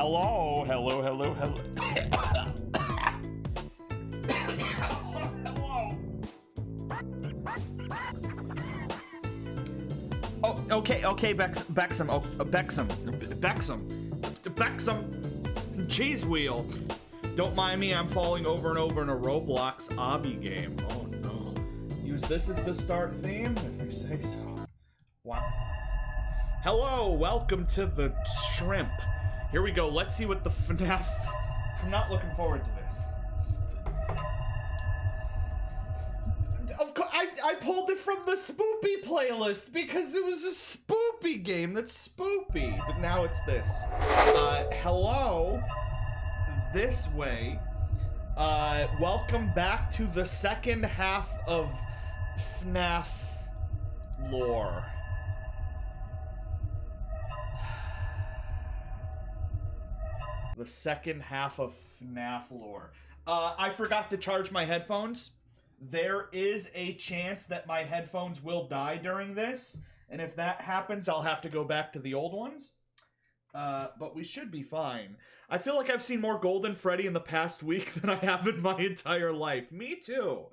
Hello, hello, hello, hello. Hello. Oh, okay, Bexham. Oh, Bexham. Cheese wheel. Don't mind me, I'm falling over and over in a Roblox obby game. Oh no. Use this as the start theme, if you say so. Wow. Hello, welcome to the shrimp. Here we go, let's see what the FNaF... I'm not looking forward to this. Of course, I pulled it from the Spoopy playlist because it was a Spoopy game that's spoopy. But now it's this. Hello. This way. Welcome back to the second half of FNaF lore. The second half of FNaF lore. I forgot to charge my headphones. There is a chance that my headphones will die during this, and if that happens, I'll have to go back to the old ones. But we should be fine. I feel like I've seen more Golden Freddy in the past week than I have in my entire life. Me too.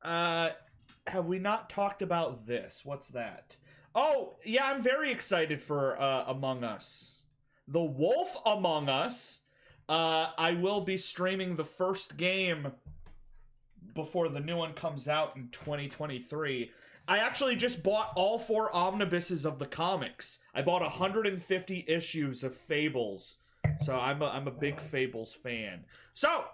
Have we not talked about this? What's that? Oh, yeah, I'm very excited for Among Us. The Wolf Among Us. I will be streaming the first game before the new one comes out in 2023. I actually just bought all 4 omnibuses of the comics. I bought 150 issues of Fables. So I'm a big Fables fan. So,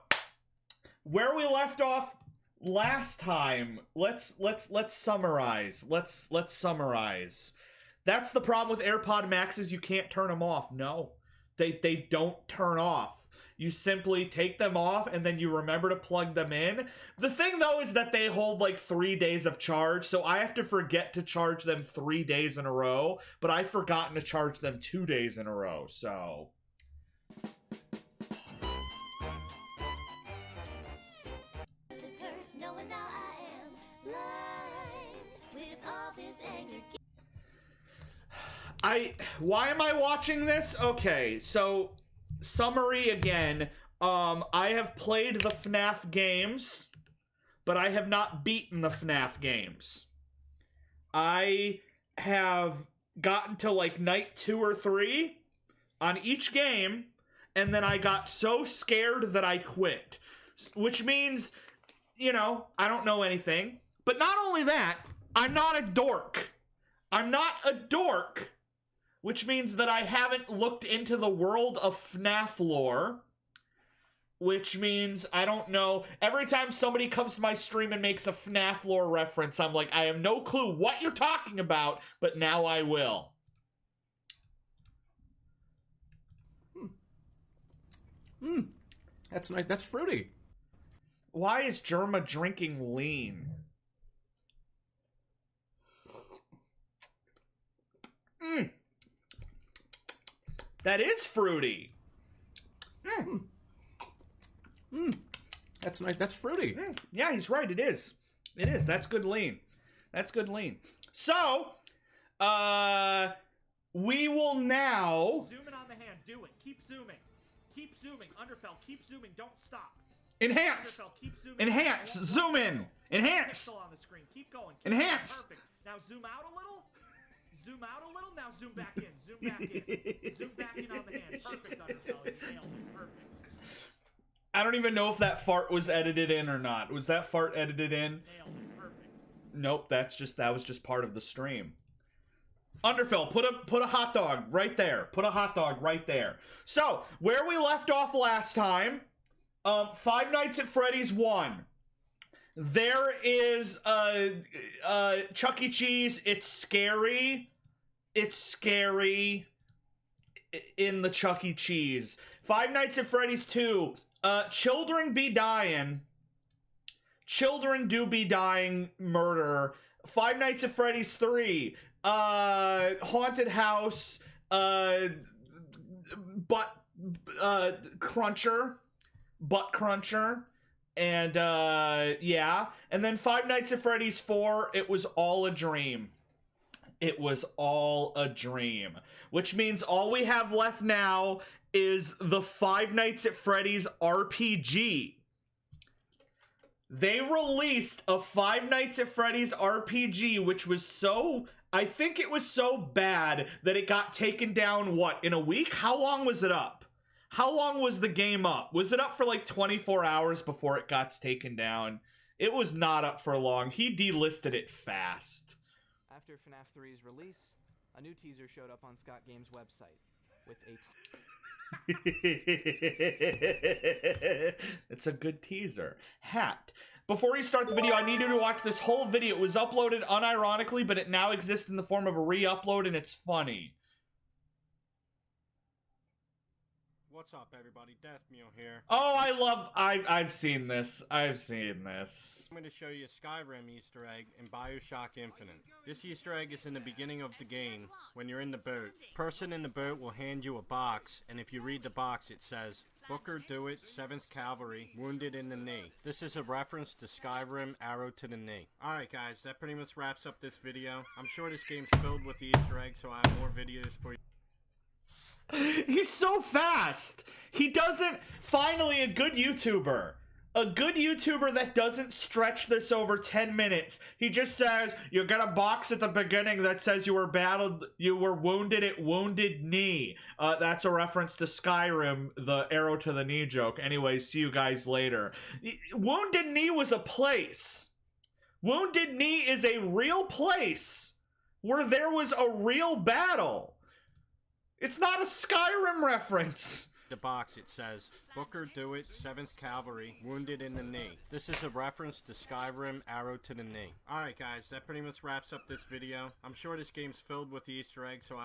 where we left off last time, let's summarize. Let's summarize. That's the problem with AirPod Maxes, you can't turn them off. No, they don't turn off. You simply take them off and then you remember to plug them in. The thing though is that they hold like 3 days of charge, so I have to forget to charge them 3 days in a row, but I've forgotten to charge them 2 days in a row, so... Why am I watching this? Okay, so summary again. I have played the FNaF games, but I have not beaten the FNaF games. I have gotten to like night 2 or 3 on each game, and then I got so scared that I quit. Which means, you know, I don't know anything. But not only that, I'm not a dork. I'm not a dork. Which means that I haven't looked into the world of FNaF lore. Which means, I don't know, every time somebody comes to my stream and makes a FNaF lore reference, I'm like, I have no clue what you're talking about, but now I will. That's nice. That's fruity. Why is Germa drinking lean? That is fruity. That's nice. That's fruity. Yeah, he's right. It is. It is. That's good lean. That's good lean. So, we will now... Zoom in on the hand. Do it. Keep zooming. Keep zooming. Underfell, keep zooming. Don't stop. Enhance. Underfell, keep zooming. Enhance. Zoom in. Enhance. Pixel on the screen. Keep going. Enhance. Perfect. Now zoom out a little. Zoom out a little. Now zoom back in. Zoom back in. Zoom back in on the hand. Perfect, Underfell. You nailed it. Perfect. I don't even know if that fart was edited in or not. Was that fart edited in? Nailed it. Perfect. Nope, that was just part of the stream. Underfill, put a hot dog right there. Put a hot dog right there. So, where we left off last time, Five Nights at Freddy's 1. There is Chuck E. Cheese. It's scary. It's scary in the Chuck E. Cheese. Five Nights at Freddy's 2. Children be dying. Children do be dying. Murder. Five Nights at Freddy's 3. Haunted house. Butt cruncher. Butt cruncher. And, yeah. And then Five Nights at Freddy's 4, it was all a dream. It was all a dream, which means all we have left now is the Five Nights at Freddy's RPG. They released a Five Nights at Freddy's RPG, which was so... I think it was so bad that it got taken down, what, in a week? How long was it up? How long was the game up? Was it up for like 24 hours before it got taken down? It was not up for long. He delisted it fast. After FNaF 3's release, a new teaser showed up on Scott Games' website with It's a good teaser. Hat. Before you start the video, I need you to watch this whole video. It was uploaded unironically, but it now exists in the form of a re-upload, and it's funny. What's up, everybody? Deathmeal here. Oh, I've seen this. I've seen this. I'm going to show you a Skyrim Easter egg in BioShock Infinite. This Easter egg is in the beginning of the game, when you're in the boat. Person in the boat will hand you a box, and if you read the box, it says, Booker DeWitt, 7th Cavalry, wounded in the knee. This is a reference to Skyrim, arrow to the knee. Alright guys, that pretty much wraps up this video. I'm sure this game's filled with Easter eggs, so I have more videos for you. He's so fast. He doesn't... Finally, a good YouTuber. A good YouTuber that doesn't stretch this over 10 minutes. He just says, you get a box at the beginning that says you were wounded at Wounded Knee. That's a reference to Skyrim, the arrow to the knee joke. Anyway, see you guys later. Wounded Knee was a place. Wounded Knee is a real place where there was a real battle. It's not a Skyrim reference. The box, it says, Booker DeWitt, 7th Cavalry, wounded in the knee. This is a reference to Skyrim, arrow to the knee. Alright guys, that pretty much wraps up this video. I'm sure this game's filled with Easter eggs, so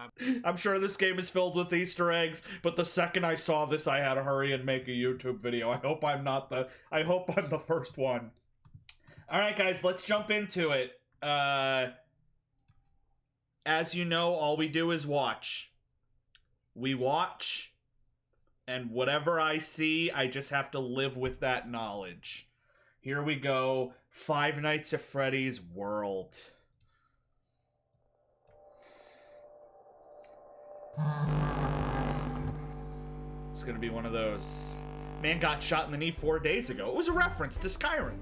I'm sure this game is filled with Easter eggs, but the second I saw this, I had to hurry and make a YouTube video. I hope I'm the first one. Alright guys, let's jump into it. As you know, all we do is watch. We watch, and whatever I see, I just have to live with that knowledge. Here we go. Five Nights at Freddy's World. It's gonna be one of those. Man got shot in the knee 4 days ago. It was a reference to Skyrim.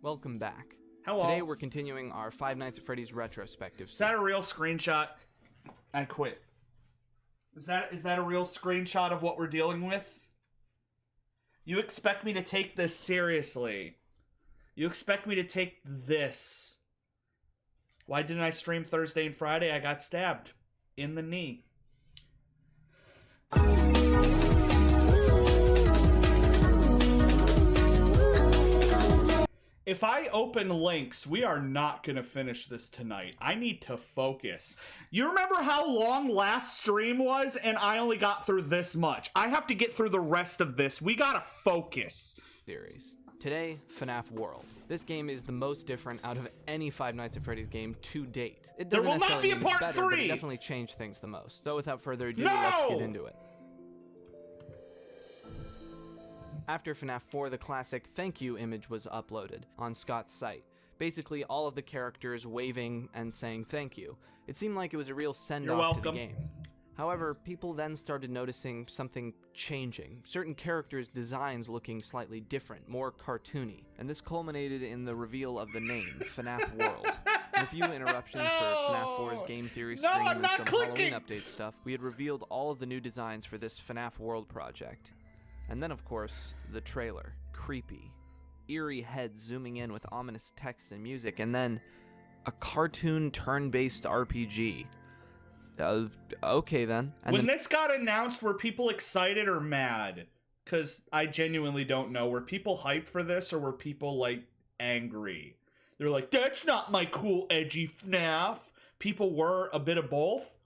Welcome back. Hello. Today we're continuing our Five Nights at Freddy's retrospective. Is that a real screenshot? I quit. Is that a real screenshot of what we're dealing with? You expect me to take this seriously? You expect me to take this? Why didn't I stream Thursday and Friday? I got stabbed in the knee. If I open links, we are not going to finish this tonight. I need to focus. You remember how long last stream was, and I only got through this much. I have to get through the rest of this. We got to focus. Series. Today, FNaF World. This game is the most different out of any Five Nights at Freddy's game to date. It There doesn't will not be a necessarily part better, but 3! it definitely changed things the most. So without further ado, No! let's get into it. After FNaF 4, the classic thank you image was uploaded on Scott's site. Basically, all of the characters waving and saying thank you. It seemed like it was a real send-off to the game. However, people then started noticing something changing. Certain characters' designs looking slightly different, more cartoony. And this culminated in the reveal of the name, FNaF World. With a few interruptions for FNaF 4's game theory stream and some Halloween update stuff, we had revealed all of the new designs for this FNaF World project. And then, of course, the trailer. Creepy. Eerie heads zooming in with ominous text and music, and then a cartoon turn-based RPG. Okay then. And when this got announced, were people excited or mad? Because I genuinely don't know. Were people hyped for this, or were people, like, angry? They're like, that's not my cool, edgy FNaF. People were a bit of both.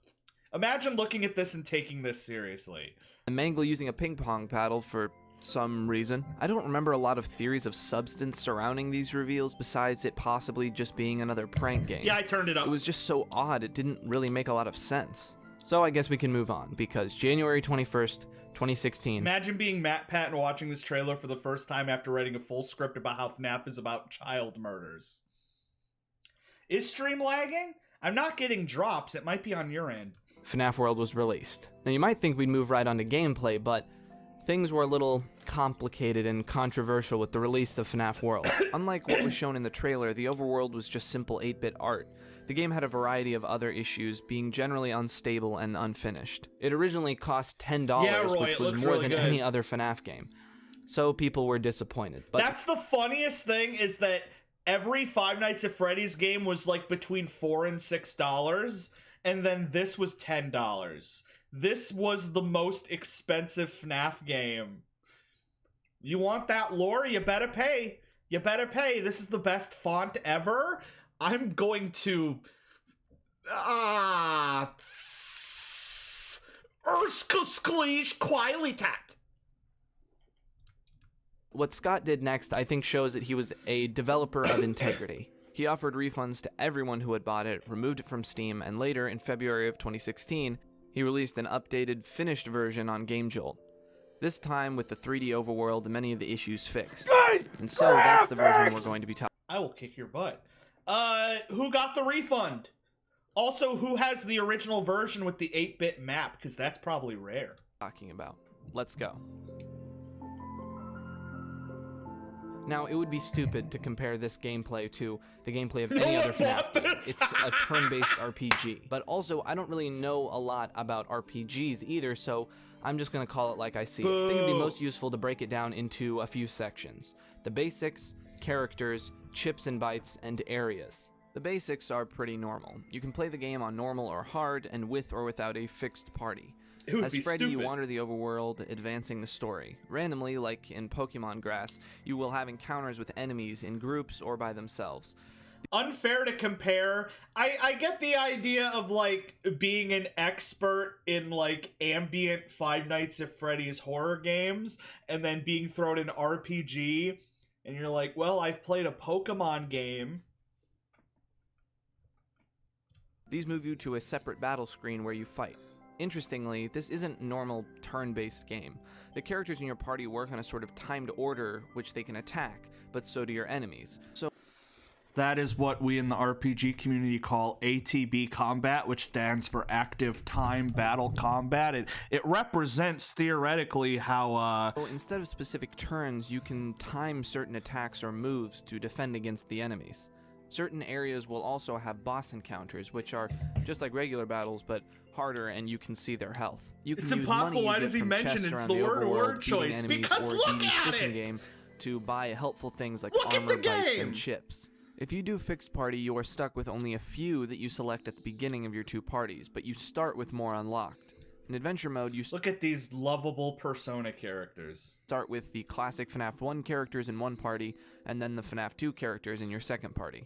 Imagine looking at this and taking this seriously. And Mangle using a ping pong paddle for some reason. I don't remember a lot of theories of substance surrounding these reveals besides it possibly just being another prank game. Yeah, I turned it up. It was just so odd, it didn't really make a lot of sense. So I guess we can move on, because January 21st, 2016. Imagine being Matt Pat and watching this trailer for the first time after writing a full script about how FNaF is about child murders. Is stream lagging? I'm not getting drops. It might be on your end. FNaF World was released. Now you might think we'd move right on to gameplay, but things were a little complicated and controversial with the release of FNaF World. Unlike what was shown in the trailer, the overworld was just simple 8-bit art. The game had a variety of other issues, being generally unstable and unfinished. It originally cost $10, Yeah, Roy, which was more than any other FNaF game. So people were disappointed. But that's the funniest thing, is that every Five Nights at Freddy's game was like between $4 and $6, and then this was $10. This was the most expensive FNaF game. You want that lore? You better pay. You better pay. This is the best font ever. I'm going to... Ursksklish Quilitat. What Scott did next, I think, shows that he was a developer of integrity. He offered refunds to everyone who had bought it, removed it from Steam, and later, in February of 2016, he released an updated, finished version on GameJolt. This time with the 3D overworld and many of the issues fixed. And so that's the version we're going to be talking about. I will kick your butt. Who got the refund? Also, who has the original version with the 8-bit map? Because that's probably rare. Let's go. Now, it would be stupid to compare this gameplay to the gameplay of any other FNaF game. It's a turn-based RPG. But also, I don't really know a lot about RPGs either, so I'm just going to call it like I see it. I think it'd be most useful to break it down into a few sections. The basics, characters, chips and bytes, and areas. The basics are pretty normal. You can play the game on normal or hard, and with or without a fixed party. As Freddy, you wander the overworld, advancing the story. Randomly, like in Pokemon Grass, you will have encounters with enemies in groups or by themselves. Unfair to compare. I get the idea of, like, being an expert in, like, ambient Five Nights at Freddy's horror games, and then being thrown an RPG, and you're like, well, I've played a Pokemon game. These move you to a separate battle screen where you fight. Interestingly, this isn't normal turn-based game. The characters in your party work on a sort of timed order which they can attack, but so do your enemies. So that is what we in the RPG community call ATB combat, which stands for Active Time Battle Combat. It represents theoretically how So instead of specific turns, you can time certain attacks or moves to defend against the enemies. Certain areas will also have boss encounters, which are just like regular battles, but harder, and you can see their health. It's impossible. Why does he mention it's the word choice? Because look at it! Game to buy helpful things like armor, bytes, and chips. If you do fixed party, you are stuck with only a few that you select at the beginning of your two parties, but you start with more unlocked. In adventure mode, you look at these lovable Persona characters. Start with the classic FNaF 1 characters in one party, and then the FNaF 2 characters in your second party.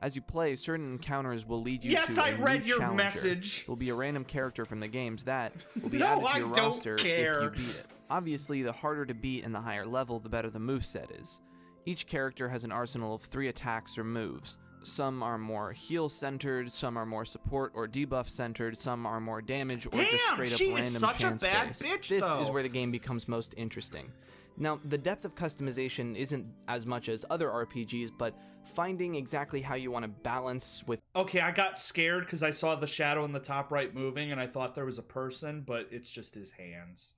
As you play, certain encounters will lead you to a new challenger. Message. It will be a random character from the games that will be added to your roster if you beat it. Obviously, the harder to beat and the higher level, the better the moveset is. Each character has an arsenal of 3 attacks or moves. Some are more heal-centered, some are more support or debuff-centered, some are more damage or just straight-up random chance-based. This is where the game becomes most interesting. Now, the depth of customization isn't as much as other RPGs, but finding exactly how you want to balance with... Okay, I got scared because I saw the shadow in the top right moving, and I thought there was a person, but it's just his hands.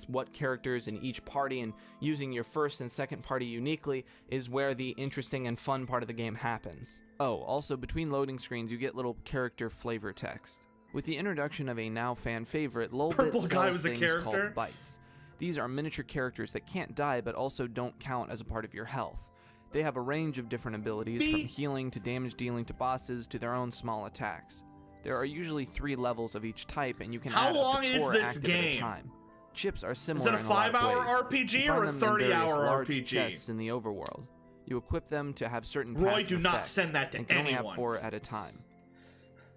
What characters in each party, and using your first and second party uniquely is where the interesting and fun part of the game happens. Oh, also between loading screens you get little character flavor text. With the introduction of a now fan favorite, Lolbit sells things called bytes. These are miniature characters that can't die but also don't count as a part of your health. They have a range of different abilities, from healing to damage dealing to bosses to their own small attacks. There are usually 3 levels of each type, and you can add up to 4 active at a time. Chips are similar in a lot of ways. Is it a 5-hour RPG or a 30-hour RPG? Chests in the overworld. You equip them to have certain Roy, passive do not effects, send that to and can anyone. only have 4 at a time.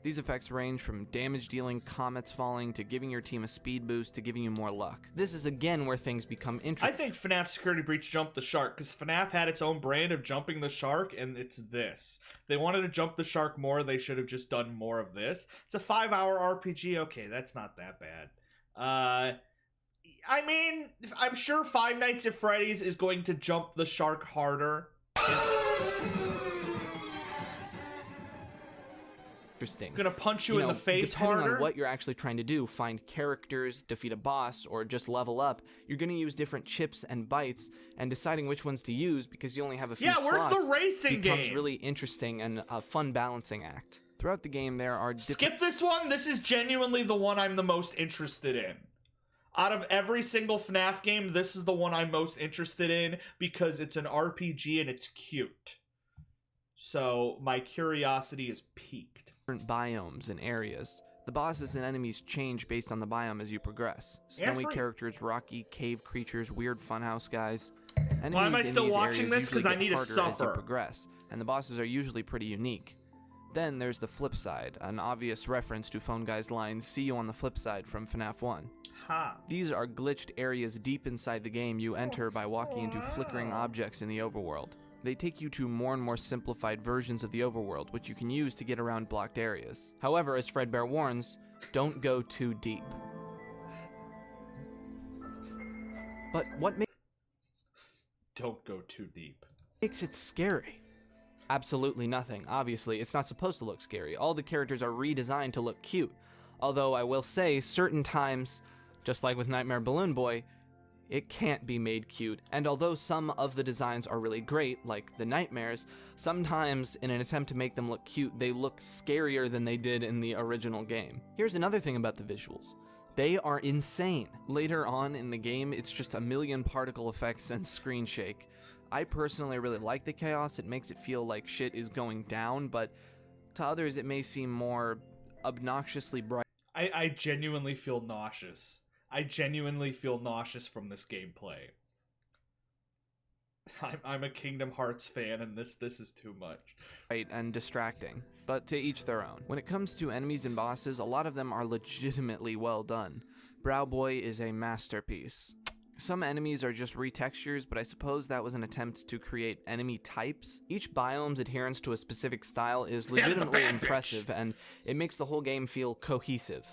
These effects range from damage dealing, comets falling, to giving your team a speed boost, to giving you more luck. This is again where things become interesting. I think FNaF Security Breach jumped the shark, because FNaF had its own brand of jumping the shark, and it's this. If they wanted to jump the shark more, they should have just done more of this. It's a 5-hour RPG. Okay, that's not that bad. I mean, I'm sure Five Nights at Freddy's is going to jump the shark harder. interesting. I'm gonna punch you in the face depending harder. on what you're actually trying to do, find characters, defeat a boss, or just level up, you're gonna use different chips and bytes, and deciding which ones to use because you only have a few slots. Yeah, where's the racing becomes game? really interesting and a fun balancing act. Throughout the game, there are Skip this one. This is genuinely the one I'm the most interested in. Out of every single FNaF game, this is the one I'm most interested in because it's an RPG and it's cute. So my curiosity is piqued. different biomes and areas. The bosses and enemies change based on the biome as you progress. Snowy characters, rocky cave creatures, weird funhouse guys. Enemies Why am I still in these watching areas this? Because usually I need get to harder as you suffer. progress, and the bosses are usually pretty unique. Then there's the flip side, an obvious reference to Phone Guy's line, "See you on the flip side" from FNaF 1. Ha. These are glitched areas deep inside the game you enter by walking into flickering objects in the overworld. They take you to more and more simplified versions of the overworld, which you can use to get around blocked areas. However, as Fredbear warns, don't go too deep. But what Don't go too deep. makes it scary? Absolutely nothing. Obviously, it's not supposed to look scary. All the characters are redesigned to look cute. Although I will say, certain times, just like with Nightmare Balloon Boy, it can't be made cute. And although some of the designs are really great, like the nightmares, sometimes in an attempt to make them look cute, they look scarier than they did in the original game. Here's another thing about the visuals. They are insane. Later on in the game, it's just a million particle effects and screen shake. I personally really like the chaos. It makes it feel like shit is going down, but to others it may seem more obnoxiously bright. I genuinely feel nauseous. I genuinely feel nauseous from this gameplay. I'm a Kingdom Hearts fan, and this is too much. And distracting, but to each their own. When it comes to enemies and bosses, a lot of them are legitimately well done. Brow Boy is a masterpiece. Some enemies are just retextures, but I suppose that was an attempt to create enemy types. Each biome's adherence to a specific style is legitimately impressive, and it makes the whole game feel cohesive.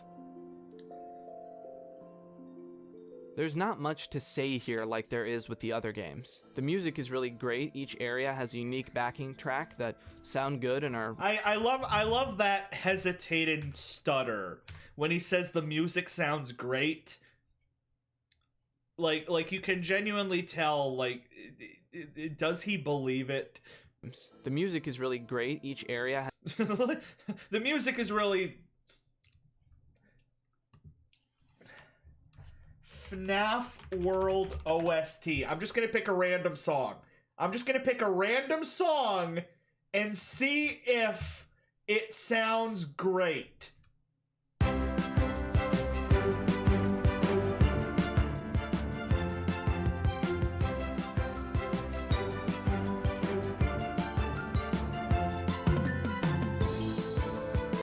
There's not much to say here like there is with the other games. The music is really great. Each area has a unique backing track that sound good and are... I love that hesitated stutter when he says the music sounds great. Like you can genuinely tell, like, does he believe it? The music is really great. Each area the music is really... FNaF World OST. I'm just gonna pick a random song. And see if it sounds great.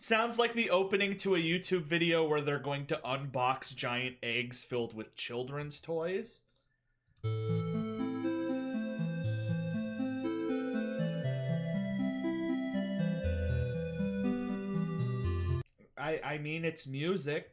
Sounds like the opening to a YouTube video where they're going to unbox giant eggs filled with children's toys. I mean, it's music.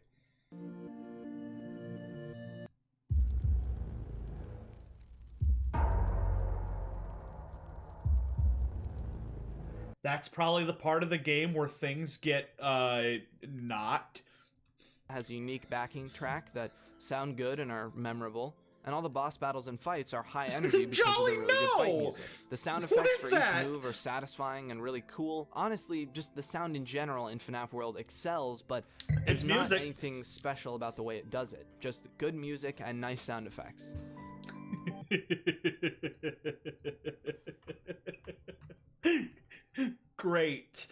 That's probably the part of the game where things get, not. Has a unique backing track that sound good and are memorable. And all the boss battles and fights are high energy because of the really good fight music. The sound effects for each move are satisfying and really cool. Honestly, just the sound in general in FNaF World excels, but there's not anything special about the way it does it. Just good music and nice sound effects. Great.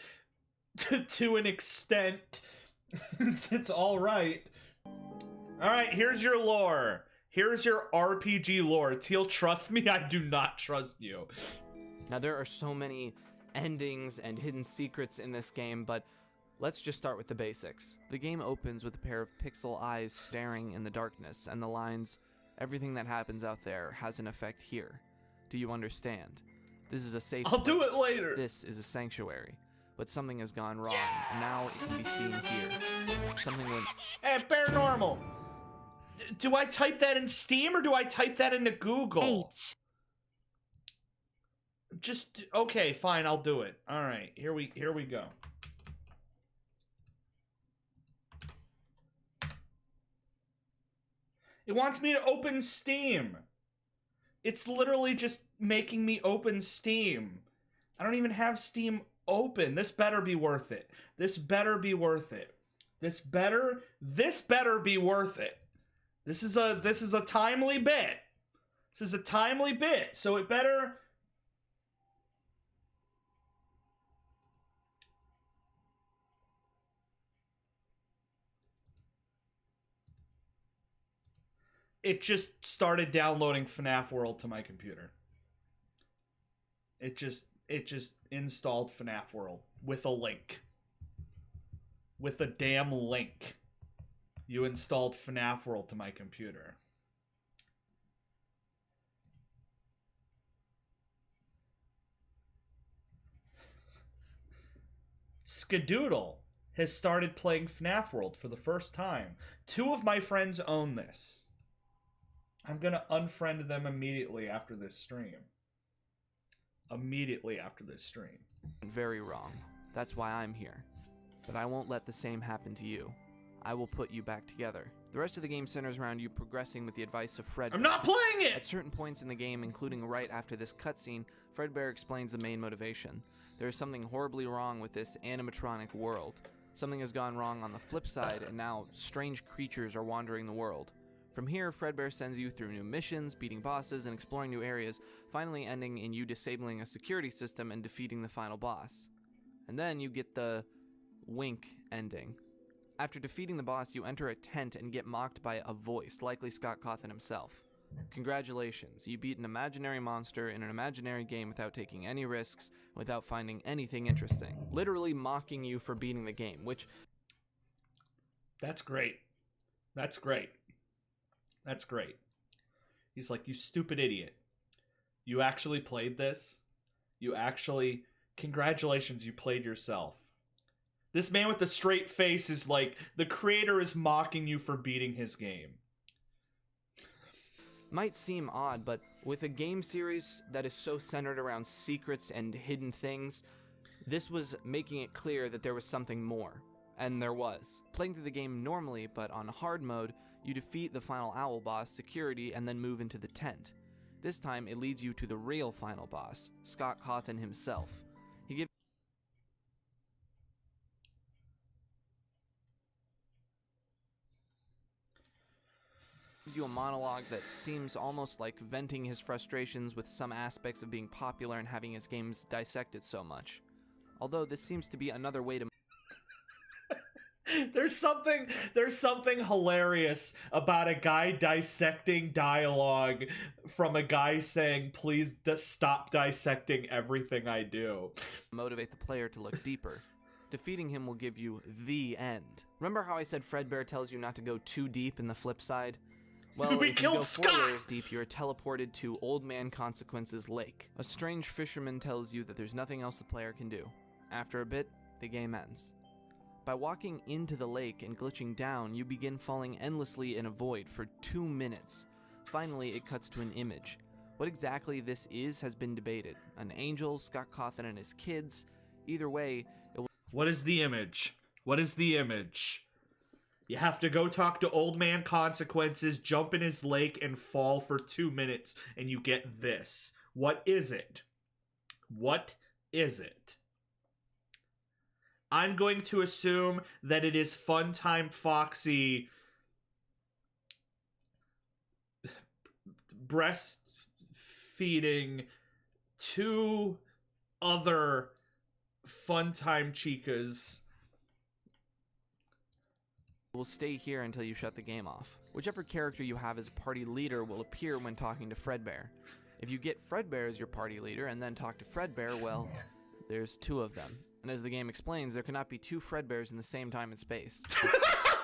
To an extent. It's alright. Alright, here's your lore. Here's your RPG lore. Teal, trust me, I do not trust you. Now, there are so many endings and hidden secrets in this game, but let's just start with the basics. The game opens with a pair of pixel eyes staring in the darkness, and the lines, "Everything that happens out there has an effect here. Do you understand? This is a safe place. I'll do it later. This is a sanctuary. But something has gone wrong, and now it can be seen here. Something went... Hey, paranormal! Do I type that in Steam or do I type that into Google? Just okay, fine, I'll do it. All right, here we go. It wants me to open Steam. It's literally just making me open Steam. I don't even have Steam open. This better be worth it. This better be worth it. This better be worth it. This is a timely bit. This is a timely bit, so it better... It just started downloading FNaF World to my computer. It just installed FNaF World with a link. With a damn link. You installed FNaF World to my computer. Skadoodle has started playing FNaF World for the first time. 2 of my friends own this. I'm gonna unfriend them immediately after this stream. Immediately after this stream. Very wrong. That's why I'm here. But I won't let the same happen to you. I will put you back together. The rest of the game centers around you progressing with the advice of Fredbear. I'm not playing it! At certain points in the game, including right after this cutscene, Fredbear explains the main motivation. There is something horribly wrong with this animatronic world. Something has gone wrong on the flip side, and now strange creatures are wandering the world. From here, Fredbear sends you through new missions, beating bosses, and exploring new areas, finally ending in you disabling a security system and defeating the final boss. And then you get the wink ending. After defeating the boss, you enter a tent and get mocked by a voice, likely Scott Cawthon himself. Congratulations, you beat an imaginary monster in an imaginary game without taking any risks, without finding anything interesting. Literally mocking you for beating the game, which... That's great. That's great. That's great. He's like, you stupid idiot. You actually played this? You actually... Congratulations, you played yourself. This man with the straight face is like, the creator is mocking you for beating his game. Might seem odd, but with a game series that is so centered around secrets and hidden things, this was making it clear that there was something more. And there was. Playing through the game normally, but on hard mode, you defeat the final owl boss, Security, and then move into the tent. This time, it leads you to the real final boss, Scott Cawthon himself. He gives you a monologue that seems almost like venting his frustrations with some aspects of being popular and having his games dissected so much. Although this seems to be another way to... There's something hilarious about a guy dissecting dialogue from a guy saying, please stop dissecting everything I do. Motivate the player to look deeper. Defeating him will give you the end. Remember how I said Fredbear tells you not to go too deep in the flip side? Well, we if killed you go Scott! 4 layers deep, you are teleported to Old Man Consequence's lake. A strange fisherman tells you that there's nothing else the player can do. After a bit, the game ends. By walking into the lake and glitching down, you begin falling endlessly in a void for 2 minutes. Finally, it cuts to an image. What exactly this is has been debated. An angel, Scott Cawthon and his kids. Either way, it will... What is the image? What is the image? You have to go talk to Old Man Consequences, jump in his lake, and fall for 2 minutes, and you get this. What is it? What is it? I'm going to assume that it is Funtime Foxy breastfeeding 2 other Funtime Chicas. Will stay here until you shut the game off. Whichever character you have as party leader will appear when talking to Fredbear. If you get Fredbear as your party leader and then talk to Fredbear, well, there's 2 of them. And as the game explains, there cannot be 2 Fredbears in the same time and space.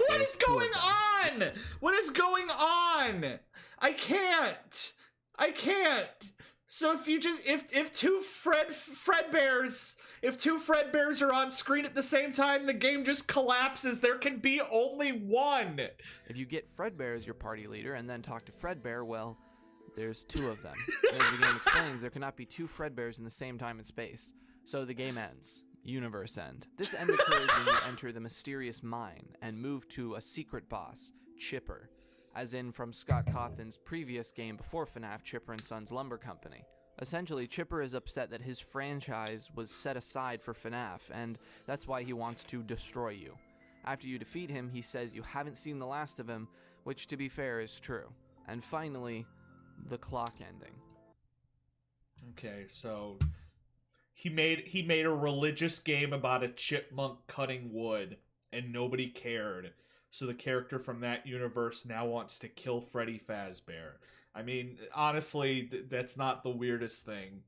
What is going on? What is going on? I can't. So if you just if 2 Fredbears are on screen at the same time, the game just collapses. There can be only 1. If you get Fredbear as your party leader and then talk to Fredbear, well, there's 2 of them. And as the game explains, there cannot be 2 Fredbears in the same time and space. So the game ends. Universe end. This end occurs when you enter the mysterious mine and move to a secret boss, Chipper. as in from Scott Cawthon's previous game before FNaF, Chipper and Sons Lumber Company. Essentially, Chipper is upset that his franchise was set aside for FNaF, and that's why he wants to destroy you. After you defeat him, he says you haven't seen the last of him, which to be fair is true. And finally, the clock ending. Okay, so he made a religious game about a chipmunk cutting wood, and nobody cared. So the character from that universe now wants to kill Freddy Fazbear. I mean, honestly, that's not the weirdest thing.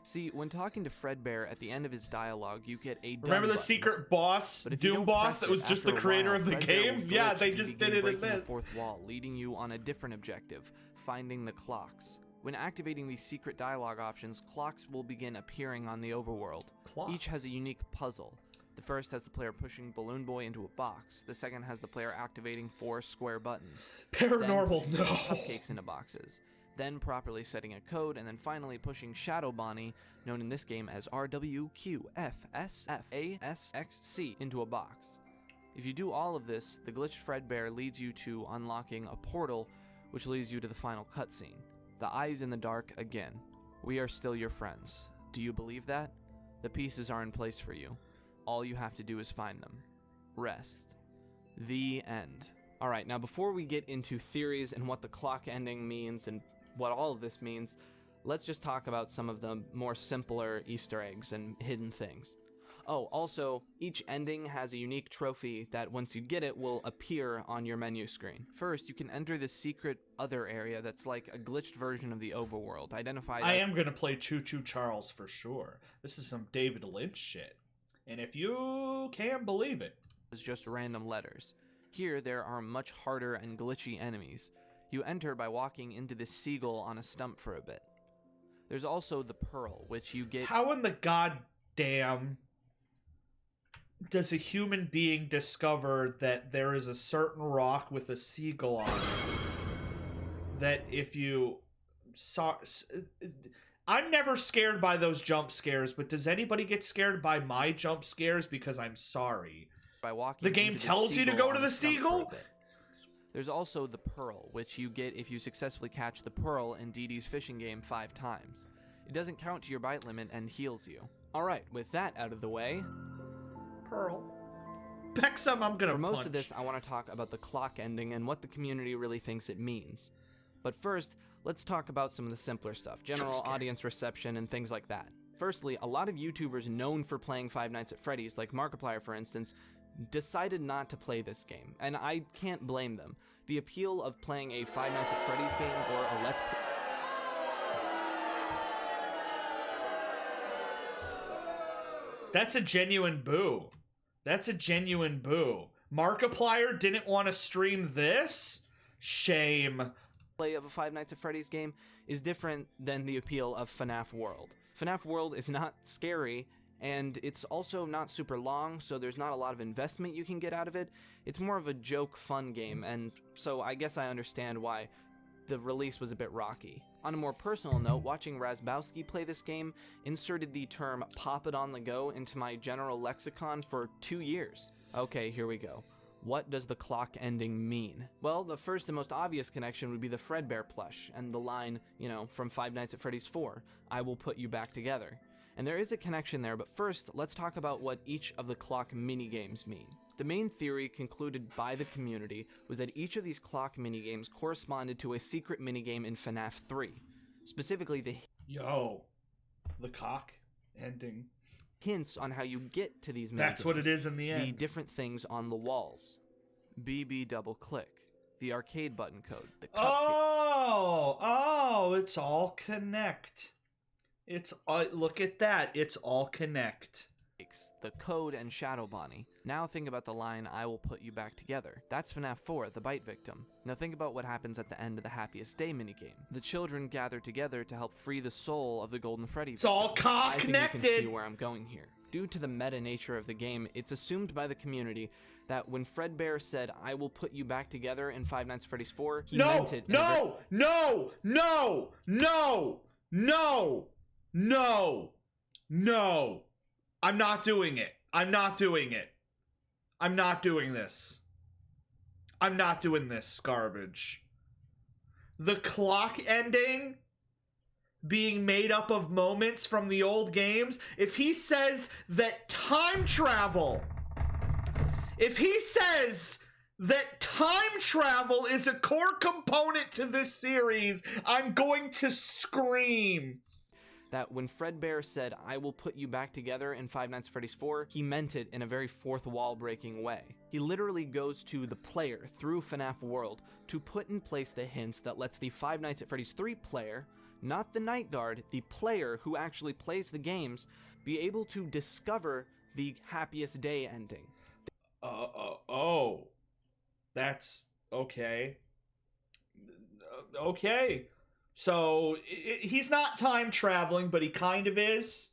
See, when talking to Fredbear at the end of his dialogue, you get a remember the button. secret boss, Doom boss, that was just the creator of the game? Yeah, they just did it in this. The fourth wall, leading you on a different objective, finding the clocks. When activating these secret dialogue options, clocks will begin appearing on the overworld. Clocks. Each has a unique puzzle. The first has the player pushing Balloon Boy into a box. The second has the player activating 4 square buttons. Paranormal, no. Cupcakes into boxes. Then properly setting a code, and then finally pushing Shadow Bonnie, known in this game as RWQFSFASXC, into a box. If you do all of this, the glitched Fredbear leads you to unlocking a portal, which leads you to the final cutscene. The eyes in the dark again. We are still your friends. Do you believe that? The pieces are in place for you. All you have to do is find them. Rest. The end. Alright, now before we get into theories and what the clock ending means and what all of this means, let's just talk about some of the more simpler Easter eggs and hidden things. Oh, also, each ending has a unique trophy that once you get it will appear on your menu screen. First, you can enter the secret other area that's like a glitched version of the overworld, identified... I am gonna play Choo Choo Charles for sure. This is some David Lynch shit. And if you can believe it. It's just random letters. Here, there are much harder and glitchy enemies. You enter by walking into this seagull on a stump for a bit. There's also the pearl, which you get... How in the goddamn does a human being discover that there is a certain rock with a seagull on it? That if you saw... I'm never scared by those jump scares, but does anybody get scared by my jump scares? Because I'm sorry. By walking the game tells you to go to the seagull? There's also the pearl, which you get if you successfully catch the pearl in Dee Dee's fishing game 5 times. It doesn't count to your bite limit and heals you. Alright, with that out of the way... Pearl. Peck some I'm gonna For most punch. of this, I want to talk about the clock ending and what the community really thinks it means. But first, let's talk about some of the simpler stuff, general audience reception and things like that. Firstly, a lot of YouTubers known for playing Five Nights at Freddy's, like Markiplier for instance, decided not to play this game, and I can't blame them. The appeal of playing a Five Nights at Freddy's game or a Let's Play... That's a genuine boo. That's a genuine boo. Markiplier didn't want to stream this? Shame. Play of a Five Nights at Freddy's game is different than the appeal of FNaF World. FNaF World is not scary, and it's also not super long, so there's not a lot of investment you can get out of it. It's more of a joke fun game, and so I guess I understand why the release was a bit rocky. On a more personal note, watching Razbowski play this game inserted the term "pop it on the go" into my general lexicon for 2 years. Okay, here we go. What does the clock ending mean? Well, the first and most obvious connection would be the Fredbear plush, and the line, you know, from Five Nights at Freddy's 4, "I will put you back together." And there is a connection there, but first, let's talk about what each of the clock minigames mean. The main theory concluded by the community was that each of these clock minigames corresponded to a secret minigame in FNaF 3. Specifically, the the cock ending. Hints on how you get to these minigames. That's what it is in the end. The different things on the walls. BB double click. The arcade button code. The cupcake. It's all connect. It's look at that. It's all connect. The code and Shadow Bonnie. Now think about the line, "I will put you back together." That's FNaF 4, the bite victim. Now think about what happens at the end of the Happiest Day minigame. The children gather together to help free the soul of the Golden Freddy. It's all connected. I think you can see where I'm going here. Due to the meta nature of the game, it's assumed by the community that when Fredbear said, "I will put you back together" in Five Nights at Freddy's 4, he meant it. No! I'm not doing it. I'm not doing it. I'm not doing this. I'm not doing this garbage. The clock ending being made up of moments from the old games. If he says that time travel is a core component to this series, I'm going to scream. That when Fredbear said, "I will put you back together" in Five Nights at Freddy's 4, he meant it in a very fourth wall breaking way. He literally goes to the player through FNaF World to put in place the hints that lets the Five Nights at Freddy's 3 player, not the Night Guard, the player who actually plays the games, be able to discover the happiest day ending. Oh. That's okay. Okay. So, he's not time traveling, but he kind of is.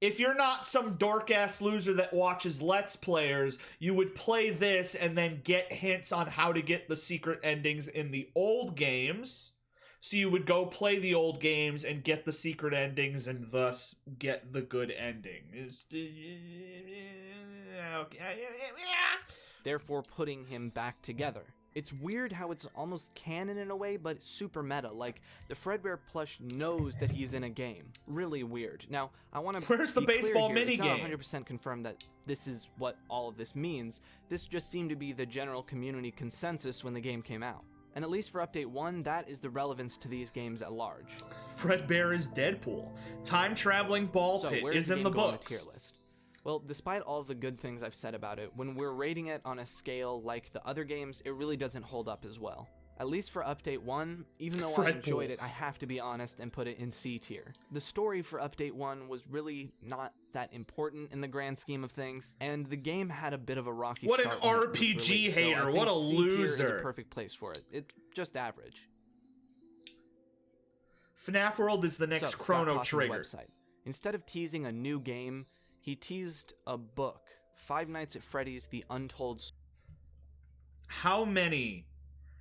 If you're not some dork-ass loser that watches Let's Players, you would play this and then get hints on how to get the secret endings in the old games. So you would go play the old games and get the secret endings and thus get the good ending. Therefore putting him back together. It's weird how it's almost canon in a way, but it's super meta. Like, the Fredbear plush knows that he's in a game. Really weird. Now, I want to Where's the baseball minigame? It's not 100% confirmed that this is what all of this means. This just seemed to be the general community consensus when the game came out. And at least for Update 1, that is the relevance to these games at large. Fredbear is Deadpool. Time-traveling ball pit is in the books. Tier list? Well, despite all of the good things I've said about it, when we're rating it on a scale like the other games, it really doesn't hold up as well. At least for Update 1, even though I enjoyed it, I have to be honest and put it in C tier. The story for Update 1 was really not that important in the grand scheme of things, and the game had a bit of a rocky start. What an RPG hater, so what a C loser. Tier is a perfect place for it. It's just average. FNaF World is the next Chrono Trigger. Instead of teasing a new game, he teased a book, Five Nights at Freddy's: The Untold Story.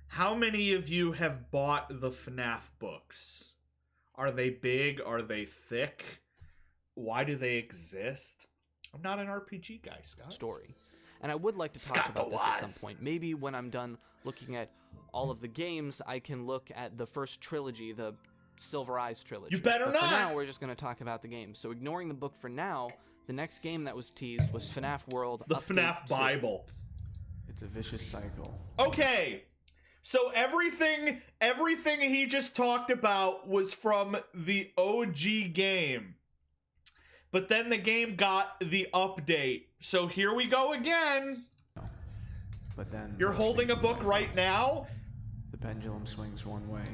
How many of you have bought the FNaF books? Are they big? Are they thick? Why do they exist? I'm not an RPG guy, Scott. Story. And I would like to talk about this at some point. Maybe when I'm done looking at all of the games, I can look at the first trilogy, the Silver Eyes trilogy. You better not! For now, we're just going to talk about the game. So ignoring the book for now, the next game that was teased was FNaF World The FNaF Bible. It's a vicious cycle. Okay, so everything he just talked about was from the OG game. But then the game got the update. So here we go again. But then you're holding a book right now? The pendulum swings one way,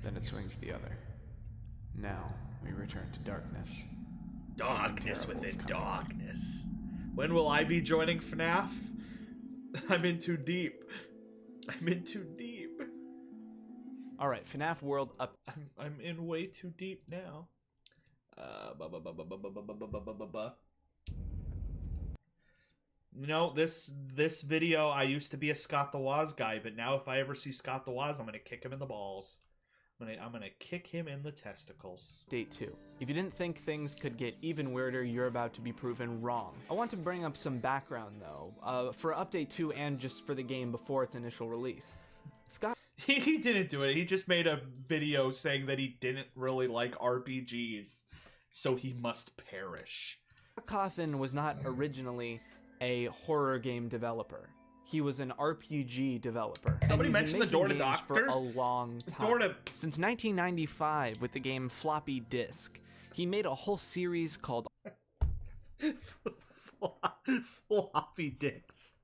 then it swings the other. Now we return to darkness. Darkness within darkness. When will I be joining FNaF? I'm in too deep. I'm in too deep. Alright, FNaF World up. I'm in way too deep now. You know, this video, I used to be a Scott the Woz guy, but now if I ever see Scott the Woz, I'm gonna kick him in the balls. I'm gonna kick him in the testicles. Update 2. If you didn't think things could get even weirder, you're about to be proven wrong. I want to bring up some background though, for Update 2 and just for the game before its initial release. Scott He didn't do it. He just made a video saying that he didn't really like RPGs, so he must perish. Cawthon was not originally a horror game developer. He was an RPG developer. Somebody mentioned the Door to Doctors? For a long time. Since 1995 with the game Floppy Disk. He made a whole series called Floppy Disks.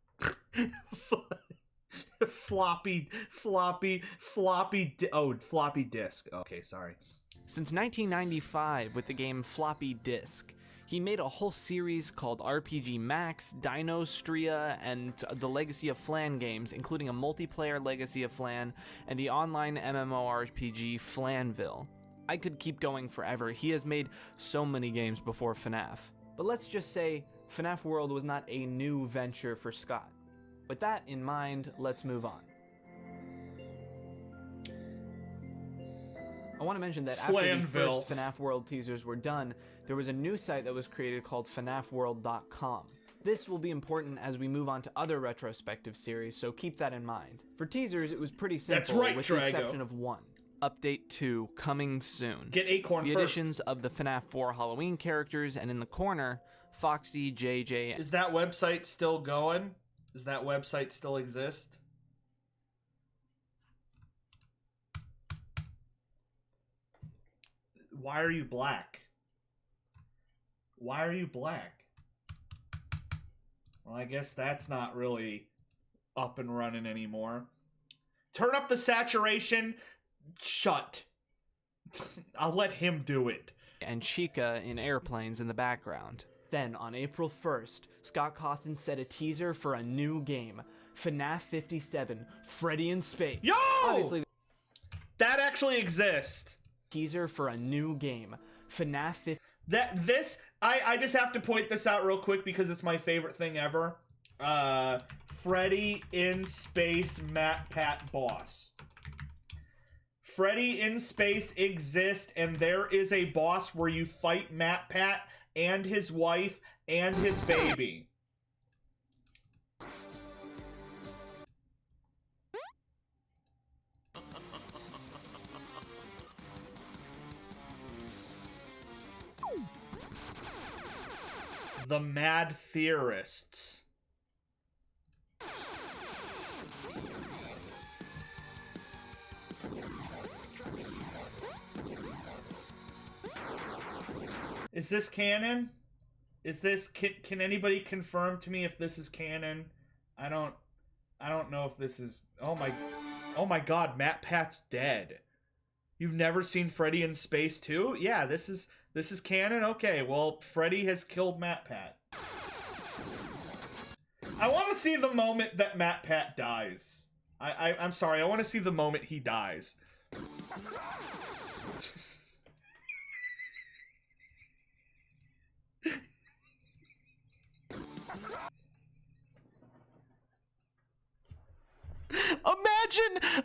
Floppy disk. Okay, sorry. Since 1995 with the game Floppy Disk. He made a whole series called RPG Max, Dinostria, and the Legacy of Flan games, including a multiplayer Legacy of Flan and the online MMORPG Flanville. I could keep going forever. He has made so many games before FNaF. But let's just say FNaF World was not a new venture for Scott. With that in mind, let's move on. I want to mention that after the first FNaF World teasers were done, there was a new site that was created called FNAFworld.com. This will be important as we move on to other retrospective series, so keep that in mind. For teasers, it was pretty simple, That's right, with Drago. the exception of one. Update 2 coming soon. Get Acorn the first. additions of the FNaF 4 Halloween characters, and in the corner, Foxy, JJ. Is that website still going? Does that website still exist? Why are you black? Why are you black? Well, I guess that's not really up and running anymore. Turn up the saturation. Shut. I'll let him do it. And Chica in airplanes in the background. Then, on April 1st, Scott Cawthon set a teaser for a new game, FNaF 57, Freddy in Space. Yo! Obviously, that actually exists. Teaser for a new game, FNaF 50. I just have to point this out real quick because it's my favorite thing ever. Freddy in Space MatPat boss. Freddy in Space exists, and there is a boss where you fight MatPat and his wife and his baby. The Mad Theorists. Is this canon? Is this can anybody confirm to me if this is canon? I don't know if this is. Oh my god, MatPat's dead. You've never seen Freddy in Space 2? Yeah, this is canon? Okay, well, Freddy has killed MatPat. I want to see the moment that MatPat dies. I'm sorry, I want to see the moment he dies.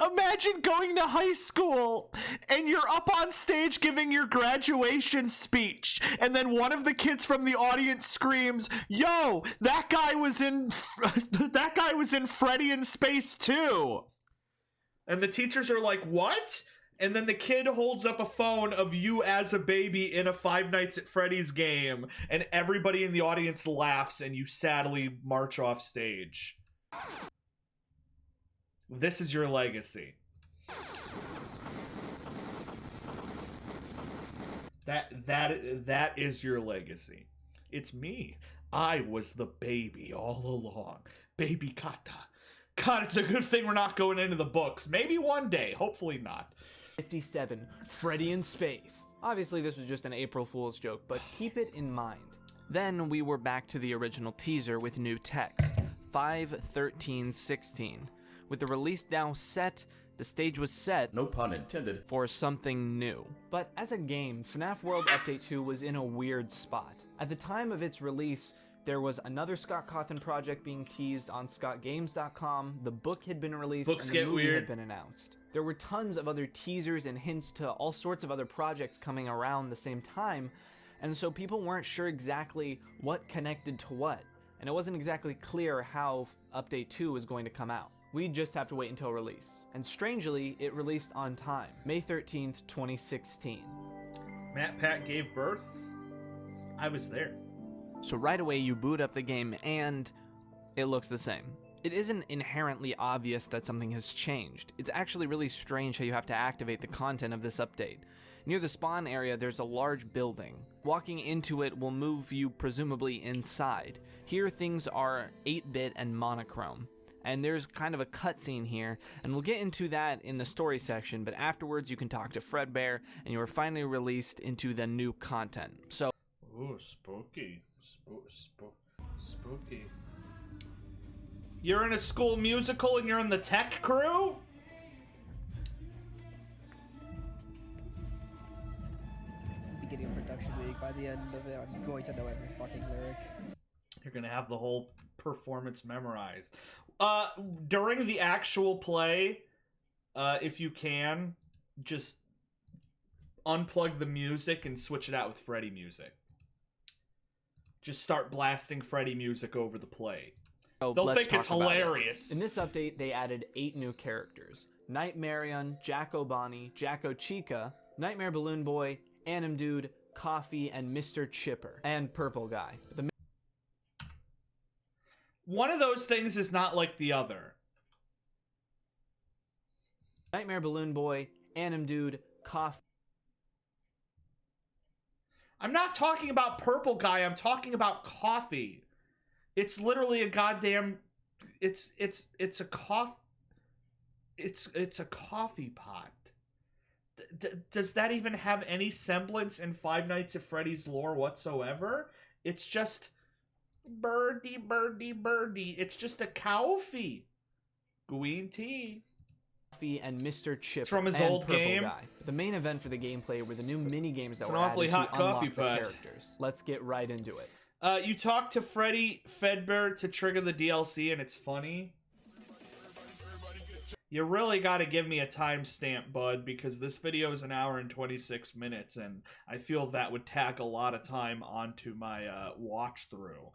Imagine going to high school and you're up on stage giving your graduation speech, and then one of the kids from the audience screams, "Yo, that guy was in Freddy in Space 2." And the teachers are like, "What?" And then the kid holds up a phone of you as a baby in a Five Nights at Freddy's game, and everybody in the audience laughs, and you sadly march off stage. This is your legacy. That is your legacy. It's me. I was the baby all along. Baby Kata. God, it's a good thing we're not going into the books. Maybe one day. Hopefully not. 57, Freddy in Space. Obviously, this was just an April Fool's joke, but keep it in mind. Then we were back to the original teaser with new text, 5/13/16. With the release now set, the stage was set, no pun intended, for something new. But as a game, FNaF World Update 2 was in a weird spot. At the time of its release, there was another Scott Cawthon project being teased on ScottGames.com, the book had been released, Books and the movie weird. had been announced. There were tons of other teasers and hints to all sorts of other projects coming around the same time, and so people weren't sure exactly what connected to what, and it wasn't exactly clear how Update 2 was going to come out. We'd just have to wait until release. And strangely, it released on time, May 13th, 2016. MatPat gave birth? I was there. So right away you boot up the game and it looks the same. It isn't inherently obvious that something has changed. It's actually really strange how you have to activate the content of this update. Near the spawn area, there's a large building. Walking into it will move you presumably inside. Here things are 8-bit and monochrome. And there's kind of a cutscene here, and we'll get into that in the story section, but afterwards you can talk to Fredbear, and you are finally released into the new content. So, ooh, spooky. Spooky. You're in a school musical and you're in the tech crew? It's the beginning of production week. By the end of it, I'm going to know every fucking lyric. You're gonna have the whole performance memorized. During the actual play, if you can, just unplug the music and switch it out with Freddy music. just start blasting Freddy music over the play. So They'll let's think it's talk about it. hilarious. In this update, they added 8 new characters. Nightmarion, Jacko Bonnie, Jacko Chica, Nightmare Balloon Boy, Anim Dude, Coffee, and Mr. Chipper. And Purple Guy. One of those things is not like the other. Nightmare Balloon Boy, Anim Dude, Coffee. I'm not talking about Purple Guy, I'm talking about Coffee. It's literally a goddamn... It's a coffee... It's a coffee pot. Does that even have any semblance in Five Nights at Freddy's lore whatsoever? It's just... Birdie, birdie, birdie. It's just a coffee. Green tea. And Mr. Chipper. It's from his and old Purple game. Guy. The main event for the gameplay were the new mini games that It's were an awfully added hot to coffee unlock the pot. characters. Let's get right into it. You talk to Freddy Fedbear to trigger the DLC, and it's funny. You really got to give me a timestamp, bud, because this video is 1 hour and 26 minutes, and I feel that would tack a lot of time onto my watch through.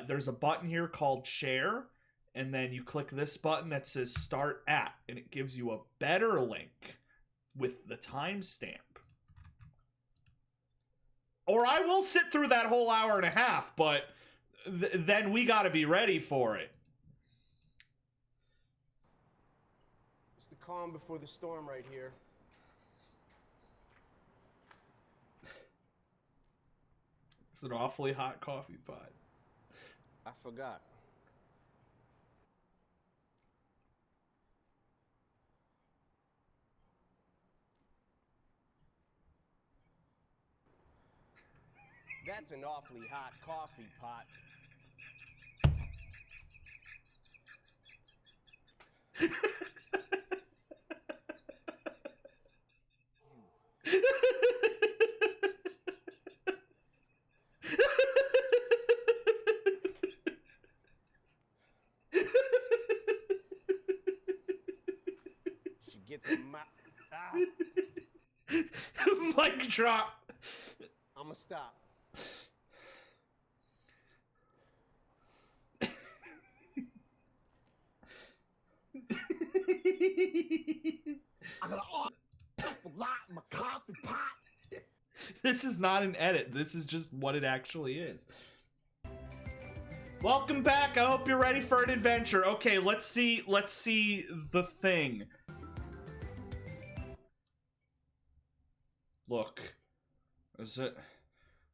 There's a button here called Share, and then you click this button that says Start At, and it gives you a better link with the timestamp. Or I will sit through that whole 1.5 hours, but then we got to be ready for it. It's the calm before the storm right here. It's an awfully hot coffee pot. I forgot. That's an awfully hot coffee pot. She gets a Mic drop. I'ma stop. I got an awful lot in my coffee pot. This is not an edit. This is just what it actually is. Welcome back. I hope you're ready for an adventure. Okay, let's see the thing. Look.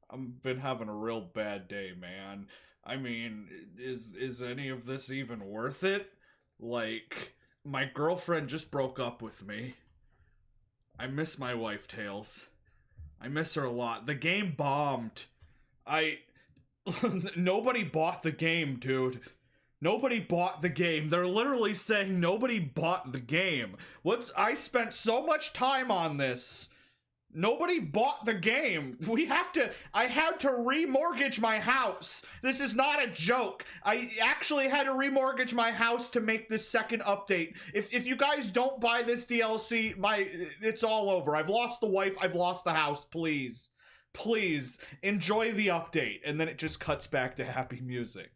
I've been having a real bad day, man. I mean, is any of this even worth it? Like, my girlfriend just broke up with me. I miss my wife, Tails. I miss her a lot. The game bombed. Nobody bought the game, dude. Nobody bought the game. They're literally saying nobody bought the game. I spent so much time on this. Nobody bought the game. I had to remortgage my house. This is not a joke. I actually had to remortgage my house to make this second update. If you guys don't buy this DLC, it's all over. I've lost the wife, I've lost the house. Please, please enjoy the update. And then it just cuts back to happy music.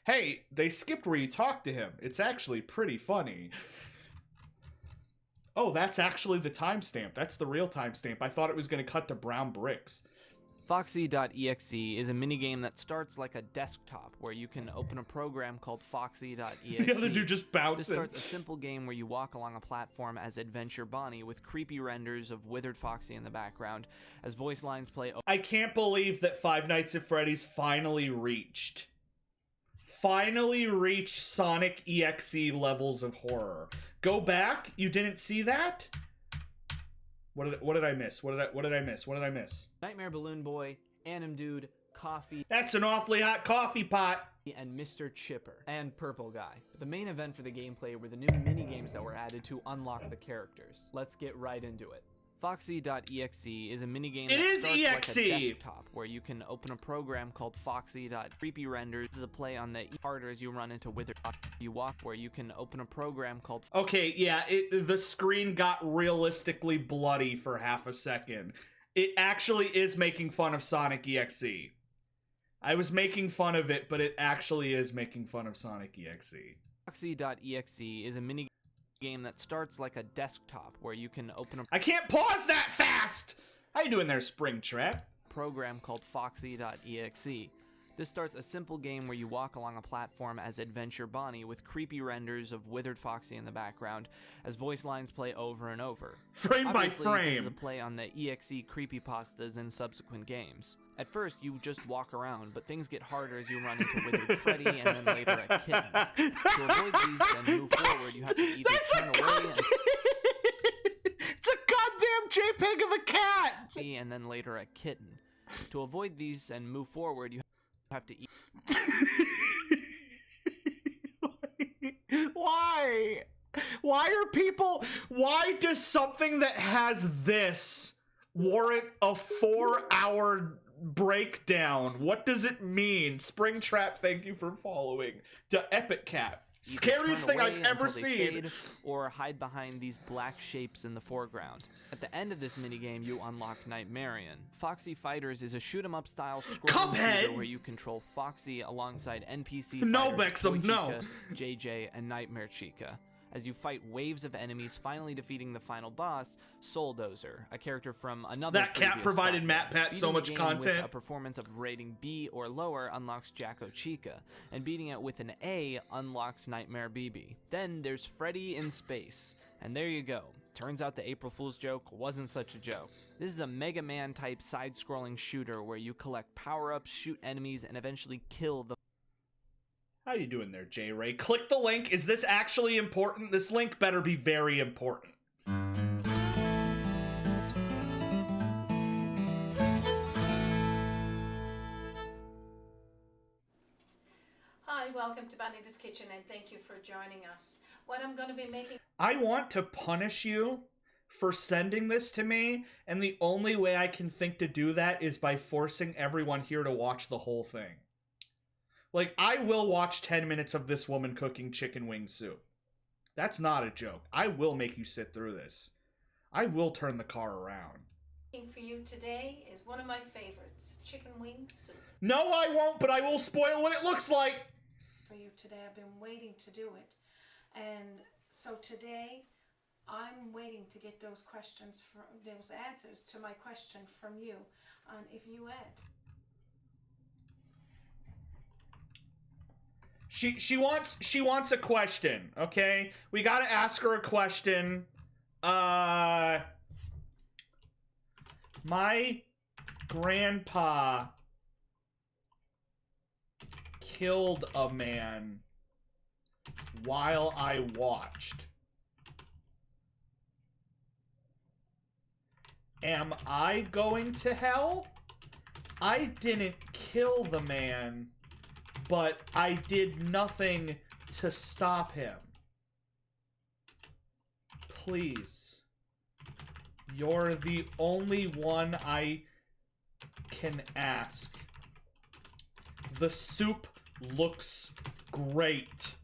Hey, they skipped where you talk to him. It's actually pretty funny. Oh, that's actually the timestamp. That's the real timestamp. I thought it was going to cut to brown bricks. Foxy.exe is a minigame that starts like a desktop where you can open a program called Foxy.exe. The other dude just bouncing. This starts a simple game where you walk along a platform as Adventure Bonnie with creepy renders of withered Foxy in the background as voice lines play. I can't believe that Five Nights at Freddy's finally reached Sonic EXE levels of horror. Go back. You didn't see that? What did I miss? What did I miss? Nightmare Balloon Boy, Anim Dude, Coffee. That's an awfully hot coffee pot. And Mr. Chipper and Purple Guy. The main event for the gameplay were the new mini games that were added to unlock the characters. Let's get right into it. Foxy.exe is a minigame that starts like a desktop where you can open a program called Foxy.creepy renders. This is a play on the harder as you run into withered you walk where you can open a program called. Okay, yeah, the screen got realistically bloody for half a second. It actually is making fun of Sonic EXE. I was making fun of it, but it actually is making fun of Sonic EXE. Foxy.exe is a mini game that starts like a desktop where you can open a I can't pause that fast! How you doing there, Springtrap? program called Foxy.exe. This starts a simple game where you walk along a platform as Adventure Bonnie with creepy renders of withered Foxy in the background as voice lines play over and over. Frame Obviously, by frame. This is a play on the EXE creepypastas in subsequent games. At first, you just walk around, but things get harder as you run into withered Freddy and then later a kitten. To avoid these and move forward, you have to either turn away It's a goddamn JPEG of a cat! and then later a kitten. To avoid these and move forward, you have to eat. Why? Why does something that has this warrant a 4-hour breakdown? What does it mean? Springtrap, thank you for following. To Epic Cat. Scariest thing I've ever seen. Or hide behind these black shapes in the foreground. At the end of this minigame, you unlock Nightmarion. Foxy Fighters is a shoot-'em-up style scrolling shooter where you control Foxy alongside NPC fighters Bexham, no. JJ, and Nightmare Chica, as you fight waves of enemies, finally defeating the final boss, Souldozer, a character from another That cat provided MatPat so much content. With a performance of rating B or lower unlocks Jacko Chica, and beating it with an A unlocks Nightmare BB. Then there's Freddy in space, and there you go. Turns out the April Fool's joke wasn't such a joke. This is a Mega Man type side-scrolling shooter where you collect power-ups, shoot enemies, and eventually kill the... How you doing there, J-Ray? Click the link. Is this actually important? This link better be very important. Hi, welcome to Bandida's Kitchen, and thank you for joining us. What I'm going to be making... I want to punish you for sending this to me, and the only way I can think to do that is by forcing everyone here to watch the whole thing. Like, I will watch 10 minutes of this woman cooking chicken wing soup. That's not a joke. I will make you sit through this. I will turn the car around. For you today is one of my favorites, chicken wing soup. No, I won't, but I will spoil what it looks like. For you today, I've been waiting to do it. And so today, I'm waiting to get those answers to my question from you on if you ate. She wants a question, okay? We gotta ask her a question. My grandpa killed a man while I watched. Am I going to hell? I didn't kill the man, but I did nothing to stop him. Please. You're the only one I can ask. The soup looks great,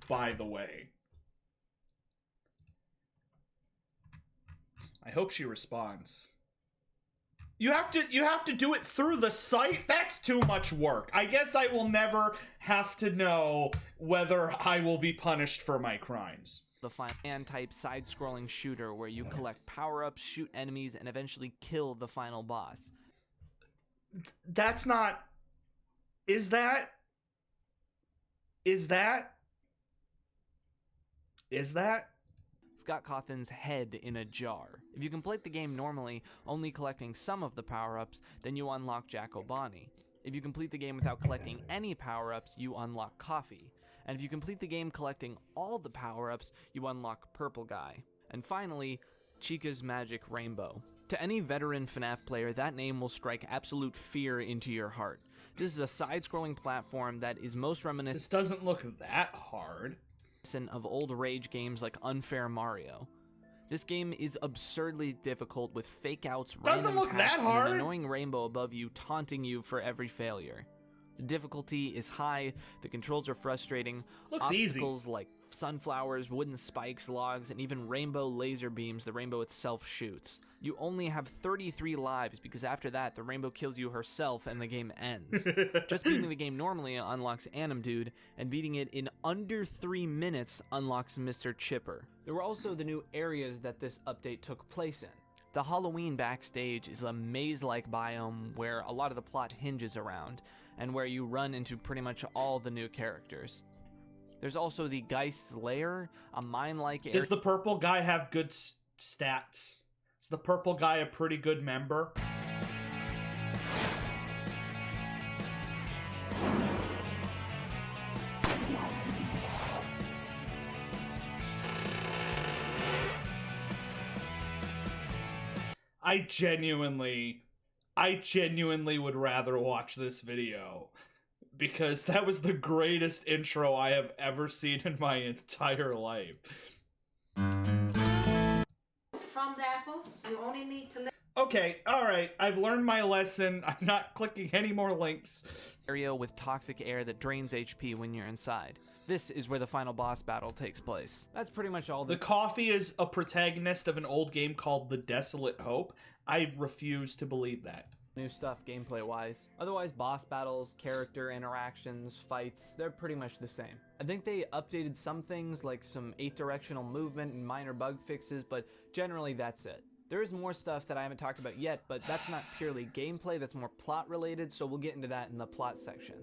by the way. I hope she responds. You have to do it through the site? That's too much work. I guess I will never have to know whether I will be punished for my crimes. The fan type side-scrolling shooter where you collect power-ups, shoot enemies, and eventually kill the final boss. That's not... Is that... Scott Cawthon's head in a jar. If you complete the game normally, only collecting some of the power-ups, then you unlock Jacko Bonnie. If you complete the game without collecting any power-ups, you unlock Coffee. And if you complete the game collecting all the power-ups, you unlock Purple Guy. And finally, Chica's Magic Rainbow. To any veteran FNaF player, that name will strike absolute fear into your heart. This is a side-scrolling platform that is most reminiscent... This doesn't look that hard. ...of old rage games like Unfair Mario. This game is absurdly difficult with fake-outs, doesn't look that hard, and an annoying rainbow above you taunting you for every failure. The difficulty is high, the controls are frustrating, looks obstacles easy. Like sunflowers, wooden spikes, logs, and even rainbow laser beams the rainbow itself shoots. You only have 33 lives because after that, the rainbow kills you herself and the game ends. Just beating the game normally unlocks Anim Dude, and beating it in under 3 minutes unlocks Mr. Chipper. There were also the new areas that this update took place in. The Halloween backstage is a maze-like biome where a lot of the plot hinges around, and where you run into pretty much all the new characters. There's also the Geist's Lair, a mine-like area. Does the purple guy have good stats? Is the purple guy a pretty good member? I genuinely would rather watch this video, because that was the greatest intro I have ever seen in my entire life. From the apples, you only need to. Okay, alright, I've learned my lesson. I'm not clicking any more links. Area with toxic air that drains HP when you're inside. This is where the final boss battle takes place. That's pretty much all. The coffee is a protagonist of an old game called The Desolate Hope. I refuse to believe that. New stuff gameplay-wise. Otherwise, boss battles, character interactions, fights, they're pretty much the same. I think they updated some things like some 8-directional movement and minor bug fixes, but generally that's it. There is more stuff that I haven't talked about yet, but that's not purely gameplay, that's more plot related, so we'll get into that in the plot section.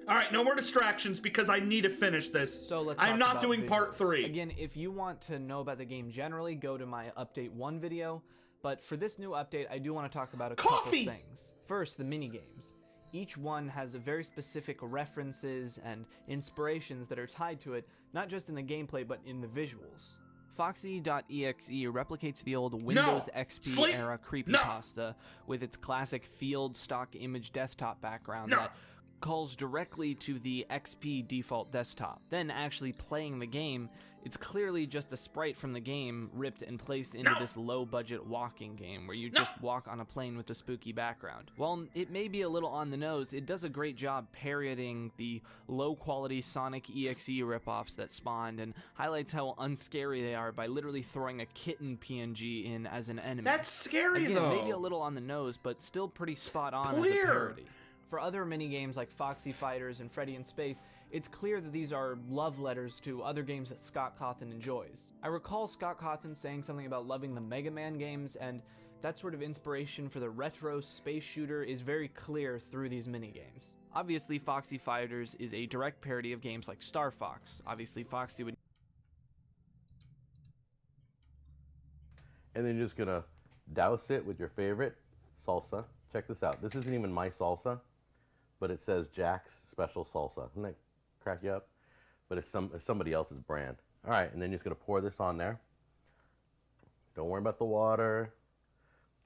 Alright, no more distractions because I need to finish this. So let's I'm talk not about doing part visuals. 3. Again, if you want to know about the game generally, go to my Update 1 video. But for this new update, I do want to talk about a couple things. First, the mini-games. Each one has very specific references and inspirations that are tied to it, not just in the gameplay, but in the visuals. Foxy.exe replicates the old Windows XP era creepypasta with its classic field stock image desktop background that calls directly to the XP default desktop. Then actually playing the game, it's clearly just a sprite from the game ripped and placed into this low-budget walking game where you just walk on a plane with a spooky background. While it may be a little on the nose, it does a great job parodying the low-quality Sonic EXE ripoffs that spawned and highlights how unscary they are by literally throwing a kitten PNG in as an enemy. That's scary, Again, though. Maybe a little on the nose, but still pretty spot on as a parody. For other mini-games like Foxy Fighters and Freddy in Space, it's clear that these are love letters to other games that Scott Cawthon enjoys. I recall Scott Cawthon saying something about loving the Mega Man games, and that sort of inspiration for the retro space shooter is very clear through these mini-games. Obviously, Foxy Fighters is a direct parody of games like Star Fox. Obviously, Foxy would... And then you're just gonna douse it with your favorite salsa. Check this out. This isn't even my salsa, but it says Jack's Special Salsa. Doesn't that crack you up? But it's somebody else's brand. All right, and then you're just gonna pour this on there. Don't worry about the water.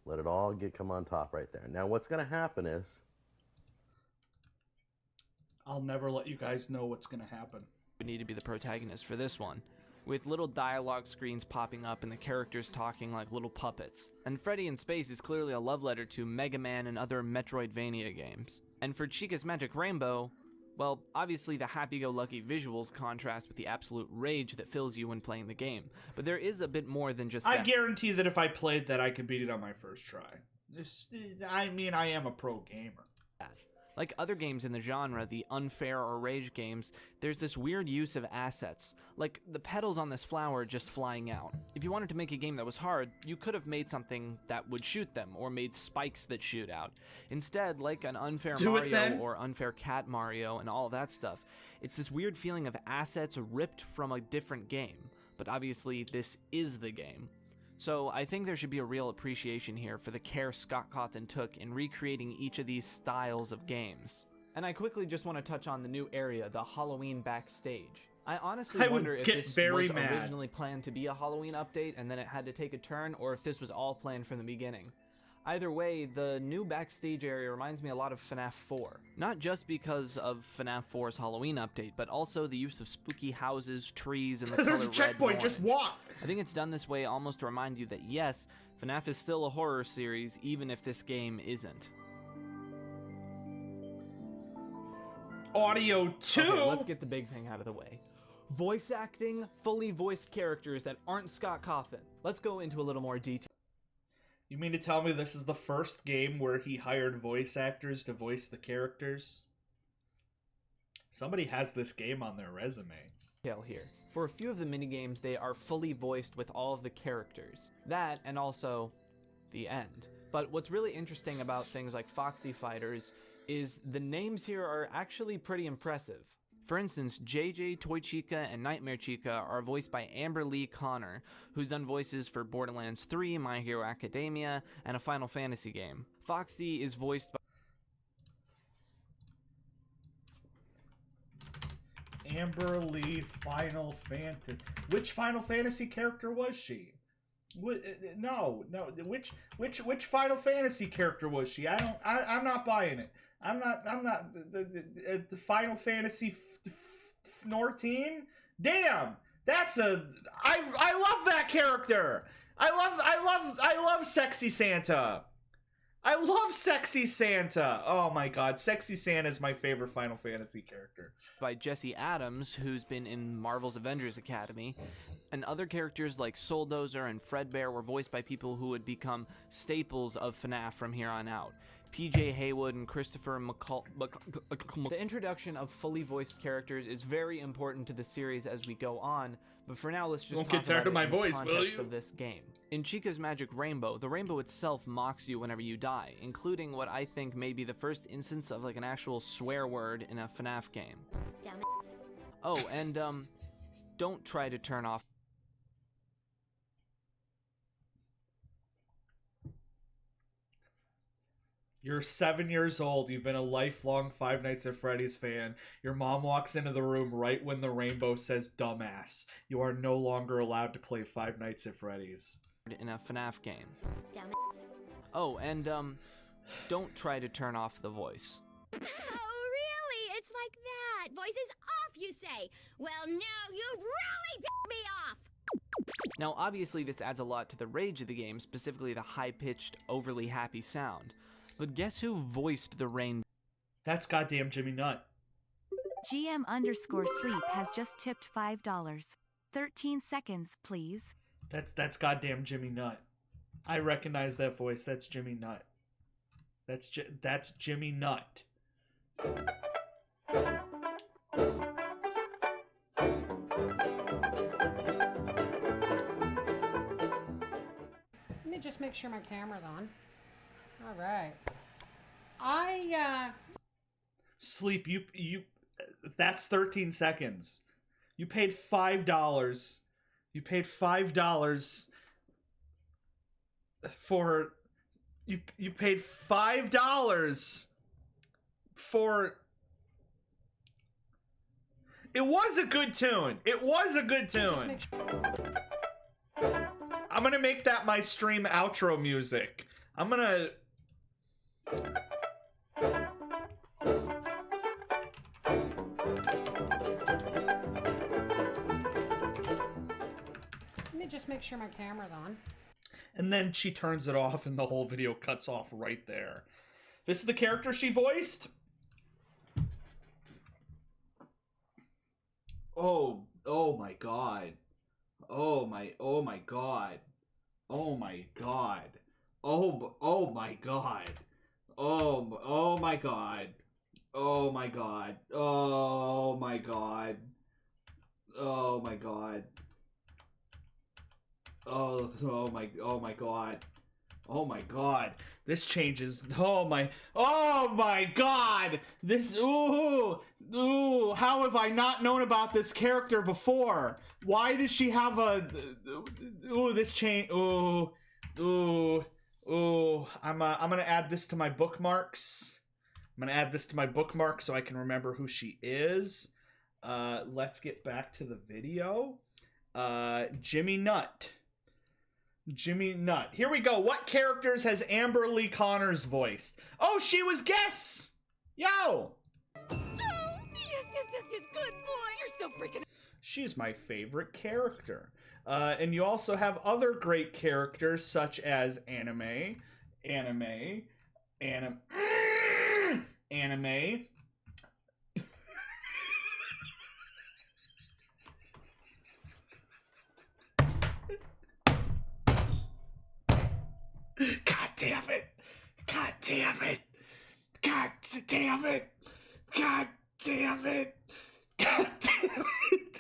Let it all come on top right there. Now what's gonna happen is... I'll never let you guys know what's gonna happen. Would need to be the protagonist for this one, with little dialogue screens popping up and the characters talking like little puppets. And Freddy in Space is clearly a love letter to Mega Man and other Metroidvania games. And for Chica's Magic Rainbow, well, obviously the happy-go-lucky visuals contrast with the absolute rage that fills you when playing the game. But there is a bit more than just that. I guarantee that if I played that, I could beat it on my first try. I mean, I am a pro gamer. Like other games in the genre, the unfair or rage games, there's this weird use of assets, like the petals on this flower just flying out. If you wanted to make a game that was hard, you could have made something that would shoot them, or made spikes that shoot out. Instead, like an unfair Mario or unfair Cat Mario and all that stuff, it's this weird feeling of assets ripped from a different game. But obviously, this is the game. So I think there should be a real appreciation here for the care Scott Cawthon took in recreating each of these styles of games. And I quickly just want to touch on the new area, the Halloween backstage. I honestly wonder if this was originally planned to be a Halloween update and then it had to take a turn, or if this was all planned from the beginning. Either way, the new backstage area reminds me a lot of FNaF 4. Not just because of FNaF 4's Halloween update, but also the use of spooky houses, trees, and the color There's a checkpoint, red just walk! I think it's done this way almost to remind you that yes, FNaF is still a horror series, even if this game isn't. Audio 2! Okay, let's get the big thing out of the way. Voice acting, fully voiced characters that aren't Scott Cawthon. Let's go into a little more detail. You mean to tell me this is the first game where he hired voice actors to voice the characters? Somebody has this game on their resume. Here. For a few of the minigames, they are fully voiced with all of the characters. That, and also, the end. But what's really interesting about things like Foxy Fighters is the names here are actually pretty impressive. For instance, JJ, Toy Chica, and Nightmare Chica are voiced by Amber Lee Connor, who's done voices for Borderlands 3, My Hero Academia, and a Final Fantasy game. Foxy is voiced by Amber Lee Final Fantasy. Which Final Fantasy character was she? No. Which Final Fantasy character was she? I'm not buying it. I'm not the Final Fantasy 14? Damn. I love that character. I love Sexy Santa. I love Sexy Santa. Oh my god, Sexy Santa is my favorite Final Fantasy character. By Jesse Adams, who's been in Marvel's Avengers Academy, and other characters like Souldozer and Fredbear were voiced by people who would become staples of FNaF from here on out. PJ Haywood and Christopher McCall. The introduction of fully voiced characters is very important to the series as we go on, but for now let's just Don't talk get tired about of my it in the voice, will context you? of this game. In Chica's Magic Rainbow, the rainbow itself mocks you whenever you die, including what I think may be the first instance of like an actual swear word in a FNaF game. Damn it. Oh, and don't try to turn off. You're 7 years old. You've been a lifelong Five Nights at Freddy's fan. Your mom walks into the room right when the rainbow says dumbass. You are no longer allowed to play Five Nights at Freddy's. In a FNaF game. Damn it. Oh, and don't try to turn off the voice. Oh, really? It's like that. Voice is off, you say? Well, now you really pissed me off. Now, obviously, this adds a lot to the rage of the game, specifically the high-pitched, overly happy sound. But guess who voiced the rain? That's goddamn Jimmy Nutt. GM_sleep has just tipped $5. 13 seconds, please. That's goddamn Jimmy Nutt. I recognize that voice. That's Jimmy Nutt. That's Jimmy Nutt. Let me just make sure my camera's on. All right. Sleep, you that's 13 seconds. You paid $5. You paid $5 for you paid $5 for It was a good tune. It was a good tune. I'm gonna make that my stream outro music. I'm gonna Let me just make sure my camera's on. And then she turns it off and the whole video cuts off right there. This is the character she voiced? Oh my god. Oh my god. Oh my god. Oh my god. Oh my god. Oh my god. Oh my god. Oh my god. Oh my god. Oh my god. Oh my god. This changes. Oh my god. This how have I not known about this character before? Why does she have a this change? I'm gonna add this to my bookmarks. I'm gonna add this to my bookmark so I can remember who she is. Let's get back to the video. Jimmy Nutt. Jimmy Nutt. Here we go. What characters has Amber Lee Connors voiced? Oh, she was Guess! Yo! Oh, yes, good boy. You're so freaking... She's my favorite character. And you also have other great characters such as Anime. damn it! God damn it! God damn it! God damn it! God damn it!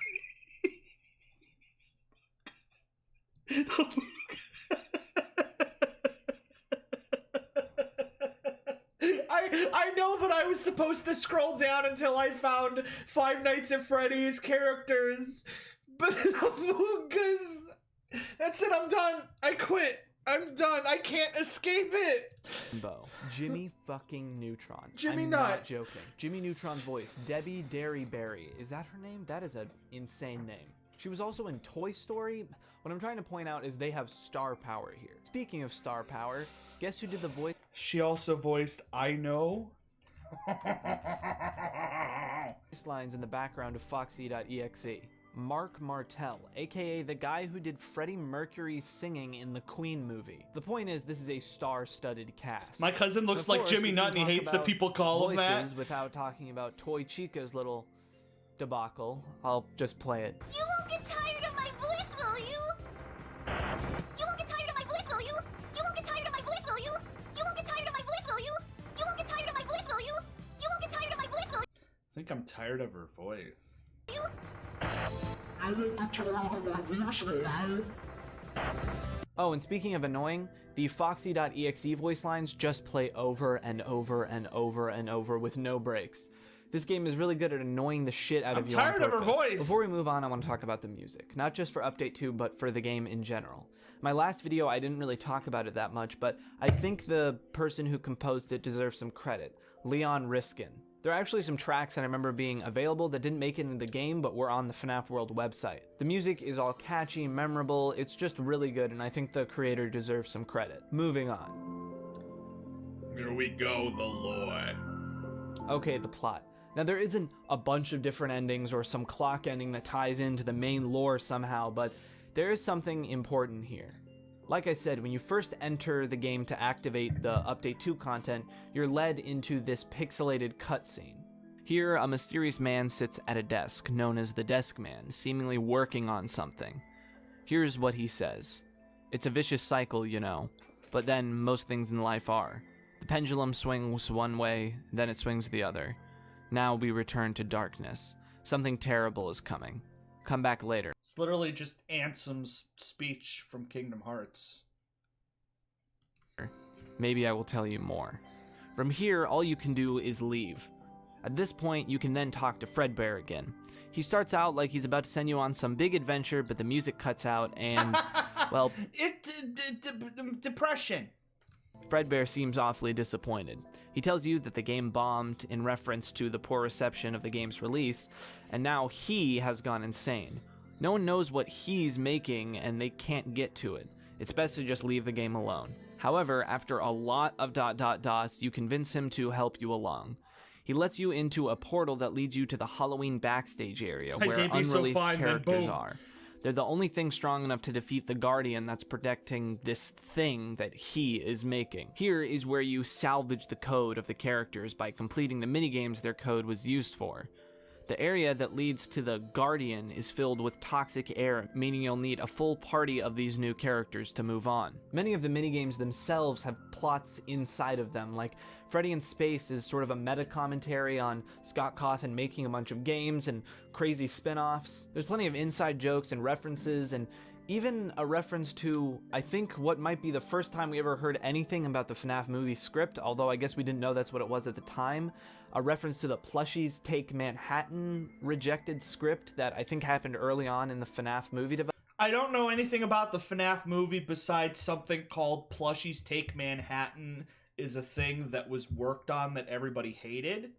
I know that I was supposed to scroll down until I found Five Nights at Freddy's characters, but because that's it, I'm done. I quit. I'm done. I can't escape it. Jimmy fucking Neutron. Jimmy I'm Nut. not joking. Jimmy Neutron's voice, Debbie Derryberry. Is that her name? That is an insane name. She was also in Toy Story. What I'm trying to point out is they have star power here. Speaking of star power, guess who did the voice? She also voiced I Know. Lines in the background of Foxy.exe. Mark Martell, aka the guy who did Freddie Mercury's singing in the Queen movie. The point is, this is a star-studded cast. My cousin looks like Jimmy Nut and he hates that people call him that. Without talking about Toy Chica's little debacle, I'll just play it. You won't get tired of my voice, will you? You won't get tired of my voice, will you? You won't get tired of my voice, will you? You won't get tired of my voice, will you? You won't get tired of my voice, will you? You won't get tired of my voice, will you? I think I'm tired of her voice. Oh, and speaking of annoying, the Foxy.exe voice lines just play over and over and over and over with no breaks. This game is really good at annoying the shit out of you on purpose. I'm tired of her voice! Before we move on, I want to talk about the music. Not just for Update 2, but for the game in general. My last video, I didn't really talk about it that much, but I think the person who composed it deserves some credit. Leon Riskin. There are actually some tracks that I remember being available that didn't make it into the game, but were on the FNaF World website. The music is all catchy, memorable, it's just really good, and I think the creator deserves some credit. Moving on. Here we go, the lore. Okay, the plot. Now there isn't a bunch of different endings or some clock ending that ties into the main lore somehow, but there is something important here. Like I said, when you first enter the game to activate the Update 2 content, you're led into this pixelated cutscene. Here, a mysterious man sits at a desk, known as the Desk Man, seemingly working on something. Here's what he says. It's a vicious cycle, you know, but then most things in life are. The pendulum swings one way, then it swings the other. Now we return to darkness. Something terrible is coming. Come back later. It's literally just Ansem's speech from Kingdom Hearts. Maybe I will tell you more. From here, all you can do is leave. At this point, you can then talk to Fredbear again. He starts out like he's about to send you on some big adventure, but the music cuts out and, well... Depression. Fredbear seems awfully disappointed. He tells you that the game bombed in reference to the poor reception of the game's release, and now he has gone insane. No one knows what he's making, and they can't get to it. It's best to just leave the game alone. However, after a lot of ... you convince him to help you along. He lets you into a portal that leads you to the Halloween backstage area, where unreleased characters are. They're the only thing strong enough to defeat the Guardian that's protecting this thing that he is making. Here is where you salvage the code of the characters by completing the minigames their code was used for. The area that leads to the Guardian is filled with toxic air, meaning you'll need a full party of these new characters to move on. Many of the minigames themselves have plots inside of them, like Freddy in Space is sort of a meta-commentary on Scott Cawthon making a bunch of games and crazy spin-offs. There's plenty of inside jokes and references, and even a reference to, I think, what might be the first time we ever heard anything about the FNaF movie script, although I guess we didn't know that's what it was at the time. A reference to the Plushies Take Manhattan rejected script that I think happened early on in the FNaF movie development. I don't know anything about the FNaF movie besides something called Plushies Take Manhattan is a thing that was worked on that everybody hated.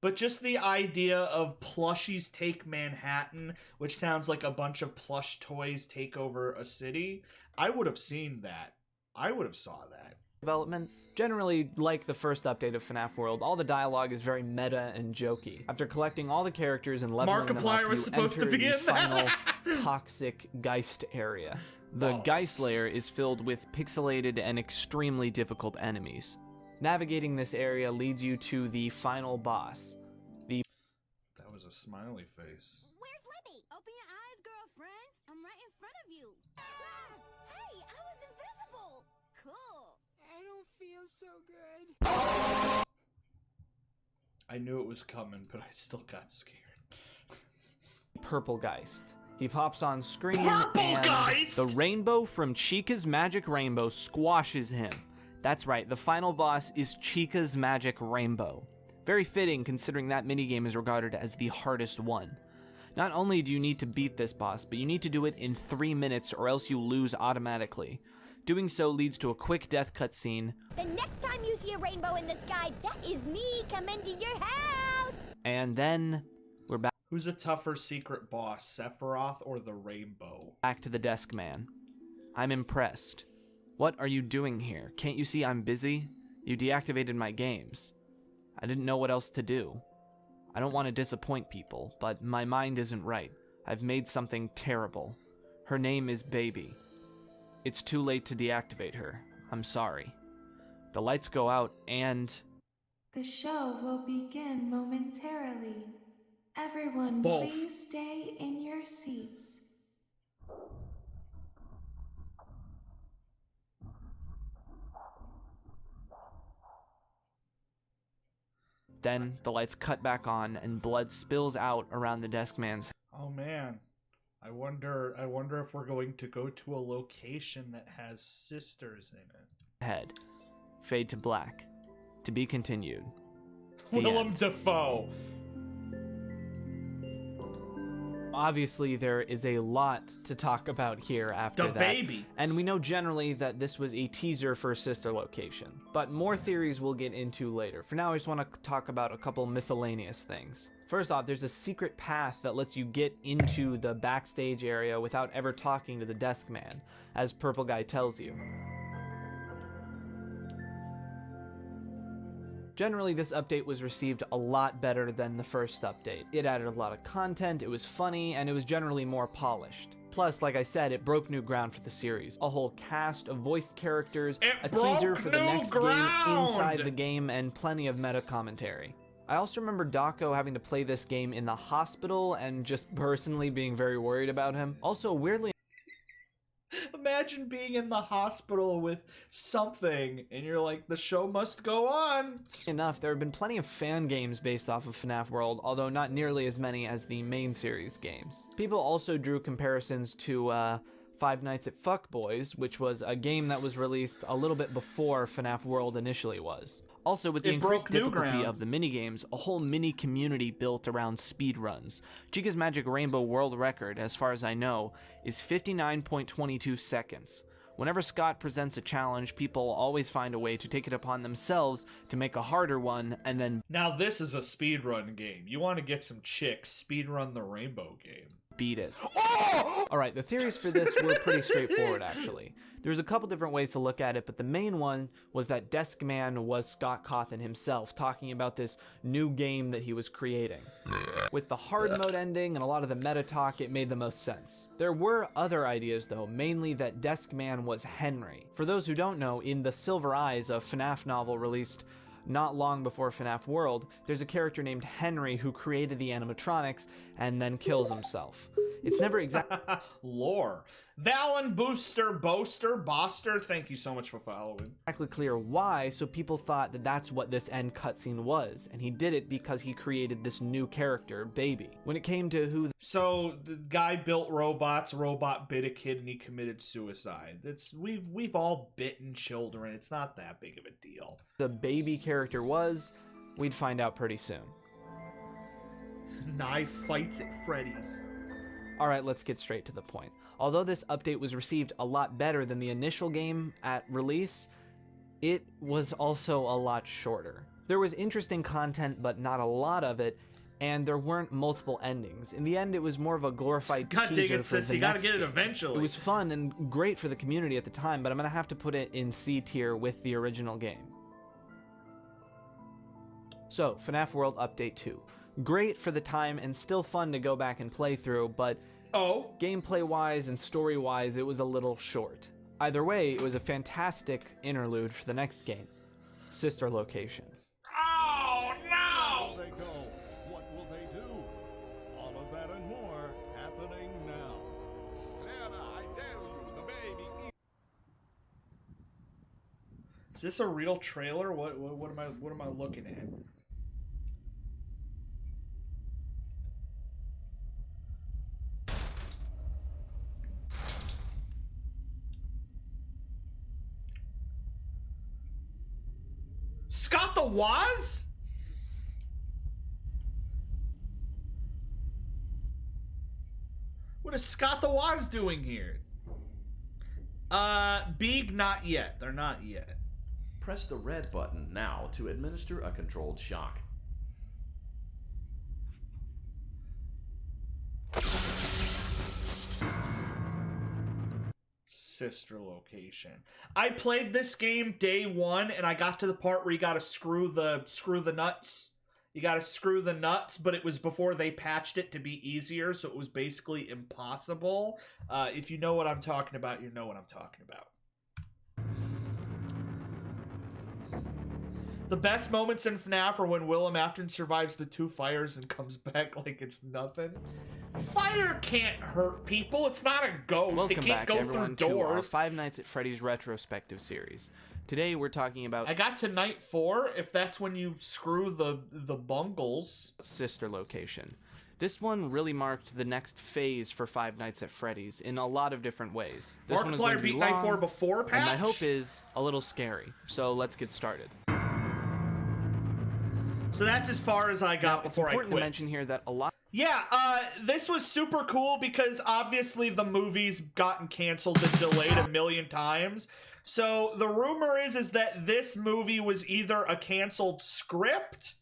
But just the idea of Plushies Take Manhattan, which sounds like a bunch of plush toys take over a city, I would have seen that. I would have saw that. Development. Generally, like the first update of FNaF World, all the dialogue is very meta and jokey. After collecting all the characters and leveling them up, you enter the final toxic Geist area. The Geist layer is filled with pixelated and extremely difficult enemies. Navigating this area leads you to the final boss. That was a smiley face. Where's Libby? Open your eyes, girlfriend. I'm right in front of you. Hey, I was invisible. so good. I knew it was coming, but I still got scared. Purple Geist. He pops on screen Purple and Geist! the rainbow from Chica's Magic Rainbow squashes him. That's right, the final boss is Chica's Magic Rainbow. Very fitting considering that minigame is regarded as the hardest one. Not only do you need to beat this boss, but you need to do it in 3 minutes or else you lose automatically. Doing so leads to a quick death cutscene. The next time you see a rainbow in the sky, that is me coming to your house! And then we're back. Who's a tougher secret boss, Sephiroth or the Rainbow? Back to the desk man. I'm impressed. What are you doing here? Can't you see I'm busy? You deactivated my games. I didn't know what else to do. I don't want to disappoint people, but my mind isn't right. I've made something terrible. Her name is Baby. It's too late to deactivate her. I'm sorry. The lights go out and... The show will begin momentarily. Everyone, Both. please stay in your seats. Then the lights cut back on and blood spills out around the desk man's Oh man. I wonder if we're going to go to a location that has sisters in it. head. Fade to black. To be continued. The Willem end. Dafoe. Obviously, there is a lot to talk about here after The that. baby. And we know generally that this was a teaser for Sister Location. But more theories we'll get into later. For now, I just want to talk about a couple miscellaneous things. First off, there's a secret path that lets you get into the backstage area without ever talking to the desk man, as Purple Guy tells you. Generally, this update was received a lot better than the first update. It added a lot of content, it was funny, and it was generally more polished. Plus, like I said, it broke new ground for the series. A whole cast of voiced characters, a teaser for the next game inside the game, and plenty of meta commentary. I also remember Daco having to play this game in the hospital and just personally being very worried about him. Also, weirdly Imagine being in the hospital with something and you're like, the show must go on. enough, there have been plenty of fan games based off of FNaF World, although not nearly as many as the main series games. People also drew comparisons to Five Nights at Fuckboys, which was a game that was released a little bit before FNaF World initially was. Also, with the increased difficulty of the minigames, a whole mini community built around speedruns. Chica's Magic Rainbow world record, as far as I know, is 59.22 seconds. Whenever Scott presents a challenge, people always find a way to take it upon themselves to make a harder one, and then... Now this is a speedrun game. You want to get some chicks, speedrun the Rainbow game. Beat it. Oh! Alright, the theories for this were pretty straightforward, actually. There's a couple different ways to look at it, but the main one was that Desk Man was Scott Cawthon himself, talking about this new game that he was creating. With the hard mode ending and a lot of the meta talk, it made the most sense. There were other ideas, though, mainly that Desk Man was Henry. For those who don't know, in the Silver Eyes, a FNaF novel released not long before FNaF World, there's a character named Henry who created the animatronics and then kills himself. It's never exactly... Lore. Valen Booster Boster, thank you so much for following. Exactly clear why, so people thought that that's what this end cutscene was, and he did it because he created this new character, Baby. When it came to who... So, the guy built robots, robot bit a kid, and he committed suicide. We've all bitten children, it's not that big of a deal. The Baby character was, we'd find out pretty soon. Knife fights at Freddy's. Alright, let's get straight to the point. Although this update was received a lot better than the initial game at release, it was also a lot shorter. There was interesting content, but not a lot of it, and there weren't multiple endings. In the end, it was more of a glorified teaser God dang it, for sis, the you gotta next get it game. eventually. It was fun and great for the community at the time, but I'm gonna have to put it in C tier with the original game. So, FNaF World Update 2. Great for the time and still fun to go back and play through, but gameplay-wise and story-wise, it was a little short. Either way, it was a fantastic interlude for the next game, Sister Location. Oh, no! Where will they go? What will they do? All of that and more happening now. Clara, I tell you, the baby... Is this a real trailer? What am I looking at? Scott the Woz? What is Scott the Woz doing here? Beeg, not yet. They're not yet. Press the red button now to administer a controlled shock. Sister location. I played this game day one, and I got to the part where you gotta screw the nuts. You gotta screw the nuts, but it was before they patched it to be easier, so it was basically impossible. If you know what I'm talking about, you know what I'm talking about. The best moments in FNaF are when Willem Afton survives the 2 fires and comes back like it's nothing. Fire can't hurt people. It's not a ghost. Welcome it can't back, go everyone, through to our doors. Five Nights at Freddy's retrospective series. Today we're talking about... I got to night 4, if that's when you screw the bungles. Sister location. This one really marked the next phase for Five Nights at Freddy's in a lot of different ways. This one is going to be beat long, night 4 before patch? and my hope is a little scary. So let's get started. So that's as far as I got before I quit. It's important to mention here that a lot... Yeah, this was super cool because obviously the movie's gotten canceled and delayed a million times. So the rumor is that this movie was either a canceled script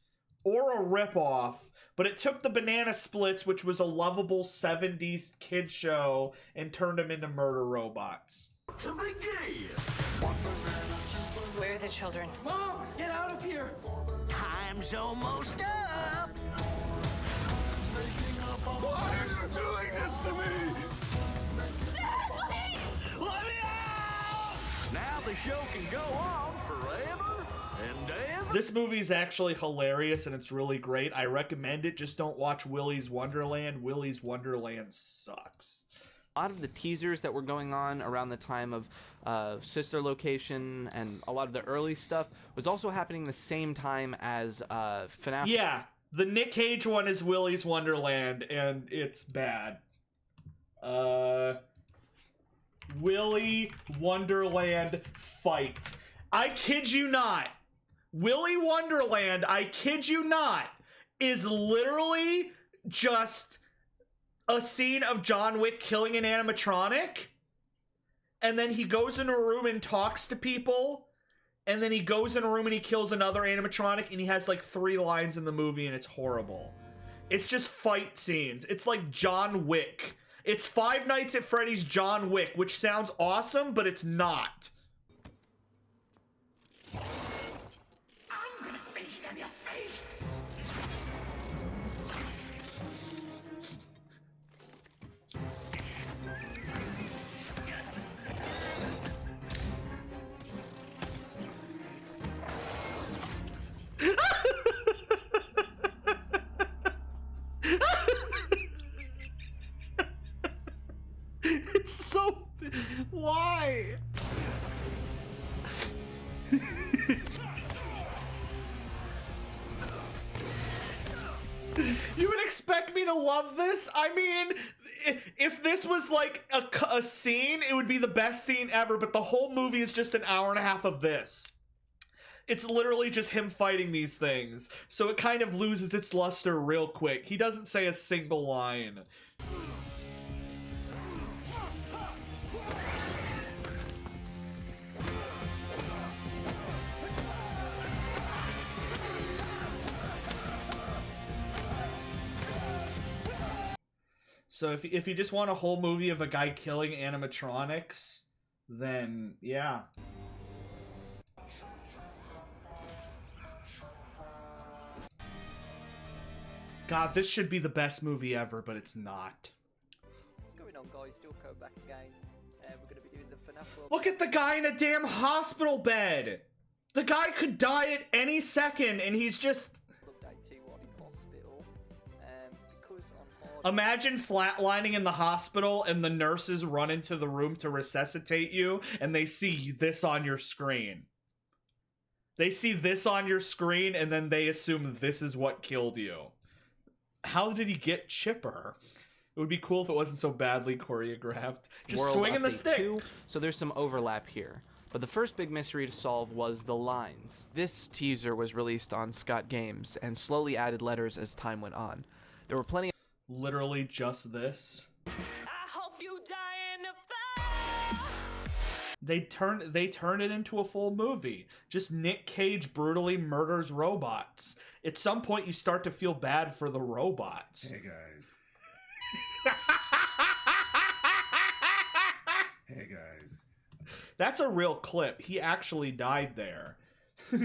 or a ripoff, but it took the Banana Splits, which was a lovable 70s kid show, and turned them into murder robots. To begin. Where are the children? Mom, get out of here. Time's almost up. Why are you doing this to me? Please! Let me out! Now the show can go on forever and ever. This movie's actually hilarious and it's really great. I recommend it. Just don't watch Willy's Wonderland. Willy's Wonderland sucks. A lot of the teasers that were going on around the time of Sister Location and a lot of the early stuff was also happening the same time as FNaF. Yeah, the Nick Cage one is Willy's Wonderland, and it's bad. Willy Wonderland fight. I kid you not. Willy Wonderland, I kid you not, is literally just a scene of John Wick killing an animatronic, and then he goes in a room and talks to people, and then he goes in a room and he kills another animatronic, and he has like 3 lines in the movie, and it's horrible. It's just fight scenes. It's like John Wick. It's Five Nights at Freddy's John Wick, which sounds awesome, but it's not. I'm gonna FaceTime your face. It's so... Why? You would expect me to love this? I mean, if this was like a scene, it would be the best scene ever, but the whole movie is just an hour and a half of this. It's literally just him fighting these things, so it kind of loses its luster real quick. He doesn't say a single line. So if you just want a whole movie of a guy killing animatronics, then yeah. God, this should be the best movie ever, but it's not. What's going on, guys? Still coming back again. We're going to be doing the FNaF World. Look at the guy in a damn hospital bed. The guy could die at any second, and he's just... Imagine flatlining in the hospital and the nurses run into the room to resuscitate you and they see this on your screen. They see this on your screen, and then they assume this is what killed you. How did he get Chipper? It would be cool if it wasn't so badly choreographed. Just World swinging the Update stick. 2, so there's some overlap here. But the first big mystery to solve was the lines. This teaser was released on Scott Games and slowly added letters as time went on. There were plenty of... Literally just this. I hope you die in a fire. They turn it into a full movie. Just Nick Cage brutally murders robots. At some point you start to feel bad for the robots. Hey guys. Hey guys. That's a real clip. He actually died there.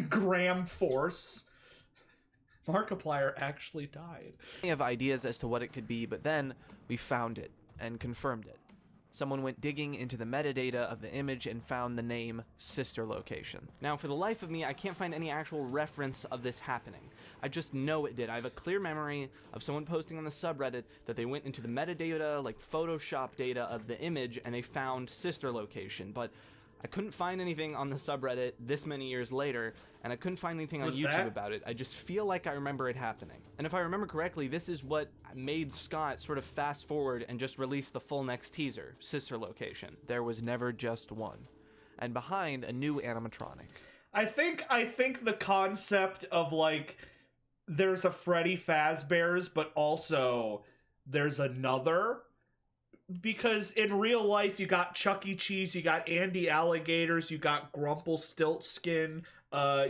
Graham Force. Markiplier actually died. We have ideas as to what it could be, but then we found it and confirmed it. Someone went digging into the metadata of the image and found the name Sister Location. Now, for the life of me, I can't find any actual reference of this happening. I just know it did. I have a clear memory of someone posting on the subreddit that they went into the metadata, like Photoshop data of the image, and they found Sister Location, but I couldn't find anything on the subreddit this many years later, and I couldn't find anything on YouTube about it. I just feel like I remember it happening. And if I remember correctly, this is what made Scott sort of fast forward and just release the full next teaser, Sister Location. There was never just one. And behind, a new animatronic. I think the concept of, like, there's a Freddy Fazbear's, but also there's another... Because in real life, you got Chuck E. Cheese, you got Andy Alligators, you got Grumple Stiltskin,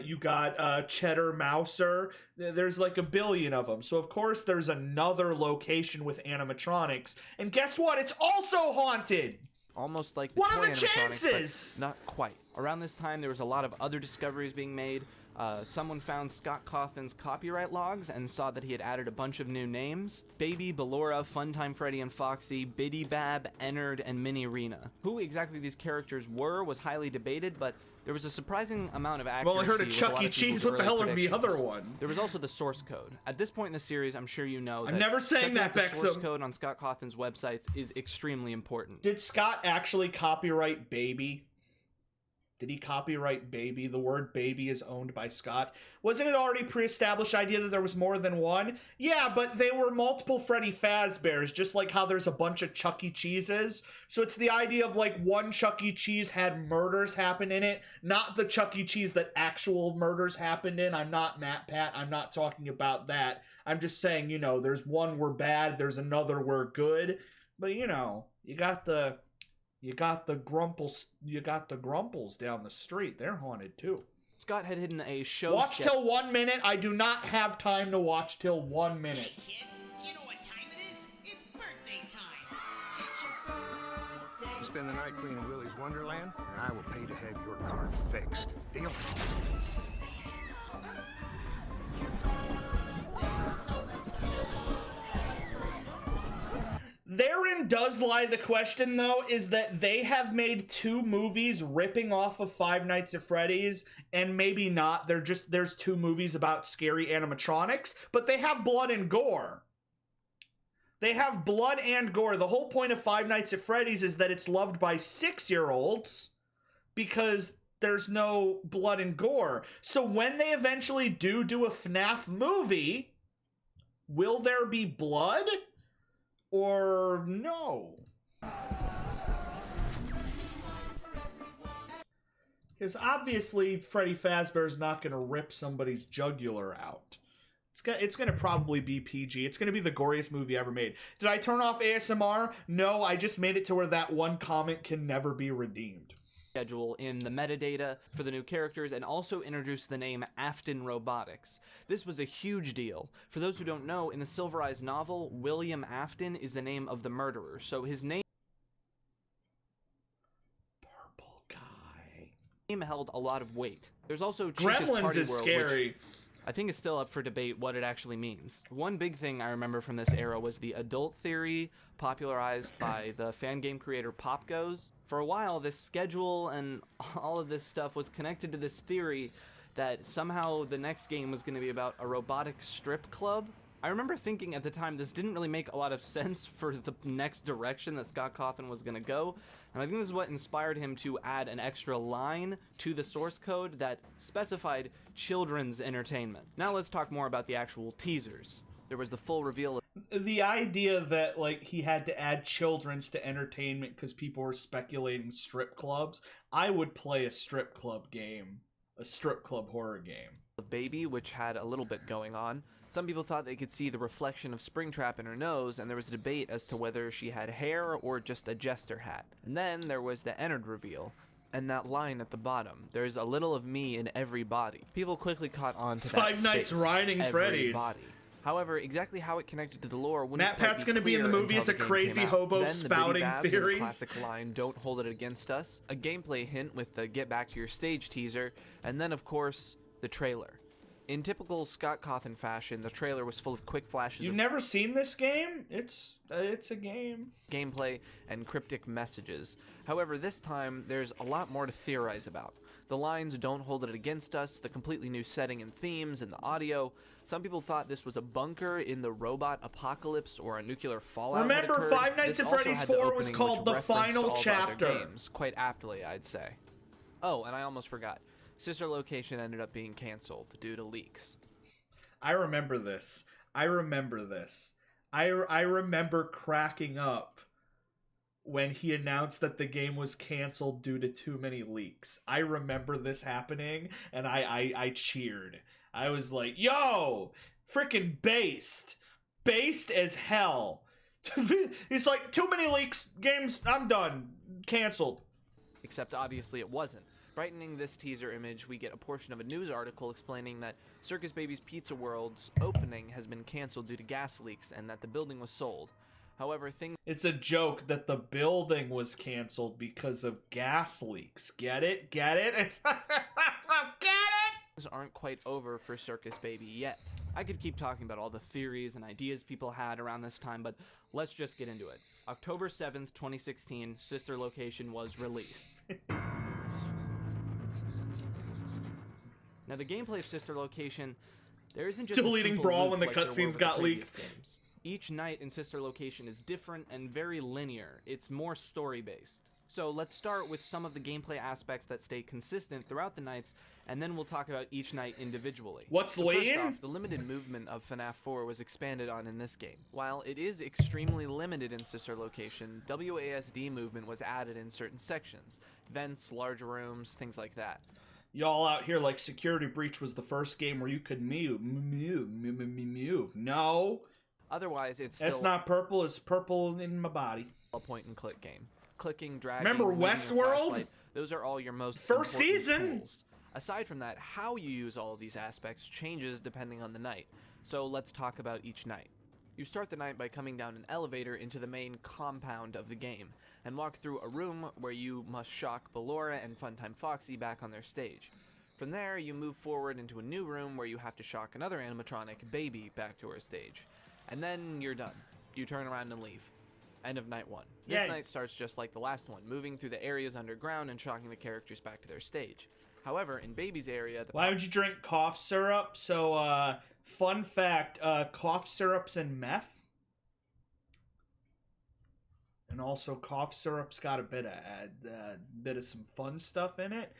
you got Cheddar Mouser. There's like a billion of them. So of course there's another location with animatronics. And guess what? It's also haunted! Almost like the what toy are the animatronics, chances? but not quite. Around this time, there was a lot of other discoveries being made. Someone found Scott Cawthon's copyright logs and saw that he had added a bunch of new names. Baby, Ballora, Funtime Freddy and Foxy, Biddy Bab, Ennard, and Mini Rena. Who exactly these characters were was highly debated, but there was a surprising amount of accuracy. Well, I heard of Chuck E. Cheese, what the hell are the other ones? There was also the source code. At this point in the series, I'm sure you know that I'm never saying that, the source code on Scott Cawthon's websites is extremely important. Did Scott actually copyright Baby? Did he copyright Baby? The word baby is owned by Scott. Wasn't it already pre-established idea that there was more than one? Yeah, but they were multiple Freddy Fazbears, just like how there's a bunch of Chuck E. Cheeses. So it's the idea of like one Chuck E. Cheese had murders happen in it, not the Chuck E. Cheese that actual murders happened in. I'm not Matt Pat. I'm not talking about that. I'm just saying, you know, there's one where bad, there's another where good. But, you know, you got the Grumples down the street. They're haunted too. Scott had hidden a show. Watch till 1 minute. I do not have time to watch till 1 minute. Hey kids, do you know what time it is? It's birthday time. It's your birthday. You spend the night cleaning Willy's Wonderland, and I will pay to have your car fixed. Deal? Therein does lie the question, though, is that they have made 2 movies ripping off of Five Nights at Freddy's, and maybe not. There's 2 movies about scary animatronics, but they have blood and gore. They have blood and gore. The whole point of Five Nights at Freddy's is that it's loved by 6-year-olds because there's no blood and gore. So when they eventually do a FNaF movie, will there be blood? Or no? Because obviously Freddy Fazbear's not going to rip somebody's jugular out. It's going to probably be PG. It's going to be the goriest movie ever made. Did I turn off ASMR? No, I just made it to where that one comment can never be redeemed. Schedule in the metadata for the new characters and also introduced the name Afton Robotics. This was a huge deal. For those who don't know, in the Silver Eyes novel, William Afton is the name of the murderer, so his name held a lot of weight. There's also Chica's Gremlins Party is World, scary. Which I think it's still up for debate what it actually means. One big thing I remember from this era was the adult theory popularized by the fan game creator PopGoes. For a while, this schedule and all of this stuff was connected to this theory that somehow the next game was going to be about a robotic strip club. I I remember thinking at the time this didn't really make a lot of sense for the next direction that Scott Cawthon was going to go, and I think this is what inspired him to add an extra line to the source code that specified children's entertainment. Now let's talk more about the actual teasers. There was the full reveal of the idea that like he had to add children's to entertainment because people were speculating strip clubs. I would play a strip club game, a strip club horror game. Baby, which had a little bit going on. Some people thought they could see the reflection of Springtrap in her nose, and there was a debate as to whether she had hair or just a jester hat. And then there was the Ennard reveal, and that line at the bottom, "There's a little of me in every body." People quickly caught on to that Five Nights Riding Freddy's. Body. However, exactly how it connected to the lore wouldn't Matt Pat's going to be in the movie as a crazy hobo spouting theories. The classic line, "Don't hold it against us." A gameplay hint with the "Get Back to Your Stage" teaser, and then of course the trailer. In typical Scott Cawthon fashion, the trailer was full of quick flashes. You've never seen this game? It's a game. Gameplay and cryptic messages. However, this time there's a lot more to theorize about. The lines "Don't hold it against us," the completely new setting and themes, and the audio. Some people thought this was a bunker in the robot apocalypse or a nuclear fallout. Remember, Five Nights at Freddy's 4 was called The Final Chapter. Games, quite aptly, I'd say. Oh, and I almost forgot. Sister Location ended up being canceled due to leaks. I remember this. I remember cracking up when he announced that the game was canceled due to too many leaks. I remember this happening, and I cheered. I was like, yo, freaking based as hell. He's like, too many leaks, games, I'm done, canceled. Except obviously it wasn't. Brightening this teaser image, we get a portion of a news article explaining that Circus Baby's Pizza World's opening has been canceled due to gas leaks and that the building was sold. However, it's a joke that the building was canceled because of gas leaks. Get it? Get it? It's get it? Things aren't quite over for Circus Baby yet. I could keep talking about all the theories and ideas people had around this time, but let's just get into it. October 7th, 2016, Sister Location was released. Now, the gameplay of Sister Location, there isn't just deleting Brawl when the cutscenes got leaked. Games. Each night in Sister Location is different and very linear. It's more story-based. So let's start with some of the gameplay aspects that stay consistent throughout the nights, and then we'll talk about each night individually. What's lean? First off, the limited movement of FNaF 4 was expanded on in this game. While it is extremely limited in Sister Location, WASD movement was added in certain sections. Vents, large rooms, things like that. Y'all out here like Security Breach was the first game where you could move. No. Otherwise, it's still... It's not purple, it's purple in my body. A point-and-click game. Clicking, dragging, remember Westworld? Those are all your most first season tools. Aside from that, how you use all of these aspects changes depending on the night. So let's talk about each night. You start the night by coming down an elevator into the main compound of the game, and walk through a room where you must shock Ballora and Funtime Foxy back on their stage. From there, you move forward into a new room where you have to shock another animatronic, Baby, back to her stage. And then you're done. You turn around and leave. End of night 1. This night starts just like the last one, moving through the areas underground and shocking the characters back to their stage. However, in Baby's area... Why would you drink cough syrup? So, fun fact, cough syrup's in meth. And also, cough syrup's got a bit of some fun stuff in it.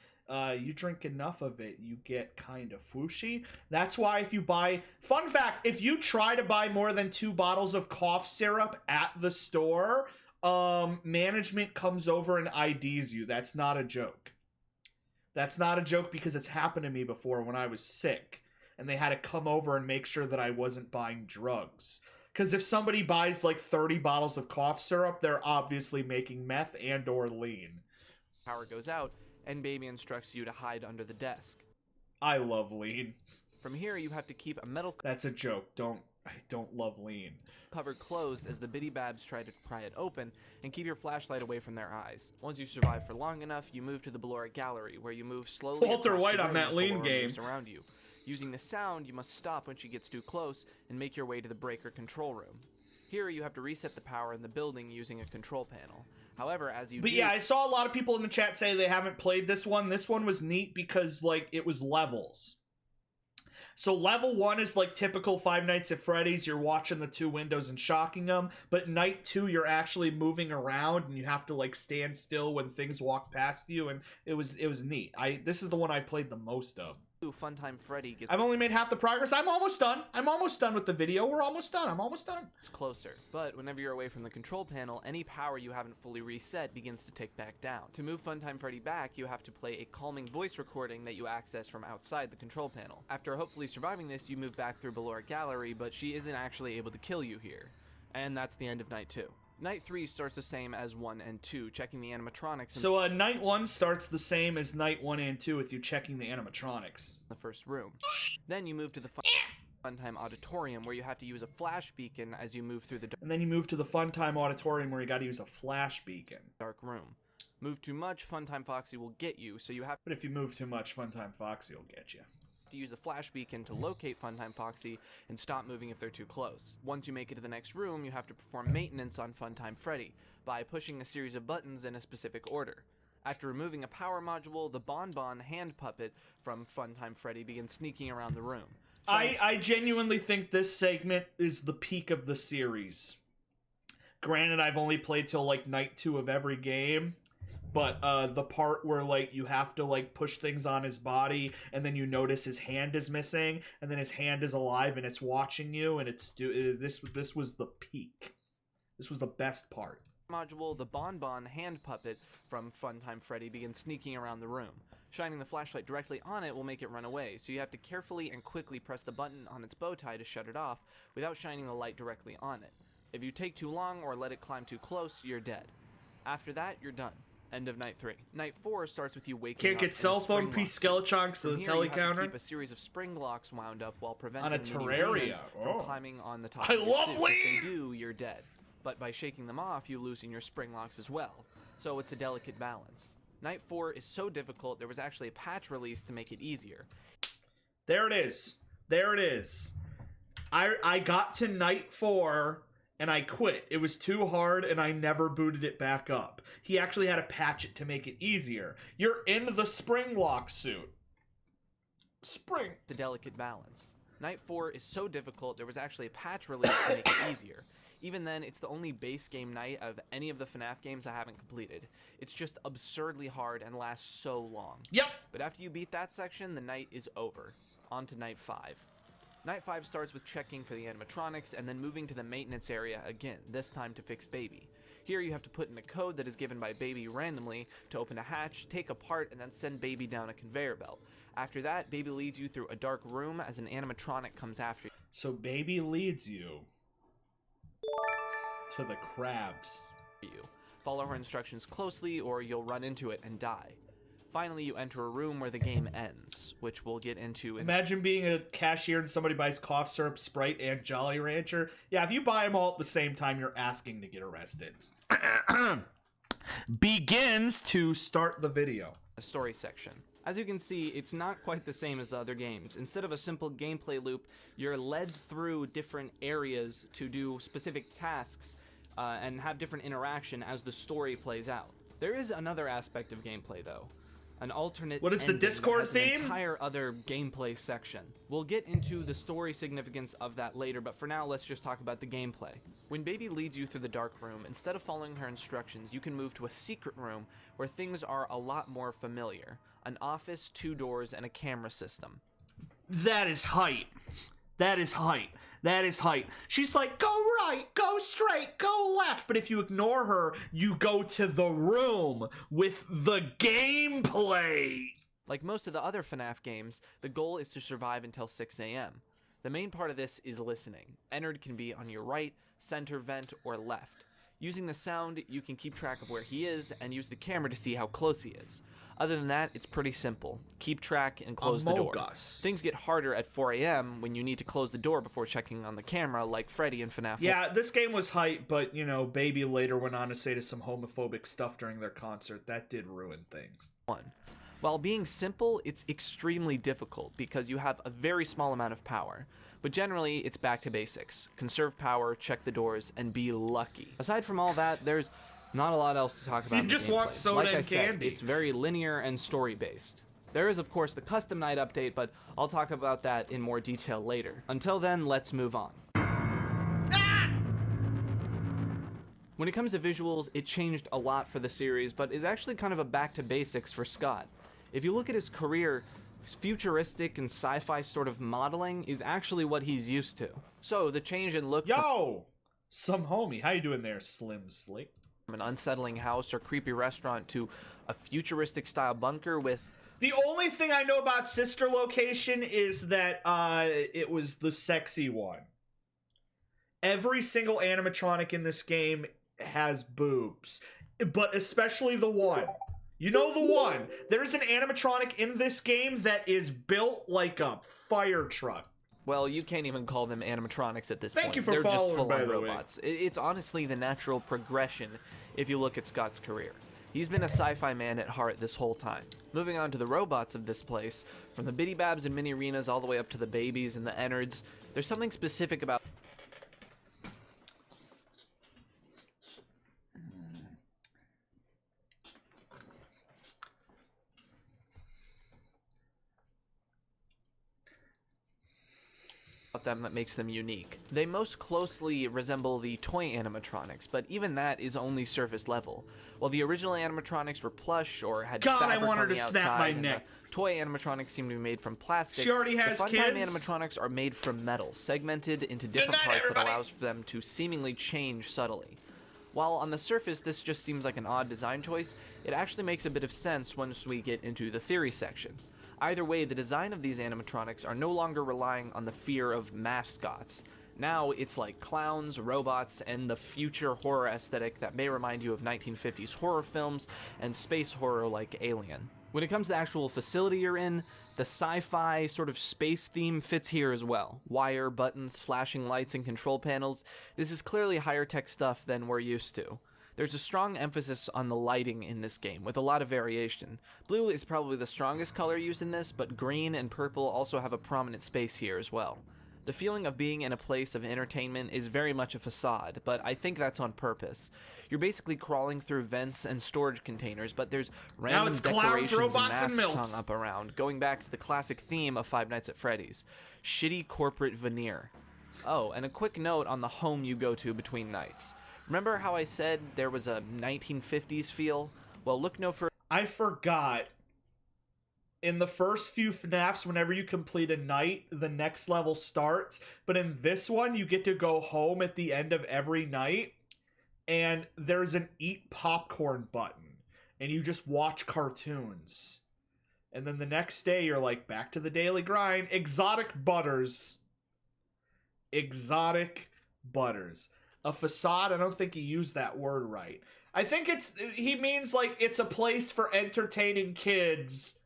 You drink enough of it, you get kind of whooshy. That's why if you buy... Fun fact, if you try to buy more than 2 bottles of cough syrup at the store, management comes over and IDs you. That's not a joke. That's not a joke because it's happened to me before when I was sick. And they had to come over and make sure that I wasn't buying drugs. Because if somebody buys like 30 bottles of cough syrup, they're obviously making meth and or lean. Power goes out, and Baby instructs you to hide under the desk. I love lean. From here, you have to keep a metal... That's a joke. I don't love lean. Cover closed as the Biddy Babs try to pry it open, and keep your flashlight away from their eyes. Once you survive for long enough, you move to the Ballora Gallery, where you move slowly Walter White on that lean game. Around you. Using the sound, you must stop when she gets too close, and make your way to the breaker control room. Here, you have to reset the power in the building using a control panel. However, as you yeah, I saw a lot of people in the chat say they haven't played this one. This one was neat because, like, it was levels. So level 1 is like typical Five Nights at Freddy's. You're watching the two windows and shocking them. But night 2, you're actually moving around and you have to like stand still when things walk past you. And it was neat. This is the one I played the most of. Funtime Freddy gets... I've only made half the progress. I'm almost done. I'm almost done with the video. We're almost done. I'm almost done. It's closer. But whenever you're away from the control panel, any power you haven't fully reset begins to tick back down. To move Funtime Freddy back, you have to play a calming voice recording that you access from outside the control panel. After hopefully surviving this, you move back through Ballora Gallery, but she isn't actually able to kill you here. And that's the end of Night 2. Night 3 starts the same as 1 and 2, checking the animatronics. So Night 1 starts the same as Night 1 and 2 with you checking the animatronics. The first room. Then you move to the Funtime Auditorium, where you have to use a flash beacon as you move through the And then you move to the Funtime Auditorium, where you got to use a flash beacon. Dark room. Move too much, Funtime Foxy will get you, so you have... But if you move too much, Funtime Foxy will get you. To use a flash beacon to locate Funtime Foxy and stop moving if they're too close. Once you make it to the next room, you have to perform maintenance on Funtime Freddy by pushing a series of buttons in a specific order. After removing a power module, the Bonbon hand puppet from Funtime Freddy begins sneaking around the room. I genuinely think this segment is the peak of the series. Granted, I've only played till like Night 2 of every game. But the part where like you have to like push things on his body and then you notice his hand is missing and then his hand is alive and it's watching you and it's this was the peak. This was the best part. Module, the Bonbon hand puppet from Funtime Freddy begins sneaking around the room. Shining the flashlight directly on it will make it run away, so you have to carefully and quickly press the button on its bow tie to shut it off without shining the light directly on it. If you take too long or let it climb too close, you're dead. After that, you're done. End of Night 3. Night 4 starts with you waking Can't up get cell phone piece Skeletronks to the telecounter. telecounter. You have to keep a series of spring blocks wound up while preventing on a Terraria from climbing on the top. I of your love suit. Lee! If they do, you're dead. But by shaking them off, you loosen your spring locks as well. So it's a delicate balance. Night 4 is so difficult, there was actually a patch release to make it easier. There it is. There it is. I got to Night 4 and I quit. It was too hard and I never booted it back up. He actually had to patch it to make it easier. You're in the spring lock suit. Spring. It's a delicate balance. Night 4 is so difficult, there was actually a patch release to make it easier. Even then, it's the only base game night of any of the FNaF games I haven't completed. It's just absurdly hard and lasts so long. Yep. But after you beat that section, the night is over. On to Night 5. Night 5 starts with checking for the animatronics and then moving to the maintenance area again, this time to fix Baby. Here you have to put in a code that is given by Baby randomly to open a hatch, take a part, and then send Baby down a conveyor belt. After that, Baby leads you through a dark room as an animatronic comes after you. So Baby leads you to the crabs. Follow her instructions closely or you'll run into it and die. Finally, you enter a room where the game ends, which we'll get into. Imagine being a cashier and somebody buys cough syrup, Sprite, and Jolly Rancher. Yeah, if you buy them all at the same time, you're asking to get arrested. Begins to start the video. The story section. As you can see, it's not quite the same as the other games. Instead of a simple gameplay loop, you're led through different areas to do specific tasks and have different interaction as the story plays out. There is another aspect of gameplay, though. An alternate What is the Discord theme? An entire other gameplay section. We'll get into the story significance of that later, but for now, let's just talk about the gameplay. When Baby leads you through the dark room, instead of following her instructions, you can move to a secret room where things are a lot more familiar. An office, 2 doors, and a camera system. That is height. That is height. That is height. She's like, go right, go straight, go left. But if you ignore her, you go to the room with the gameplay. Like most of the other FNaF games, the goal is to survive until 6 a.m. The main part of this is listening. Ennard can be on your right, center vent, or left. Using the sound, you can keep track of where he is and use the camera to see how close he is. Other than that, it's pretty simple. Keep track and close the door. Things get harder at 4 a.m. when you need to close the door before checking on the camera, like Freddy in FNaF. Yeah, this game was hype, but, you know, Baby later went on to say to some homophobic stuff during their concert. That did ruin things. While being simple, it's extremely difficult because you have a very small amount of power. But generally, it's back to basics. Conserve power, check the doors, and be lucky. Aside from all that, there's not a lot else to talk about. You just want soda and candy. It's very linear and story-based. There is, of course, the custom night update, but I'll talk about that in more detail later. Until then, let's move on. When it comes to visuals, it changed a lot for the series, but is actually kind of a back to basics for Scott. If you look at his career, futuristic and sci-fi sort of modeling is actually what he's used to. So the change in look some homie, how you doing there, Slim Slick? From an unsettling house or creepy restaurant to a futuristic style bunker with... The only thing I know about Sister Location is that it was the sexy one. Every single animatronic in this game has boobs, but especially the one. You know the one. There's an animatronic in this game that is built like a fire truck. Well, you can't even call them animatronics at this point. Thank you for They're just following, by full-on the way. robots. It's honestly the natural progression if you look at Scott's career. He's been a sci-fi man at heart this whole time. Moving on to the robots of this place, from the Bitty Babs and Mini Arenas all the way up to the babies and the innards, there's something specific about them that makes them unique. They most closely resemble the toy animatronics, but even that is only surface level. While the original animatronics were plush or had fabric on the outside, and the toy animatronics seem to be made from plastic, She already has the Funtime kids? animatronics are made from metal, segmented into different parts that allows for them to seemingly change subtly. While on the surface this just seems like an odd design choice, it actually makes a bit of sense once we get into the theory section. Either way, the design of these animatronics are no longer relying on the fear of mascots. Now it's like clowns, robots, and the future horror aesthetic that may remind you of 1950s horror films and space horror like Alien. When it comes to the actual facility you're in, the sci-fi sort of space theme fits here as well. Wire, buttons, flashing lights, and control panels. This is clearly higher tech stuff than we're used to. There's a strong emphasis on the lighting in this game, with a lot of variation. Blue is probably the strongest color used in this, but green and purple also have a prominent space here as well. The feeling of being in a place of entertainment is very much a facade, but I think that's on purpose. You're basically crawling through vents and storage containers, but there's random decorations and masks hung up around, going back to the classic theme of Five Nights at Freddy's. Shitty corporate veneer. Oh, and a quick note on the home you go to between nights. Remember how I said there was a 1950s feel? Well, look no further. I forgot. In the first few FNAFs, whenever you complete a night, the next level starts. But in this one, you get to go home at the end of every night, and there's an eat popcorn button, and you just watch cartoons. And then the next day, you're like, back to the daily grind. Exotic butters. Exotic butters. A facade, I don't think he used that word right. I think he means like it's a place for entertaining kids,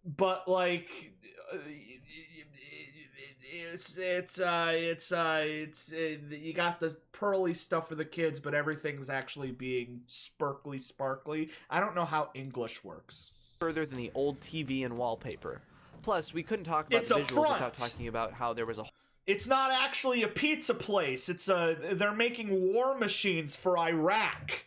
but like it's you got the pearly stuff for the kids, but everything's actually being sparkly. I don't know how English works. Further than the old TV and wallpaper. Plus, we couldn't talk about the visuals without talking about how there was a... It's not actually a pizza place. They're making war machines for Iraq.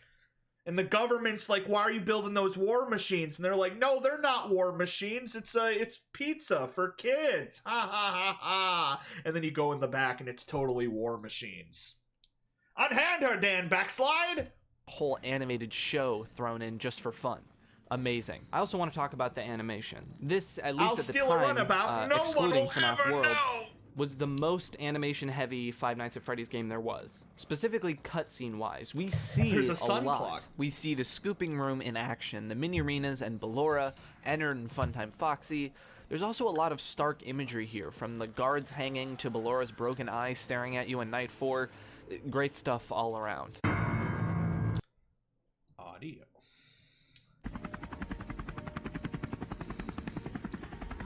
And the government's like, why are you building those war machines? And they're like, no, they're not war machines. It's pizza for kids. Ha ha ha ha. And then you go in the back and it's totally war machines. Unhand her, Dan, backslide. Whole animated show thrown in just for fun. Amazing. I also want to talk about the animation. This, at least at the time, excluding FNAF World, was the most animation-heavy Five Nights at Freddy's game there was. Specifically cutscene-wise, we see a lot. Clock. We see the scooping room in action, the mini arenas and Ballora, Ennard and Funtime Foxy. There's also a lot of stark imagery here, from the guards hanging to Ballora's broken eye staring at you in Night 4. Great stuff all around. Audio.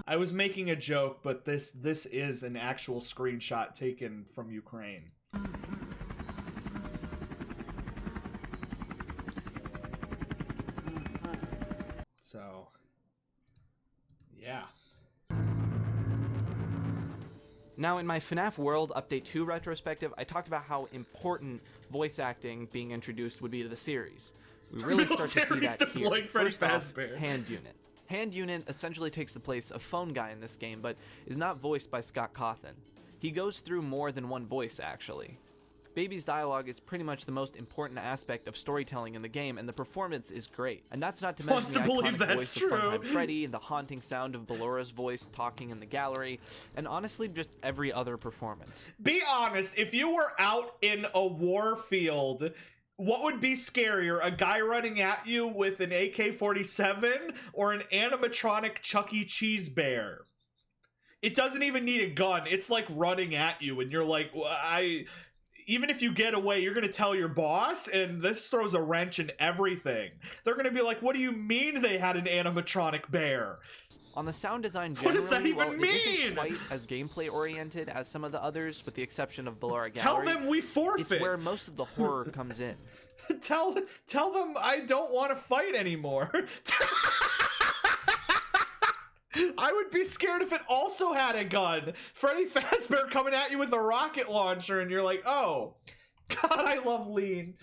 I was making a joke, but this is an actual screenshot taken from Ukraine. So, yeah. Now, in my FNAF World Update 2 retrospective, I talked about how important voice acting being introduced would be to the series. We really start to see that here. First off, Hand Unit. Hand Unit essentially takes the place of Phone Guy in this game, but is not voiced by Scott Cawthon. He goes through more than one voice, actually. Baby's dialogue is pretty much the most important aspect of storytelling in the game, and the performance is great. And that's not to mention the iconic voice of Funtime Freddy, and the haunting sound of Ballora's voice talking in the gallery, and honestly, just every other performance. Be honest, if you were out in a war field, what would be scarier, a guy running at you with an AK-47 or an animatronic Chuck E. Cheese bear? It doesn't even need a gun. It's like running at you, and you're like, even if you get away, you're going to tell your boss, and this throws a wrench in everything. They're going to be like, what do you mean they had an animatronic bear? On the sound design generally, what does that even mean? It isn't quite as gameplay-oriented as some of the others, with the exception of Ballora Gallery. Tell them we forfeit. It's where most of the horror comes in. Tell them I don't want to fight anymore. I would be scared if it also had a gun. Freddy Fazbear coming at you with a rocket launcher, and you're like, oh, God, I love Lean.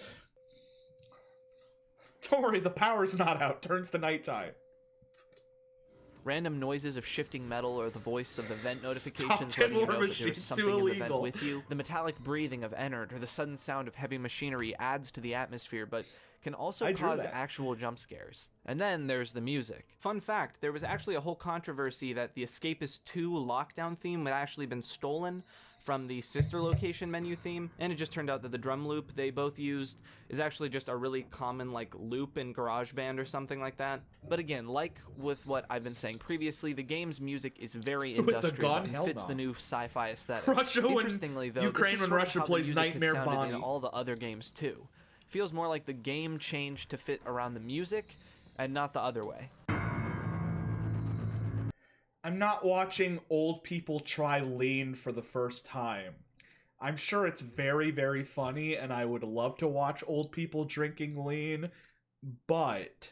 Don't worry, the power's not out. Turns to nighttime. Random noises of shifting metal or the voice of the vent notifications letting you know that there's something in the vent with you. The metallic breathing of Ennard or the sudden sound of heavy machinery adds to the atmosphere, but can also cause actual jump scares. And then there's the music. Fun fact, there was actually a whole controversy that the Escapist 2 lockdown theme had actually been stolen from the sister location menu theme, and it just turned out that the drum loop they both used is actually just a really common like loop in GarageBand or something like that. But again, like with what I've been saying previously, the game's music is very industrial and fits the new sci-fi aesthetic. Interestingly though, Ukraine this is when sort Russia of how plays the music Nightmare has sounded Bonnie. in all the other games too. Feels more like the game changed to fit around the music and not the other way. I'm not watching old people try Lean for the first time. I'm sure it's very, very funny, and I would love to watch old people drinking Lean, but...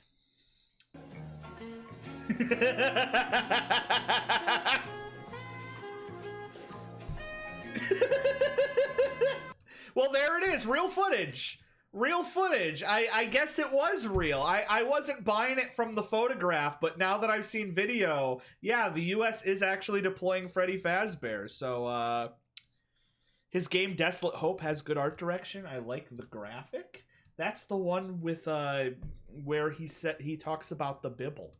Well, there it is. Real footage. Real footage. I guess it was real. I wasn't buying it from the photograph, but now that I've seen video, yeah, the US is actually deploying Freddy Fazbear. So, his game Desolate Hope has good art direction. I like the graphic. That's the one with, where he talks about the Bible.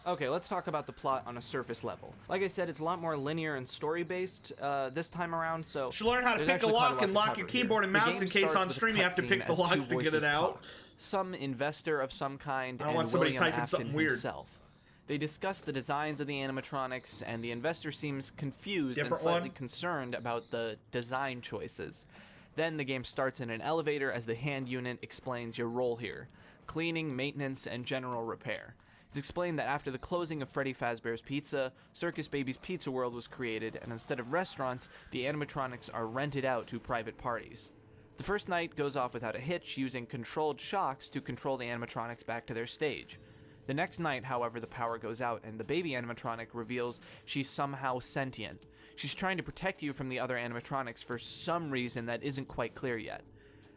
Okay, let's talk about the plot on a surface level. Like I said, it's a lot more linear and story-based this time around, so... You should learn how to pick a lock and lock your keyboard and mouse in case on stream you have to pick the locks to get it out. Some investor of some kind I don't want somebody typing something weird. Himself. They discuss the designs of the animatronics, and the investor seems confused and slightly concerned about the design choices. Then the game starts in an elevator as the Hand Unit explains your role here: cleaning, maintenance, and general repair. It's explained that after the closing of Freddy Fazbear's Pizza, Circus Baby's Pizza World was created, and instead of restaurants, the animatronics are rented out to private parties. The first night goes off without a hitch, using controlled shocks to control the animatronics back to their stage. The next night, however, the power goes out, and the baby animatronic reveals she's somehow sentient. She's trying to protect you from the other animatronics for some reason that isn't quite clear yet.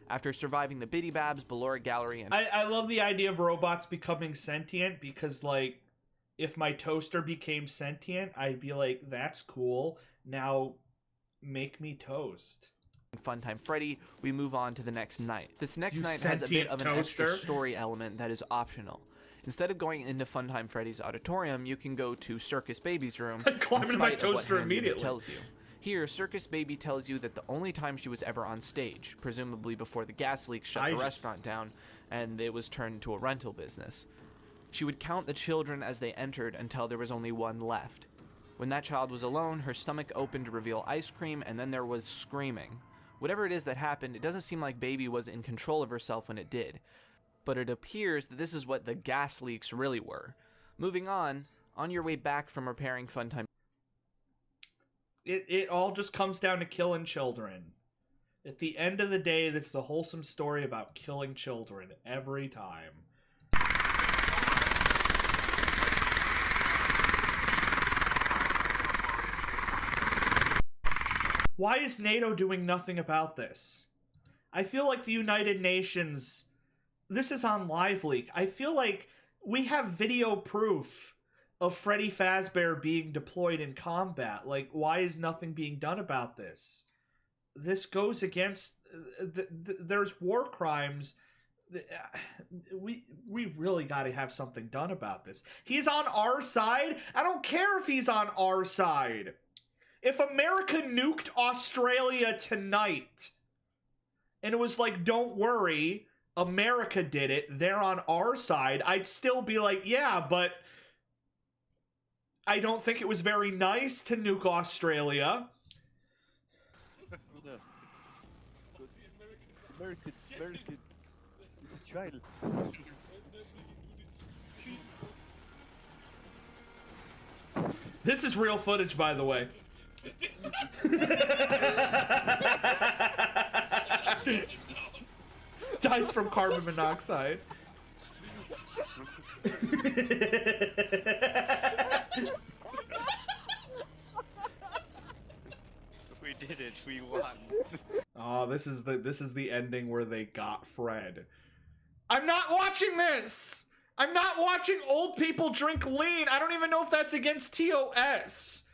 After surviving the Biddy Babs, Ballora Gallery, and... I love the idea of robots becoming sentient, because, like, if my toaster became sentient, I'd be like, that's cool. Now, make me toast. Funtime Freddy, we move on to the next night. This next night has a bit of an extra story element that is optional. Instead of going into Funtime Freddy's auditorium, you can go to Circus Baby's room. I climbed into my toaster immediately. Tells you. Here, Circus Baby tells you that the only time she was ever on stage, presumably before the gas leak shut the restaurant down and it was turned into a rental business. She would count the children as they entered until there was only one left. When that child was alone, her stomach opened to reveal ice cream, and then there was screaming. Whatever it is that happened, it doesn't seem like Baby was in control of herself when it did. But it appears that this is what the gas leaks really were. Moving on your way back from repairing Funtime... It all just comes down to killing children. At the end of the day, this is a wholesome story about killing children every time. Why is NATO doing nothing about this? I feel like the United Nations... This is on LiveLeak. I feel like We have video proof of Freddy Fazbear being deployed in combat. Like, why is nothing being done about this? This goes against... there's war crimes. We really got to have something done about this. He's on our side. I don't care if he's on our side. If America nuked Australia tonight, and it was like, don't worry, America did it, they're on our side, I'd still be like, yeah, but I don't think it was very nice to nuke Australia. American. It's a child. This is real footage, by the way. Dies from carbon monoxide. We did it. We won. Oh, this is the ending where they got Fred. I'm not watching this. I'm not watching old people drink lean. I don't even know if that's against TOS.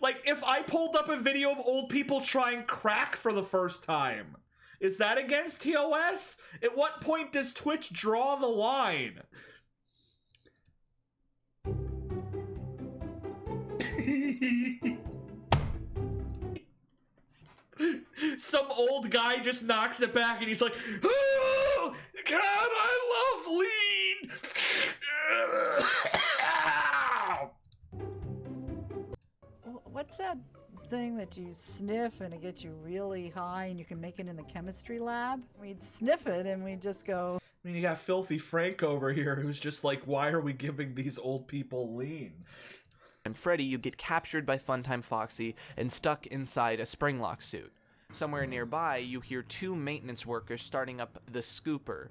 Like, if I pulled up a video of old people trying crack for the first time, is that against TOS? At what point does Twitch draw the line? Some old guy just knocks it back and he's like, oh, God, I love lean. What's that thing that you sniff and it gets you really high and you can make it in the chemistry lab? We'd sniff it and we'd just go... I mean, you got Filthy Frank over here who's just like, why are we giving these old people lean? And Freddy, you get captured by Funtime Foxy and stuck inside a Springlock suit. Somewhere nearby, you hear two maintenance workers starting up the scooper.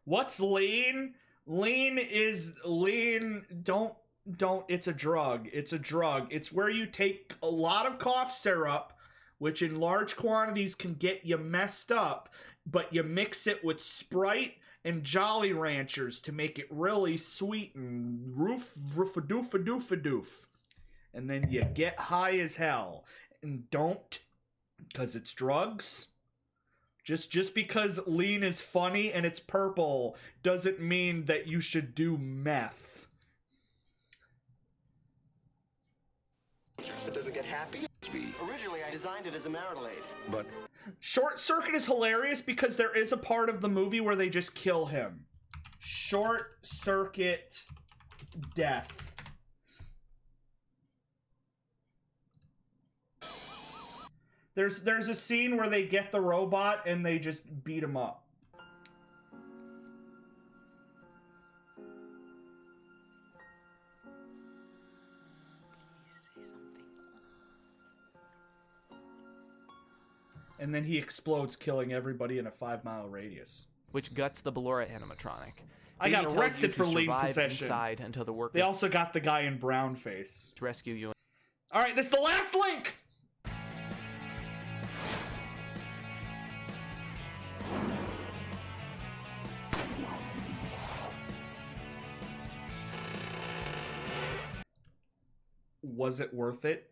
What's lean? Lean is lean. Don't, it's a drug. It's a drug. It's where you take a lot of cough syrup, which in large quantities can get you messed up, but you mix it with Sprite and Jolly Ranchers to make it really sweet and roof-a-doof-a-doof-a-doof. And then you get high as hell. And don't, because it's drugs. Just because lean is funny and it's purple doesn't mean that you should do meth. Does it get happy? Originally, I designed it as a marital aid. But Short Circuit is hilarious because there is a part of the movie where they just kill him. Short Circuit death. There's a scene where they get the robot and they just beat him up. And then he explodes, killing everybody in a 5-mile radius. Which guts the Ballora animatronic. I got arrested for lean possession. Inside until the workers they also got the guy in brown face to rescue you. All right, this is the last link. Was it worth it?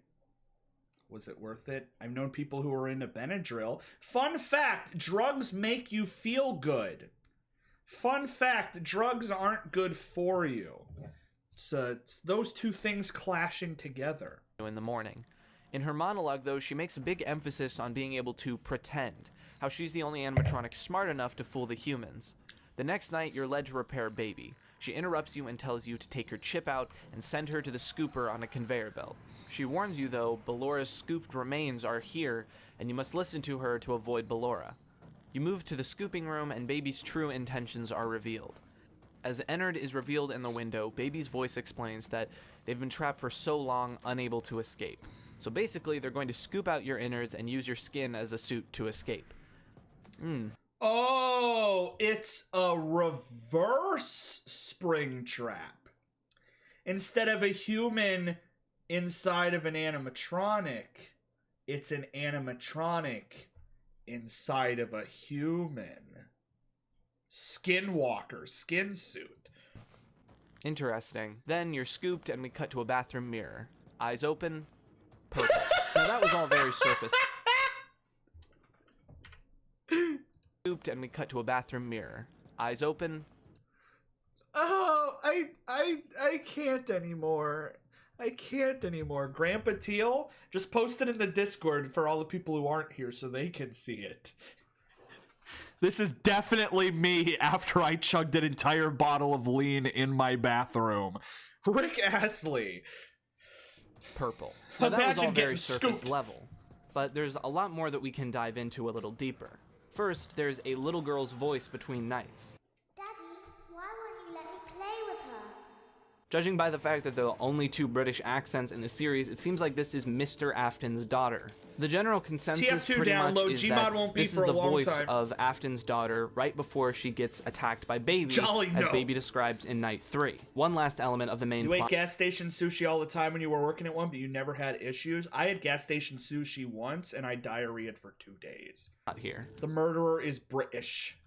Was it worth it? I've known people who are into Benadryl. Fun fact, drugs make you feel good. Fun fact, drugs aren't good for you. It's those two things clashing together. In the morning. In her monologue, though, she makes a big emphasis on being able to pretend, how she's the only animatronic smart enough to fool the humans. The next night, you're led to repair Baby. She interrupts you and tells you to take her chip out and send her to the scooper on a conveyor belt. She warns you, though, Ballora's scooped remains are here, and you must listen to her to avoid Ballora. You move to the scooping room, and Baby's true intentions are revealed. As Ennard is revealed in the window, Baby's voice explains that they've been trapped for so long, unable to escape. So basically, they're going to scoop out your innards and use your skin as a suit to escape. Oh, it's a reverse Springtrap. Instead of a human inside of an animatronic, it's an animatronic inside of a human. Skinwalker, skin suit. Interesting. Then you're scooped and we cut to a bathroom mirror. Eyes open. Purple. Now that was all very surface. Scooped and we cut to a bathroom mirror. Eyes open. Oh, I can't anymore. I can't anymore. Grandpa Teal, just post it in the Discord for all the people who aren't here so they can see it. This is definitely me after I chugged an entire bottle of lean in my bathroom. Rick Astley. Purple. Now that was all Imagine very getting surface scooped. level, but there's a lot more that we can dive into a little deeper. First, there's a little girl's voice between nights. Why won't you let me play with her? Judging by the fact that there are only 2 British accents in the series, it seems like this is Mr. Afton's daughter. The general consensus TF2 pretty much download, is Gmod that won't be this is for a the long voice time. of Afton's daughter right before she gets attacked by Baby, Jolly as no. Baby describes in Night 3. One last element of the main You ate plot. gas station sushi all the time when you were working at one, but you never had issues. I had gas station sushi once, and I diarrheaed for 2 days. Not here. The murderer is British.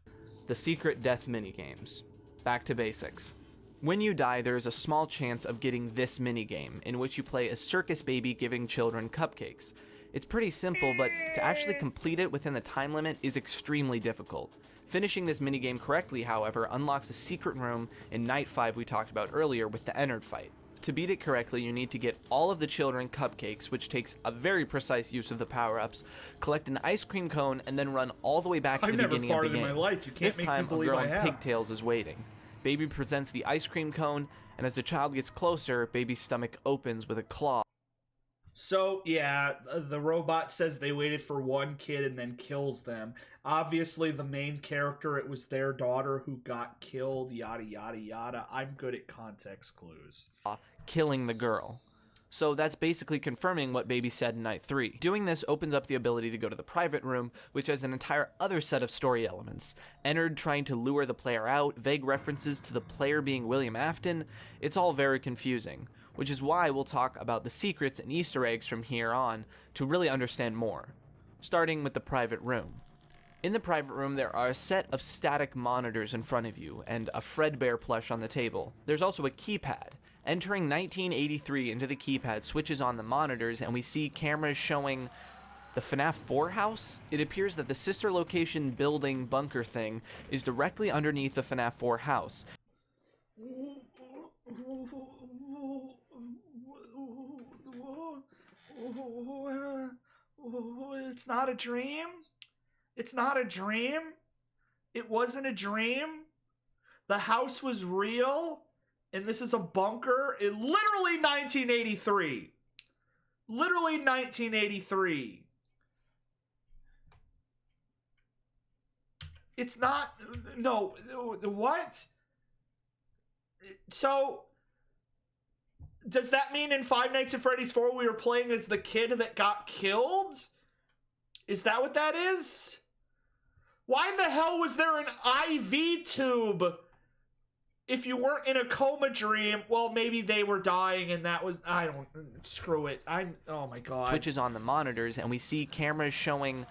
The secret death minigames. Back to basics. When you die, there is a small chance of getting this minigame, in which you play a circus baby giving children cupcakes. It's pretty simple, but to actually complete it within the time limit is extremely difficult. Finishing this minigame correctly, however, unlocks a secret room in Night 5 we talked about earlier with the Ennard fight. To beat it correctly, you need to get all of the children cupcakes, which takes a very precise use of the power-ups, collect an ice cream cone, and then run all the way back to the beginning of the game. I've never farted in my life. You can't This make time, me believe a girl I in have. pigtails is waiting. Baby presents the ice cream cone, and as the child gets closer, Baby's stomach opens with a claw. So, yeah, the robot says they waited for one kid and then kills them. Obviously, the main character, it was their daughter who got killed, yada, yada, yada. I'm good at context clues. Killing the girl. So that's basically confirming what Baby said in Night 3. Doing this opens up the ability to go to the private room, which has an entire other set of story elements. Ennard trying to lure the player out, vague references to the player being William Afton. It's all very confusing, which is why we'll talk about the secrets and Easter eggs from here on to really understand more. Starting with the private room. In the private room, there are a set of static monitors in front of you and a Fredbear plush on the table. There's also a keypad. Entering 1983 into the keypad switches on the monitors and we see cameras showing the FNaF 4 house. It appears that the sister location building bunker thing is directly underneath the FNaF 4 house. It's not a dream. It's not a dream. It wasn't a dream. The house was real. And this is a bunker in literally 1983. Literally 1983. It's not... No. What? So... Does that mean in Five Nights at Freddy's 4 we were playing as the kid that got killed? Is that what that is? Why the hell was there an IV tube? If you weren't in a coma dream, well, maybe they were dying and that was... I don't... Screw it. Oh my god. Switches on the monitors and we see cameras showing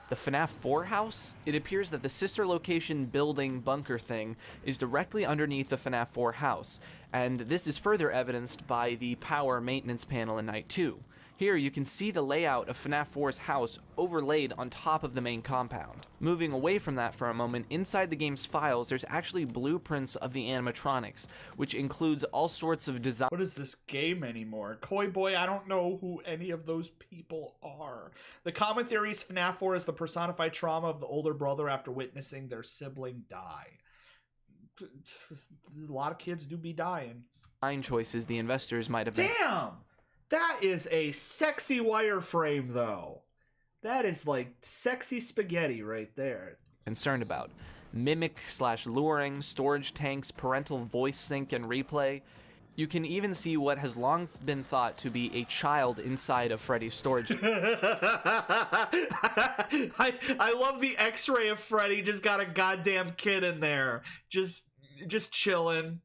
the FNaF 4 house. It appears that the sister location building bunker thing is directly underneath the FNaF 4 house, and this is further evidenced by the power maintenance panel in Night 2. Here you can see the layout of FNaF 4's house overlaid on top of the main compound. Moving away from that for a moment, inside the game's files there's actually blueprints of the animatronics, which includes all sorts of design. What is this game anymore? Koi Boy, I don't know who any of those people are. The common theory is FNaF 4 is the personified trauma of the older brother after witnessing their sibling die. A lot of kids do be dying. Choices the investors might have... Damn! That is a sexy wireframe, though. That is like sexy spaghetti right there. Concerned about. Mimic/luring, storage tanks, parental voice sync and replay. You can even see what has long been thought to be a child inside of Freddy's storage. I love the x-ray of Freddy just got a goddamn kid in there. Just chilling.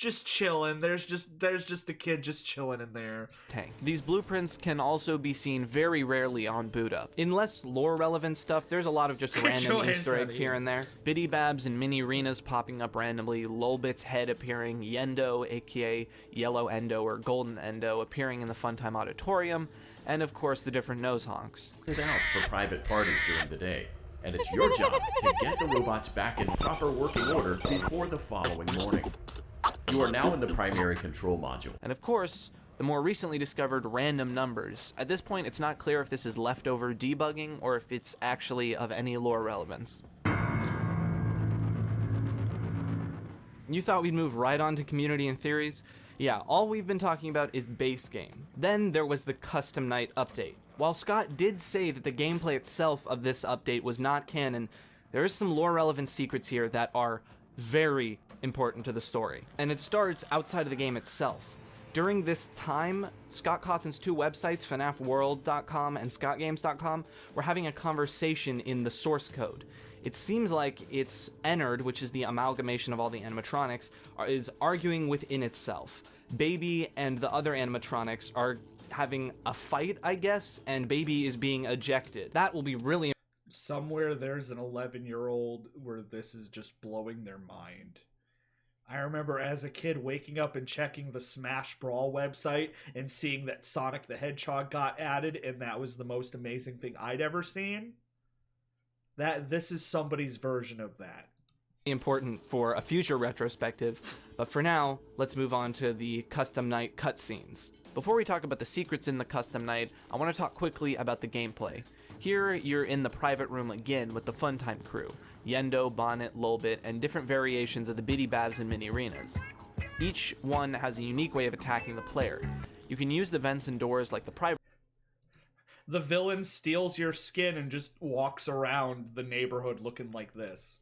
just chilling. There's just a kid just chilling in there. Tank. These blueprints can also be seen very rarely on boot up. In less lore relevant stuff, there's a lot of just random Easter eggs here and there. Biddy Babs and mini arenas popping up randomly, Lolbit's head appearing, Yendo, aka Yellow Endo or Golden Endo, appearing in the Funtime Auditorium, and of course the different nose honks. It out for private parties during the day, and it's your job to get the robots back in proper working order before the following morning. You are now in the primary control module. And of course, the more recently discovered random numbers. At this point, it's not clear if this is leftover debugging or if it's actually of any lore relevance. You thought we'd move right on to community and theories? Yeah, all we've been talking about is base game. Then there was the custom night update. While Scott did say that the gameplay itself of this update was not canon, there is some lore relevant secrets here that are very important to the story. And it starts outside of the game itself. During this time, Scott Cawthon's two websites, FNAFworld.com and ScottGames.com, were having a conversation in the source code. It seems like it's Ennard, which is the amalgamation of all the animatronics, is arguing within itself. Baby and the other animatronics are having a fight, I guess, and Baby is being ejected. That will be really... Somewhere there's an 11-year-old where this is just blowing their mind. I remember as a kid waking up and checking the Smash Brawl website and seeing that Sonic the Hedgehog got added, and that was the most amazing thing I'd ever seen. This is somebody's version of that. Important for a future retrospective, but for now, let's move on to the custom night cutscenes. Before we talk about the secrets in the custom night, I want to talk quickly about the gameplay. Here, you're in the private room again with the Funtime crew, Yendo, Bonnet, Lolbit, and different variations of the Biddy Babs and mini arenas. Each one has a unique way of attacking the player. You can use the vents and doors like the private... The villain steals your skin and just walks around the neighborhood looking like this.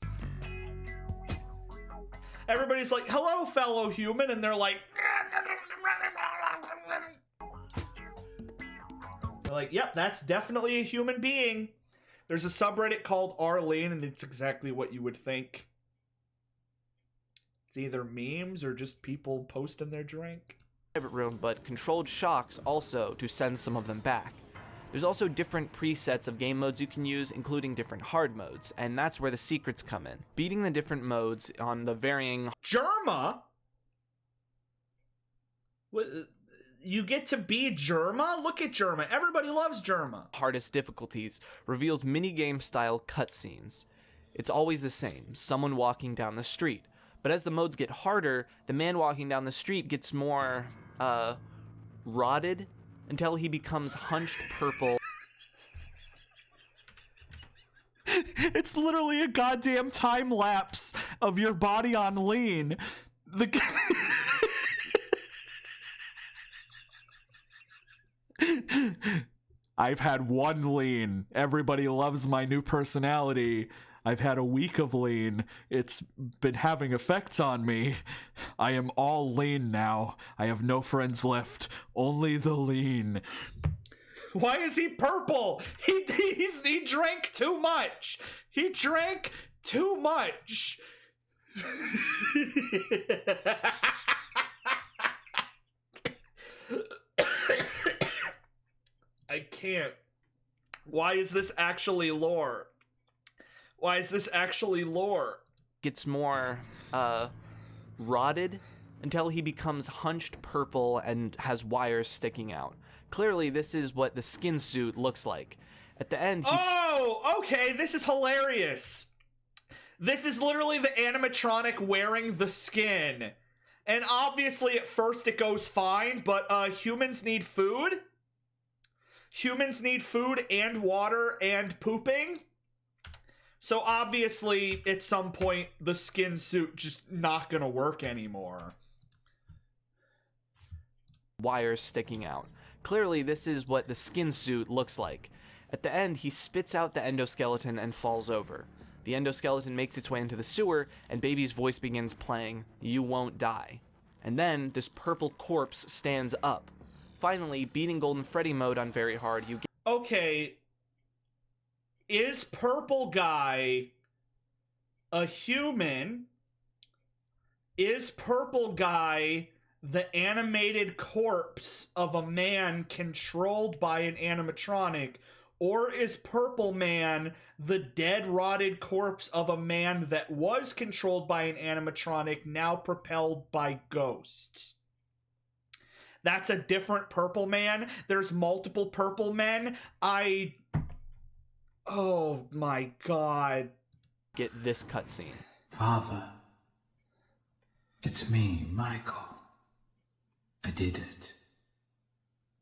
Everybody's like, hello, fellow human, and they're like... They're like, yep, that's definitely a human being. There's a subreddit called Arlene, and it's exactly what you would think. It's either memes or just people posting their drink. Private room, but controlled shocks also to send some of them back. There's also different presets of game modes you can use, including different hard modes, and that's where the secrets come in. Beating the different modes on the varying... Germa? What? You get to be Germa? Look at Germa. Everybody loves Germa. Hardest difficulties reveals minigame style cutscenes. It's always the same, someone walking down the street. But as the modes get harder, the man walking down the street gets more, rotted until he becomes hunched purple. It's literally a goddamn time lapse of your body on lean. I've had one lean. Everybody loves my new personality. I've had a week of lean. It's been having effects on me. I am all lean now. I have no friends left. Only the lean. Why is he purple? He drank too much. He drank too much. I can't. Why is this actually lore? Why is this actually lore? Gets more, rotted until he becomes hunched purple and has wires sticking out. Clearly, this is what the skin suit looks like. At the end, Oh, okay, this is hilarious. This is literally the animatronic wearing the skin. And obviously, at first it goes fine, but humans need food? Humans need food and water and pooping? So obviously, at some point, the skin suit just not gonna work anymore. Wires sticking out. Clearly, this is what the skin suit looks like. At the end, he spits out the endoskeleton and falls over. The endoskeleton makes its way into the sewer, and Baby's voice begins playing, "You Won't Die." And then, this purple corpse stands up. Finally, beating Golden Freddy mode on very hard, you get... Okay. Is Purple Guy a human? Is Purple Guy the animated corpse of a man controlled by an animatronic, or is Purple Man the dead, rotted corpse of a man that was controlled by an animatronic, now propelled by ghosts? That's a different Purple Man. There's multiple Purple Men. Oh my god. Get this cutscene. Father, it's me, Michael. I did it.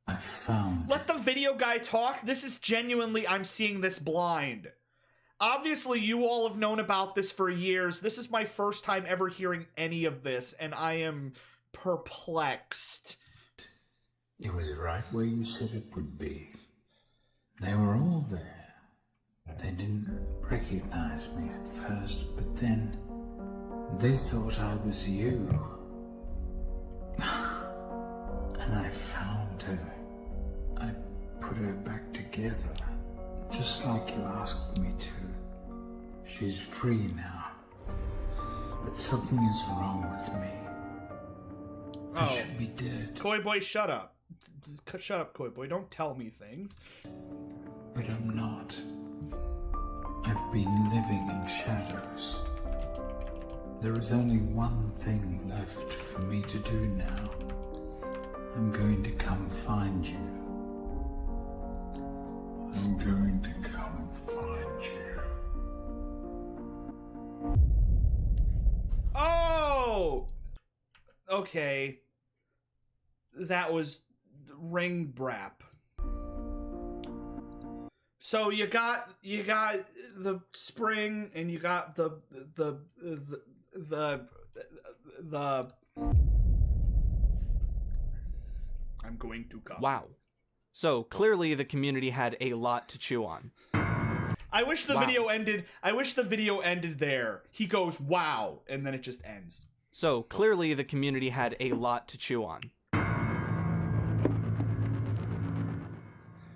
I found Let the video guy talk. This is genuinely, I'm seeing this blind. Obviously, you all have known about this for years. This is my first time ever hearing any of this, and I am perplexed. It was right where you said it would be. They were all there. They didn't recognize me at first, but then they thought I was you. And I found her. I put her back together, just like you asked me to. She's free now. But something is wrong with me. I should be dead. Koi Boy, shut up. Shut up, Koi Boy. Don't tell me things. But I'm not. I've been living in shadows. There is only one thing left for me to do now. I'm going to come find you. I'm going to come find you. Oh! Okay. That was ring brap. So you got the spring, and you got the I'm going to come. Wow. So clearly the community had a lot to chew on. I wish the video ended. I wish the video ended there. He goes, "Wow," and then it just ends. So clearly the community had a lot to chew on.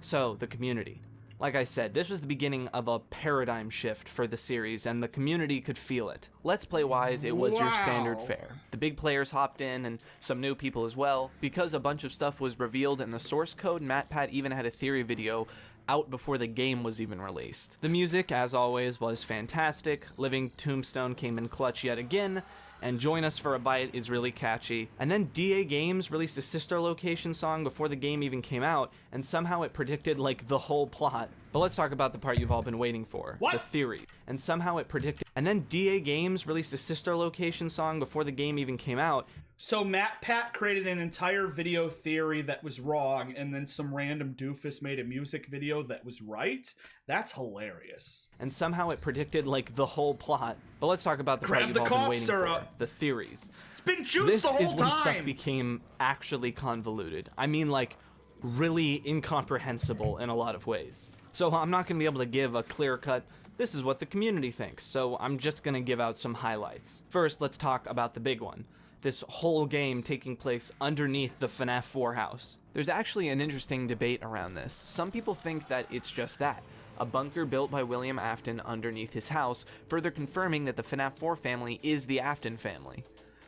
So the community. Like I said, this was the beginning of a paradigm shift for the series, and the community could feel it. Let's Play-wise, it was your standard fare. The big players hopped in, and some new people as well. Because a bunch of stuff was revealed in the source code, MatPat even had a theory video out before the game was even released. The music, as always, was fantastic. Living Tombstone came in clutch yet again, and Join Us for a Bite is really catchy. And then DA Games released a sister location song before the game even came out, and somehow it predicted, like, the whole plot. But let's talk about the part you've all been waiting for. What? The theory. And somehow it predicted... And then DA Games released a sister location song before the game even came out. So MatPat created an entire video theory that was wrong, and then some random doofus made a music video that was right? That's hilarious. And somehow it predicted, like, the whole plot. But let's talk about the part you've all been waiting for. The theories. It's been juiced the whole time! This is when stuff became actually convoluted. I mean, like, really incomprehensible in a lot of ways. So I'm not going to be able to give a clear-cut, this is what the community thinks, so I'm just going to give out some highlights. First, let's talk about the big one. This whole game taking place underneath the FNaF 4 house. There's actually an interesting debate around this. Some people think that it's just that, a bunker built by William Afton underneath his house, further confirming that the FNaF 4 family is the Afton family.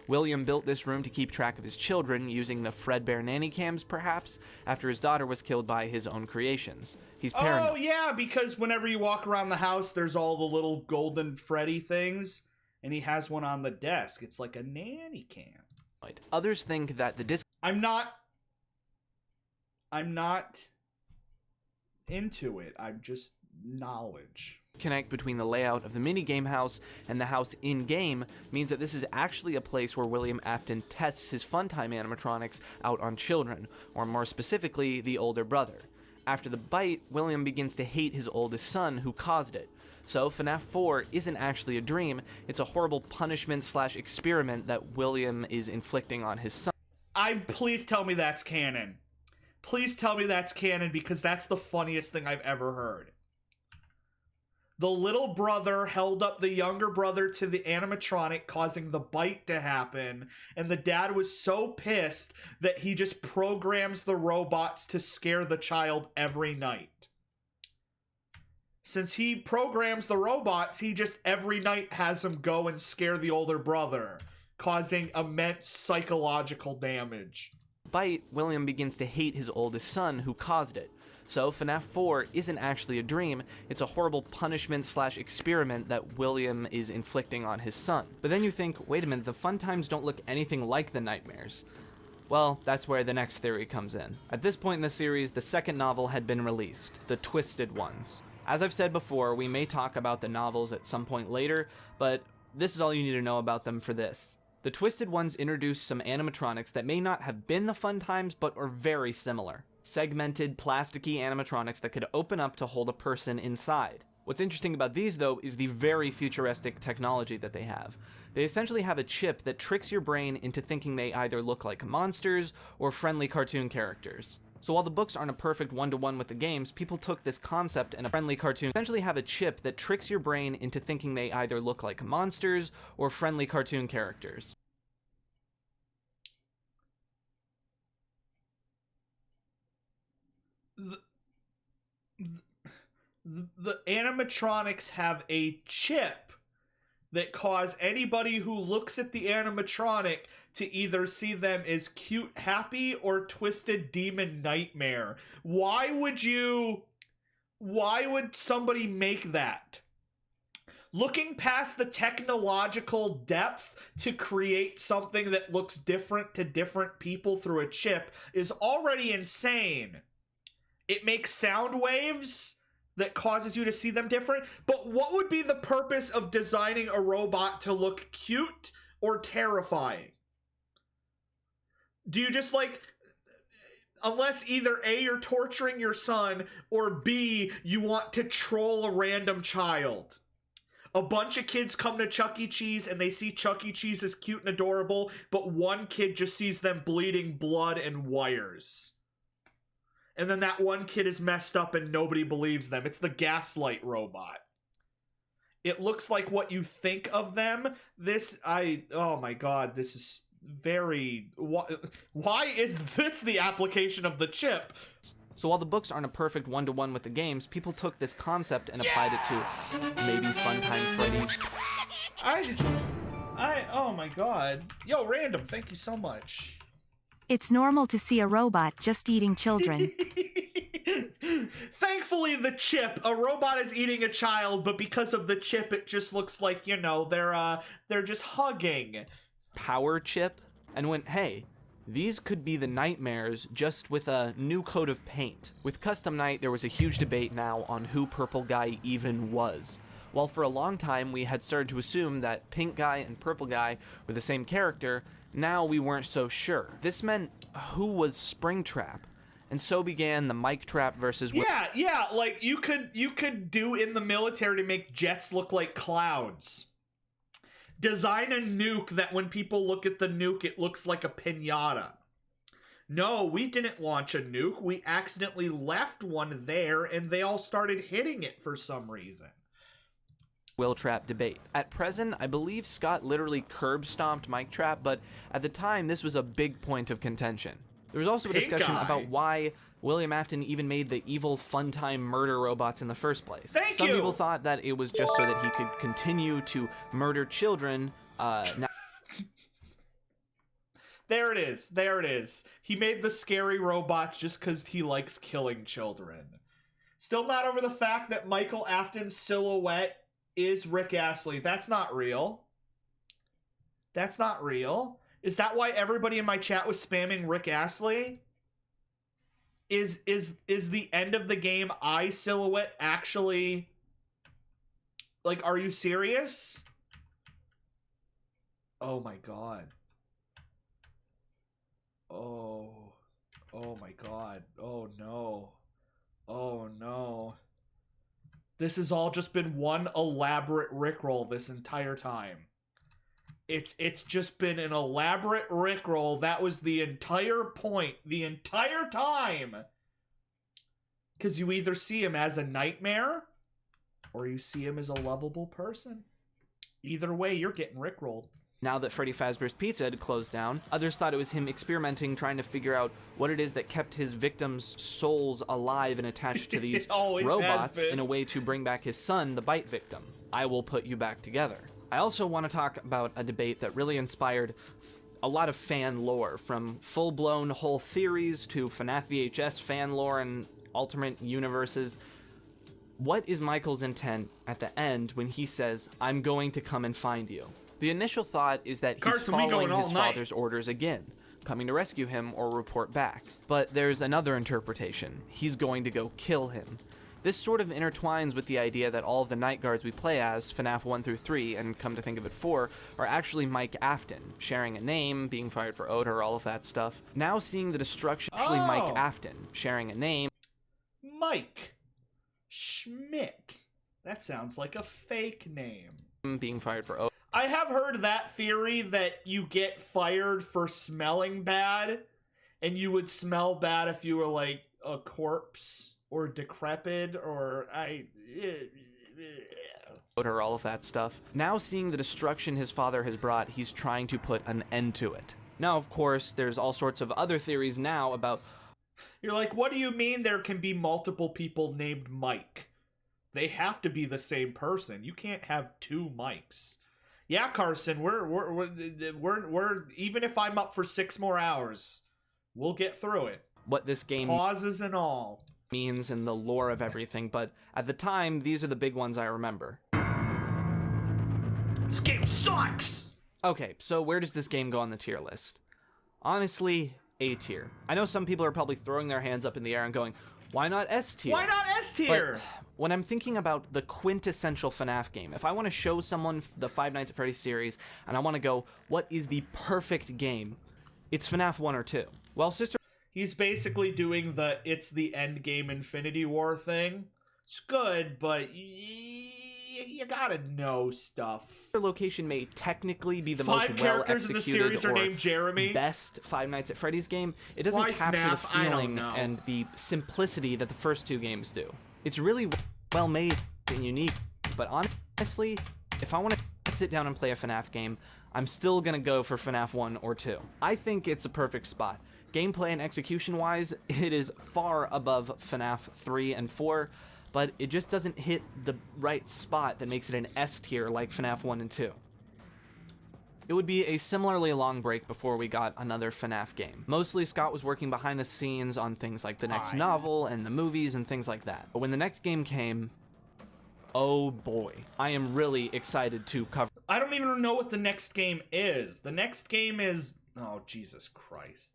William built this room to keep track of his children, using the Fredbear nanny cams, perhaps, after his daughter was killed by his own creations. He's paranoid. Oh, yeah, because whenever you walk around the house, there's all the little golden Freddy things. And he has one on the desk. It's like a nanny cam. Others think that the disc... I'm not into it. I'm just knowledge. Connect between the layout of the minigame house and the house in-game means that this is actually a place where William Afton tests his funtime animatronics out on children, or more specifically, the older brother. After the bite, William begins to hate his oldest son, who caused it. So FNaF 4 isn't actually a dream, it's a horrible punishment/experiment that William is inflicting on his son. Please tell me that's canon. Please tell me that's canon, because that's the funniest thing I've ever heard. The little brother held up the younger brother to the animatronic, causing the bite to happen, and the dad was so pissed that he just programs the robots to scare the child every night. Since he programs the robots, he just every night has them go and scare the older brother. causing immense psychological damage. Bite, William begins to hate his oldest son who caused it. So FNaF 4 isn't actually a dream, it's a horrible punishment/experiment that William is inflicting on his son. But then you think, wait a minute, the fun times don't look anything like the nightmares. Well, that's where the next theory comes in. At this point in the series, the second novel had been released, The Twisted Ones. As I've said before, we may talk about the novels at some point later, but this is all you need to know about them for this. The Twisted Ones introduced some animatronics that may not have been the fun times, but are very similar. Segmented, plasticky animatronics that could open up to hold a person inside. What's interesting about these, though, is the very futuristic technology that they have. They essentially have a chip that tricks your brain into thinking they either look like monsters or friendly cartoon characters. So while the books aren't a perfect one-to-one with the games, people took this concept and a friendly cartoon essentially have a chip that tricks your brain into thinking they either look like monsters or friendly cartoon characters. The animatronics have a chip that cause anybody who looks at the animatronic to either see them as cute happy or twisted demon nightmare. Why would somebody make that? Looking past the technological depth to create something that looks different to different people through a chip is already insane. It makes sound waves that causes you to see them different, but what would be the purpose of designing a robot to look cute or terrifying? Do you just unless either A, you're torturing your son, or B, you want to troll a random child. A bunch of kids come to Chuck E. Cheese and they see Chuck E. Cheese as cute and adorable, but one kid just sees them bleeding blood and wires. And then that one kid is messed up and nobody believes them. It's the gaslight robot. It looks like what you think of them. Oh my god, this is very... Why is this the application of the chip? So while the books aren't a perfect one-to-one with the games, people took this concept and applied it to maybe Funtime Freddy's. Oh my god. Yo, Random, thank you so much. It's normal to see a robot just eating children. Thankfully, the chip, a robot is eating a child, but because of the chip, it just looks like, they're just hugging. Power chip, and went, hey, these could be the nightmares just with a new coat of paint. With Custom Night, there was a huge debate now on who Purple Guy even was. While for a long time we had started to assume that Pink Guy and Purple Guy were the same character, now we weren't so sure. This meant who was Springtrap, and so began the Mike Trap versus... Yeah, like you could do in the military to make jets look like clouds. Design a nuke that when people look at the nuke, it looks like a piñata. No, we didn't launch a nuke. We accidentally left one there, and they all started hitting it for some reason. Will Trap debate. At present, I believe Scott literally curb stomped Mike Trap, but at the time, this was a big point of contention. There was also a discussion about why William Afton even made the evil Funtime murder robots in the first place. Some people thought that it was just so that he could continue to murder children. There it is. He made the scary robots just because he likes killing children. Still not over the fact that Michael Afton's silhouette is Rick Astley. That's not real. Is that why everybody in my chat was spamming Rick Astley? Is the end of the game eye silhouette actually... are you serious? Oh my god. Oh my god. Oh no. This has all just been one elaborate Rickroll this entire time. It's just been an elaborate Rickroll. That was the entire point, the entire time. Because you either see him as a nightmare, or you see him as a lovable person. Either way, you're getting Rickrolled. Now that Freddy Fazbear's Pizza had closed down, others thought it was him experimenting, trying to figure out what it is that kept his victims' souls alive and attached to these robots in a way to bring back his son, the Bite victim. I will put you back together. I also want to talk about a debate that really inspired a lot of fan lore, from full-blown whole theories to FNAF VHS fan lore and alternate universes. What is Michael's intent at the end when he says, "I'm going to come and find you"? The initial thought is that he's Carson, we following going his all night. father's orders again, coming to rescue him or report back. But there's another interpretation. He's going to go kill him. This sort of intertwines with the idea that all of the night guards we play as, FNAF 1 through 3, and come to think of it 4, are actually Mike Afton, sharing a name, being fired for odor, all of that stuff. Now seeing the destruction, actually Mike Afton, sharing a name. Mike Schmidt. That sounds like a fake name. Being fired for odor. I have heard that theory that you get fired for smelling bad, and you would smell bad if you were like a corpse or decrepit or odor, all of that stuff. Now seeing the destruction his father has brought, he's trying to put an end to it. Now, of course, there's all sorts of other theories now about... You're like, what do you mean there can be multiple people named Mike? They have to be the same person. You can't have two Mikes. Yeah, Carson, we're even if I'm up for 6 more hours, we'll get through it. What this game pauses and all means and the lore of everything, but at the time, these are the big ones I remember. This game sucks! Okay, so where does this game go on the tier list? Honestly, A tier. I know some people are probably throwing their hands up in the air and going, why not S tier? Why not S tier? But when I'm thinking about the quintessential FNAF game, if I want to show someone the Five Nights at Freddy's series, and I want to go, what is the perfect game? It's FNAF 1 or 2. Well, Sister... He's basically doing the it's the end game Infinity War thing. It's good, but you gotta know stuff. Location may technically be the most 5 characters in the series are or named Jeremy. Best Five Nights at Freddy's game. It doesn't Why capture FNAF? the feeling I don't know. and the simplicity that the first 2 games do. It's really well made and unique, but honestly, if I want to sit down and play a FNAF game, I'm still gonna go for FNAF 1 or 2. I think it's a perfect spot. Gameplay and execution-wise, it is far above FNAF 3 and 4, but it just doesn't hit the right spot that makes it an S tier like FNAF 1 and 2. It would be a similarly long break before we got another FNAF game. Mostly, Scott was working behind the scenes on things like the next novel and the movies and things like that. But when the next game came, oh boy, I am really excited to cover. I don't even know what the next game is. The next game is... Oh, Jesus Christ.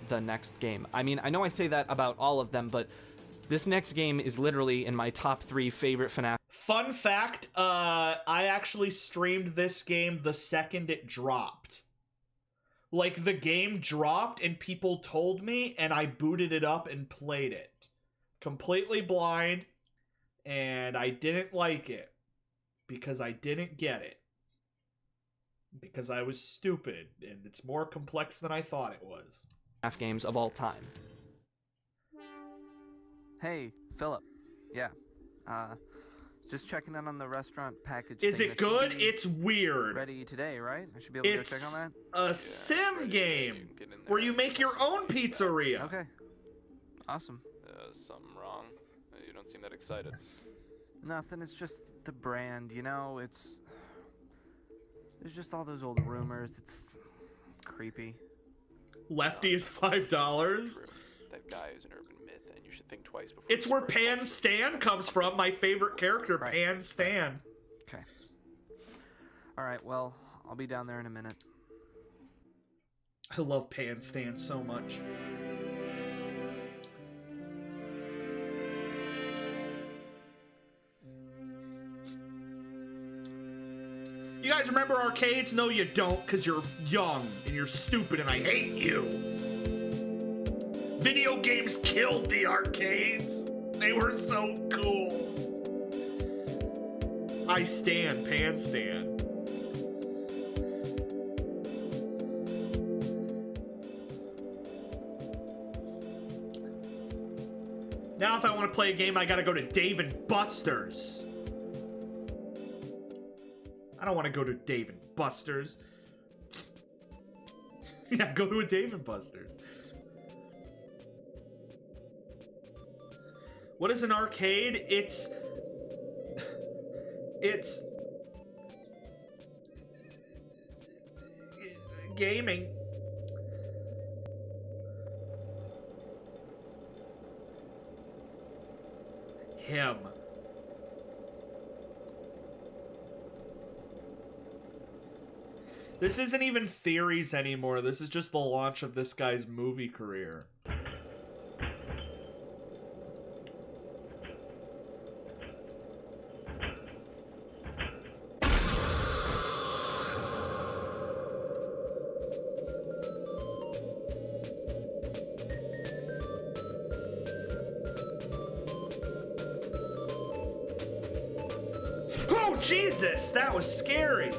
The next game. I mean, I know I say that about all of them, but this next game is literally in my top 3 favorite FNAF. Fun fact, I actually streamed this game the second it dropped. Like, the game dropped and people told me, and I booted it up and played it. Completely blind, and I didn't like it. Because I didn't get it. Because I was stupid, and it's more complex than I thought it was. Games of all time. Hey, Philip. Yeah. Just checking in on the restaurant package. Is it good? It's weird. Ready today, right? I should be able to go check on that. A sim game where you make your own pizzeria. Okay. Awesome. Something wrong? You don't seem that excited. Nothing. It's just the brand, you know? There's just all those old rumors. It's creepy. Lefty is $5. That guy is an urban myth, and you should think twice before. It's where Pan Stan comes from. My favorite character, Pan Stan. Okay. All right. Well, I'll be down there in a minute. I love Pan Stan so much. You guys remember arcades? No, you don't, because you're young and you're stupid and I hate you. Video games killed the arcades. They were so cool. I stand, Pan Stan. Now if I want to play a game, I gotta go to Dave & Buster's. I don't want to go to Dave & Buster's. Yeah, go to a Dave & Buster's. What is an arcade? It's gaming. Him. This isn't even theories anymore. This is just the launch of this guy's movie career. Oh, Jesus! That was scary!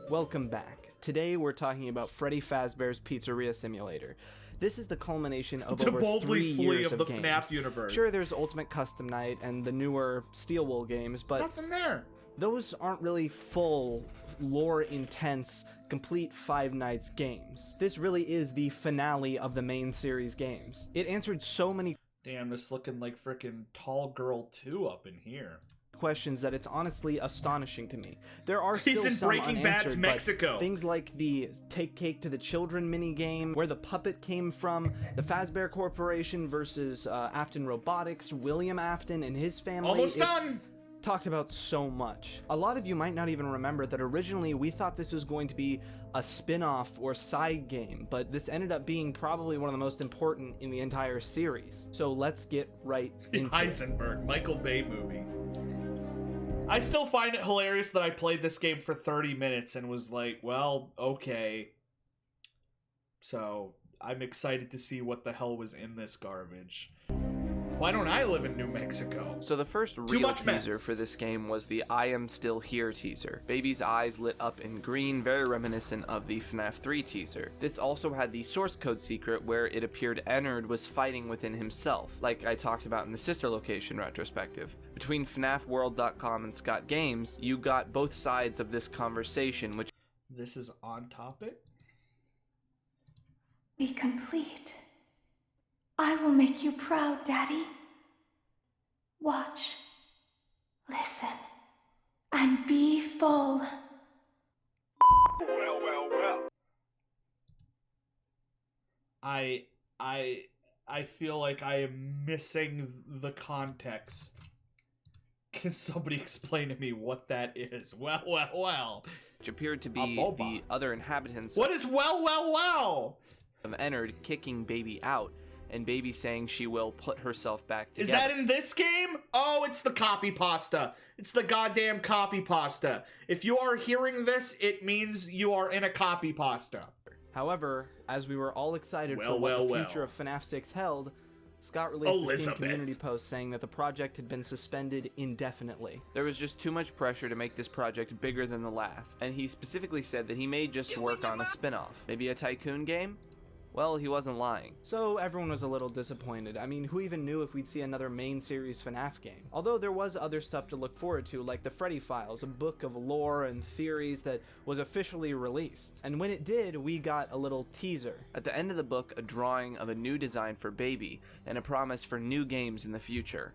Welcome back. Today we're talking about Freddy Fazbear's Pizzeria Simulator. This is the culmination of over 3 years of the games. FNaF universe. Sure, there's Ultimate Custom Night and the newer Steel Wool games, but nothing there. Those aren't really full, lore-intense, complete Five Nights games. This really is the finale of the main series games. It answered so many Damn, this looking like frickin' Tall Girl 2 up in here. Questions that it's honestly astonishing to me. There are still He's in some Breaking Bad's Mexico. Things like the Take Cake to the Children minigame, where the puppet came from, the Fazbear Corporation versus Afton Robotics, William Afton and his family. Almost done! Talked about so much. A lot of you might not even remember that originally we thought this was going to be a spin-off or side game, but this ended up being probably one of the most important in the entire series. So let's get right into Heisenberg, Michael Bay movie. I still find it hilarious that I played this game for 30 minutes and was like, well, okay. So, I'm excited to see what the hell was in this garbage. Why don't I live in New Mexico? So the first real teaser for this game was the I Am Still Here teaser. Baby's eyes lit up in green, very reminiscent of the FNaF 3 teaser. This also had the source code secret where it appeared Ennard was fighting within himself, like I talked about in the sister location retrospective. Between FNAFworld.com and Scott Games, you got both sides of this conversation, which... This is on topic? Be complete. I will make you proud, Daddy. Watch, listen, and be full. Well. I feel like I am missing the context. Can somebody explain to me what that is? Well. Which appeared to be the other inhabitants. What is well? Of Ennard kicking Baby out, and Baby saying she will put herself back together. Is that in this game? Oh, it's the copy pasta. It's the goddamn copy pasta. If you are hearing this, it means you are in a copy pasta. However, as we were all excited for what the future of FNAF 6 held, Scott released a Steam community post saying that the project had been suspended indefinitely. There was just too much pressure to make this project bigger than the last, and he specifically said that he may just work on a spin-off. Maybe a tycoon game? Well, he wasn't lying. So everyone was a little disappointed. I mean, who even knew if we'd see another main series FNAF game? Although there was other stuff to look forward to, like the Freddy Files, a book of lore and theories that was officially released. And when it did, we got a little teaser. At the end of the book, a drawing of a new design for Baby, and a promise for new games in the future.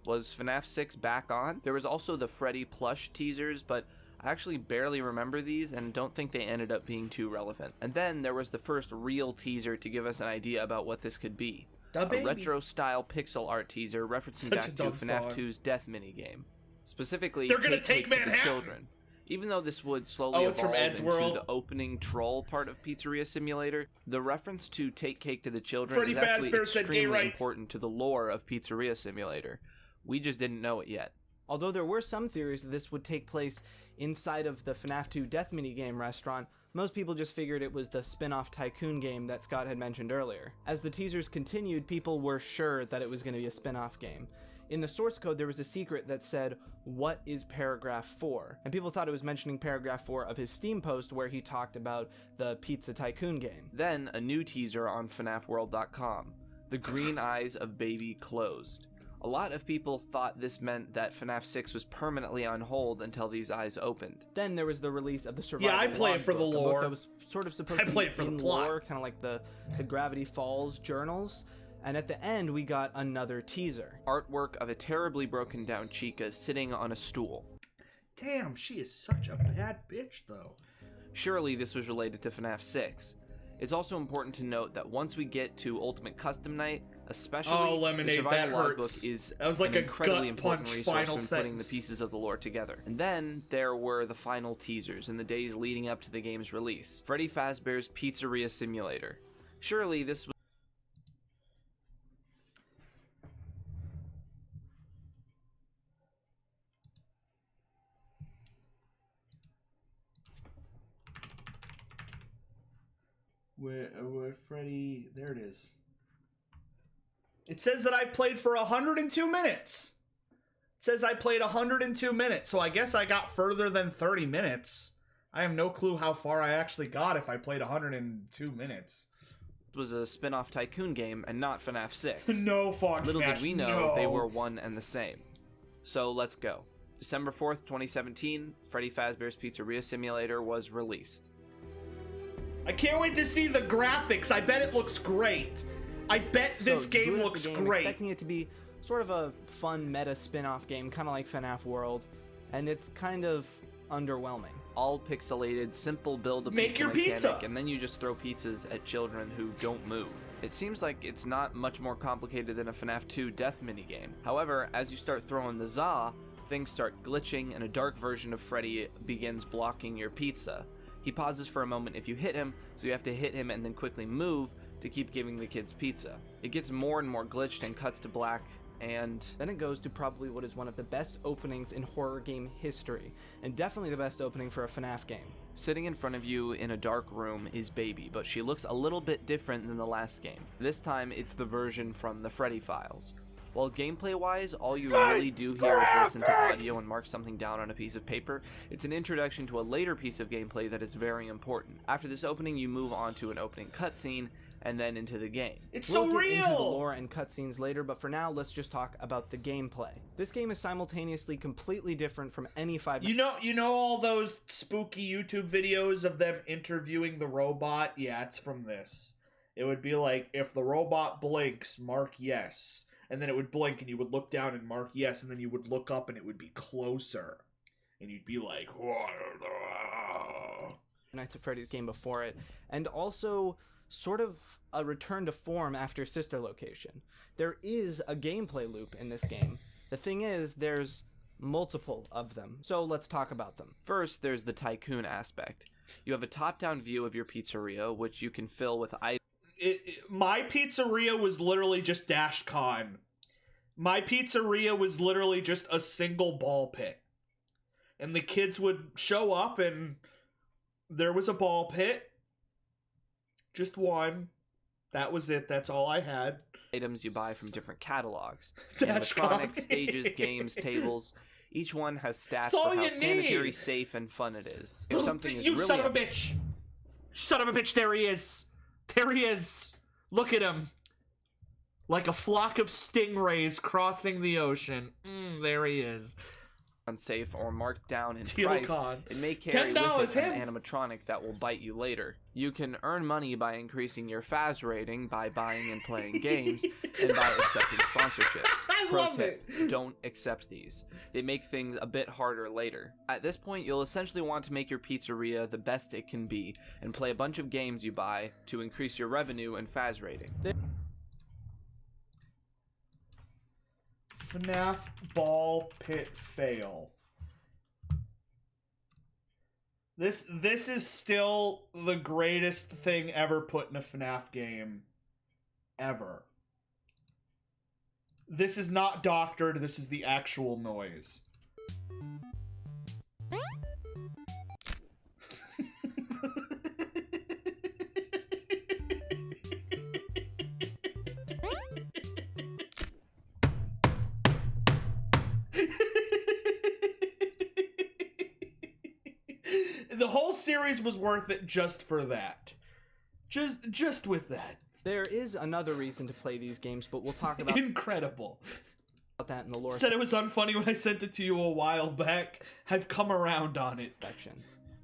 Was FNAF 6 back on? There was also the Freddy plush teasers, but I actually barely remember these and don't think they ended up being too relevant. And then there was the first real teaser to give us an idea about what this could be. A retro-style pixel art teaser referencing back to FNAF 2's death minigame. Specifically, they're gonna take Manhattan! Manhattan! Children. Even though this would slowly evolve into the opening troll part of Pizzeria Simulator, the reference to Take Cake to the Children is actually extremely important to the lore of Pizzeria Simulator. We just didn't know it yet. Although there were some theories that this would take place inside of the FNAF 2 Death Minigame restaurant, most people just figured it was the spin-off Tycoon game that Scott had mentioned earlier. As the teasers continued, people were sure that it was going to be a spin-off game. In the source code, there was a secret that said, "What is Paragraph 4?" And people thought it was mentioning Paragraph 4 of his Steam post where he talked about the Pizza Tycoon game. Then, a new teaser on FNAFworld.com. The green eyes of Baby closed. A lot of people thought this meant that FNAF 6 was permanently on hold until these eyes opened. Then there was the release of the Survival I play it for the lore. That was sort of supposed to be in lore, kind of like the Gravity Falls journals. And at the end, we got another teaser. Artwork of a terribly broken down Chica sitting on a stool. Damn, she is such a bad bitch, though. Surely this was related to FNAF 6. It's also important to note that once we get to Ultimate Custom Night, especially Lemonade, the survival that logbook hurts. is That was like an a incredibly gut important punch resource final when putting the sentence. pieces of the lore together. And then there were the final teasers in the days leading up to the game's release. Freddy Fazbear's Pizzeria Simulator. Surely this was Where Freddy? There it is. It says that I've played for 102 minutes. It says I played 102 minutes, so I guess I got further than 30 minutes. I have no clue how far I actually got if I played 102 minutes. was a spin-off Tycoon game and not FNAF 6. No, Fox Little Smash, did we know no. they were one and the same. So let's go. December 4th, 2017, Freddy Fazbear's Pizzeria Simulator was released. I can't wait to see the graphics. I bet it looks great. I bet this game looks great. Expecting it to be sort of a fun meta spin-off game, kind of like FNAF World, and it's kind of underwhelming. All pixelated, simple build a Make your mechanic, pizza! and then you just throw pizzas at children who don't move. It seems like it's not much more complicated than a FNAF 2 death minigame. However, as you start throwing the za, things start glitching and a dark version of Freddy begins blocking your pizza. He pauses for a moment if you hit him, so you have to hit him and then quickly move to keep giving the kids pizza. It gets more and more glitched and cuts to black, and then it goes to probably what is one of the best openings in horror game history, and definitely the best opening for a FNAF game. Sitting in front of you in a dark room is Baby, but she looks a little bit different than the last game. This time, it's the version from the Freddy files. While gameplay-wise, all you really do here is listen to audio and mark something down on a piece of paper, it's an introduction to a later piece of gameplay that is very important. After this opening, you move on to an opening cutscene, and then into the game. It's so real! We'll get into the lore and cutscenes later, but for now, let's just talk about the gameplay. This game is simultaneously completely different from any 5... You know all those spooky YouTube videos of them interviewing the robot? Yeah, it's from this. It would be like, if the robot blinks, mark yes. And then it would blink and you would look down and mark yes, and then you would look up and it would be closer. And you'd be like, Nights at Freddy's game before it. And also sort of a return to form after Sister Location. There is a gameplay loop in this game. The thing is, there's multiple of them. So let's talk about them. First, there's the Tycoon aspect. You have a top-down view of your pizzeria, which you can fill with items. My pizzeria was literally just Dash Con. My pizzeria was literally just a single ball pit. And the kids would show up and there was a ball pit. Just one. That was it. That's all I had. Items you buy from different catalogs. Animatronics, stages, games, tables. Each one has stats for how sanitary, safe, and fun it is. If something is you really son of a bitch! Son of a bitch, there he is! There he is! Look at him! Like a flock of stingrays crossing the ocean. There he is. Unsafe or marked down in Tealhollow1. price, it may carry with $10 it an animatronic that will bite you later. You can earn money by increasing your Faz rating by buying and playing games, and by accepting sponsorships. I love it. Don't accept these. They make things a bit harder later. At this point, you'll essentially want to make your pizzeria the best it can be, and play a bunch of games you buy to increase your revenue and Faz rating. FNAF ball pit fail. This is still the greatest thing ever put in a FNAF game. Ever. This is not doctored, this is the actual noise. The whole series was worth it just for that. Just with that. There is another reason to play these games, but we'll talk about incredible. About that in the lore. Said it was unfunny when I sent it to you a while back. I've come around on it.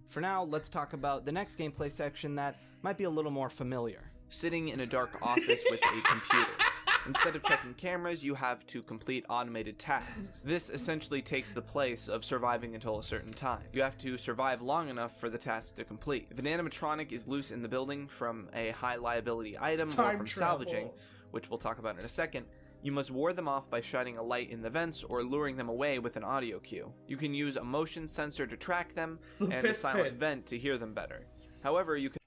For now, let's talk about the next gameplay section that might be a little more familiar. Sitting in a dark office with a computer. Instead of checking cameras, you have to complete automated tasks. This essentially takes the place of surviving until a certain time. You have to survive long enough for the task to complete. If an animatronic is loose in the building from a high liability item or from salvaging, which we'll talk about in a second, you must ward them off by shining a light in the vents or luring them away with an audio cue. You can use a motion sensor to track them and a silent vent to hear them better. However, you can...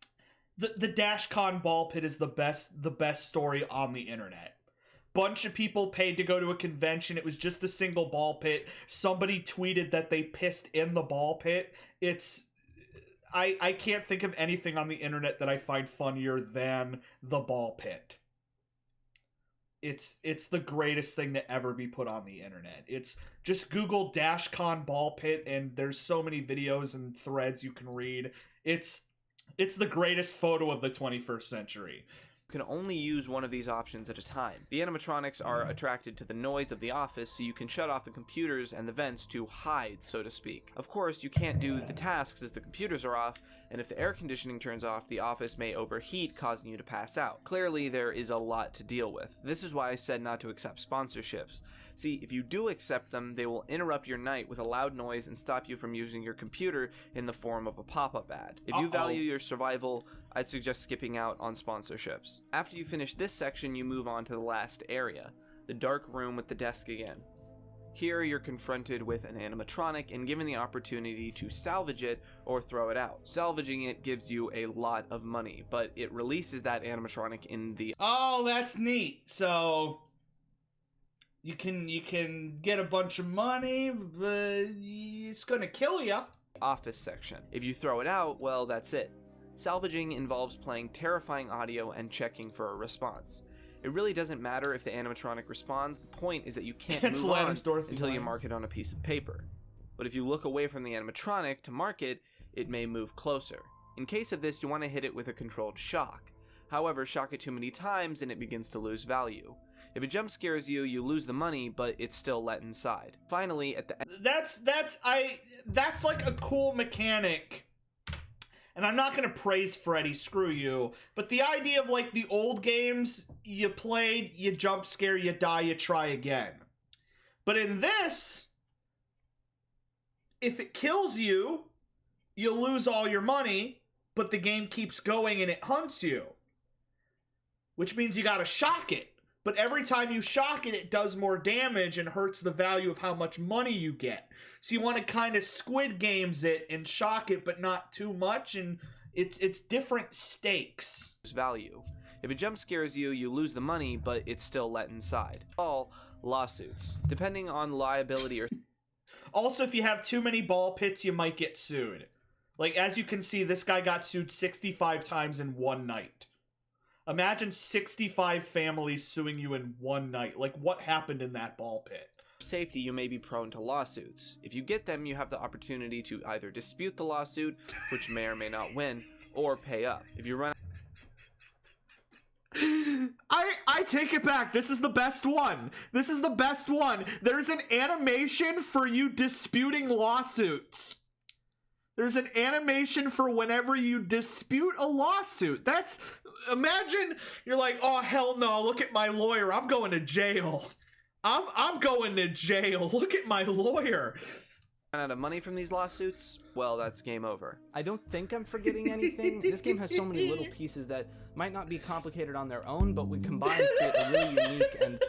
The DashCon ball pit is the best story on the internet. Bunch of people paid to go to a convention. It was just a single ball pit. Somebody tweeted that they pissed in the ball pit. I can't think of anything on the internet that I find funnier than the ball pit. It's the greatest thing to ever be put on the internet. It's just Google DashCon ball pit and there's so many videos and threads you can read. It's the greatest photo of the 21st century. You can only use one of these options at a time. The animatronics are attracted to the noise of the office, so you can shut off the computers and the vents to hide, so to speak. Of course, you can't do the tasks if the computers are off, and if the air conditioning turns off, the office may overheat, causing you to pass out. Clearly, there is a lot to deal with. This is why I said not to accept sponsorships. See, if you do accept them, they will interrupt your night with a loud noise and stop you from using your computer in the form of a pop-up ad. If you value your survival, I'd suggest skipping out on sponsorships. After you finish this section, you move on to the last area, the dark room with the desk again. Here, you're confronted with an animatronic and given the opportunity to salvage it or throw it out. Salvaging it gives you a lot of money, but it releases that animatronic in the... Oh, that's neat. So... You can get a bunch of money, but it's gonna kill you. Office section. If you throw it out, well, that's it. Salvaging involves playing terrifying audio and checking for a response. It really doesn't matter if the animatronic responds, the point is that you can't move on until you mark it on a piece of paper. But if you look away from the animatronic to mark it, it may move closer. In case of this, you want to hit it with a controlled shock. However, shock it too many times and it begins to lose value. If it jump scares you, you lose the money, but it's still let inside. Finally, at the end... That's like a cool mechanic. And I'm not gonna praise Freddy, screw you. But the idea of like the old games, you played, you jump scare, you die, you try again. But in this, if it kills you, you lose all your money, but the game keeps going and it hunts you. Which means you gotta shock it. But every time you shock it, it does more damage and hurts the value of how much money you get. So you want to kind of Squid Games it and shock it, but not too much, and it's different stakes. Value. If it jump scares you, you lose the money, but it's still let inside. All lawsuits. Depending on liability or... Also, if you have too many ball pits, you might get sued. Like, as you can see, this guy got sued 65 times in one night. Imagine 65 families suing you in one night. Like, what happened in that ball pit? Safety, you may be prone to lawsuits. If you get them, you have the opportunity to either dispute the lawsuit, which may or may not win, or pay up. If you run... I take it back. This is the best one. This is the best one. There's an animation for you disputing lawsuits. There's an animation for whenever you dispute a lawsuit. That's... Imagine you're like, oh, hell no, look at my lawyer. I'm going to jail. I'm going to jail. Look at my lawyer. Run out of money from these lawsuits? Well, that's game over. I don't think I'm forgetting anything. This game has so many little pieces that might not be complicated on their own, but when combined create a really unique and...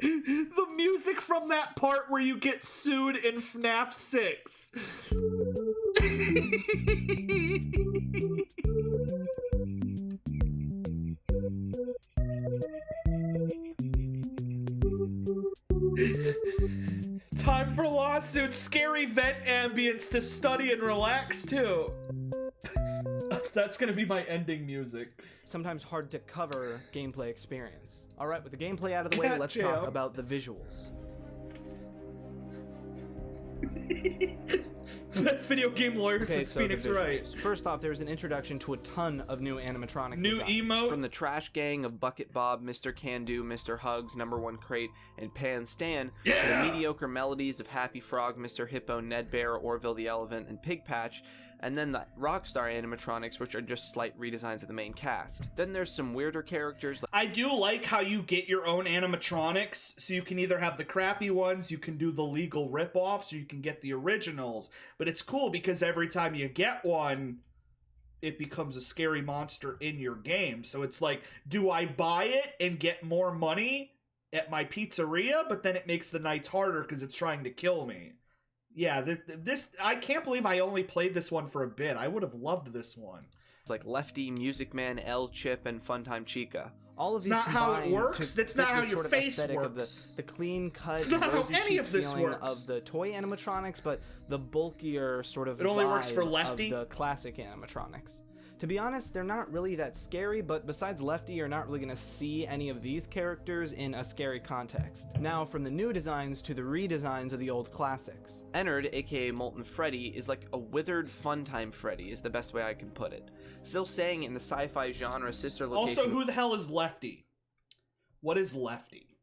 The music from that part where you get sued in FNaF 6. Time for lawsuits. Scary vent ambience to study and relax to. That's gonna be my ending music. Sometimes hard to cover gameplay experience. Alright, with the gameplay out of the way, let's talk about the visuals. Best video game lawyer since Phoenix Wright. First off, there's an introduction to a ton of new animatronic new designs. emote. From the trash gang of Bucket Bob, Mr. Can Do, Mr. Hugs, Number One Crate, and Pan Stan, to the mediocre melodies of Happy Frog, Mr. Hippo, Ned Bear, Orville the Elephant, and Pig Patch, and then the Rockstar animatronics, which are just slight redesigns of the main cast. Then there's some weirder characters. I do like how you get your own animatronics, so you can either have the crappy ones, you can do the legal ripoffs, or you can get the originals. But it's cool because every time you get one, it becomes a scary monster in your game. So it's like, do I buy it and get more money at my pizzeria? But then it makes the nights harder because it's trying to kill me. Yeah, this I can't believe I only played this one for a bit. I would have loved this one. It's like Lefty, Music Man, L Chip, and Funtime Chica. All of these not how it works. That's not how your face works. Of the clean cut, it's not how any of this feeling works. Of the toy animatronics, but the bulkier sort of it only works for vibe Lefty. Of the classic animatronics. To be honest, they're not really that scary, but besides Lefty, you're not really going to see any of these characters in a scary context. Now, from the new designs to the redesigns of the old classics. Ennard, aka Molten Freddy, is like a withered Funtime Freddy, is the best way I can put it. Still staying in the sci-fi genre, sister location... Also, who the hell is Lefty? What is Lefty?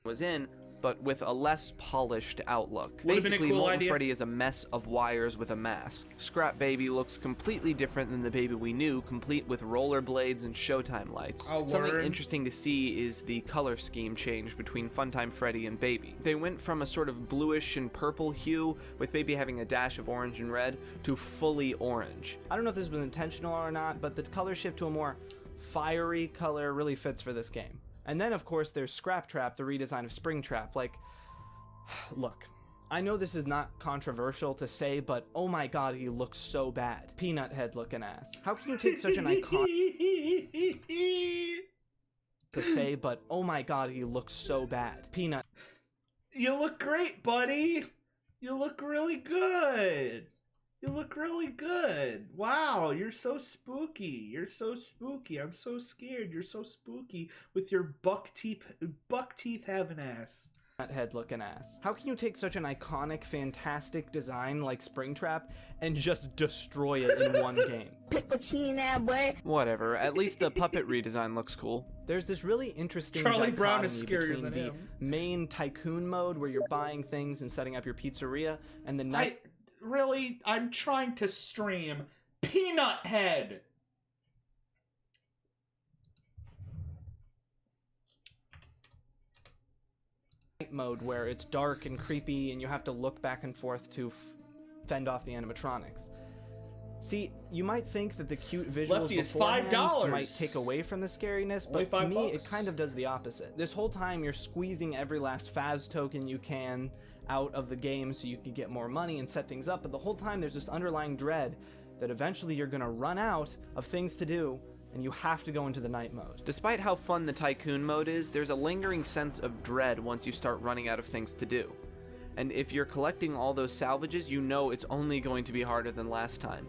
...was in, but with a less polished outlook. Would've been a Basically, cool Molten idea. Freddy is a mess of wires with a mask. Scrap Baby looks completely different than the baby we knew, complete with rollerblades and Showtime lights. Oh, Something word. interesting to see is the color scheme change between Funtime Freddy and Baby. They went from a sort of bluish and purple hue, with Baby having a dash of orange and red, to fully orange. I don't know if this was intentional or not, but the color shift to a more fiery color really fits for this game. And then, of course, there's Scrap Trap, the redesign of Springtrap. Like, look, I know this is not controversial to say, but oh my god, he looks so bad. Peanut head looking ass. How can you take such an icon to say, but oh my god, he looks so bad. Peanut. You look great, buddy. You look really good. You look really good. Wow, you're so spooky. You're so spooky. I'm so scared. You're so spooky with your buck teeth having ass. Head looking ass. How can you take such an iconic, fantastic design like Springtrap and just destroy it in one game? Whatever, at least the puppet redesign looks cool. There's this really interesting Charlie Brown dichotomy is scarier between than the him. main tycoon mode where you're buying things and setting up your pizzeria and the night... I'm trying to stream Peanut Head. Mode where it's dark and creepy and you have to look back and forth to fend off the animatronics. See, you might think that the cute visuals Lefty is beforehand $5. might take away from the scariness, Only but to me $5. it kind of does the opposite. This whole time you're squeezing every last Faz token you can out of the game so you can get more money and set things up, but the whole time there's this underlying dread that eventually you're gonna run out of things to do and you have to go into the night mode. Despite how fun the tycoon mode is, there's a lingering sense of dread once you start running out of things to do. And if you're collecting all those salvages, you know it's only going to be harder than last time.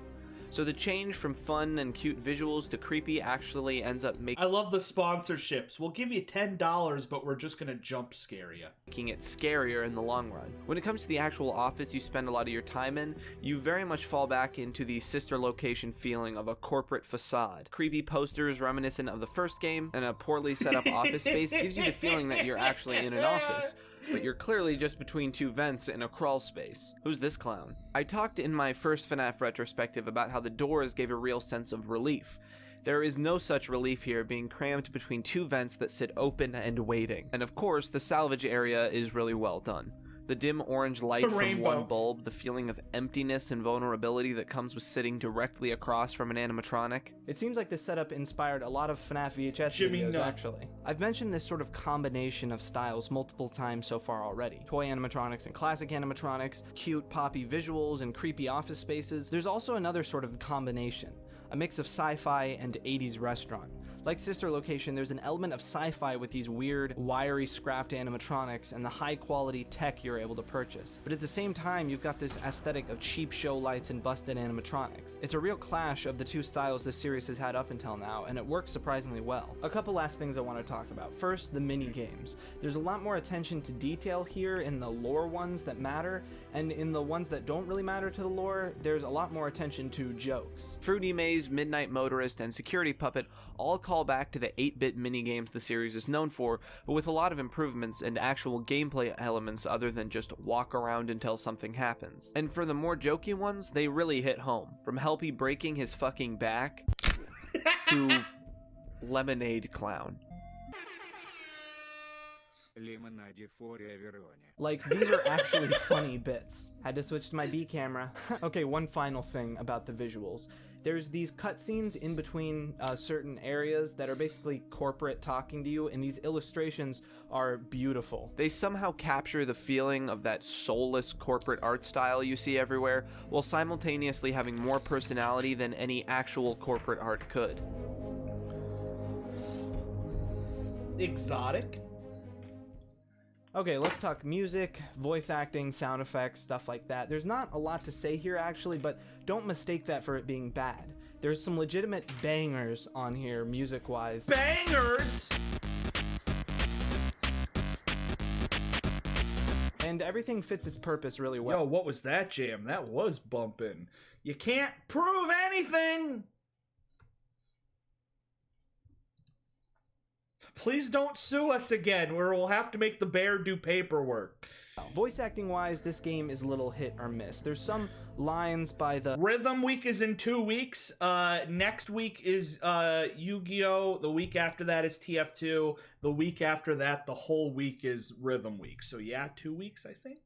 So the change from fun and cute visuals to creepy actually ends up I love the sponsorships. We'll give you $10, but we're just gonna jump scare you. Making it scarier in the long run. When it comes to the actual office you spend a lot of your time in, you very much fall back into the sister location feeling of a corporate facade. Creepy posters reminiscent of the first game, and a poorly set up office space gives you the feeling that you're actually in an office, but you're clearly just between two vents in a crawl space. Who's this clown? I talked in my first FNaF retrospective about how the doors gave a real sense of relief. There is no such relief here, being crammed between two vents that sit open and waiting. And of course, the salvage area is really well done. The dim orange light from one bulb, the feeling of emptiness and vulnerability that comes with sitting directly across from an animatronic. It seems like this setup inspired a lot of FNaF VHS Jimmy videos, Nut. actually. I've mentioned this sort of combination of styles multiple times so far already. Toy animatronics and classic animatronics, cute poppy visuals and creepy office spaces. There's also another sort of combination, a mix of sci-fi and 80s restaurant. Like Sister Location, there's an element of sci-fi with these weird, wiry, scrapped animatronics and the high-quality tech you're able to purchase. But at the same time, you've got this aesthetic of cheap show lights and busted animatronics. It's a real clash of the two styles this series has had up until now, and it works surprisingly well. A couple last things I want to talk about. First, the mini-games. There's a lot more attention to detail here in the lore ones that matter, and in the ones that don't really matter to the lore, there's a lot more attention to jokes. Fruity Maze Maze, Midnight Motorist, and Security Puppet all call back to the 8-bit minigames the series is known for, but with a lot of improvements and actual gameplay elements other than just walk around until something happens. And for the more jokey ones, they really hit home. From Helpy breaking his fucking back to Lemonade Clown. Like, these are actually funny bits. Had to switch to my B camera. Okay, one final thing about the visuals. There's these cutscenes in between certain areas that are basically corporate talking to you, and these illustrations are beautiful. They somehow capture the feeling of that soulless corporate art style you see everywhere, while simultaneously having more personality than any actual corporate art could. Exotic? Okay, let's talk music, voice acting, sound effects, stuff like that. There's not a lot to say here actually, but don't mistake that for it being bad. There's some legitimate bangers on here, music-wise. Bangers?! And everything fits its purpose really well. Yo, what was that jam? That was bumping. You can't prove anything! Please don't sue us again, where we'll have to make the bear do paperwork. Voice acting wise, this game is a little hit or miss. There's some lines by the... Rhythm Week is in 2 weeks. Next week is Yu-Gi-Oh! The week after that is TF2. The week after that, the whole week is Rhythm Week. So yeah, 2 weeks, I think.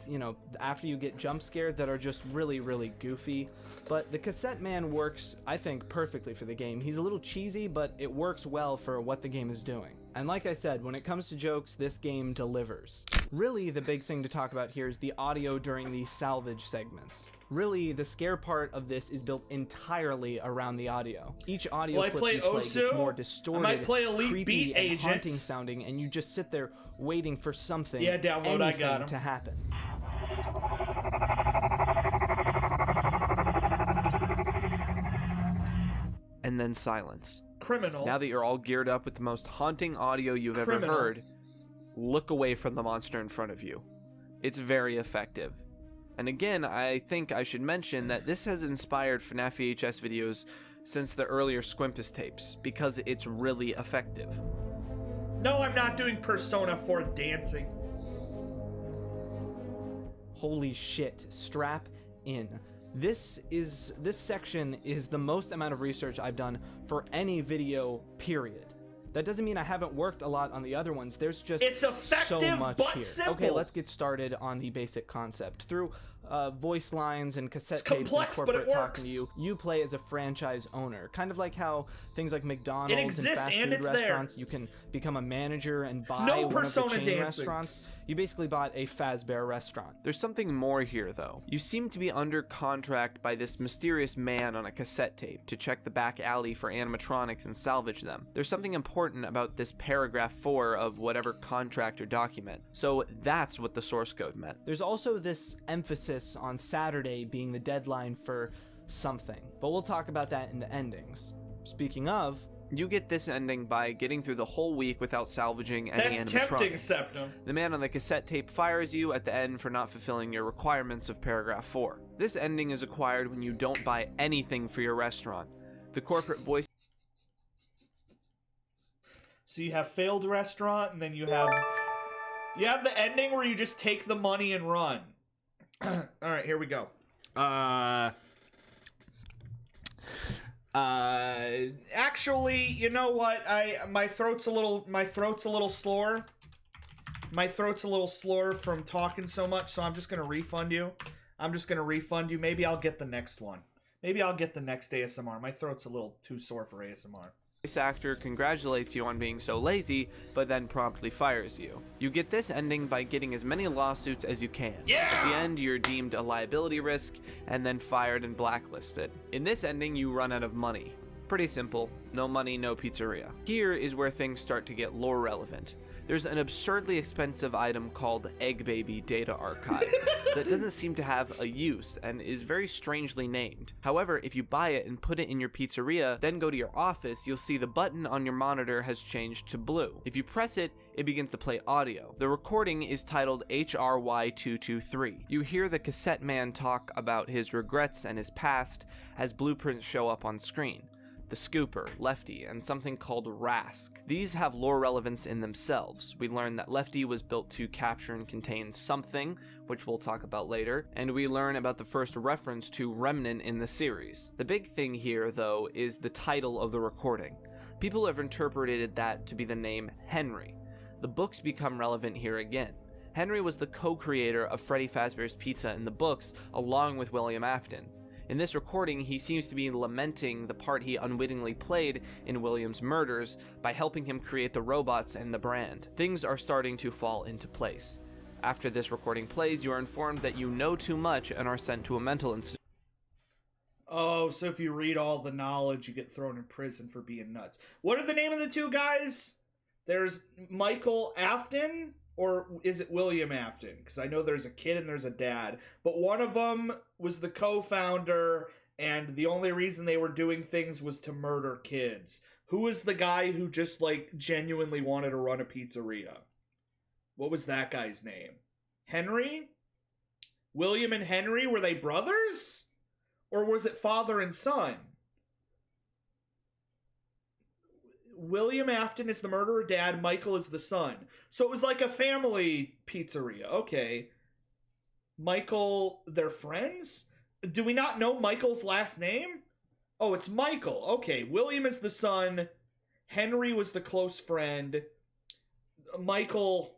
You know, after you get jump scared that are just really, really goofy. But the Cassette Man works, I think, perfectly for the game. He's a little cheesy, but it works well for what the game is doing. And like I said, when it comes to jokes, this game delivers. Really, the big thing to talk about here is the audio during the salvage segments. Really, the scare part of this is built entirely around the audio. Each audio clip you play gets more distorted, I might play Elite creepy, Beat and Agents. haunting sounding, and you just sit there waiting for something, yeah, download, I got 'em. to happen. And then silence. Criminal. Now that you're all geared up with the most haunting audio you've ever heard, look away from the monster in front of you. It's very effective. And again, I think I should mention that this has inspired FNAF VHS videos since the earlier Squimpus tapes, because it's really effective. No, I'm not doing Persona 4 dancing. Holy shit, strap in. This section is the most amount of research I've done for any video, period. That doesn't mean I haven't worked a lot on the other ones. There's just so much here. Simple. Okay, let's get started on the basic concept. Through voice lines and cassette tapes and corporate talking to you, you play as a franchise owner. Kind of like how things like McDonald's and fast food restaurants, you can become a manager and buy one of the chain restaurants. You basically bought a Fazbear restaurant. There's something more here, though. You seem to be under contract by this mysterious man on a cassette tape to check the back alley for animatronics and salvage them. There's something important about this paragraph 4 of whatever contract or document. So that's what the source code meant. There's also this emphasis on Saturday being the deadline for something, but we'll talk about that in the endings. Speaking of, you get this ending by getting through the whole week without salvaging any animatronics. That's tempting, Septum. The man on the cassette tape fires you at the end for not fulfilling your requirements of paragraph 4. This ending is acquired when you don't buy anything for your restaurant. The corporate voice... So you have failed restaurant, and then you have the ending where you just take the money and run. Alright, here we go. Actually, you know what? My throat's a little slower. My throat's a little slower from talking so much, so I'm just gonna refund you. Maybe I'll get the next one. Maybe I'll get the next ASMR. My throat's a little too sore for ASMR. Voice actor congratulates you on being so lazy, but then promptly fires you. You get this ending by getting as many lawsuits as you can. Yeah! At the end, you're deemed a liability risk, and then fired and blacklisted. In this ending, you run out of money. Pretty simple, no money, no pizzeria. Here is where things start to get lore relevant. There's an absurdly expensive item called Egg Baby Data Archive that doesn't seem to have a use and is very strangely named. However, if you buy it and put it in your pizzeria, then go to your office, you'll see the button on your monitor has changed to blue. If you press it, it begins to play audio. The recording is titled HRY223. You hear the cassette man talk about his regrets and his past as blueprints show up on screen. The Scooper, Lefty, and something called Rask. These have lore relevance in themselves. We learn that Lefty was built to capture and contain something, which we'll talk about later, and we learn about the first reference to Remnant in the series. The big thing here, though, is the title of the recording. People have interpreted that to be the name Henry. The books become relevant here again. Henry was the co-creator of Freddy Fazbear's Pizza in the books, along with William Afton. In this recording, he seems to be lamenting the part he unwittingly played in William's murders by helping him create the robots and the brand. Things are starting to fall into place. After this recording plays, you are informed that you know too much and are sent to a mental institution. Oh, so if you read all the knowledge, you get thrown in prison for being nuts. What are the name of the two guys? There's Michael Afton, or is it William Afton? Because I know there's a kid and there's a dad. But one of them was the co-founder, and the only reason they were doing things was to murder kids. Who was the guy who just, like, genuinely wanted to run a pizzeria? What was that guy's name? Henry? William and Henry, were they brothers? Or was it father and son? William Afton is the murderer dad, Michael is the son. So it was like a family pizzeria. Okay. Michael, they're friends? Do we not know Michael's last name? Oh, it's Michael. Okay, William is the son. Henry was the close friend. Michael...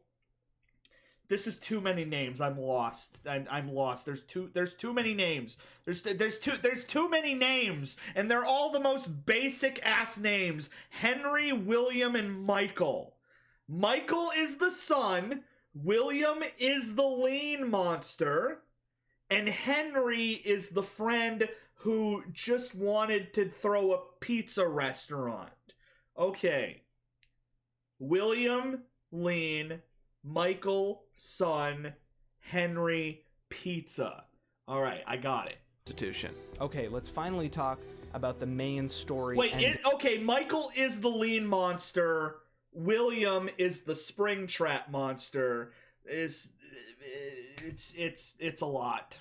This is too many names. I'm lost. I'm lost. There's too many names. There's too many names, and they're all the most basic ass names. Henry, William, and Michael. Michael is the son. William is the lean monster, and Henry is the friend who just wanted to throw a pizza restaurant. Okay. William, lean, Michael, son, Henry, pizza. All right, I got it. Institution. Okay, let's finally talk about the main story. Wait, okay, Michael is the lean monster. William is the spring trap monster. It's a lot.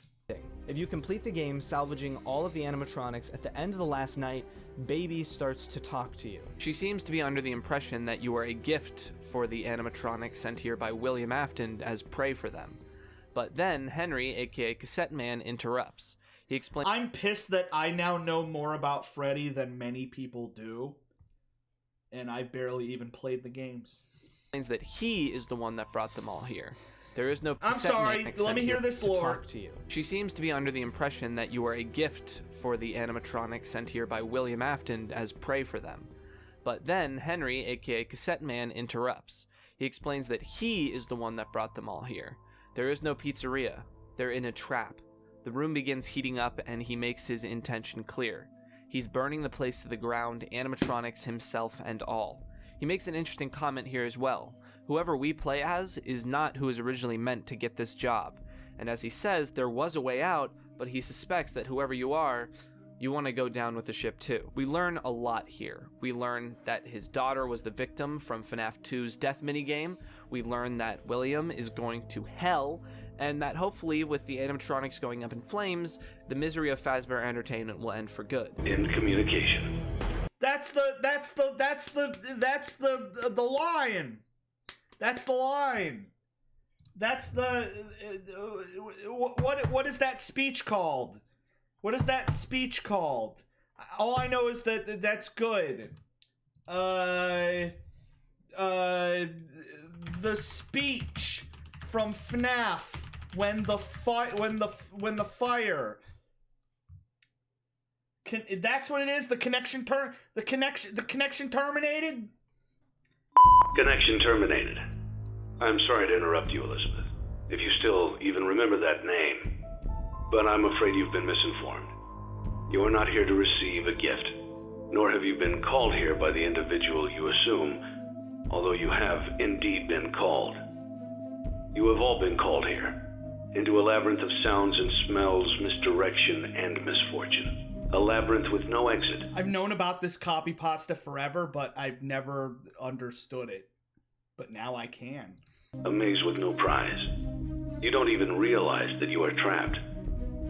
If you complete the game salvaging all of the animatronics at the end of the last night, Baby starts to talk to you. She seems to be under the impression that you are a gift for the animatronics sent here by William Afton as prey for them. But then Henry, aka Cassette Man, interrupts. He explains, I'm pissed that I now know more about Freddy than many people do, and I've barely even played the games. Explains that he is the one that brought them all here. There is no I'm sorry, let me hear this lore. Talk to you. She seems to be under the impression that you are a gift for the animatronics sent here by William Afton as prey for them. But then Henry, aka Cassette Man, interrupts. He explains that he is the one that brought them all here. There is no pizzeria. They're in a trap. The room begins heating up and he makes his intention clear. He's burning the place to the ground, animatronics, himself, and all. He makes an interesting comment here as well. Whoever we play as is not who is originally meant to get this job. And as he says, there was a way out, but he suspects that whoever you are, you want to go down with the ship too. We learn a lot here. We learn that his daughter was the victim from FNaF 2's death minigame. We learn that William is going to hell, and that hopefully with the animatronics going up in flames, the misery of Fazbear Entertainment will end for good. In communication. That's the line. That's the line. That's the what is that speech called? What is that speech called? All I know is that that's good. The speech from FNaF when the fire. That's what it is. The connection terminated. Connection terminated. I'm sorry to interrupt you, Elizabeth, if you still even remember that name, but I'm afraid you've been misinformed. You are not here to receive a gift, nor have have you been called here by the individual you assume, although you have indeed been called. You have all been called here, into a labyrinth of sounds and smells, misdirection, and misfortune. A labyrinth with no exit. I've known about this copy pasta forever, but I've never understood it. But now I can. A maze with no prize. You don't even realize that you are trapped.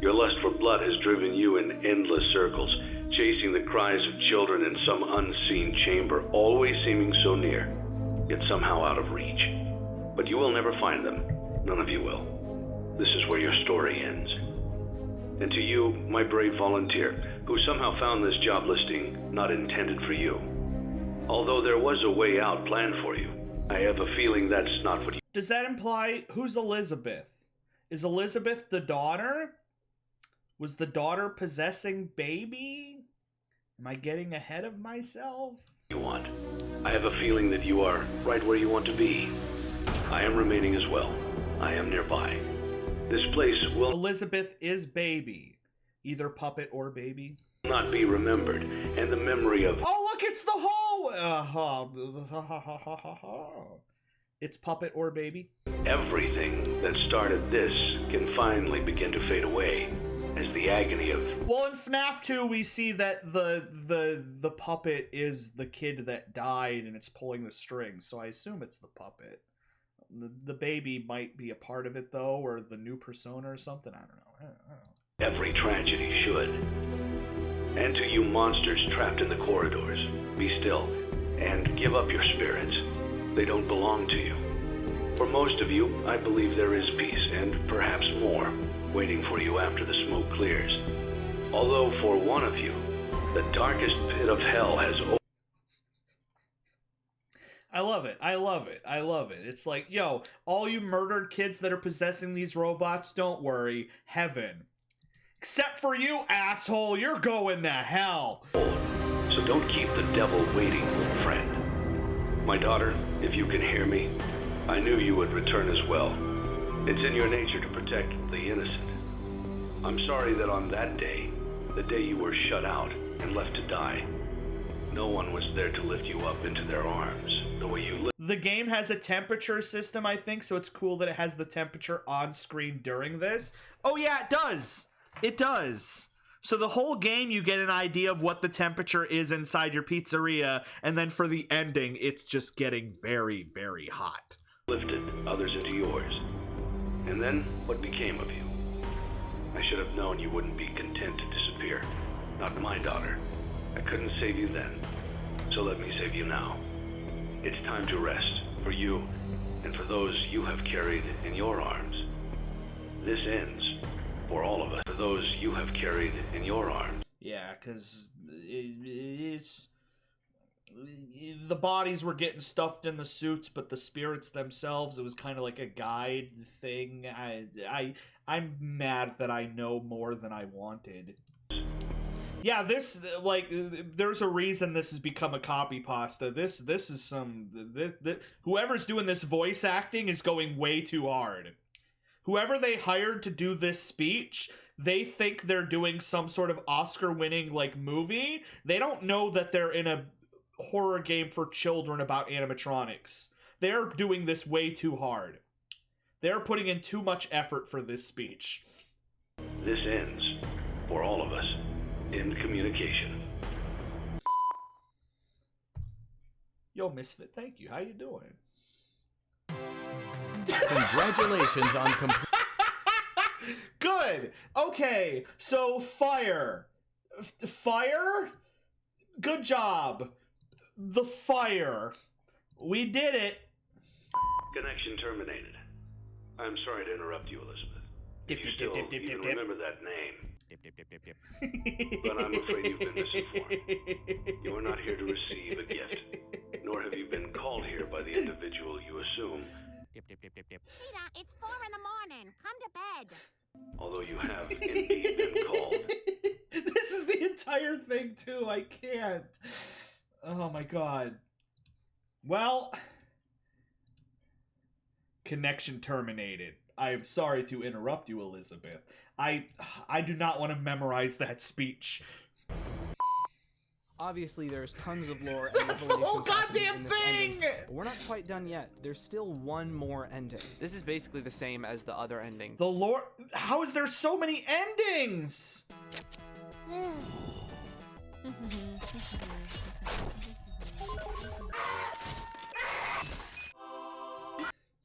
Your lust for blood has driven you in endless circles, chasing the cries of children in some unseen chamber, always seeming so near, yet somehow out of reach. But you will never find them. None of you will. This is where your story ends. And to you, my brave volunteer, who somehow found this job listing not intended for you. Although there was a way out planned for you, I have a feeling that's not what you... Does that imply, who's Elizabeth? Is Elizabeth the daughter? Was the daughter possessing baby? Am I getting ahead of myself? You want. I have a feeling that you are right where you want to be. I am remaining as well. I am nearby. This place will... Elizabeth is baby. Either puppet or baby. Not be remembered, and the memory of... Oh, look, it's the hallway! It's puppet or baby. Everything that started this can finally begin to fade away, as the agony of... Well, in FNaF 2, we see that the puppet is the kid that died, and it's pulling the strings, so I assume it's the puppet. The baby might be a part of it, though, or the new persona or something. I don't know. Every tragedy should. And to you monsters trapped in the corridors, be still, and give up your spirits. They don't belong to you. For most of you, I believe there is peace, and perhaps more, waiting for you after the smoke clears. Although for one of you, the darkest pit of hell has opened. I love it. I love it. I love it. It's like, yo, all you murdered kids that are possessing these robots, don't worry. Heaven. Except for you, asshole, you're going to hell. So don't keep the devil waiting, friend. My daughter, if you can hear me, I knew you would return as well. It's in your nature to protect the innocent. I'm sorry that on that day, the day you were shut out and left to die, no one was there to lift you up into their arms the way you lived. The game has a temperature system, I think, so it's cool that it has the temperature on screen during this. Oh yeah, it does. It does. So the whole game, you get an idea of what the temperature is inside your pizzeria, and then for the ending, it's just getting very, very hot. Lifted others into yours. And then, what became of you? I should have known you wouldn't be content to disappear. Not my daughter. I couldn't save you then. So let me save you now. It's time to rest, for you, and for those you have carried in your arms. This ends. For all of us, for those you have carried in your arms. Yeah, because it's... The bodies were getting stuffed in the suits, but the spirits themselves, it was kind of like a guide thing. I'm mad that I know more than I wanted. Yeah, this, like, there's a reason this has become a copy pasta. This is some... whoever's doing this voice acting is going way too hard. Whoever they hired to do this speech, they think they're doing some sort of Oscar-winning, like, movie. They don't know that they're in a horror game for children about animatronics. They're doing this way too hard. They're putting in too much effort for this speech. This ends, for all of us, in communication. Yo, Misfit, thank you. How you doing? Congratulations on Good. Okay, so fire. Fire? Good job. The fire. We did it. Connection terminated. I'm sorry to interrupt you, Elizabeth. If you still even remember that name. But I'm afraid you've been misinformed. You are not here to receive a gift, nor have you been called here by the individual you assume. Peter, it's 4 in the morning. Come to bed. Although you have indeed been called. This is the entire thing, too. I can't. Oh, my God. Well, connection terminated. I am sorry to interrupt you, Elizabeth. I do not want to memorize that speech. Obviously, there's tons of lore and That's the whole goddamn thing! But we're not quite done yet. There's still one more ending. This is basically the same as the other ending. The lore... How is there so many endings?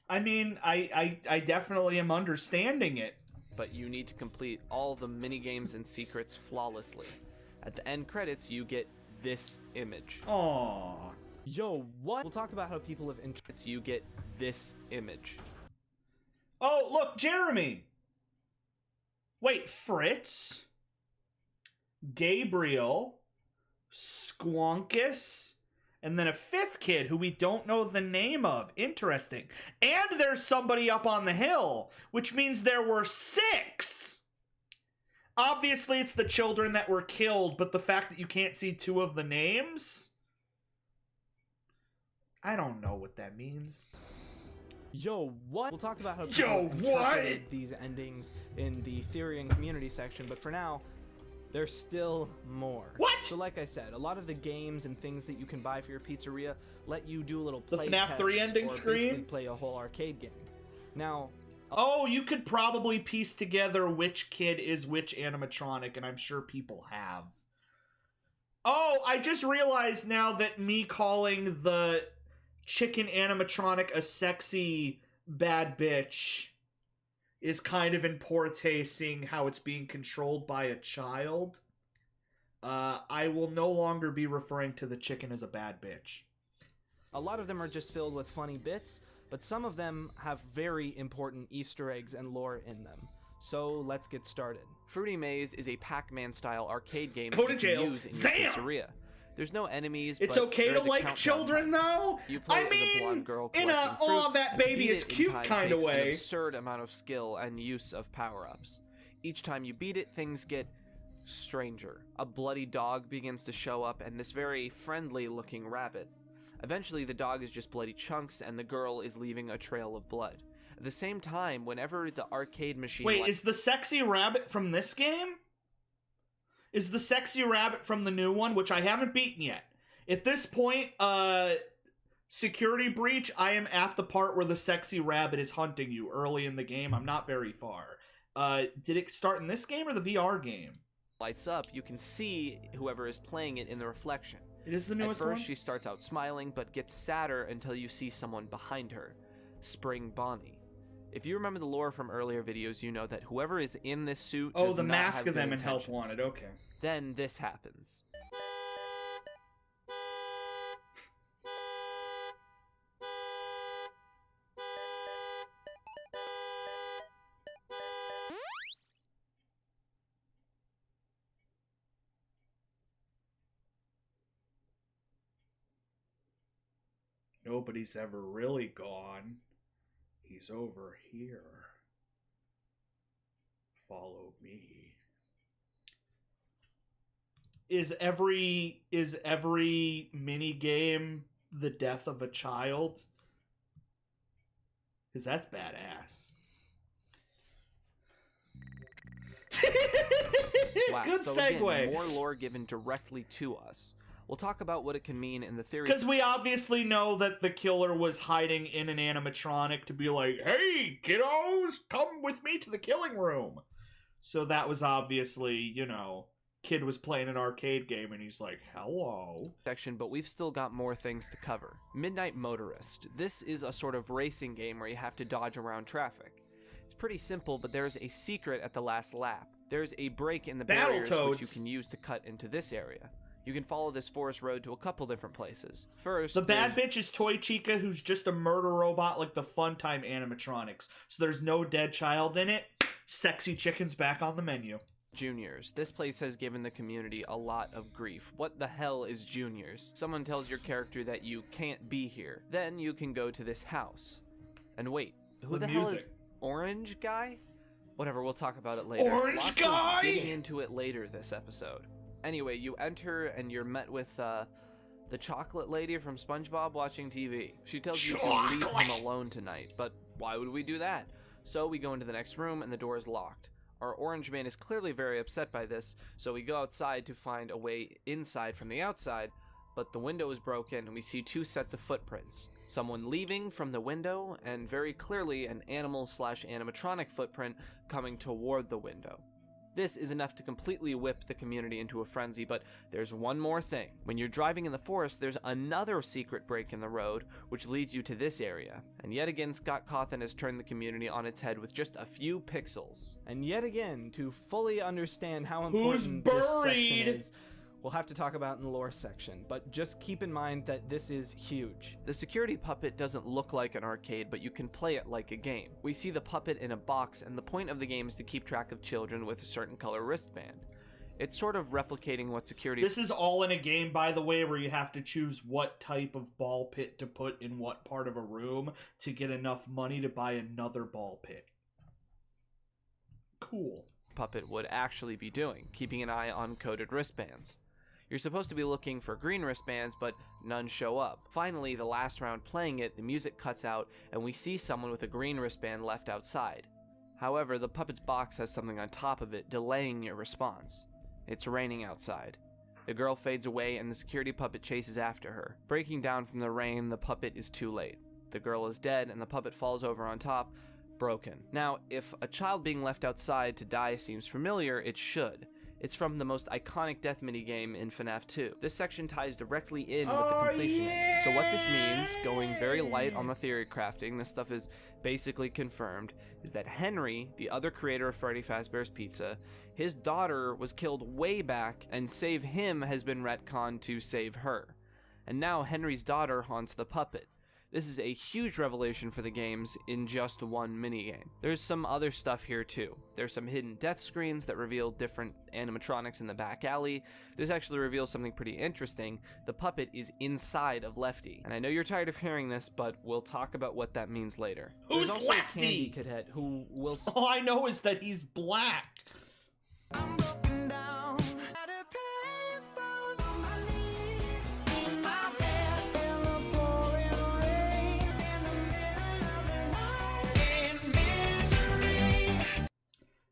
I mean, I definitely am understanding it. But you need to complete all the mini-games and secrets flawlessly. At the end credits, you get this image. Aww. Yo, what? We'll talk about how people have interests. You get this image. Oh, look, Jeremy. Wait, Fritz, Gabriel, Squonkus, and then a fifth kid who we don't know the name of. Interesting. And there's somebody up on the hill, which means there were 6. Obviously, it's the children that were killed, but the fact that you can't see 2 of the names? I don't know what that means. Yo, what? We'll talk about how people interpreted these endings in the theory and community section, but for now, there's still more. What? So like I said, a lot of the games and things that you can buy for your pizzeria let you do a little play The FNaF 3 ending screen? Play a whole arcade game. Now... Oh, you could probably piece together which kid is which animatronic, and I'm sure people have. Oh, I just realized now that me calling the chicken animatronic a sexy bad bitch is kind of in poor taste, seeing how it's being controlled by a child. I will no longer be referring to the chicken as a bad bitch. A lot of them are just filled with funny bits, but some of them have very important Easter eggs and lore in them. So let's get started. Fruity Maze is a Pac-Man style arcade game Go that to you jail. can use in your pizzeria. There's no enemies. It's but okay to there is a like countdown children, timer. though. You play I as a blonde girl mean, in a collecting fruit, "aw, that and to baby beat is it in cute" time kind of takes way. An absurd amount of skill and use of power-ups. Each time you beat it, things get stranger. A bloody dog begins to show up, and this very friendly-looking rabbit. Eventually, the dog is just bloody chunks, and the girl is leaving a trail of blood. At the same time, whenever the arcade machine... Wait, is the sexy rabbit from this game? Is the sexy rabbit from the new one, which I haven't beaten yet? At this point, security breach, I am at the part where the sexy rabbit is hunting you early in the game. I'm not very far. Did it start in this game or the VR game? Lights up, you can see whoever is playing it in the reflection. It is the newest one? At one? first, she starts out smiling, but gets sadder until you see someone behind her. Spring Bonnie. If you remember the lore from earlier videos, you know that whoever is in this suit does the not mask have of them good in Help intentions. Wanted, okay. Then this happens. Nobody's ever really gone. He's over here. Follow me. Is every mini game the death of a child? Because that's badass. Wow. Good so segue. Again, more lore given directly to us. We'll talk about what it can mean in the theory. Because we obviously know that the killer was hiding in an animatronic to be like, hey, kiddos, come with me to the killing room. So that was obviously, you know, kid was playing an arcade game and he's like, hello. But we've still got more things to cover. Midnight Motorist. This is a sort of racing game where you have to dodge around traffic. It's pretty simple, but there's a secret at the last lap. There's a break in the barriers which you can use to cut into this area. You can follow this forest road to a couple different places. First, the bad bitch is Toy Chica, who's just a murder robot like the Funtime animatronics. So there's no dead child in it. Sexy chicken's back on the menu. Juniors. This place has given the community a lot of grief. What the hell is Juniors? Someone tells your character that you can't be here. Then you can go to this house. And wait, who the hell is Orange Guy? Whatever, we'll talk about it later. Orange Guy? Getting into it later this episode. Anyway, you enter and you're met with the chocolate lady from SpongeBob watching TV. She tells you to leave him alone tonight, but why would we do that? So we go into the next room and the door is locked. Our orange man is clearly very upset by this, so we go outside to find a way inside from the outside, but the window is broken and we see 2 sets of footprints. Someone leaving from the window, and very clearly an animal/animatronic footprint coming toward the window. This is enough to completely whip the community into a frenzy, but there's one more thing. When you're driving in the forest, there's another secret break in the road, which leads you to this area. And yet again, Scott Cawthon has turned the community on its head with just a few pixels. And yet again, to fully understand how important this section is, we'll have to talk about in the lore section, but just keep in mind that this is huge. The security puppet doesn't look like an arcade, but you can play it like a game. We see the puppet in a box, and the point of the game is to keep track of children with a certain color wristband. It's sort of replicating what security... This is all in a game, by the way, where you have to choose what type of ball pit to put in what part of a room to get enough money to buy another ball pit. Cool. Puppet would actually be doing, keeping an eye on coded wristbands. You're supposed to be looking for green wristbands, but none show up. Finally, the last round playing it, the music cuts out, and we see someone with a green wristband left outside. However, the puppet's box has something on top of it, delaying your response. It's raining outside. The girl fades away, and the security puppet chases after her. Breaking down from the rain, the puppet is too late. The girl is dead, and the puppet falls over on top, broken. Now, if a child being left outside to die seems familiar, it should. It's from the most iconic death minigame in FNaF 2. This section ties directly in with the completion. So what this means, going very light on the theory crafting, this stuff is basically confirmed, is that Henry, the other creator of Freddy Fazbear's Pizza, his daughter was killed way back, and save him has been retconned to save her. And now Henry's daughter haunts the puppet. This is a huge revelation for the games in just one minigame. There's some other stuff here too. There's some hidden death screens that reveal different animatronics in the back alley. This actually reveals something pretty interesting. The puppet is inside of Lefty. And I know you're tired of hearing this, but we'll talk about what that means later. Who's There's also Lefty? a Candy Cadet who will... All I know is that he's black.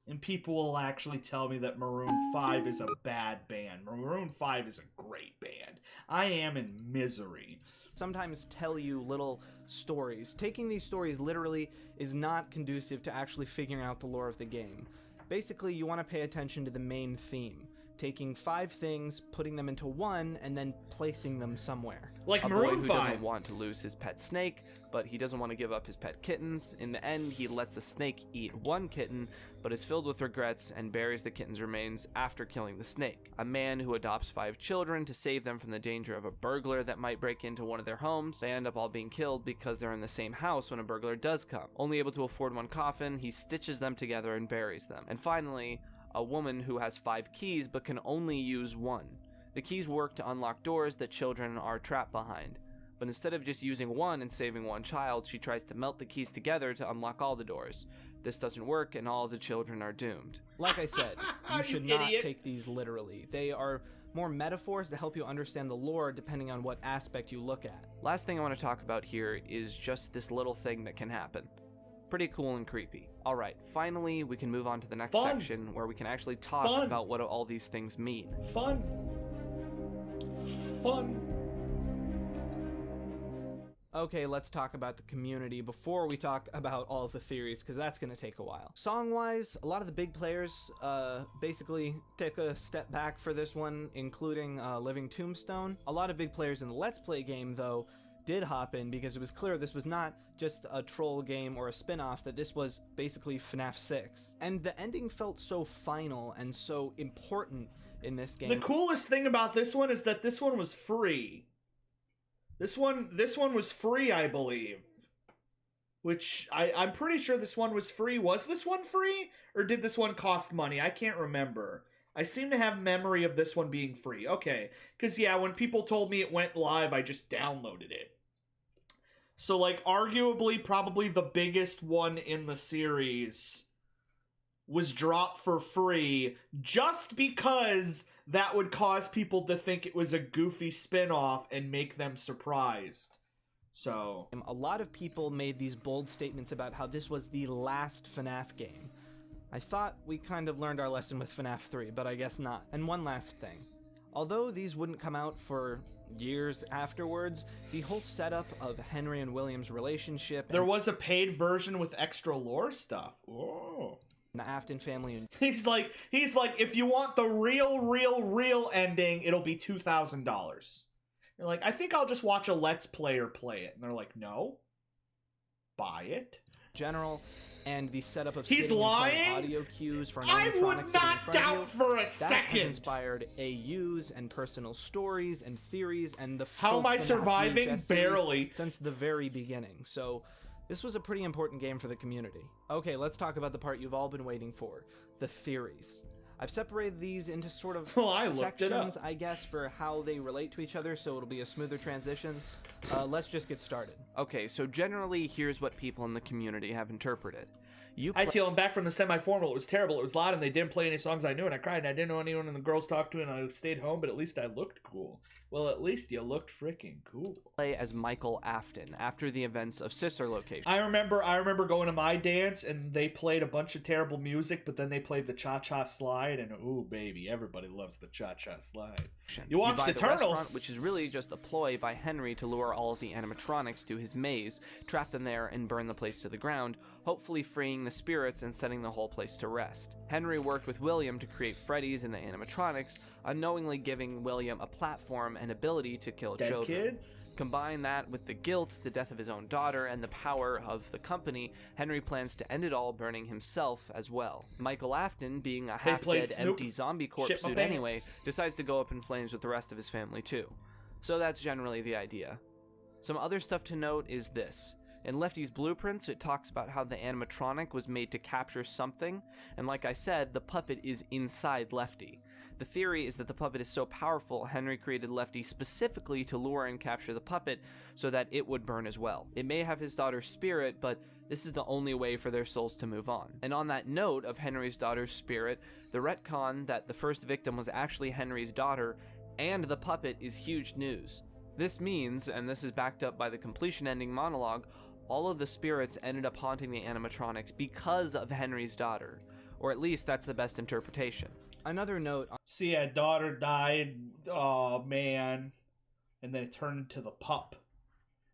And people will actually tell me that Maroon 5 is a bad band. Maroon 5 is a great band. I am in misery. Sometimes tell you little stories. Taking these stories literally is not conducive to actually figuring out the lore of the game. Basically, you want to pay attention to the main theme. Taking 5 things, putting them into one, and then placing them somewhere. Like a Maroon boy who 5. doesn't want to lose his pet snake, but he doesn't want to give up his pet kittens. In the end, he lets the snake eat one kitten, but is filled with regrets and buries the kitten's remains after killing the snake. A man who adopts 5 children to save them from the danger of a burglar that might break into one of their homes. They end up all being killed because they're in the same house when a burglar does come. Only able to afford one coffin, he stitches them together and buries them. And finally, a woman who has 5 keys but can only use one. The keys work to unlock doors that children are trapped behind. But instead of just using one and saving one child, she tries to melt the keys together to unlock all the doors. This doesn't work, and all of the children are doomed. Like I said, you should not take these literally. They are more metaphors to help you understand the lore depending on what aspect you look at. Last thing I want to talk about here is just this little thing that can happen. Pretty cool and creepy. Alright, finally we can move on to the next section where we can actually talk about what all these things mean. Fun. Okay, let's talk about the community before we talk about all of the theories, because that's going to take a while. Song-wise, a lot of the big players basically took a step back for this one, including Living Tombstone. A lot of big players in the Let's Play game, though, did hop in because it was clear this was not just a troll game or a spin-off, that this was basically FNaF 6. And the ending felt so final and so important in this game. The coolest thing about this one is that this one was free. This one was free, I believe. Which, I'm pretty sure this one was free. Was this one free? Or did this one cost money? I can't remember. I seem to have memory of this one being free. Okay. Because, yeah, when people told me it went live, I just downloaded it. So, like, arguably, probably the biggest one in the series was dropped for free just because that would cause people to think it was a goofy spin-off and make them surprised. So a lot of people made these bold statements about how this was the last FNaF game. I thought we kind of learned our lesson with FNaF 3, but I guess not. And one last thing. Although these wouldn't come out for years afterwards, the whole setup of Henry and William's relationship... There was a paid version with extra lore stuff. Oh. The Afton family... And He's like, if you want the real ending, it'll be $2,000. You're like, I think I'll just watch a Let's Player play it. And they're like, no. Buy it. General... and the setup of He's lying? Audio cues for I would not doubt for a second. Has inspired AUs and personal stories and theories and the How am I surviving? Barely. Since the very beginning. So this was a pretty important game for the community. Okay, let's talk about the part you've all been waiting for, the theories. I've separated these into sort of sections, I guess, for how they relate to each other, so it'll be a smoother transition. Let's just get started. Okay, so generally, here's what people in the community have interpreted. I'm back from the semi-formal. It was terrible. It was loud, and they didn't play any songs I knew, and I cried, and I didn't know anyone in the girls talked to, and I stayed home, but at least I looked cool. Well, at least you looked freaking cool. Play as Michael Afton after the events of Sister Location. I remember going to my dance, and they played a bunch of terrible music, but then they played the Cha-Cha Slide, and ooh, baby, everybody loves the Cha-Cha Slide. You watched Eternals, which is really just a ploy by Henry to lure all of the animatronics to his maze, trap them there, and burn the place to the ground, hopefully freeing the spirits and setting the whole place to rest. Henry worked with William to create Freddy's and the animatronics, unknowingly giving William a platform and ability to kill children. Kids? Combine that with the guilt, the death of his own daughter, and the power of the company, Henry plans to end it all burning himself as well. Michael Afton, being a half-dead, empty zombie corpse suit anyway, decides to go up in flames with the rest of his family too. So that's generally the idea. Some other stuff to note is this. In Lefty's blueprints, it talks about how the animatronic was made to capture something, and like I said, the puppet is inside Lefty. The theory is that the puppet is so powerful, Henry created Lefty specifically to lure and capture the puppet so that it would burn as well. It may have his daughter's spirit, but this is the only way for their souls to move on. And on that note of Henry's daughter's spirit, the retcon that the first victim was actually Henry's daughter and the puppet is huge news. This means, and this is backed up by the completion ending monologue, all of the spirits ended up haunting the animatronics because of Henry's daughter. Or at least that's the best interpretation. Another note... See, a daughter died, oh man, and then it turned into the pup.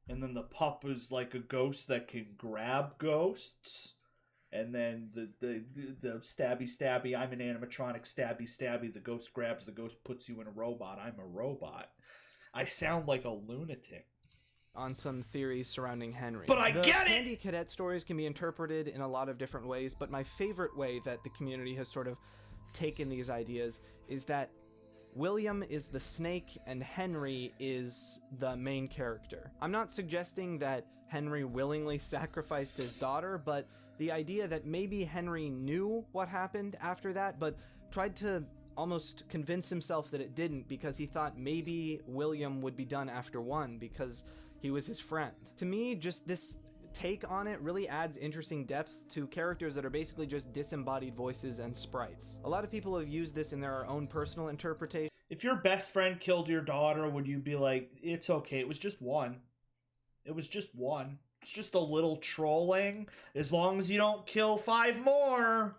And then the pup was like a ghost that can grab ghosts. And then the stabby, I'm an animatronic, stabby, the ghost grabs, the ghost puts you in a robot, I'm a robot. I sound like a lunatic. On some theories surrounding Henry. But I get it! Candy Cadet stories can be interpreted in a lot of different ways, but my favorite way that the community has sort of taken these ideas is that William is the snake and Henry is the main character. I'm not suggesting that Henry willingly sacrificed his daughter, but the idea that maybe Henry knew what happened after that, but tried to almost convince himself that it didn't because he thought maybe William would be done after one because he was his friend. To me, just this take on it really adds interesting depth to characters that are basically just disembodied voices and sprites. A lot of people have used this in their own personal interpretation. If your best friend killed your daughter, would you be like, it's okay, it was just one. It was just one. It's just a little trolling. As long as you don't kill 5 more.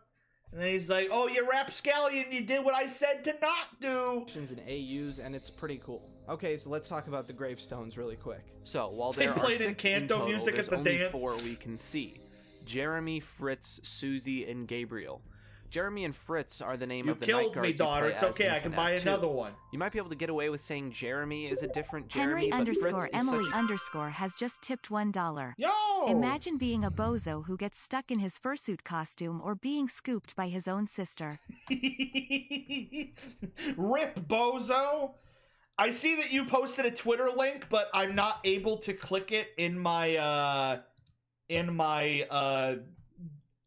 And then he's like, oh, you rapscallion, you did what I said to not do. And AUs, and it's pretty cool. Okay, so let's talk about the gravestones really quick. So, while there are 6 in total, there's only 4 we can see. Jeremy, Fritz, Susie, and Gabriel. Jeremy and Fritz are the name of the night guards you play as. You killed me, daughter. It's okay, I can buy another one. You might be able to get away with saying Jeremy is a different Jeremy, but Fritz is Emily _ has just tipped $1. Yo! Imagine being a bozo who gets stuck in his fursuit costume or being scooped by his own sister. Rip, bozo! I see that you posted a Twitter link, but I'm not able to click it in my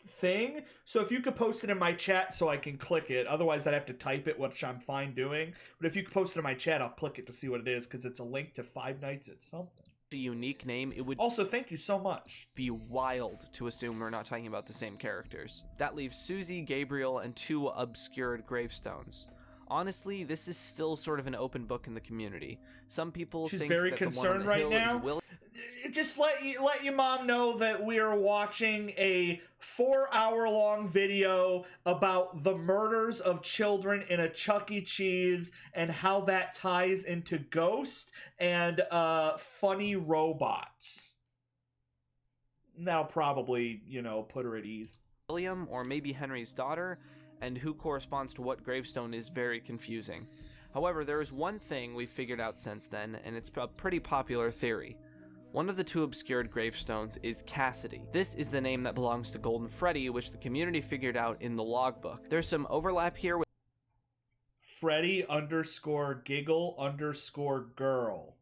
thing. So if you could post it in my chat so I can click it. Otherwise, I'd have to type it, which I'm fine doing. But if you could post it in my chat, I'll click it to see what it is, because it's a link to Five Nights at something. A unique name. It would also, thank you so much. Be wild to assume we're not talking about the same characters. That leaves Susie, Gabriel, and 2 obscured gravestones. Honestly, this is still sort of an open book in the community. Some people She's think very that concerned the one on the right hill now. Is just let your mom know that we are watching a 4-hour-long video about the murders of children in a Chuck E. Cheese and how that ties into Ghost and funny robots. Now probably, put her at ease. William, or maybe Henry's daughter, and who corresponds to what gravestone is very confusing. However, there is one thing we've figured out since then, and it's a pretty popular theory. One of the two obscured gravestones is Cassidy. This is the name that belongs to Golden Freddy, which the community figured out in the logbook. There's some overlap here with Freddy_giggle_girl.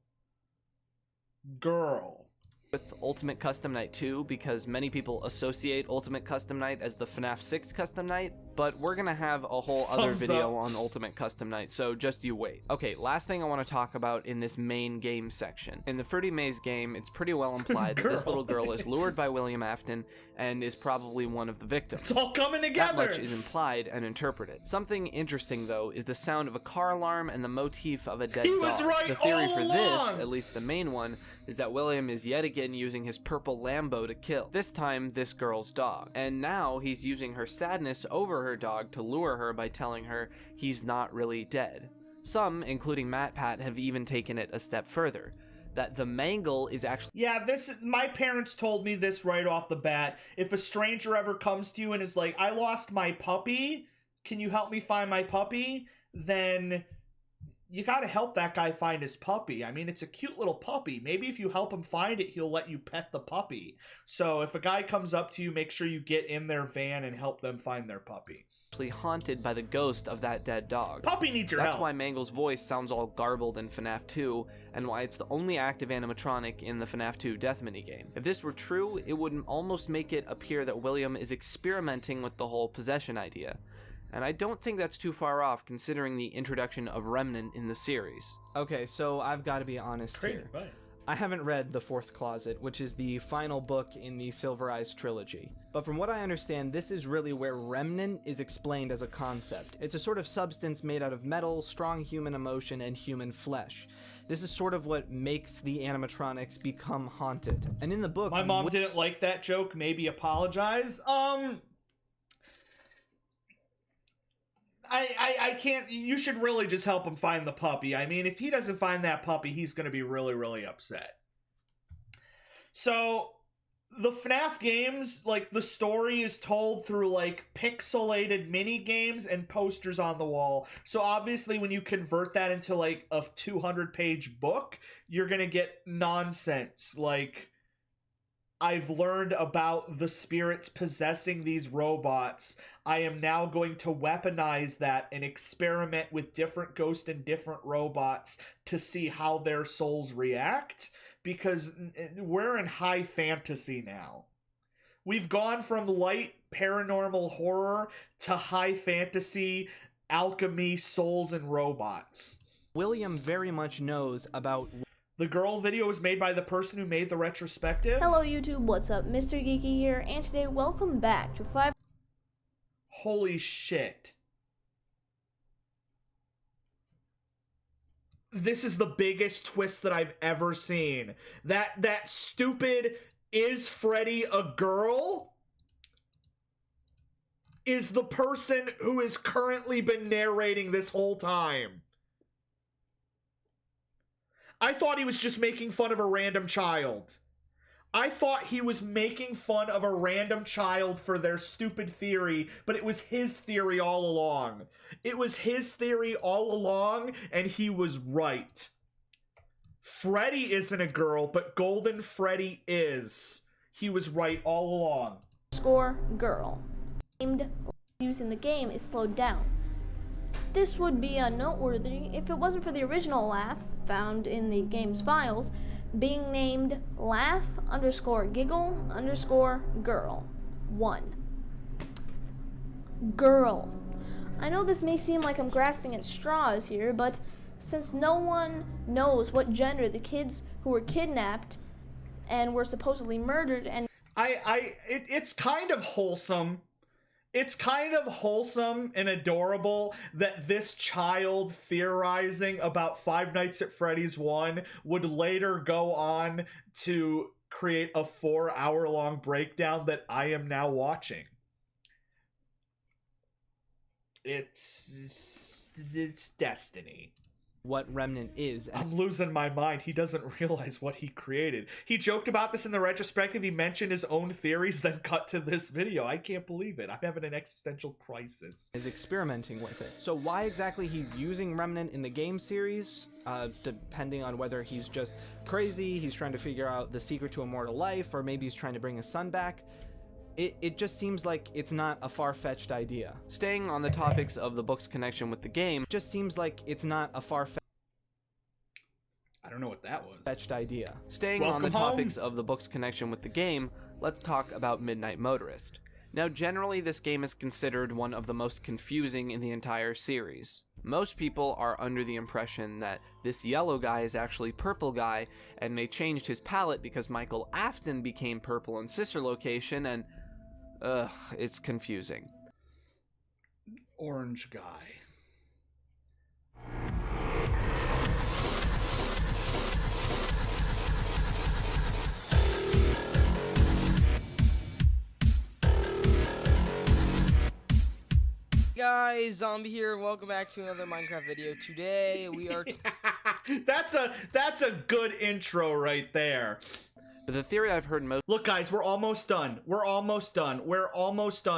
Girl. With Ultimate Custom Night 2, because many people associate Ultimate Custom Night as the FNaF 6 Custom Night, but we're gonna have a whole other video on Ultimate Custom Night, so just you wait. Okay, last thing I want to talk about in this main game section. In the Fruity Maze game, it's pretty well implied that this little girl is lured by William Afton and is probably one of the victims. It's all coming together! That much is implied and interpreted. Something interesting, though, is the sound of a car alarm and the motif of a dead dog. He was right the theory all for along! this, at least the main one, is that William is yet again using his purple Lambo to kill, this time this girl's dog. And now he's using her sadness over her dog to lure her by telling her he's not really dead. Some, including MatPat, have even taken it a step further, that the mangle is actually— Yeah, my parents told me this right off the bat. If a stranger ever comes to you and is like, I lost my puppy, can you help me find my puppy? Then you gotta help that guy find his puppy. I mean, it's a cute little puppy. Maybe if you help him find it, he'll let you pet the puppy. So if a guy comes up to you, make sure you get in their van and help them find their puppy. Haunted by the ghost of that dead dog. Puppy needs your help. That's why Mangle's voice sounds all garbled in FNaF 2, and why it's the only active animatronic in the FNaF 2 death minigame. If this were true, it would almost make it appear that William is experimenting with the whole possession idea. And I don't think that's too far off, considering the introduction of Remnant in the series. Okay, so I've got to be honest here. Advice. I haven't read The Fourth Closet, which is the final book in the Silver Eyes trilogy. But from what I understand, this is really where Remnant is explained as a concept. It's a sort of substance made out of metal, strong human emotion, and human flesh. This is sort of what makes the animatronics become haunted. And in the book— My mom didn't like that joke, maybe apologize. I can't— you should really just help him find the puppy. I mean, if he doesn't find that puppy, he's gonna be really, really upset. So, the FNaF games, like, the story is told through, like, pixelated mini games and posters on the wall. So obviously when you convert that into, like, a 200-page book, you're gonna get nonsense. Like, I've learned about the spirits possessing these robots. I am now going to weaponize that and experiment with different ghosts and different robots to see how their souls react, because we're in high fantasy now. We've gone from light paranormal horror to high fantasy, alchemy, souls, and robots. William very much knows about— The girl video was made by the person who made the retrospective. Hello YouTube, what's up? Mr. Geeky here, and today welcome back to 5— Holy shit. This is the biggest twist that I've ever seen. That stupid "is Freddy a girl?" is the person who has currently been narrating this whole time. I thought he was just making fun of a random child. I thought he was making fun of a random child for their stupid theory, but it was his theory all along. It was his theory all along, and he was right. Freddy isn't a girl, but Golden Freddy is. He was right all along. Score girl. Named use in the game is slowed down. This would be noteworthy if it wasn't for the original laugh found in the game's files being named laugh_giggle_girl1. Girl. I know this may seem like I'm grasping at straws here, but since no one knows what gender the kids who were kidnapped and were supposedly murdered and— it's kind of wholesome. it's kind of wholesome and adorable that this child theorizing about Five Nights at Freddy's 1 would later go on to create a 4-hour-long breakdown that I am now watching. It's destiny. What Remnant is. I'm losing my mind. He doesn't realize what he created. He joked about this in the retrospective. He mentioned his own theories, then cut to this video. I can't believe it. I'm having an existential crisis. Is experimenting with it. So why exactly he's using Remnant in the game series, depending on whether he's just crazy, he's trying to figure out the secret to immortal life, or maybe he's trying to bring his son back, it just seems like it's not a far-fetched idea. Staying on the topics of the book's connection with the game, just seems like it's not a far-fetched I don't know what that was. Fetched idea. Staying on the topics of the book's connection with the game, let's talk about Midnight Motorist. Now, generally, this game is considered one of the most confusing in the entire series. Most people are under the impression that this yellow guy is actually Purple Guy, and they changed his palette because Michael Afton became Purple in Sister Location, and it's confusing. Orange Guy. Guys, Zombie here. Welcome back to another Minecraft video. Today we are that's a good intro right there. The theory I've heard most. Look, guys, we're almost done. We're almost done.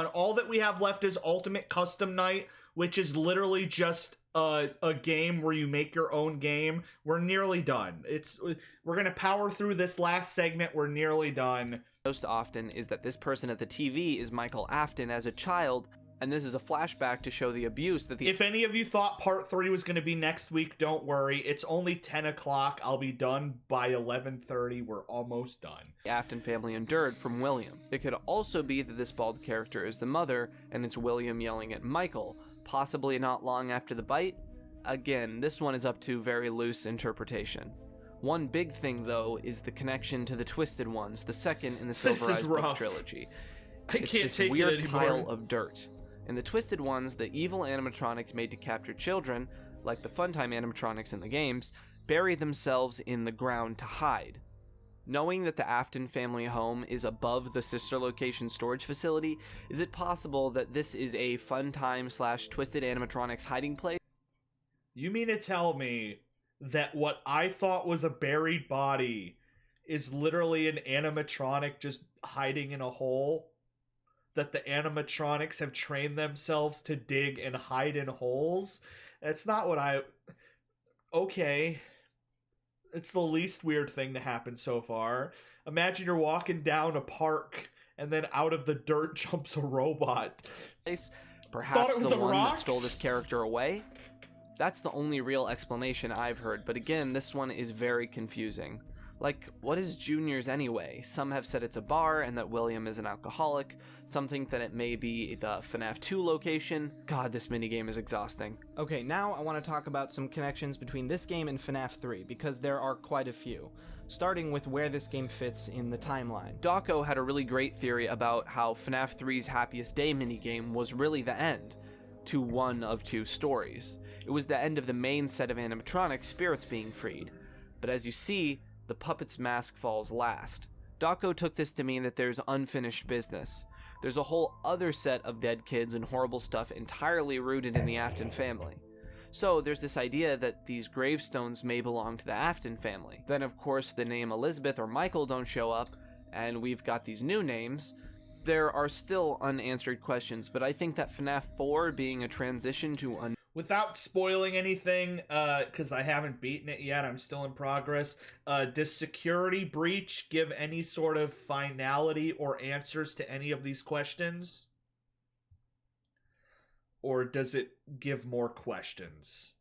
All that we have left is Ultimate Custom Night, which is literally just a game where you make your own game. We're nearly done. We're gonna power through this last segment. We're nearly done. Most often is that this person at the TV is Michael Afton as a child. And this is a flashback to show the abuse that the... If any of you thought part 3 was going to be next week, don't worry. It's only 10 o'clock. I'll be done by 11:30. We're almost done. The Afton family endured from William. It could also be that this bald character is the mother, and it's William yelling at Michael, possibly not long after the bite. Again, this one is up to very loose interpretation. One big thing, though, is the connection to the Twisted Ones, the second in the Silver Eyes book trilogy. It's this weird pile of dirt. In the Twisted Ones, the evil animatronics made to capture children, like the Funtime animatronics in the games, bury themselves in the ground to hide. Knowing that the Afton family home is above the Sister Location storage facility, is it possible that this is a Funtime/Twisted animatronics hiding place? You mean to tell me that what I thought was a buried body is literally an animatronic just hiding in a hole? That the animatronics have trained themselves to dig and hide in holes? That's not what I... Okay. It's the least weird thing to happen so far. Imagine you're walking down a park and then out of the dirt jumps a robot. Perhaps the one that stole this character away? That's the only real explanation I've heard, but again, this one is very confusing. Like, what is Junior's anyway? Some have said it's a bar and that William is an alcoholic. Some think that it may be the FNaF 2 location. God, this minigame is exhausting. Okay, now I want to talk about some connections between this game and FNaF 3, because there are quite a few. Starting with where this game fits in the timeline. Dawko had a really great theory about how FNaF 3's Happiest Day minigame was really the end to one of two stories. It was the end of the main set of animatronic spirits being freed. But as you see, the puppet's mask falls last. Dawko took this to mean that there's unfinished business. There's a whole other set of dead kids and horrible stuff entirely rooted in the Afton family. So there's this idea that these gravestones may belong to the Afton family. Then of course the name Elizabeth or Michael don't show up, and we've got these new names. There are still unanswered questions, but I think that FNaF 4 being a transition to Without spoiling anything, because I haven't beaten it yet, I'm still in progress, does Security Breach give any sort of finality or answers to any of these questions? Or does it give more questions?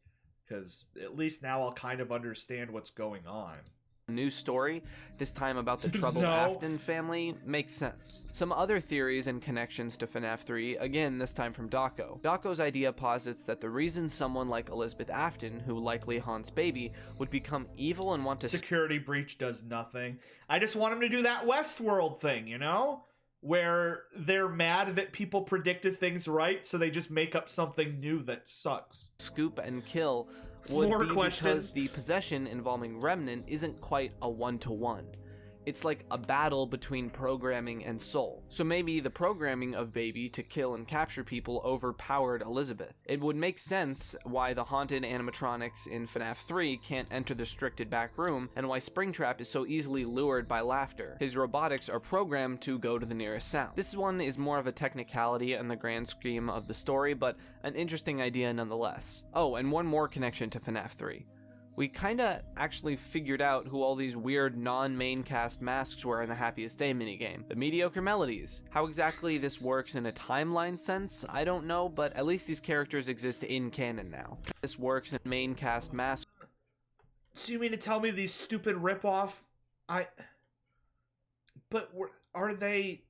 Because at least now I'll kind of understand what's going on. New story, this time about the troubled Afton family, makes sense. Some other theories and connections to FNaF 3, again this time from Dawko. Dawko's idea posits that the reason someone like Elizabeth Afton, who likely haunts Baby, would become evil and want to... Security Breach does nothing. I just want him to do that Westworld thing, you know? where they're mad that people predicted things right, so they just make up something new that sucks. Scoop and kill would More be questions. because the possession involving Remnant isn't quite a one-to-one. It's like a battle between programming and soul. So maybe the programming of Baby to kill and capture people overpowered Elizabeth. It would make sense why the haunted animatronics in FNaF 3 can't enter the restricted back room, and why Springtrap is so easily lured by laughter. His robotics are programmed to go to the nearest sound. This one is more of a technicality in the grand scheme of the story, but an interesting idea nonetheless. Oh, and one more connection to FNaF 3. We kinda actually figured out who all these weird non-main cast masks were in the Happiest Day minigame. The mediocre melodies. How exactly this works in a timeline sense, I don't know, but at least these characters exist in canon now. This works in main cast masks. So you mean to tell me these stupid ripoff? But are they?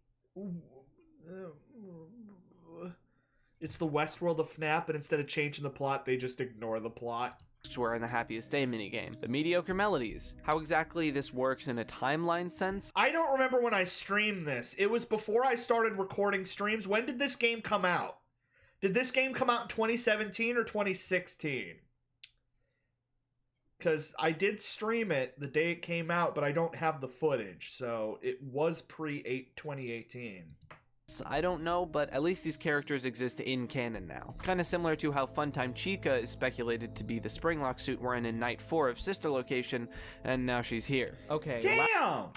It's the Westworld of FNaF, but instead of changing the plot, they just ignore the plot. Were in the Happiest Day minigame. The mediocre melodies. How exactly this works in a timeline sense? I don't remember when I streamed this. It was before I started recording streams. When did this game come out? Did this game come out in 2017 or 2016? Because I did stream it the day it came out, but I don't have the footage, so it was pre-2018. I don't know, but at least these characters exist in canon now. Kinda similar to how Funtime Chica is speculated to be the Springlock suit we're in Night 4 of Sister Location, and now she's here. Okay. Damn!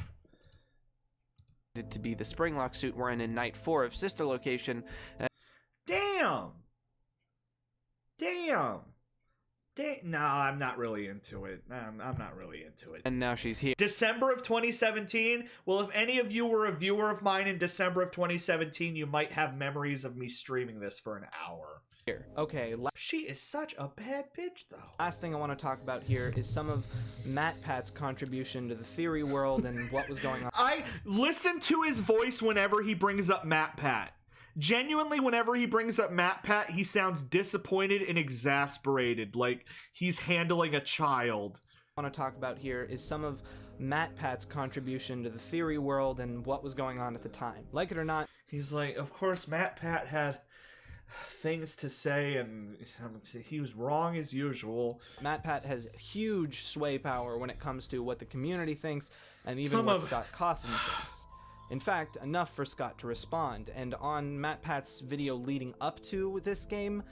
To be the Springlock suit we're in Night 4 of Sister Location. Damn! No, I'm not really into it. I'm not really into it. And now she's here. December of 2017? Well, if any of you were a viewer of mine in December of 2017, you might have memories of me streaming this for an hour. Here. Okay. She is such a bad bitch, though. Last thing I want to talk about here is some of MatPat's contribution to the theory world and what was going on. I listen to his voice whenever he brings up MatPat. Genuinely, whenever he brings up MatPat, he sounds disappointed and exasperated, like he's handling a child. What I want to talk about here is some of MatPat's contribution to the theory world and what was going on at the time. Like it or not, he's like, of course, MatPat had things to say, and he was wrong as usual. MatPat has huge sway power when it comes to what the community thinks, and even what Scott Cawthon thinks. In fact, enough for Scott to respond, and on MatPat's video leading up to this game,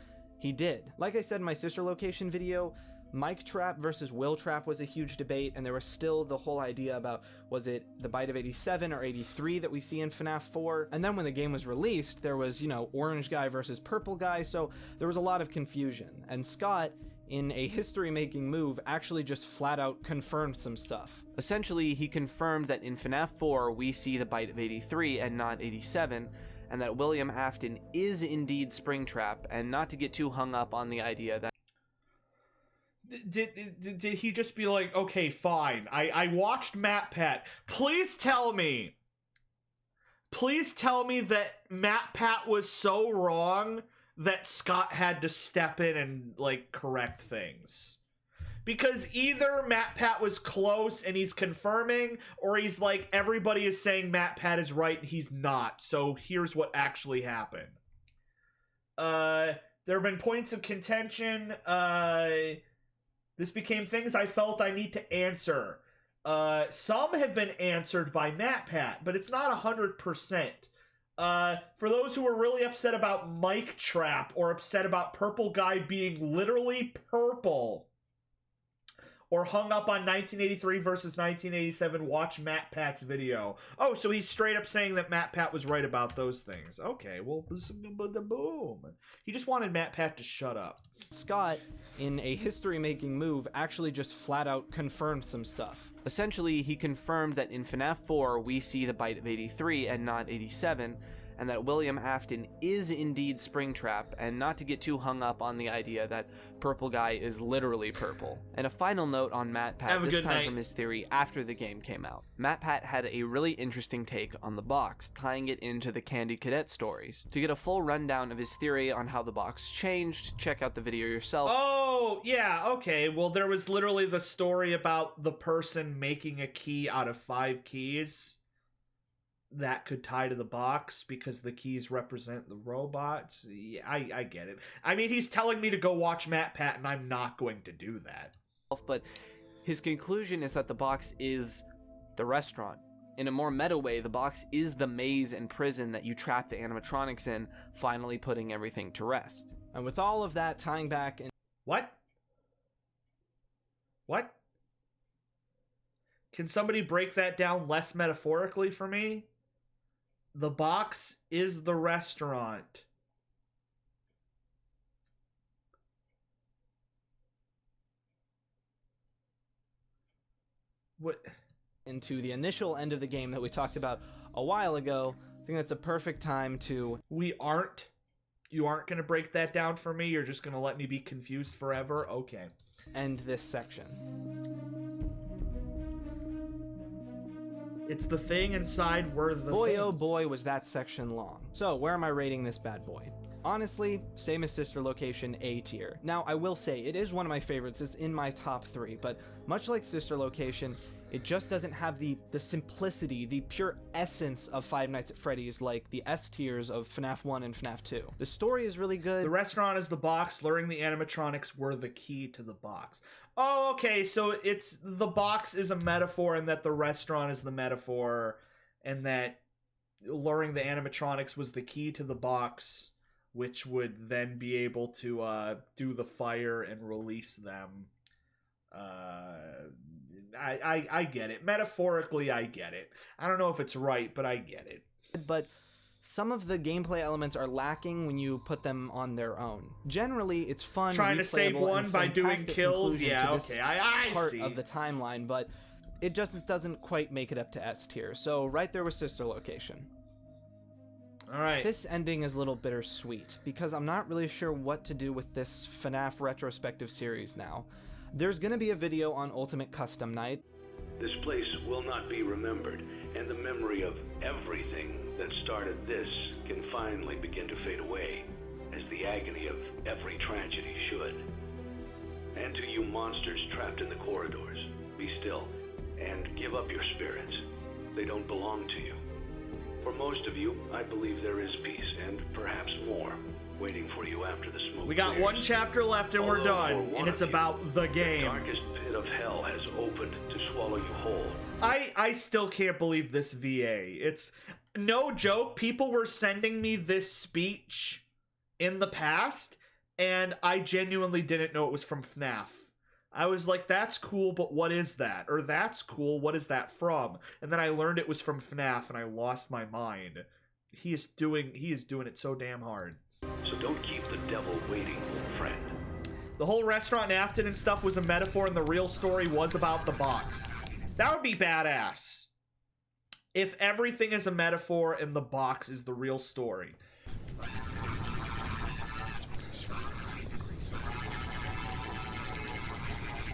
he did. Like I said in my Sister Location video, Mike Trap versus Will Trap was a huge debate, and there was still the whole idea about, was it the Bite of 87 or 83 that we see in FNaF 4? And then when the game was released, there was, you know, Orange Guy versus Purple Guy, so there was a lot of confusion. And Scott, in a history-making move, actually just flat-out confirmed some stuff. Essentially, he confirmed that in FNaF 4, we see the Bite of 83 and not 87, and that William Afton is indeed Springtrap, and not to get too hung up on the idea that... Did he just be like, okay, fine, I watched MatPat. Please tell me that MatPat was so wrong that Scott had to step in and, like, correct things. Because either MatPat was close and he's confirming, or he's like, everybody is saying MatPat is right and he's not, so here's what actually happened. There have been points of contention. This became things I felt I need to answer. Some have been answered by MatPat, but it's not 100%. For those who are really upset about Mike Trap or upset about Purple Guy being literally purple or hung up on 1983 versus 1987, watch MatPat's video. Oh, so he's straight up saying that MatPat was right about those things. Okay, well, boom. He just wanted MatPat to shut up. Scott, in a history-making move, actually just flat-out confirmed some stuff. Essentially, he confirmed that in FNaF 4, we see the Bite of 83 and not 87, and that William Afton is indeed Springtrap, and not to get too hung up on the idea that Purple Guy is literally purple. And a final note on MatPat, this time from his theory after the game came out. MatPat had a really interesting take on the box, tying it into the Candy Cadet stories. To get a full rundown of his theory on how the box changed, check out the video yourself. Oh, yeah, okay. Well, there was literally the story about the person making a key out of 5 keys. that could tie to the box because the keys represent the robots. Yeah, I get it. I mean, he's telling me to go watch Matt Pat, and I'm not going to do that. But his conclusion is that the box is the restaurant. In a more meta way, the box is the maze and prison that you trap the animatronics in, finally putting everything to rest. And with all of that tying back in... What? What? Can somebody break that down less metaphorically for me? The box is the restaurant. What? Into the initial end of the game that we talked about a while ago, I think that's a perfect time to... You aren't going to break that down for me? You're just going to let me be confused forever? Okay. End this section. It's the thing inside where the Boy, things. oh boy, was that section long. So, where am I rating this bad boy? Honestly, same as Sister Location, A tier. Now, I will say, it is one of my favorites. It's in my top 3, but much like Sister Location, it just doesn't have the simplicity, the pure essence of Five Nights at Freddy's like the S tiers of FNaF 1 and FNaF 2. The story is really good. The restaurant is the box, luring the animatronics were the key to the box. Oh, okay, so it's the box is a metaphor and that the restaurant is the metaphor and that luring the animatronics was the key to the box, which would then be able to do the fire and release them. I get it. Metaphorically, I get it. I don't know if it's right, but I get it. But some of the gameplay elements are lacking when you put them on their own. Generally, it's fun. Trying to save one by doing kills? Yeah, okay. I part see. of the timeline, but it just doesn't quite make it up to S tier. So right there with Sister Location. Alright. This ending is a little bittersweet, because I'm not really sure what to do with this FNaF retrospective series now. There's gonna be a video on Ultimate Custom Night. This place will not be remembered, and the memory of everything that started this can finally begin to fade away, as the agony of every tragedy should. And to you monsters trapped in the corridors, be still, and give up your spirits. They don't belong to you. For most of you, I believe there is peace, and perhaps more, waiting for you after the smoke. We got one chapter left and we're done, and it's about the game. The darkest pit of hell has opened to swallow you whole. I still can't believe this VA. It's no joke. People were sending me this speech in the past, and I genuinely didn't know it was from FNaF. I was like, that's cool, but what is that? Or that's cool, what is that from? And then I learned it was from FNaF, and I lost my mind. He is doing it so damn hard. So don't keep the devil waiting, old friend. The whole restaurant in Afton and stuff was a metaphor, and the real story was about the box. That would be badass. If everything is a metaphor and the box is the real story.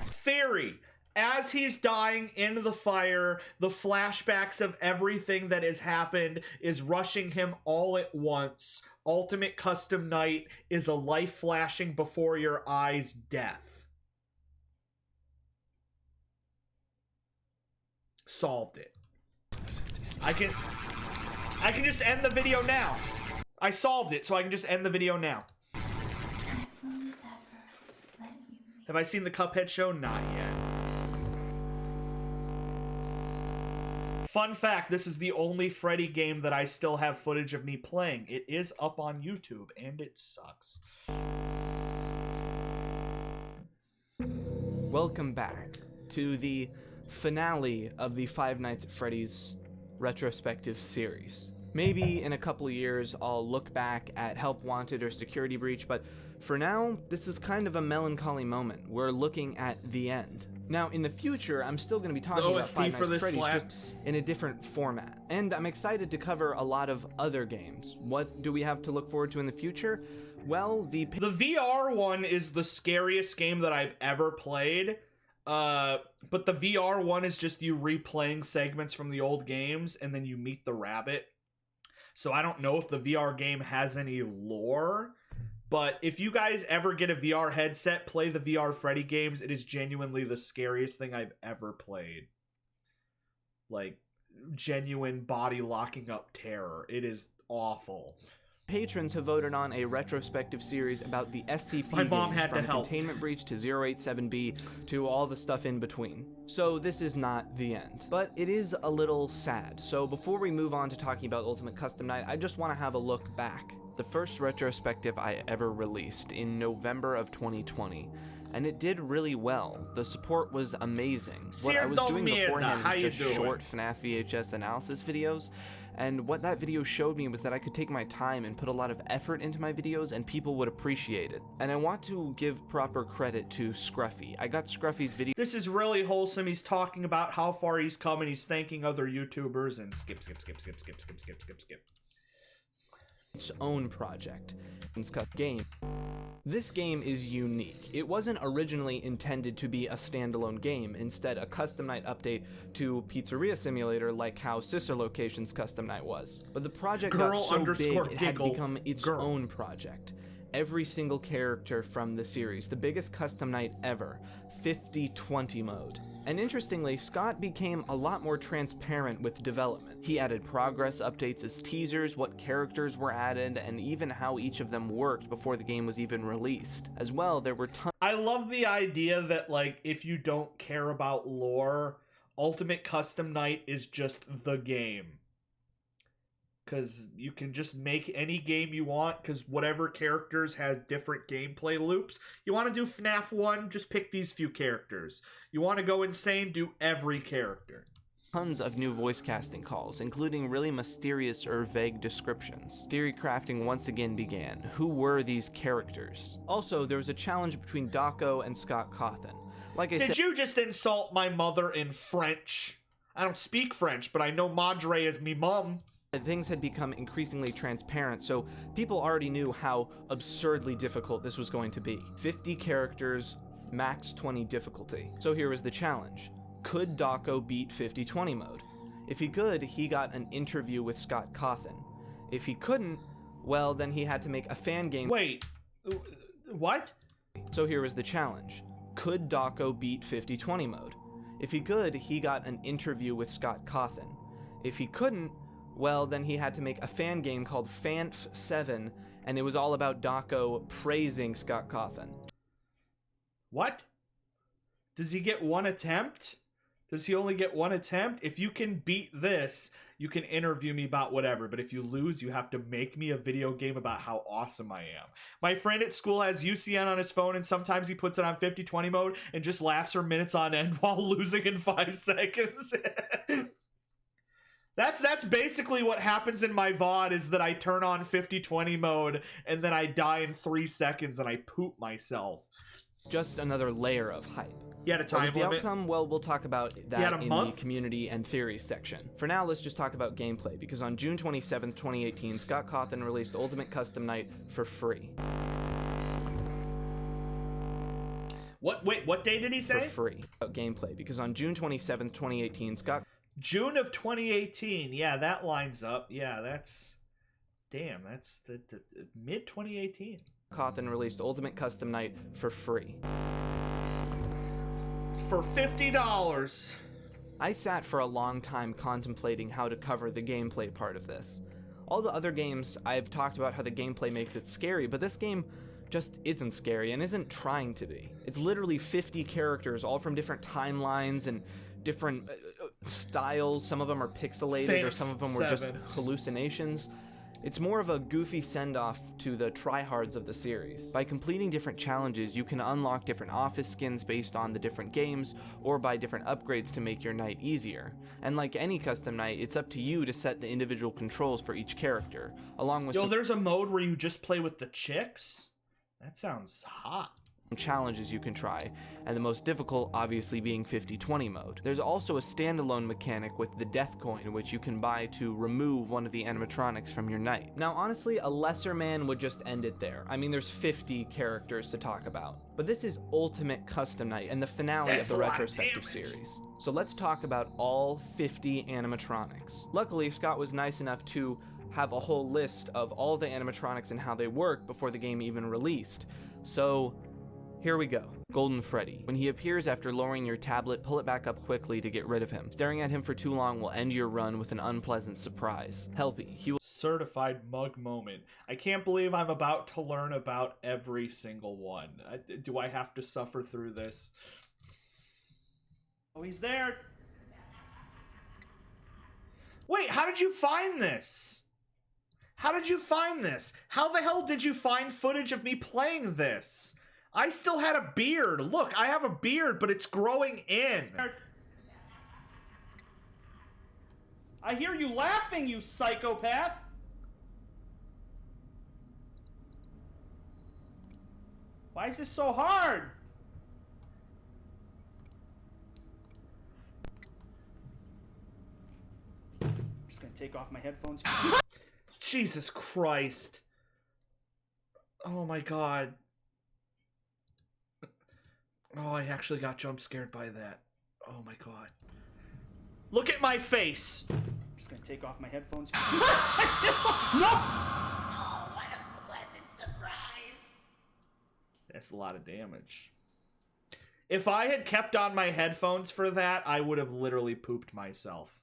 Theory. As he's dying into the fire, the flashbacks of everything that has happened is rushing him all at once. Ultimate Custom Night is a life flashing before your eyes death. Solved it. I can just end the video now. I solved it, so I can just end the video now. Have I seen the Cuphead show? Not yet. Fun fact, this is the only Freddy game that I still have footage of me playing. It is up on YouTube, and it sucks. Welcome back to the finale of the Five Nights at Freddy's retrospective series. Maybe in a couple of years I'll look back at Help Wanted or Security Breach, but for now, this is kind of a melancholy moment. We're looking at the end. Now, in the future, I'm still going to be talking about Five Nights at Freddy's, just in a different format. And I'm excited to cover a lot of other games. What do we have to look forward to in the future? Well, the VR one is the scariest game that I've ever played. But the VR one is just you replaying segments from the old games, and then you meet the rabbit. So I don't know if the VR game has any lore. But if you guys ever get a VR headset, play the VR Freddy games. It is genuinely the scariest thing I've ever played. Like, genuine body locking up terror. It is awful. Patrons have voted on a retrospective series about the SCP My mom games, had to from help. Containment Breach to 087B to all the stuff in between. So this is not the end, but it is a little sad. So before we move on to talking about Ultimate Custom Night, I just want to have a look back. The first retrospective I ever released in November of 2020. And it did really well. The support was amazing. What I was doing beforehand was just short FNaF VHS analysis videos, and what that video showed me was that I could take my time and put a lot of effort into my videos and people would appreciate it. And I want to give proper credit to Scruffy. I got Scruffy's video. This is really wholesome. He's talking about how far he's come and he's thanking other YouTubers and skip. Its own project. Game. This game is unique. It wasn't originally intended to be a standalone game, instead a custom night update to Pizzeria Simulator like how Sister Location's custom night was. But the project got so big it had to become its own project. Every single character from the series, the biggest custom night ever, 50/20 mode. And interestingly, Scott became a lot more transparent with development. He added progress updates as teasers, what characters were added, and even how each of them worked before the game was even released. As well, there were tons. I love the idea that, like, if you don't care about lore, Ultimate Custom Night is just the game. Because you can just make any game you want, because whatever characters have different gameplay loops. You want to do FNaF 1, just pick these few characters. You want to go insane, do every character. Tons of new voice casting calls, including really mysterious or vague descriptions. Theory crafting once again began. Who were these characters? Also, there was a challenge between Dako and Scott Cawthon. Like I said— Did you just insult my mother in French? I don't speak French, but I know Madre is me mum. Things had become increasingly transparent, so people already knew how absurdly difficult this was going to be. 50 characters, max 20 difficulty. So here was the challenge. Could Dako beat 50/20 mode? If he could, he got an interview with Scott Cawthon. If he couldn't, well, then he had to make a fan game. Wait, what? So here was the challenge. Could Dako beat 50/20 mode? If he could, he got an interview with Scott Cawthon. If he couldn't, well, then he had to make a fan game called FNaF 7, and it was all about Dako praising Scott Cawthon. What? Does he get one attempt? Does he only get one attempt? If you can beat this, you can interview me about whatever, but if you lose, you have to make me a video game about how awesome I am. My friend at school has UCN on his phone, and sometimes he puts it on 50/20 mode and just laughs for minutes on end while losing in 5 seconds. That's basically what happens in my VOD, is that I turn on 50/20 mode and then I die in 3 seconds and I poop myself. Just another layer of hype. You had a time limit? The outcome? Well, we'll talk about that in the community and theories section. For now, let's just talk about gameplay, because on June 27th, 2018, Scott Cawthon released Ultimate Custom Night for free. Wait, what day did he say? For free. About gameplay, because on June 27th, 2018, June of 2018. Yeah, that lines up. Yeah, that's... Damn, that's the mid-2018. Cawthon released Ultimate Custom Night for free. For $50. I sat for a long time contemplating how to cover the gameplay part of this. All the other games, I've talked about how the gameplay makes it scary, but this game just isn't scary and isn't trying to be. It's literally 50 characters, all from different timelines and different styles. Some of them are pixelated, or some of them were just hallucinations. It's more of a goofy send-off to the tryhards of the series. By completing different challenges, you can unlock different office skins based on the different games, or buy different upgrades to make your night easier. And like any custom night, it's up to you to set the individual controls for each character, along with there's a mode where you just play with the chicks? That sounds hot. Challenges you can try, and the most difficult obviously being 50/20 mode. There's also a standalone mechanic with the death coin, which you can buy to remove one of the animatronics from your night. Now honestly, a lesser man would just end it there. I mean, there's 50 characters to talk about. But this is Ultimate Custom Night and the finale of the Retrospective series. So let's talk about all 50 animatronics. Luckily, Scott was nice enough to have a whole list of all the animatronics and how they work before the game even released. So here we go. Golden Freddy. When he appears after lowering your tablet, pull it back up quickly to get rid of him. Staring at him for too long will end your run with an unpleasant surprise. Helpy. He will Certified mug moment. I can't believe I'm about to learn about every single one. Do I have to suffer through this? Oh, he's there. Wait, how did you find this? How did you find this? How the hell did you find footage of me playing this? I still had a beard. Look, I have a beard, but it's growing in. I hear you laughing, you psychopath. Why is this so hard? I'm just gonna take off my headphones. Jesus Christ. Oh my god. Oh, I actually got jump scared by that. Oh my god. Look at my face. I'm just gonna take off my headphones. No! Oh, what a pleasant surprise! That's a lot of damage. If I had kept on my headphones for that, I would have literally pooped myself.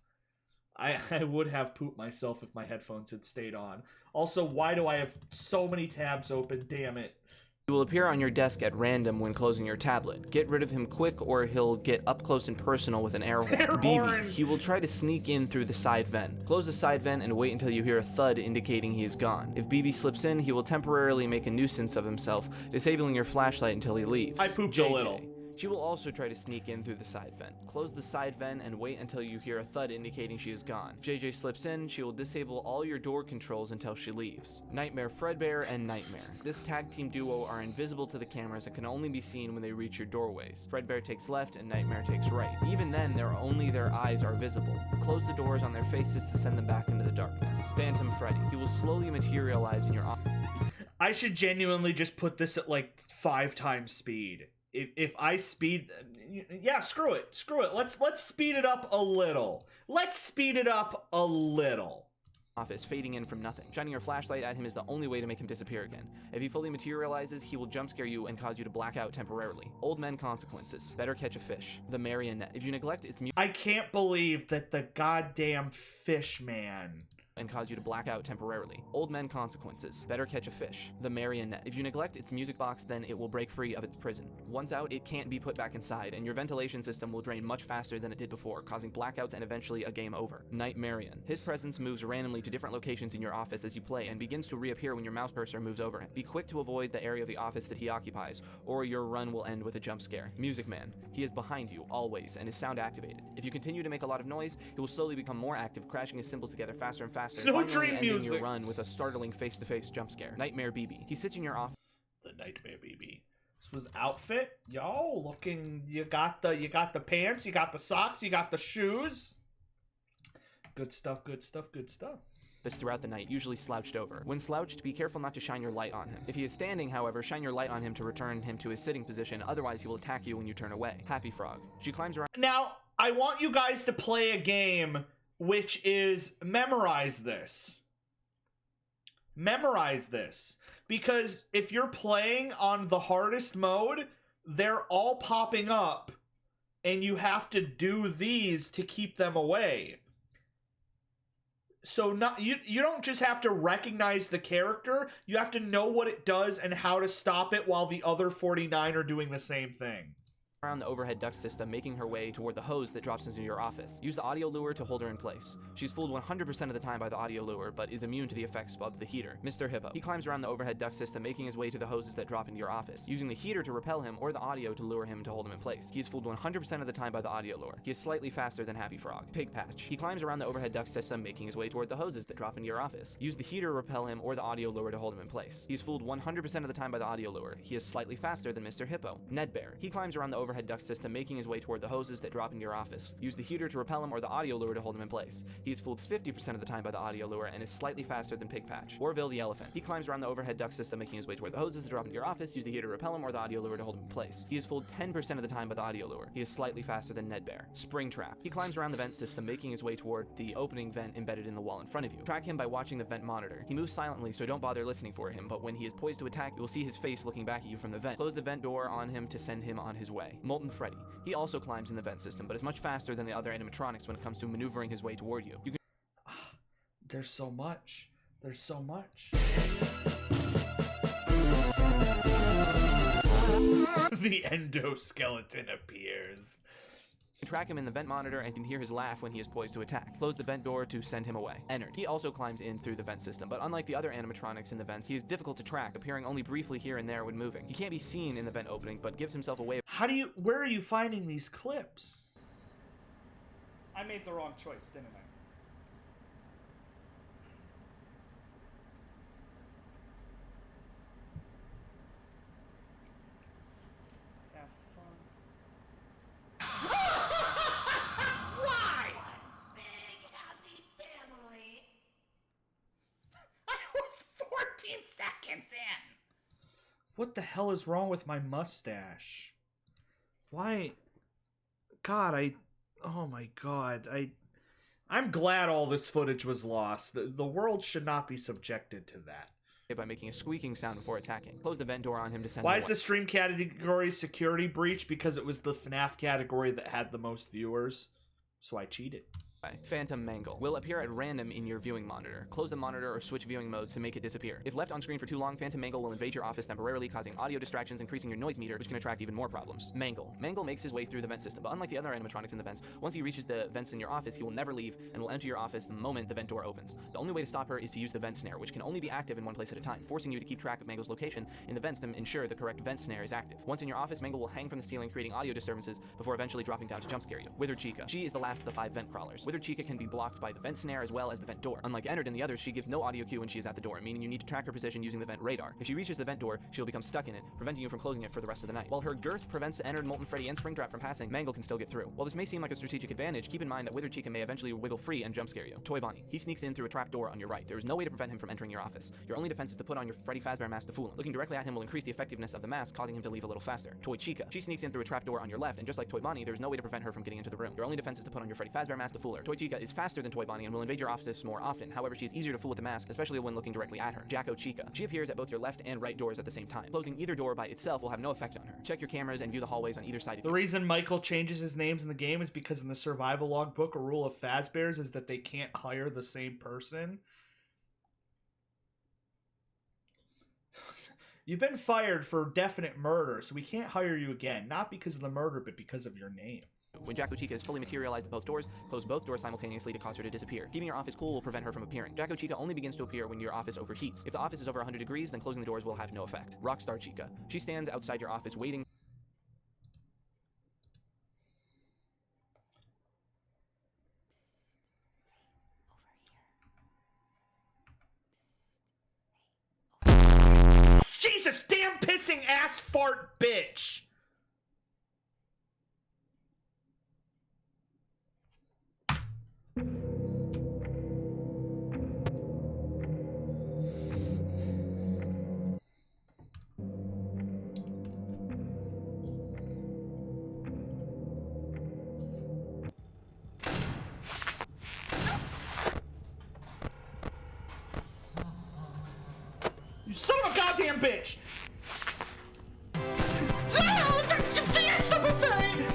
I would have pooped myself if my headphones had stayed on. Also, why do I have so many tabs open? Damn it. He will appear on your desk at random when closing your tablet. Get rid of him quick or he'll get up close and personal with an air horn. BB. He will try to sneak in through the side vent. Close the side vent and wait until you hear a thud indicating he is gone. If BB slips in, he will temporarily make a nuisance of himself, disabling your flashlight until he leaves. I pooped a little. She will also try to sneak in through the side vent. Close the side vent and wait until you hear a thud indicating she is gone. If JJ slips in, she will disable all your door controls until she leaves. Nightmare Fredbear and Nightmare. This tag team duo are invisible to the cameras and can only be seen when they reach your doorways. Fredbear takes left and Nightmare takes right. Even then, only their eyes are visible. Close the doors on their faces to send them back into the darkness. Phantom Freddy. He will slowly materialize in your office. I should genuinely just put this at like 5 times speed. If I speed, yeah, screw it. Let's speed it up a little. Office, fading in from nothing. Shining your flashlight at him is the only way to make him disappear again. If he fully materializes, he will jump scare you and cause you to black out temporarily. Old Men Consequences. Better Catch a Fish. The Marionette. If you neglect its I can't believe that the goddamn fish man and cause you to black out temporarily. Old Men Consequences. Better Catch a Fish. The Marionette. If you neglect its music box, then it will break free of its prison. Once out, it can't be put back inside, and your ventilation system will drain much faster than it did before, causing blackouts and eventually a game over. Nightmarion. His presence moves randomly to different locations in your office as you play, and begins to reappear when your mouse cursor moves over him. Be quick to avoid the area of the office that he occupies, or your run will end with a jump scare. Music Man. He is behind you, always, and is sound activated. If you continue to make a lot of noise, he will slowly become more active, crashing his cymbals together faster and faster. No dream ending your run with a startling face-to-face jump scare. Nightmare BB. He sits in your office. The Nightmare BB. This was outfit. Yo, looking. You got the pants. You got the socks. You got the shoes. Good stuff. Throughout the night, usually slouched over. When slouched, be careful not to shine your light on him. If he is standing, however, shine your light on him to return him to his sitting position, otherwise he will attack you when you turn away. Happy Frog. She climbs around. Now, I want you guys to play a game which is memorize this. Memorize this. Because if you're playing on the hardest mode, they're all popping up, and you have to do these to keep them away. So you don't just have to recognize the character, you have to know what it does and how to stop it while the other 49 are doing the same thing. Around the overhead duct system, making her way toward the hose that drops into your office. Use the audio lure to hold her in place. She's fooled 100% of the time by the audio lure, but is immune to the effects of the heater. Mr. Hippo. He climbs around the overhead duct system, making his way to the hoses that drop into your office, using the heater to repel him or the audio to lure him to hold him in place. He is fooled 100% of the time by the audio lure. He is slightly faster than Happy Frog. Pig Patch. He climbs around the overhead duct system, making his way toward the hoses that drop into your office. Use the heater to repel him or the audio lure to hold him in place. He is fooled 100% of the time by the audio lure. He is slightly faster than Mr. Hippo. Ned Bear. He climbs around the overhead overhead duct system, making his way toward the hoses that drop into your office. Use the heater to repel him or the audio lure to hold him in place. He is fooled 50% of the time by the audio lure and is slightly faster than Pigpatch. Orville the elephant. He climbs around the overhead duct system, making his way toward the hoses that drop into your office. Use the heater to repel him or the audio lure to hold him in place. He is fooled 10% of the time by the audio lure. He is slightly faster than Nedbear. Springtrap. He climbs around the vent system, making his way toward the opening vent embedded in the wall in front of you. Track him by watching the vent monitor. He moves silently, so don't bother listening for him, but when he is poised to attack, you will see his face looking back at you from the vent. Close the vent door on him to send him on his way. Molten Freddy. He also climbs in the vent system, but is much faster than the other animatronics when it comes to maneuvering his way toward you. There's so much. There's so much. The endoskeleton appears. You track him in the vent monitor and can hear his laugh when he is poised to attack. Close the vent door to send him away. Ennard. He also climbs in through the vent system, but unlike the other animatronics in the vents, he is difficult to track, appearing only briefly here and there when moving. He can't be seen in the vent opening, but gives himself away. Where are you finding these clips? I made the wrong choice, didn't I? Why? Big happy family. I was 14 seconds in. What the hell is wrong with my mustache? Why? God, oh my God, I'm glad all this footage was lost. The world should not be subjected to that. By making a squeaking sound before attacking. Close the vent door on him to send Why him is away. the stream category security breach? Because it was the FNaF category that had the most viewers. So I cheated. Phantom Mangle will appear at random in your viewing monitor. Close the monitor or switch viewing modes to make it disappear. If left on screen for too long, Phantom Mangle will invade your office temporarily, causing audio distractions, increasing your noise meter, which can attract even more problems. Mangle makes his way through the vent system, but unlike the other animatronics in the vents, once he reaches the vents in your office, he will never leave and will enter your office the moment the vent door opens. The only way to stop her is to use the vent snare, which can only be active in one place at a time, forcing you to keep track of Mangle's location in the vents to ensure the correct vent snare is active. Once in your office, Mangle will hang from the ceiling, creating audio disturbances before eventually dropping down to jump scare you. Withered Chica. She is the last of the 5 vent crawlers. Withered Chica can be blocked by the vent snare as well as the vent door. Unlike Ennard and the others, she gives no audio cue when she is at the door, meaning you need to track her position using the vent radar. If she reaches the vent door, she'll become stuck in it, preventing you from closing it for the rest of the night. While her girth prevents Ennard, Molten Freddy, and Springtrap from passing, Mangle can still get through. While this may seem like a strategic advantage, keep in mind that Withered Chica may eventually wiggle free and jump scare you. Toy Bonnie. He sneaks in through a trap door on your right. There is no way to prevent him from entering your office. Your only defense is to put on your Freddy Fazbear mask to fool him. Looking directly at him will increase the effectiveness of the mask, causing him to leave a little faster. Toy Chica. She sneaks in through a trap door on your left, and just like Toy Bonnie, there's no way to prevent her from getting into the room. Your only defense is to put on your Freddy Fazbear mask to fool her. Toy Chica is faster than Toy Bonnie and will invade your office more often. However, she is easier to fool with the mask, especially when looking directly at her. Jacko Chica. She appears at both your left and right doors at the same time. Closing either door by itself will have no effect on her. Check your cameras and view the hallways on either side of you. The reason Michael changes his names in the game is because in the survival log book, a rule of Fazbear's is that they can't hire the same person. You've been fired for definite murder, so we can't hire you again. Not because of the murder, but because of your name. When Jacko Chica is fully materialized at both doors, close both doors simultaneously to cause her to disappear. Keeping your office cool will prevent her from appearing. Jacko Chica only begins to appear when your office overheats. If the office is over 100 degrees, then closing the doors will have no effect. Rockstar Chica. She stands outside your office waiting. Jesus damn pissing ass fart bitch! You son of a goddamn bitch! No, that's the Fiesta buffet!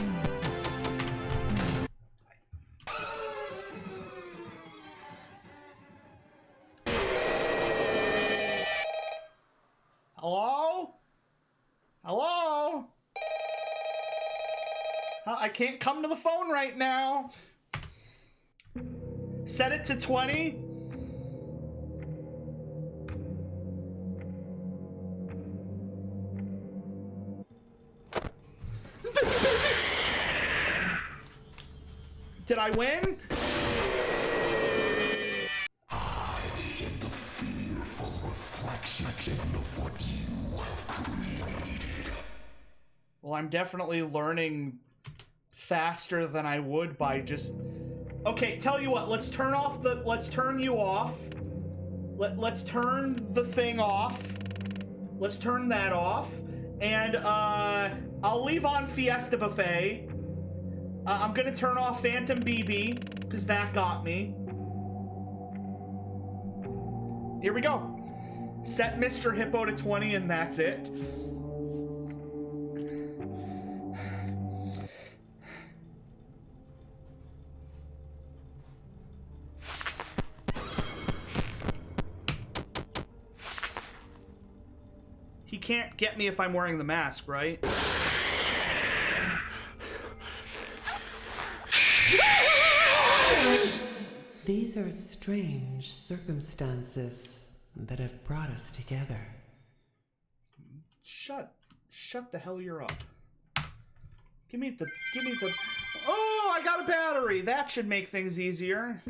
Hello? Hello? I can't come to the phone right now. Set it to 20. Did I win? I am the fearful reflection of what you have created. Well, I'm definitely learning faster than I would by just... Okay, tell you what, let's turn you off. Let's turn the thing off. Let's turn that off. And, I'll leave on Fiesta Buffet. I'm gonna turn off Phantom BB, because that got me. Here we go. Set Mr. Hippo to 20, and that's it. He can't get me if I'm wearing the mask, right? These are strange circumstances that have brought us together. Shut the hell you're up. Give me the, oh, I got a battery. That should make things easier.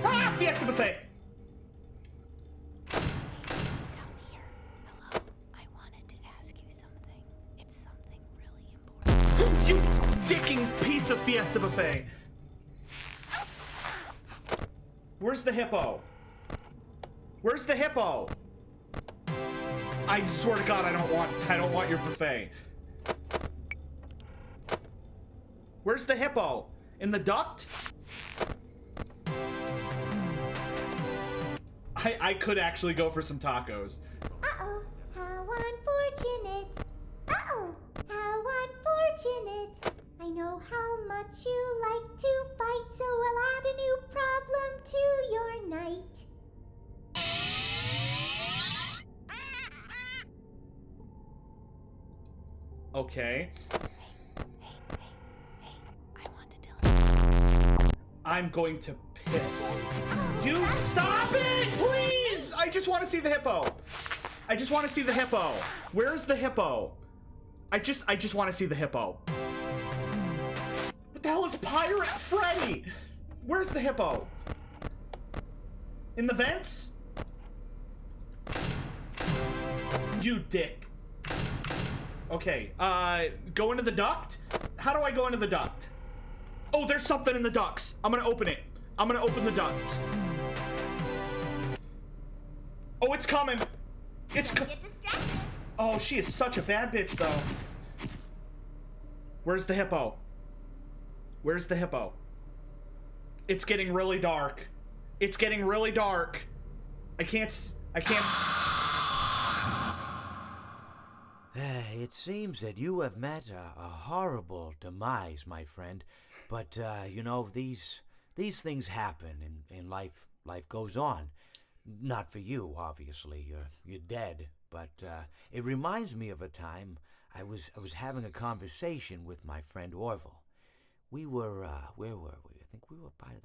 Ah, Fiesta Buffet! Down here. Hello. I wanted to ask you something. It's something really important. You dicking piece of Fiesta Buffet! Where's the hippo? Where's the hippo? I swear to God, I don't want your buffet. Where's the hippo? In the duct? I could actually go for some tacos. Uh-oh, how unfortunate. Uh-oh, how unfortunate. I know how much you like to fight, so I'll add a new problem to your night. Okay. I want to tell you. I'm going to piss. You stop it, please! I just want to see the hippo. I just want to see the hippo. Where's the hippo? I just want to see the hippo. What the hell is Pirate Freddy? Where's the hippo? In the vents? You dick. Okay, go into the duct? How do I go into the duct? Oh, there's something in the ducts. I'm gonna open it. I'm gonna open the ducts. Oh, it's coming. It's oh, she is such a bad bitch, though. Where's the hippo? Where's the hippo? It's getting really dark. It's getting really dark. I can't. It seems that you have met a horrible demise, my friend. But, you know, these things happen in life. Life goes on. Not for you, obviously. You're dead. But it reminds me of a time I was having a conversation with my friend Orville. We were, where were we? I think we were by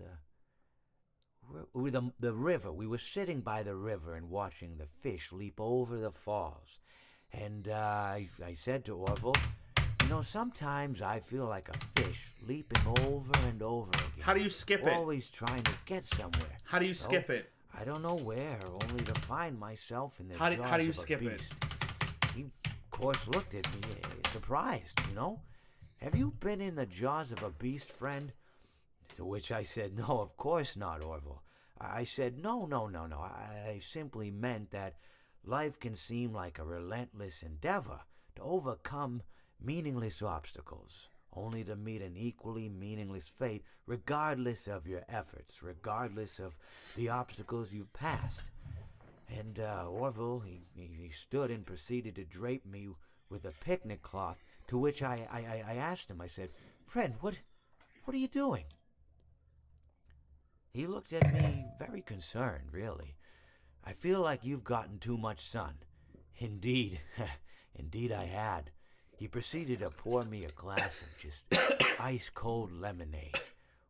the river. We were sitting by the river and watching the fish leap over the falls. And I said to Orville, you know, sometimes I feel like a fish leaping over and over again. How do you skip it? Always trying to get somewhere. How do you skip it? I don't know where, only to find myself in the how do you jaws of skip a it? beast. He, of course, looked at me, surprised, you know? Have you been in the jaws of a beast, friend? To which I said, no, of course not, Orville. I said, no. I simply meant that life can seem like a relentless endeavor to overcome meaningless obstacles, only to meet an equally meaningless fate, regardless of your efforts, regardless of the obstacles you've passed. And Orville, he stood and proceeded to drape me with a picnic cloth, to which I asked him, I said, friend, what are you doing? He looked at me very concerned, really. I feel like you've gotten too much sun. Indeed, indeed I had. He proceeded to pour me a glass of just ice-cold lemonade.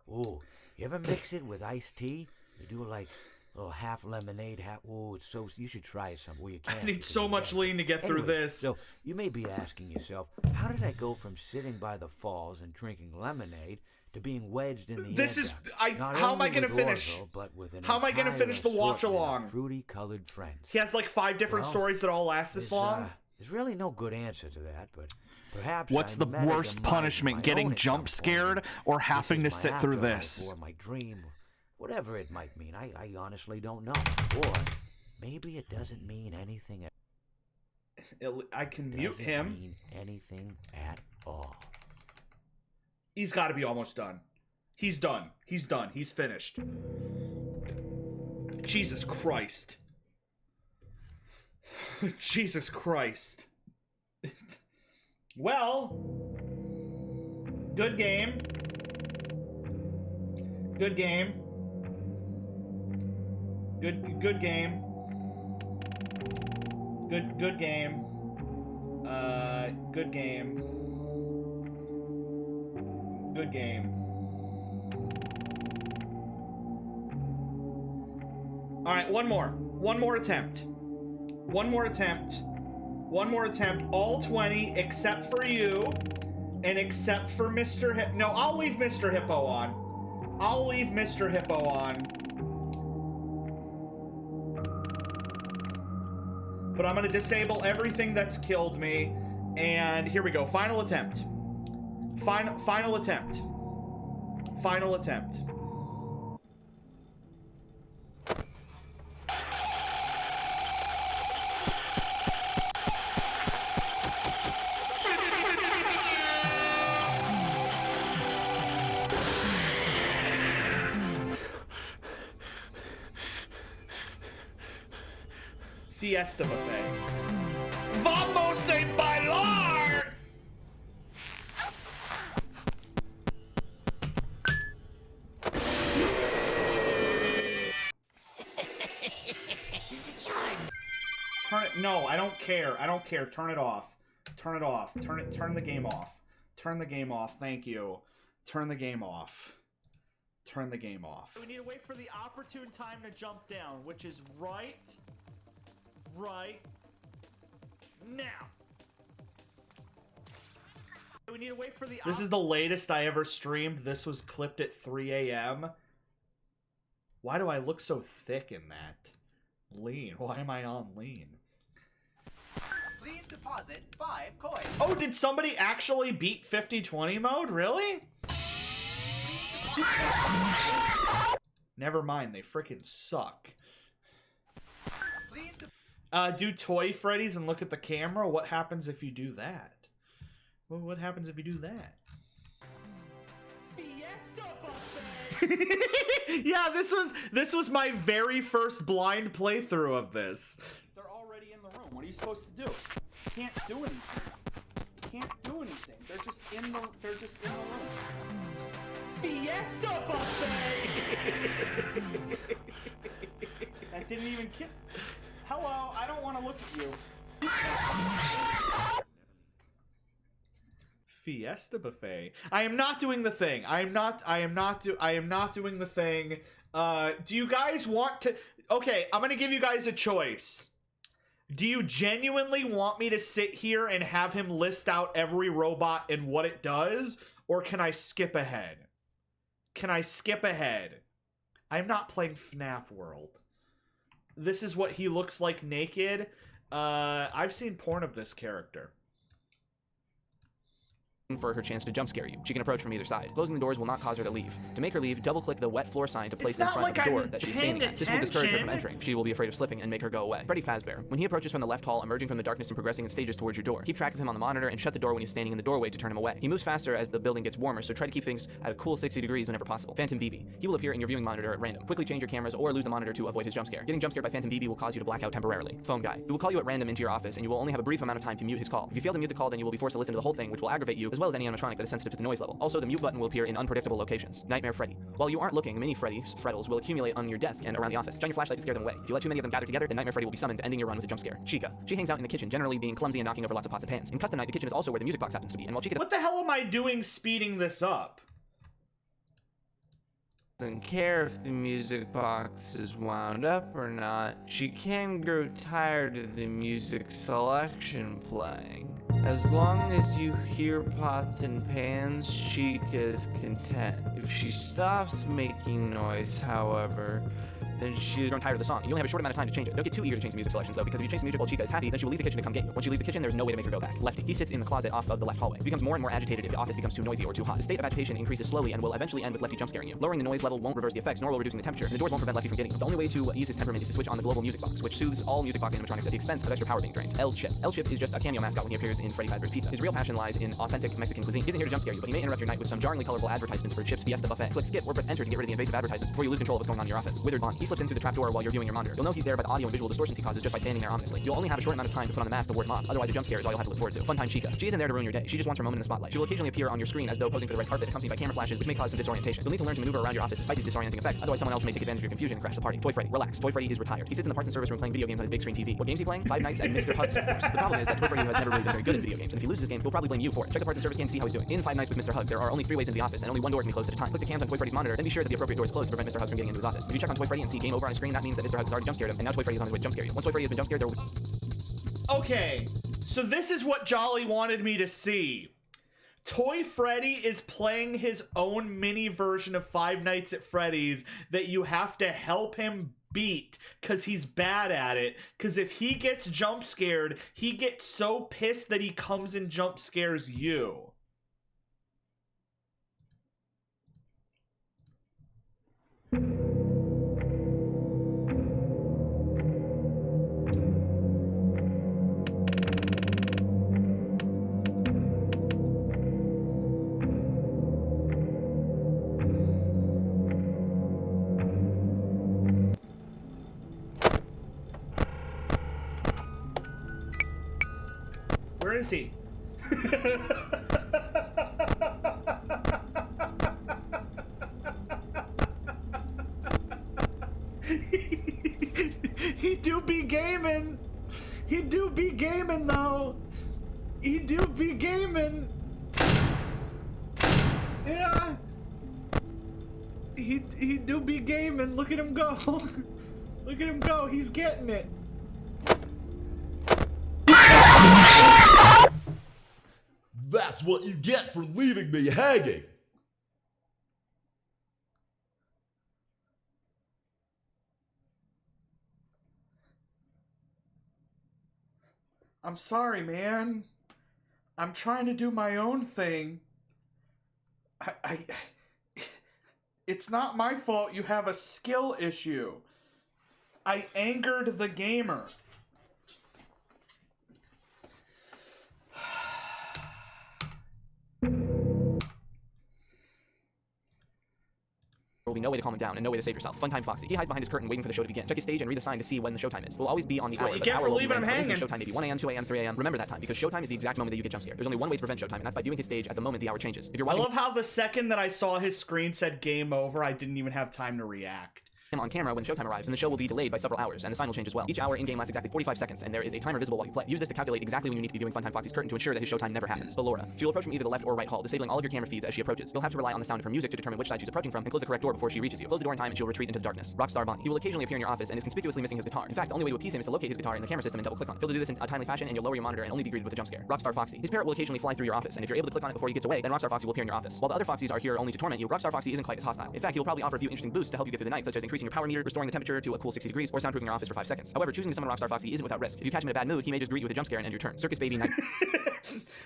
Ooh, you ever mix it with iced tea? You do like a little half lemonade, half... Ooh, it's so... You should try it some... Well, you can't. I need so much lean to get through this. So, you may be asking yourself, how did I go from sitting by the falls and drinking lemonade to being wedged in the This is... Not how am I only going to with finish? Orville, but with an How am I going to finish the entire watch-along? Fruity-colored friends. He has like 5 different stories that all last this long? There's really no good answer to that, but perhaps What's the worst punishment, getting jump scared or having to sit through this? Or my dream, whatever it might mean, I honestly don't know. Or maybe it doesn't mean anything. I can mute him. Mean anything at all. He's got to be almost done. He's done. He's done. He's finished. Jesus Christ. Jesus Christ. Well, good game. Good game. Good game. Good game. Good game. Good game. All right, one more. One more attempt. One more attempt. One more attempt. All 20 except for you and except for Mr. Hippo. No, I'll leave Mr. Hippo on. I'll leave Mr. Hippo on. But I'm going to disable everything that's killed me. And here we go. Final attempt. Final attempt. Final attempt. Fiesta buffet. Vamos a bailar! Turn it. No, I don't care. I don't care. Turn it off. Turn it off. Turn the game off. Turn the game off. Thank you. Turn the game off. Turn the game off. We need to wait for the opportune time to jump down, which is right now. We need to wait for the. This is the latest I ever streamed. This was clipped at 3 a.m. Why do I look so thick in that? Lean. Why am I on lean? Please deposit 5 coins. Oh, did somebody actually beat 50-20 mode? Really? Never mind. They freaking suck. Please do Toy Freddy's and look at the camera. What happens if you do that? Well, what happens if you do that? Fiesta buffet. Yeah, this was my very first blind playthrough of this. They're already in the room. What are you supposed to do? Can't do anything. Can't do anything. They're just in the room. Fiesta buffet. That didn't even kill. Hello, I don't want to look at you. Fiesta buffet. I am not doing the thing. I am not doing the thing. Do you guys want to? Okay, I'm gonna give you guys a choice. Do you genuinely want me to sit here and have him list out every robot and what it does, or can I skip ahead? Can I skip ahead? I'm not playing FNaF World. This is what he looks like naked. I've seen porn of this character. For her chance to jump scare you. She can approach from either side. Closing the doors will not cause her to leave. To make her leave, double-click the wet floor sign to place it in front of the door that she's standing at. This will discourage her from entering. She will be afraid of slipping and make her go away. Freddy Fazbear. When he approaches from the left hall, emerging from the darkness and progressing in stages towards your door. Keep track of him on the monitor and shut the door when he's standing in the doorway to turn him away. He moves faster as the building gets warmer, so try to keep things at a cool 60 degrees whenever possible. Phantom BB. He will appear in your viewing monitor at random. Quickly change your cameras or lose the monitor to avoid his jump scare. Getting jump scared by Phantom BB will cause you to black out temporarily. Phone guy. He will call you at random into your office and you will only have a brief amount of time to mute his call. If you fail to mute the call, then you will be forced to listen to the whole thing, which will aggravate you as well as any animatronic that is sensitive to the noise level. Also, the mute button will appear in unpredictable locations. Nightmare Freddy. While you aren't looking, mini Freddy's frettles will accumulate on your desk and around the office. Shine your flashlight to scare them away. If you let too many of them gather together, then Nightmare Freddy will be summoned, ending your run with a jump scare. Chica. She hangs out in the kitchen, generally being clumsy and knocking over lots of pots and pans. In Custom Night, the kitchen is also where the music box happens to be, and while Chica What the hell am I doing speeding this up? doesn't care if the music box is wound up or not, she can grow tired of the music selection playing. As long as you hear pots and pans, Chica is content. If she stops making noise, however, then she's grown tired of the song. You only have a short amount of time to change it. Don't get too eager to change the music selections, though, because if you change the music while Chica is happy, then she will leave the kitchen to come get you. Once she leaves the kitchen, there's no way to make her go back. Lefty. He sits in the closet off of the left hallway. He becomes more and more agitated if the office becomes too noisy or too hot. The state of agitation increases slowly and will eventually end with Lefty jump scaring you. Lowering the noise level won't reverse the effects, nor will reducing the temperature, and the doors won't prevent Lefty from getting you. The only way to ease his temperament is to switch on the global music box, which soothes all music box animatronics at the expense of extra power being drained. L-Chip. L-Chip is just a cameo mascot when he appears in Freddy Fazbear's Pizza. His real passion lies in authentic Mexican cuisine. He isn't here to jump scare you, but he may interrupt your night with some jarringly colorful advertisements for Chip's Fiesta Buffet. Click skip or press enter to get rid of the invasive advertisements before you lose control of what's going on in your office. Withered Bond. He slips in through the trapdoor while you're viewing your monitor. You'll know he's there by the audio and visual distortions he causes just by standing there ominously. You'll only have a short amount of time to put on the mask to ward him off, otherwise a jump scare is all you'll have to look forward to. Funtime Chica. She isn't there to ruin your day. She just wants her moment in the spotlight. She will occasionally appear on your screen as though posing for the red carpet, accompanied by camera flashes, which may cause some disorientation. You'll need to learn to maneuver around your office despite these disorienting effects, otherwise someone else may take advantage of your confusion and crash the party. Toy Freddy. Relax. Toy Freddy is retired. He sits in the parts and service room playing video games on his big screen TV. What games is he playing? Five Nights at Mr. Hug's, of course. The problem is that Toy Freddy has never really been very good at video games, and if he loses this game, he'll probably blame you for it. Check the parts and service game to see how he's doing. In Five Nights with Mr. Hug, there are only 3 ways into the office, and only one door can be closed at a time. Click the cams on Toy Freddy's monitor, then be sure that the appropriate door is closed to prevent Mr. Hug from getting into his office. If you check on Toy Freddy and see game over on his screen, that means that Mr. Hug has already jump scared him, and now Toy Freddy is on his way to jump scare you. Once Toy Freddy has been jump scared, there will be... Okay, so this is what Jolly wanted me to see. Toy Freddy is playing his own mini version of Five Nights at Freddy's that you have to help him beat because he's bad at it. Because if he gets jump scared, he gets so pissed that he comes and jump scares you. Where is he? He do be gaming. He do be gaming though. He do be gaming. Yeah. He do be gaming. Look at him go. Look at him go. He's getting it. That's what you get for leaving me hanging. I'm sorry, man. I'm trying to do my own thing. It's not my fault you have a skill issue. I angered the gamer. There will be no way to calm him down and no way to save yourself. Funtime Foxy. He hides behind his curtain waiting for the show to begin. Check his stage and read the sign to see when the showtime is. It will always be on the hour. What you get for leaving him hanging. Showtime may be 1 a.m., 2 a.m., 3 a.m. Remember that time, because showtime is the exact moment that you get jump scared. There's only one way to prevent showtime, and that's by viewing his stage at the moment the hour changes. If you're watching... I love how the second that I saw his screen said game over, I didn't even have time to react. On camera when showtime arrives, and the show will be delayed by several hours, and the sign will change as well. Each hour in-game lasts exactly 45 seconds, and there is a timer visible while you play. Use this to calculate exactly when you need to be viewing Funtime Foxy's curtain to ensure that his showtime never happens. Laura. She will approach from either the left or right hall, disabling all of your camera feeds as she approaches. You'll have to rely on the sound of her music to determine which side she's approaching from, and close the correct door before she reaches you. Close the door in time, and she'll retreat into the darkness. Rockstar Bonnie. He will occasionally appear in your office and is conspicuously missing his guitar. In fact, the only way to appease him is to locate his guitar in the camera system and double-click on it. He'll do this in a timely fashion, and you'll lower your monitor and only be greeted with a jump scare. Rockstar Foxy. His parrot will occasionally fly through your office, and if you're able to click on it before he gets away, then Rockstar Foxy will appear in your office. While the other Foxies are here only to torment you, Rockstar Foxy isn't quite as hostile. In fact, he will probably offer a few interesting boosts to help you get through the night, such as increasing your power meter, restoring the temperature to a cool 60 degrees, or soundproofing your office for 5 seconds. However, choosing to summon Rockstar Foxy isn't without risk. If you catch him in a bad mood, he may just greet you with a jump scare and end your turn. Circus Baby Night.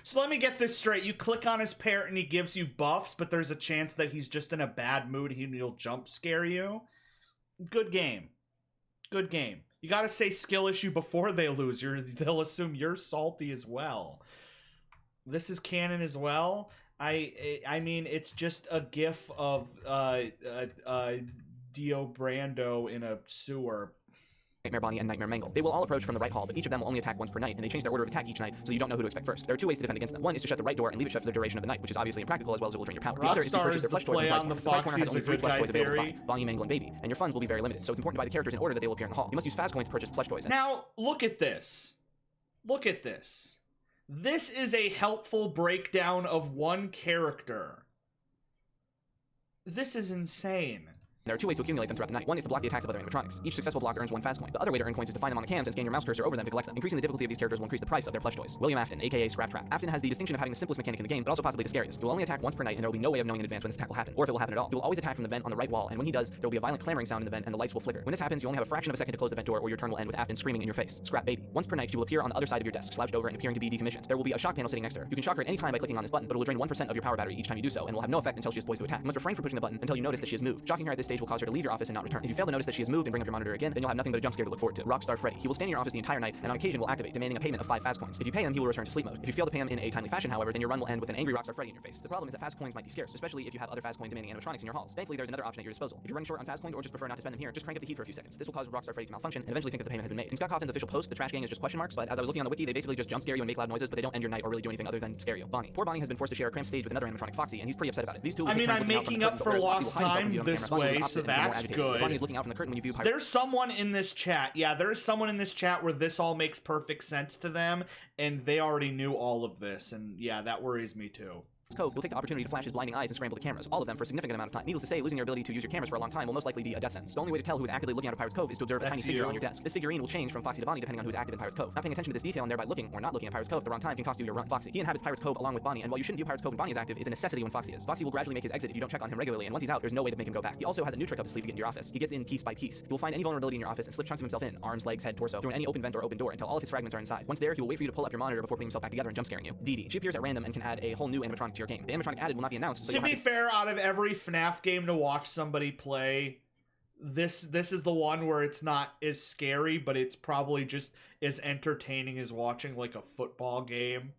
So let me get this straight. You click on his parrot and he gives you buffs, but there's a chance that he's just in a bad mood. He'll jump scare you. Good game. Good game. You gotta say skill issue before they lose. They'll assume you're salty as well. This is canon as well. I mean, it's just a gif of Dio Brando in a sewer. Nightmare Bonnie, and Nightmare Mangle. They will all approach from the right hall, but each of them will only attack once per night, and they change their order of attack each night, so you don't know who to expect first. There are two ways to defend against them. One is to shut the right door and leave it shut for the duration of the night, which is obviously impractical as well as it will drain your power. The other is to purchase their plush toys from the price corner has only 3 plush toys available to buy, Bonnie, Mangle, and Baby, and your funds will be very limited, so it's important to buy the characters in order that they will appear in the hall. You must use fast coins to purchase plush toys. Now, look at this. Look at this. This is a helpful breakdown of one character. This is insane. There are two ways to accumulate them throughout the night. One is to block the attacks of other animatronics. Each successful block earns 1 fast coin. The other way to earn coins is to find them on the cams and scan your mouse cursor over them to collect them. Increasing the difficulty of these characters will increase the price of their plush toys. William Afton, aka Scrap Trap. Afton has the distinction of having the simplest mechanic in the game, but also possibly the scariest. He will only attack once per night, and there will be no way of knowing in advance when this attack will happen, or if it will happen at all. He will always attack from the vent on the right wall, and when he does, there will be a violent clamoring sound in the vent, and the lights will flicker. When this happens, you only have a fraction of a second to close the vent door, or your turn will end with Afton screaming in your face. Scrap Baby. Once per night, she will appear on the other side of your desk, slouched over and appearing to be decommissioned. There will be a shock panel sitting next to her. You can shock her at any time by clicking on this button, but it will drain 1% of your power battery each time you do so, and will have no effect until she is poised to attack. You must refrain from pushing the button until you notice that she has moved. Shocking her at this stage will cause her to leave your office and not return. If you fail to notice that she has moved and bring up your monitor again, then you'll have nothing but a jump scare to look forward to. Rockstar Freddy. He will stand in your office the entire night, and on occasion will activate, demanding a payment of 5 fast coins. If you pay him, he will return to sleep mode. If you fail to pay him in a timely fashion, however, then your run will end with an angry Rockstar Freddy in your face. The problem is that fast coins might be scarce, especially if you have other fast coin demanding animatronics in your halls. Thankfully, there's another option at your disposal. If you're running short on fast coins or just prefer not to spend them here, just crank up the heat for a few seconds. This will cause Rockstar Freddy to malfunction and eventually think that the payment has been made. In Scott Cawthon's official post, the trash gang is just question marks, but as I was looking on the wiki, they basically just jump scare you and make loud noises, but they don't end your night or really do anything other than scare you. Bonnie. Poor Bonnie has been forced to share a cramped stage with another animatronic, Foxy, and he's pretty upset about it. These two will take turns looking out from the curtain, for lost time this way, so that's good. Bonnie is looking out from the curtain when you view There's someone in this chat. Yeah, there's someone in this chat where this all makes perfect sense to them, and they already knew all of this, and yeah, that worries me too. Cove will take the opportunity to flash his blinding eyes and scramble the cameras, all of them for a significant amount of time. Needless to say, losing your ability to use your cameras for a long time will most likely be a death sentence. The only way to tell who is actively looking out of Pirate's Cove is to observe a tiny figure on your desk. This figurine will change from Foxy to Bonnie depending on who is active in Pirate's Cove. Not paying attention to this detail and thereby looking or not looking at Pirate's Cove at the wrong time can cost you your run. Foxy. He inhabits Pirate's Cove along with Bonnie, and while you shouldn't view Pirate's Cove when Bonnie is active, it's a necessity when Foxy is. Foxy will gradually make his exit if you don't check on him regularly, and once he's out, there's no way to make him go back. He also has a new trick up his sleeve to get into your office. He gets in piece by piece. He will find any vulnerability in your office and slip chunks of himself in, arms, legs, head, torso, through any open vent or open door until all of his fragments are inside. Once there, he will wait for you to pull up your monitor before putting himself back together and jump scaring you. Dee Dee. She appears at random and can add a whole new animatronic to your game. The animatronic added will not be announced, so to be fair, out of every FNaF game to watch somebody play, this is the one where it's not as scary, but it's probably just as entertaining as watching like a football game.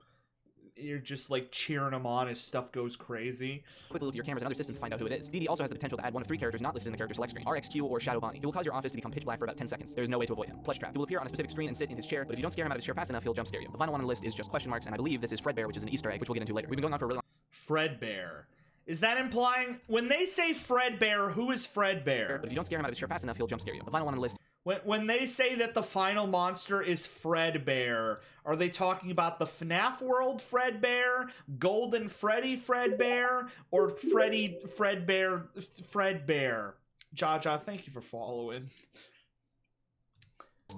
You're just like cheering them on as stuff goes crazy. Quickly look at your cameras and other systems to find out who it is. Dee Dee also has the potential to add one of 3 characters not listed in the character select screen: RXQ or Shadow Bonnie. He will cause your office to become pitch black for about 10 seconds. There is no way to avoid him. Plush Trap. He will appear on a specific screen and sit in his chair, but if you don't scare him out of his chair fast enough, he'll jump scare you. The final one on the list is just question marks, and I believe this is Fredbear, which is an Easter egg, which we'll get into later. We've been going on for a really long Fredbear. Is that implying when they say Fredbear, who is Fredbear? But if you don't scare him out of his chair fast enough, he'll jump scare you. The final one on the list. When they say that the final monster is Fredbear, are they talking about the FNaF world Fredbear, Golden Freddy Fredbear, or Fredbear? Jaja, thank you for following.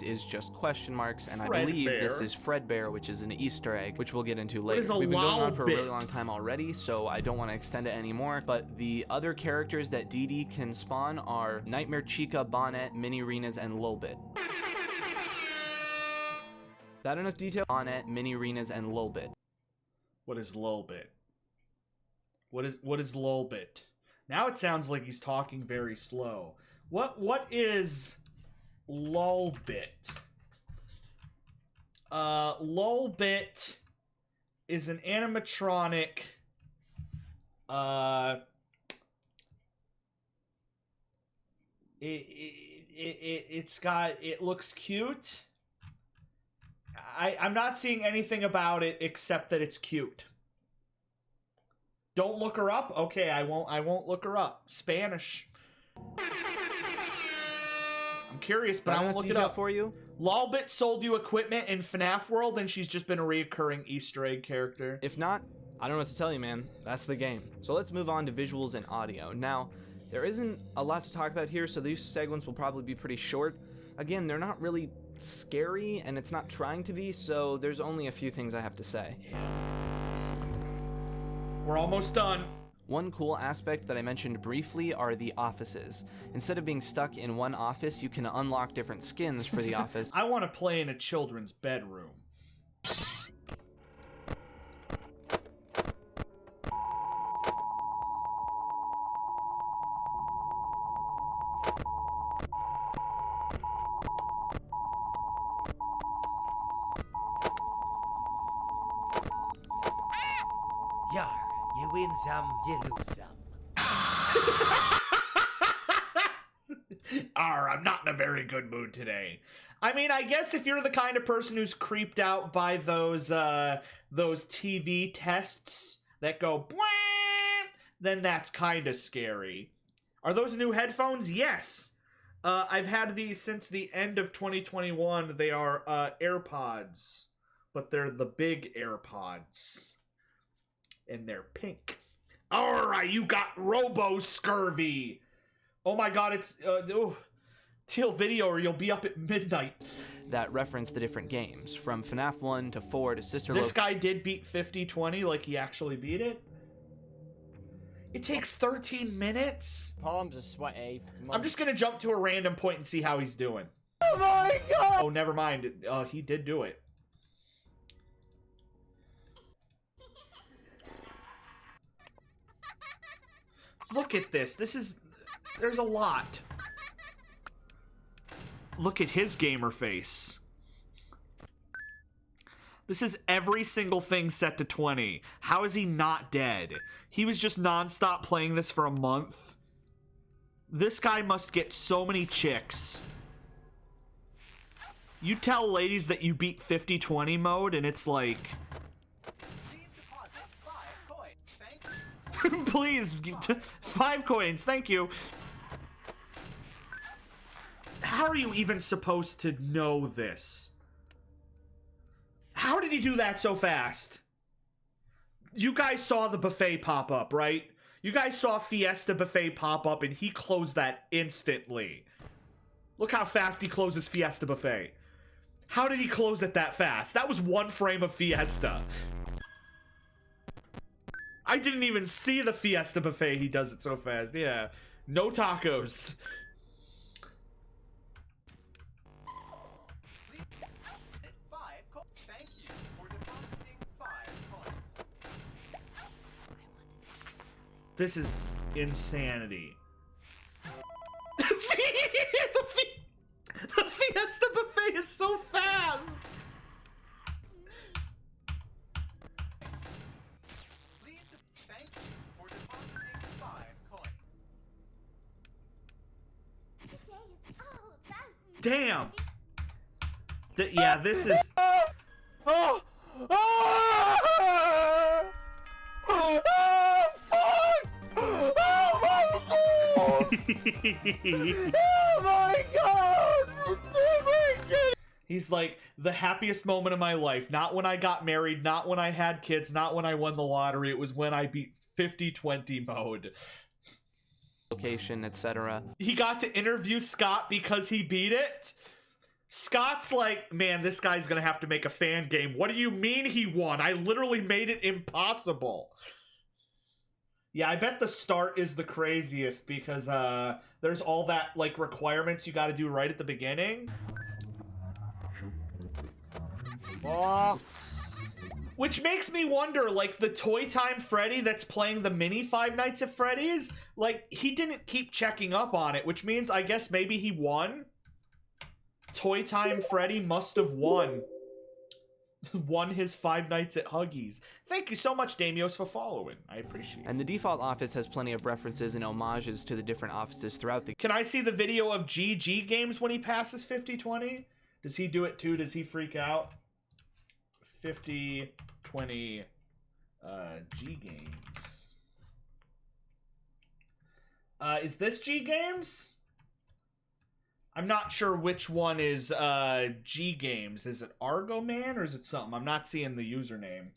Is just question marks, and I believe this is Fredbear, which is an Easter egg, which we'll get into later. We've been going on for a really long time already, so I don't want to extend it anymore, but the other characters that Dee Dee can spawn are Nightmare Chica, Bonnet, Mini Renas, and Lulbit. That enough detail? Bonnet, Mini Renas, and Lulbit. What is Lulbit? What is Lulbit? Now it sounds like he's talking very slow. What is Lulbit? Lulbit is an animatronic. It looks cute. I'm not seeing anything about it except that it's cute. Don't look her up? Okay, I won't look her up. Spanish. I'm curious, but I won't look it up for you. Lulbit sold you equipment in FNaF World, and she's just been a reoccurring Easter egg character. If not, I don't know what to tell you, man. That's the game. So let's move on to visuals and audio. Now, there isn't a lot to talk about here, so these segments will probably be pretty short. Again, they're not really scary, and it's not trying to be, so there's only a few things I have to say. We're almost done. One cool aspect that I mentioned briefly are the offices. Instead of being stuck in one office, you can unlock different skins for the office. I want to play in a children's bedroom. Yar, you win some, you lose some. I'm not in a very good mood today. I mean, I guess if you're the kind of person who's creeped out by those TV tests that go bwah, then that's kind of scary. Are those new headphones? Yes. I've had these since the end of 2021. They are AirPods, but they're the big AirPods. And they're pink. All right, you got robo-scurvy. Oh my god, it's... Teal video or you'll be up at midnight. That reference the different games, from FNaF 1 to 4 to Sister This guy did beat 50-20, like he actually beat it. It takes 13 minutes? Palms are sweaty. I'm just gonna jump to a random point and see how he's doing. Oh my god! Oh, never mind. He did do it. Look at this. There's a lot. Look at his gamer face. This is every single thing set to 20. How is he not dead? He was just nonstop playing this for a month. This guy must get so many chicks. You tell ladies that you beat 50-20 mode and it's like... Please, 5 coins, thank you. How are you even supposed to know this? How did he do that so fast? You guys saw the buffet pop up, right? You guys saw Fiesta Buffet pop up and he closed that instantly. Look how fast he closes Fiesta Buffet. How did he close it that fast? That was 1 frame of Fiesta. I didn't even see the Fiesta Buffet. He does it so fast. Yeah. No tacos. This is insanity. The Fiesta Buffet is so fast. Damn. Yeah, this is... Oh my god! He's like, the happiest moment of my life. Not when I got married, not when I had kids, not when I won the lottery. It was when I beat 50-20 mode. Location, etc. He got to interview Scott because he beat it. Scott's like, man, this guy's gonna have to make a fan game. What do you mean he won? I literally made it impossible. Yeah, I bet the start is the craziest because there's all that like requirements you got to do right at the beginning. Which makes me wonder, like, the Toy Time Freddy that's playing the mini Five Nights at Freddy's, like, he didn't keep checking up on it, which means I guess maybe he won. Toy Time Freddy must have won. Won his Five Nights at Huggies. Thank you so much, Damios, for following. I appreciate it. And the default office has plenty of references and homages to the different offices throughout the... Can I see the video of GG Games when he passes 50-20? Does he do it too? Does he freak out? 50-20 G Games. Is this G Games? I'm not sure which one is G Games. Is it Argo Man or is it something? I'm not seeing the username.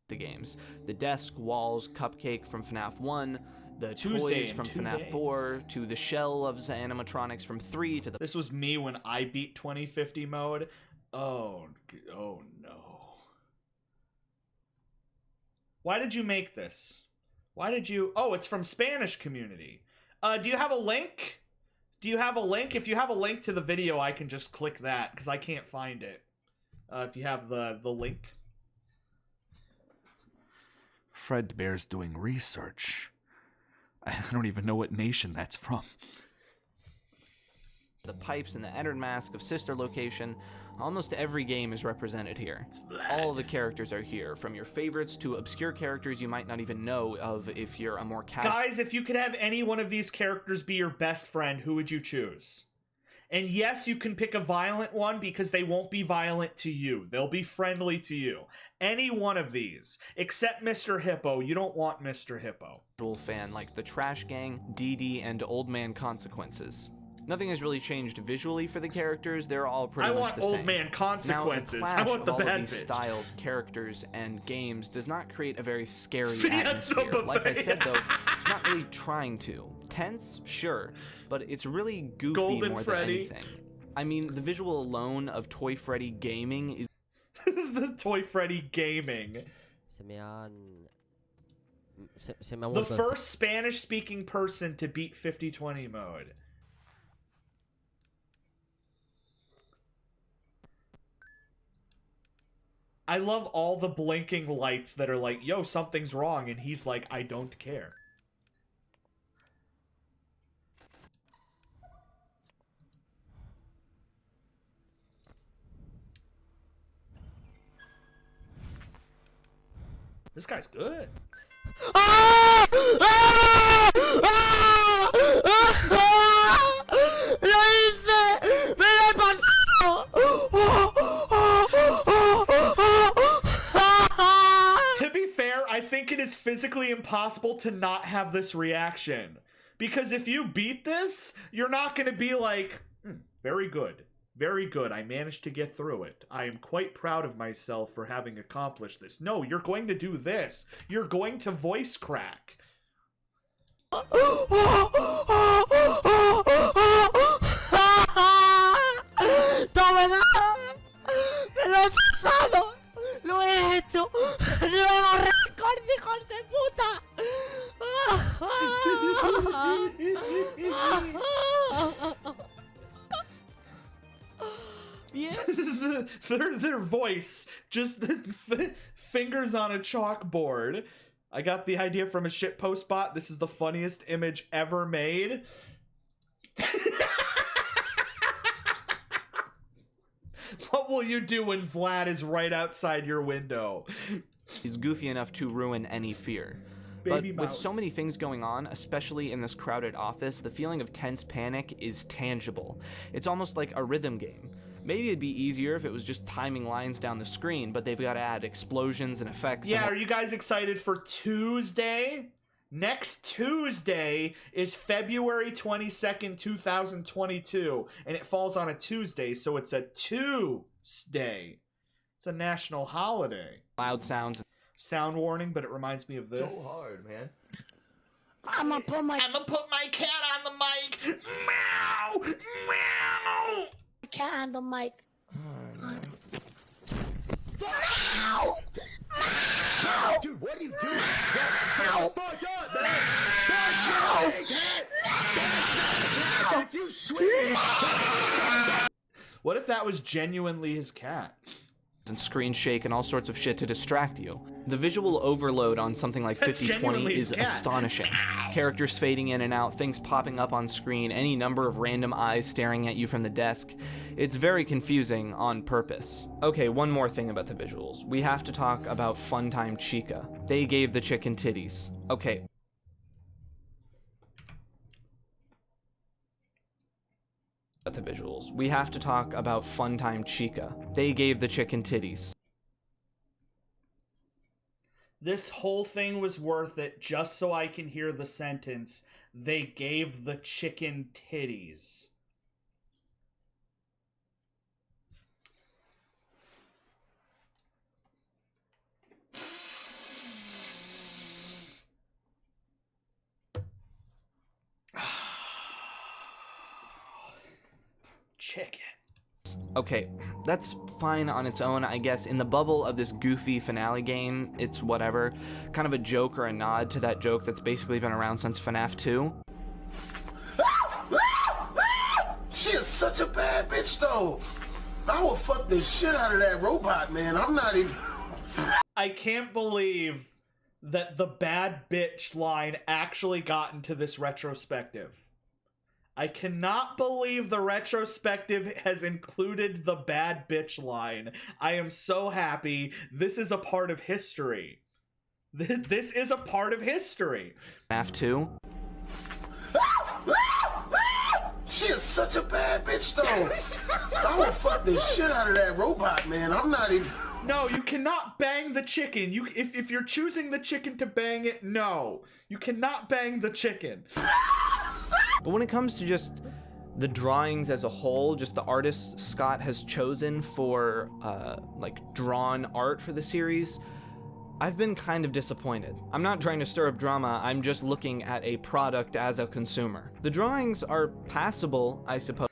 The games. The desk, walls, cupcake from FNaF 1, the Tuesday toys from in 2 FNaF days. 4, to the shell of the animatronics from 3, to the... This was me when I beat 2050 mode. Oh no. Why did you make this? Why did you... Oh, it's from Spanish community. Do you have a link? Do you have a link? If you have a link to the video, I can just click that, because I can't find it. If you have the link. Fred Bear's doing research. I don't even know what nation that's from. the pipes and the Ennard mask of Sister Location. Almost every game is represented here. All the characters are here, from your favorites to obscure characters you might not even know of if you're a more casual. Guys, if you could have any one of these characters be your best friend, who would you choose? And yes, you can pick a violent one because they won't be violent to you. They'll be friendly to you. Any one of these, except Mr. Hippo. You don't want Mr. Hippo. Fan like the Trash Gang, DD, and Old Man Consequences. Nothing has really changed visually for the characters. They're all pretty much the same. I want Old Man Consequences. Now, the I want the clash of all bad of these bitch. styles, characters, and games does not create a very scary Fiesta atmosphere. Like I Buffet. said, though, it's not really trying to. Tense, sure, but it's really goofy Golden more Freddy. than anything. I mean, the visual alone of Toy Freddy Gaming is... The Toy Freddy Gaming. The first Spanish-speaking person to beat 50-20 mode. I love all the blinking lights that are like, yo, something's wrong, and he's like, I don't care. This guy's good. To be fair, I think it is physically impossible to not have this reaction. Because if you beat this, you're not going to be like, very good. Very good. I managed to get through it. I am quite proud of myself for having accomplished this. No, you're going to do this. You're going to voice crack. ¡Lo he hecho! ¡Nuevo récord, hijos de puta! Their voice, just fingers on a chalkboard. I got the idea from a shitpost bot. This is the funniest image ever made. What will you do when Vlad is right outside your window? He's goofy enough to ruin any fear. Baby But with mouse. so many things going on, especially in this crowded office, the feeling of tense panic is tangible. It's almost like a rhythm game. Maybe it'd be easier if it was just timing lines down the screen, but they've got to add explosions and effects. Yeah, are you guys excited for Tuesday? Next Tuesday is February 22nd, 2022, and it falls on a Tuesday, so it's a Tuesday. It's a national holiday. Loud sounds. Sound warning, but it reminds me of this. So hard, man. I'ma put my cat on the mic. Meow! Meow! cat on the mic. Dude, what are you doing? Shut the fuck up, man! That's not a cat! That's not a cat! If you scream, What if that was genuinely his cat? And screen shake and all sorts of shit to distract you. The visual overload on something like That's 5020 genuinely is his cat. astonishing. Characters fading in and out, things popping up on screen, any number of random eyes staring at you from the desk. It's very confusing on purpose. Okay, one more thing about the visuals. We have to talk about Funtime Chica. They gave the chicken titties. Okay. At the visuals. We have to talk about Funtime Chica. They gave the chicken titties. This whole thing was worth it just so I can hear the sentence, they gave the chicken titties. Chicken. Okay, that's fine on its own, I guess. In the bubble of this goofy finale game, it's whatever. Kind of a joke or a nod to that joke that's basically been around since FNaF 2. She is such a bad bitch, though. I will fuck the shit out of that robot, man. I'm not even... I can't believe that the bad bitch line actually got into this retrospective. I cannot believe the retrospective has included the bad bitch line. I am so happy. This is a part of history. This is a part of history. FNaF 2. She is such a bad bitch, though. I will fuck the shit out of that robot, man. I'm not even... No, you cannot bang the chicken. If you're choosing the chicken to bang it, no. You cannot bang the chicken. But when it comes to just the drawings as a whole, just the artists Scott has chosen for like drawn art for the series, I've been kind of disappointed. I'm not trying to stir up drama, I'm just looking at a product as a consumer. The drawings are passable, I suppose.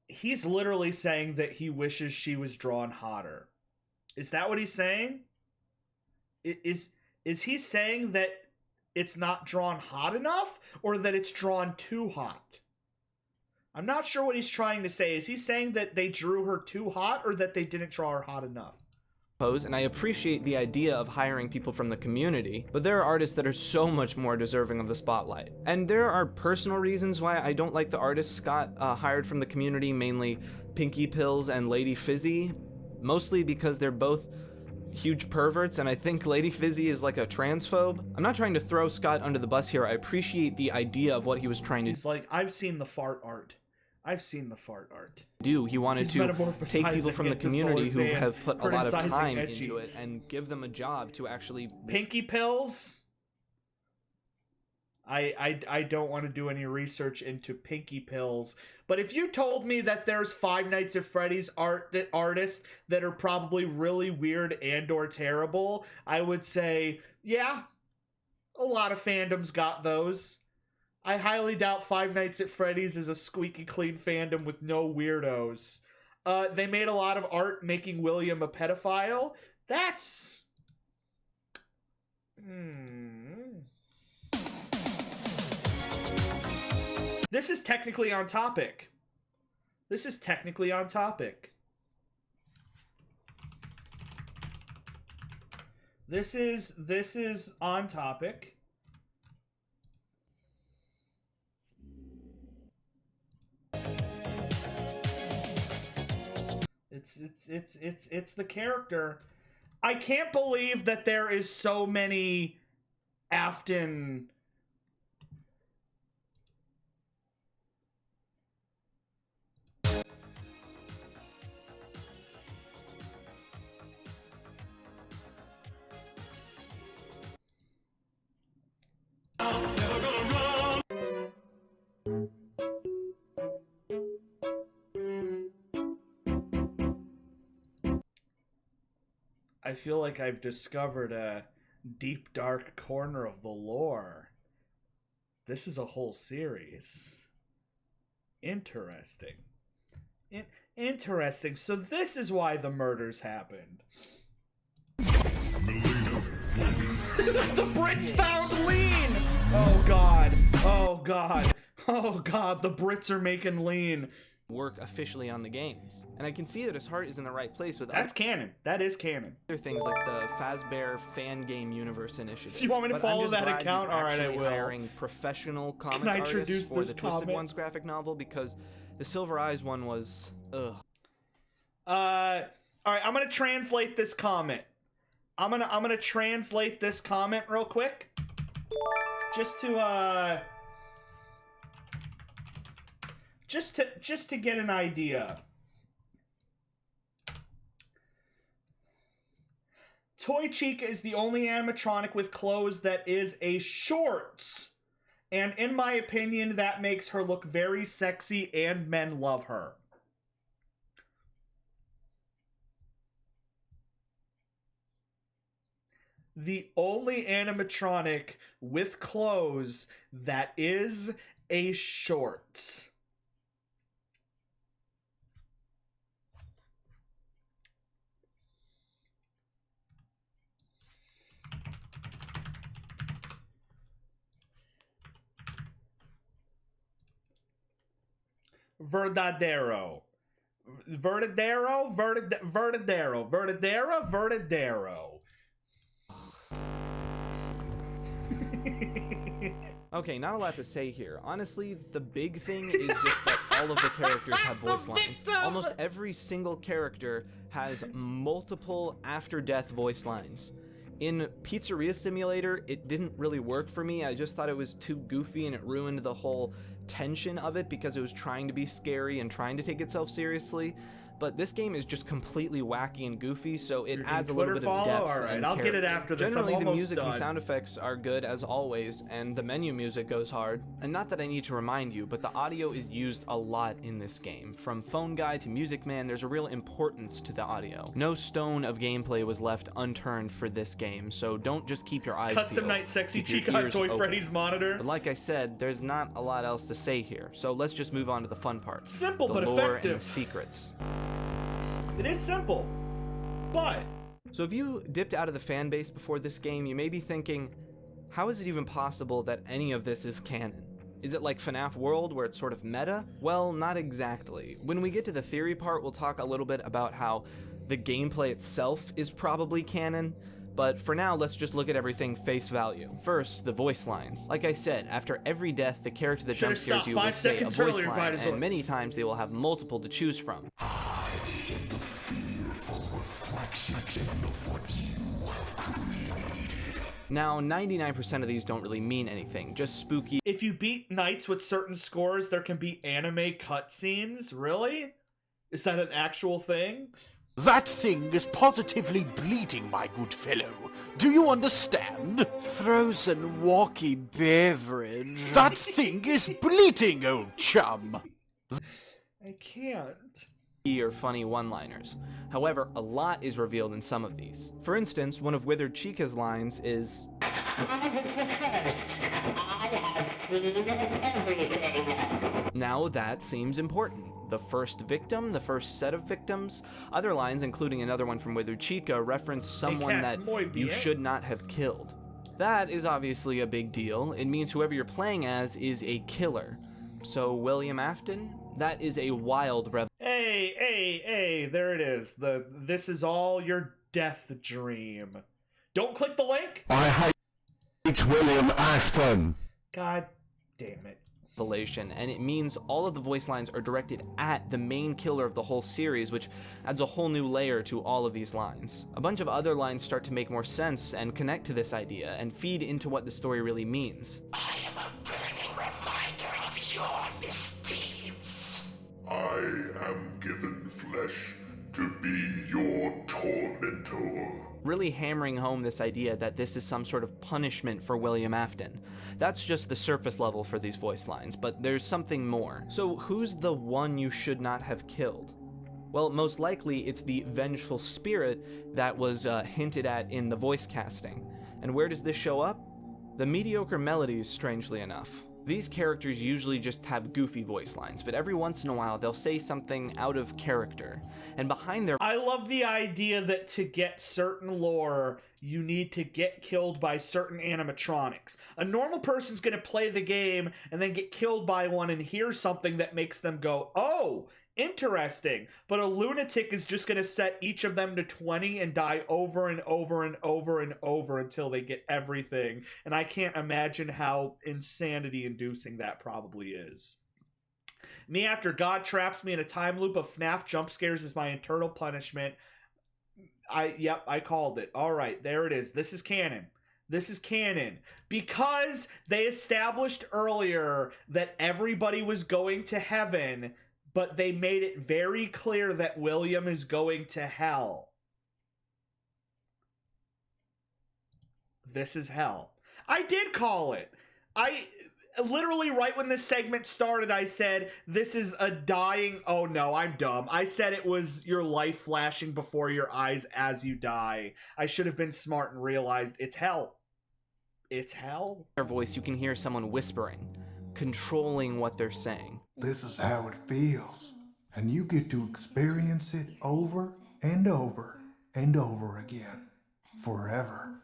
He's literally saying that he wishes she was drawn hotter. Is that what he's saying? Is he saying that it's not drawn hot enough, or that it's drawn too hot? I'm not sure what he's trying to say. Is he saying that they drew her too hot, or that they didn't draw her hot enough? And I appreciate the idea of hiring people from the community, but there are artists that are so much more deserving of the spotlight. And there are personal reasons why I don't like the artists Scott hired from the community, mainly Pinky Pills and Lady Fizzy, mostly because they're both huge perverts, and I think Lady Fizzy is like a transphobe. I'm not trying to throw Scott under the bus here. I appreciate the idea of what he was trying to do. He's like, I've seen the fart art. I've seen the fart art. He wanted to take people from the community who have put a lot of time into it and give them a job to actually... Pinky Pills? I don't want to do any research into Pinky Pills, but if you told me that there's Five Nights at Freddy's artists that are probably really weird and or terrible, I would say, yeah, a lot of fandoms got those. I highly doubt Five Nights at Freddy's is a squeaky clean fandom with no weirdos. They made a lot of art making William a pedophile. That's... This is technically on topic. This is technically on topic. This is on topic. It's the character. I can't believe that there is so many Afton I feel like I've discovered a deep, dark corner of the lore. This is a whole series. Interesting. Interesting. So this is why the murders happened. The Brits found lean! Oh god. Oh god. Oh god, the Brits are making lean. Work officially on the games, and I can see that his heart is in the right place with that's canon. That is canon. Other things like the Fazbear Fan Game Universe Initiative. If you want me to follow that account, all right, I will. Hiring professional comic artists for the Twisted Ones graphic novel, because the Silver Eyes one was ugh. All right, I'm gonna translate this comment. I'm gonna translate this comment real quick, just to get an idea. Toy Chica is the only animatronic with clothes that is a shorts. And in my opinion, that makes her look very sexy and men love her. The only animatronic with clothes that is a shorts. Verdadero. Verdadero. Verdadero. Verdadera. Verdadero. Okay, not a lot to say here. Honestly, the big thing is just that all of the characters have voice lines. Almost every single character has multiple after-death voice lines. In Pizzeria Simulator, it didn't really work for me. I just thought it was too goofy and it ruined the whole tension of it because it was trying to be scary and trying to take itself seriously. But this game is just completely wacky and goofy, so it adds a little bit of depth. All right, and I'll character. get it after this. Generally, I'm the music done. and sound effects are good as always, and the menu music goes hard. And not that I need to remind you, but the audio is used a lot in this game. From Phone Guy to Music Man, there's a real importance to the audio. No stone of gameplay was left unturned for this game, so don't just keep your eyes Custom peeled. Night Sexy Keep Chica your on ears Toy open. Freddy's monitor. But like I said, there's not a lot else to say here, so let's just move on to the fun part. Simple the but lore effective. and the secrets. It is simple, but... So if you dipped out of the fan base before this game, you may be thinking, how is it even possible that any of this is canon? Is it like FNaF World where it's sort of meta? Well, not exactly. When we get to the theory part, we'll talk a little bit about how the gameplay itself is probably canon, but for now, let's just look at everything face value. First, the voice lines. Like I said, after every death, the character that jump scares you will say a voice line, and many times they will have multiple to choose from. Now, 99% of these don't really mean anything, just spooky. If you beat knights with certain scores, there can be anime cutscenes? Really? Is that an actual thing? That thing is positively bleeding, my good fellow. Do you understand? Frozen walkie beverage. That thing is bleeding, old chum. I can't. Or funny one-liners. However, a lot is revealed in some of these. For instance, one of Withered Chica's lines is, "I was the first. I have seen everything." Now that seems important. The first victim, the first set of victims. Other lines, including another one from Withered Chica, reference someone that you should not have killed. That is obviously a big deal. It means whoever you're playing as is a killer. So William Afton? That is a wild revelation. Hey, there it is. This is all your death dream. Don't click the link. I hate William Afton. God damn it. And it means all of the voice lines are directed at the main killer of the whole series, which adds a whole new layer to all of these lines. A bunch of other lines start to make more sense and connect to this idea and feed into what the story really means. I am a burning reminder of your misdeeds. I am given flesh to be your tormentor. Really hammering home this idea that this is some sort of punishment for William Afton. That's just the surface level for these voice lines, but there's something more. So who's the one you should not have killed? Well, most likely it's the vengeful spirit that was hinted at in the voice casting. And where does this show up? The mediocre melodies, strangely enough. These characters usually just have goofy voice lines, but every once in a while they'll say something out of character. And behind their... I love the idea that to get certain lore, you need to get killed by certain animatronics. A normal person's gonna play the game and then get killed by one and hear something that makes them go, oh, interesting. But a lunatic is just gonna set each of them to 20 and die over and over and over and over until they get everything. And I can't imagine how insanity-inducing that probably is. Me after God traps me in a time loop of FNaF jump scares is my eternal punishment. I called it. All right, there it is. This is canon. This is canon. Because they established earlier that everybody was going to heaven, but they made it very clear that William is going to hell. This is hell. I did call it. Literally right when this segment started, I said, this is a dying... Oh no, I'm dumb. I said it was your life flashing before your eyes as you die. I should have been smart and realized it's hell. It's hell? Their voice, you can hear someone whispering, controlling what they're saying. This is how it feels, and you get to experience it over and over and over again, forever.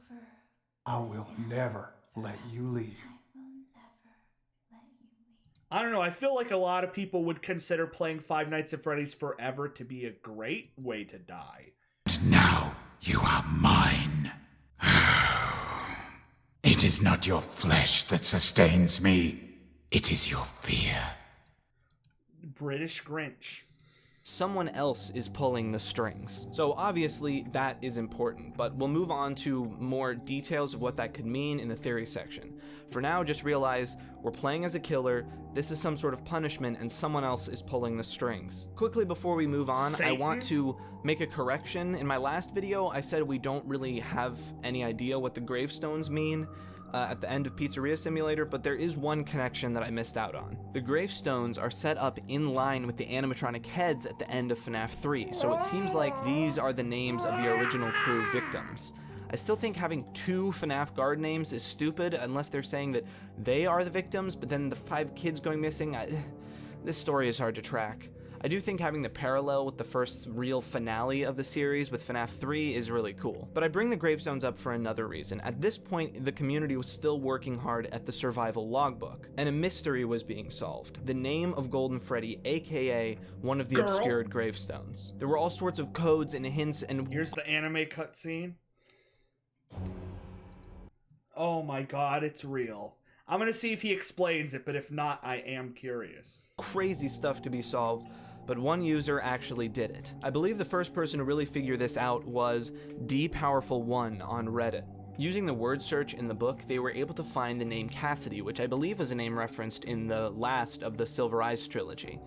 I will never let you leave. I don't know, I feel like a lot of people would consider playing Five Nights at Freddy's Forever to be a great way to die. Now you are mine. It It is not your flesh that sustains me. It is your fear. British Grinch. Someone else is pulling the strings. So obviously that is important, but we'll move on to more details of what that could mean in the theory section. For now, just realize we're playing as a killer, this is some sort of punishment, and someone else is pulling the strings. Quickly before we move on, Satan? I want to make a correction. In my last video, I said we don't really have any idea what the gravestones mean at the end of Pizzeria Simulator, but there is one connection that I missed out on. The gravestones are set up in line with the animatronic heads at the end of FNaF 3, so it seems like these are the names of the original crew victims. I still think having 2 FNaF guard names is stupid unless they're saying that they are the victims, but then the 5 kids going missing, this story is hard to track. I do think having the parallel with the first real finale of the series with FNaF 3 is really cool. But I bring the gravestones up for another reason. At this point, the community was still working hard at the survival logbook, and a mystery was being solved. The name of Golden Freddy, aka one of the obscured gravestones. There were all sorts of codes and hints, and here's the anime cutscene. Oh my god, it's real. I'm gonna see if he explains it, but if not, I am curious. Crazy stuff to be solved, but one user actually did it. I believe the first person to really figure this out was DPowerful1 on Reddit. Using the word search in the book, they were able to find the name Cassidy, which I believe is a name referenced in the last of the Silver Eyes trilogy.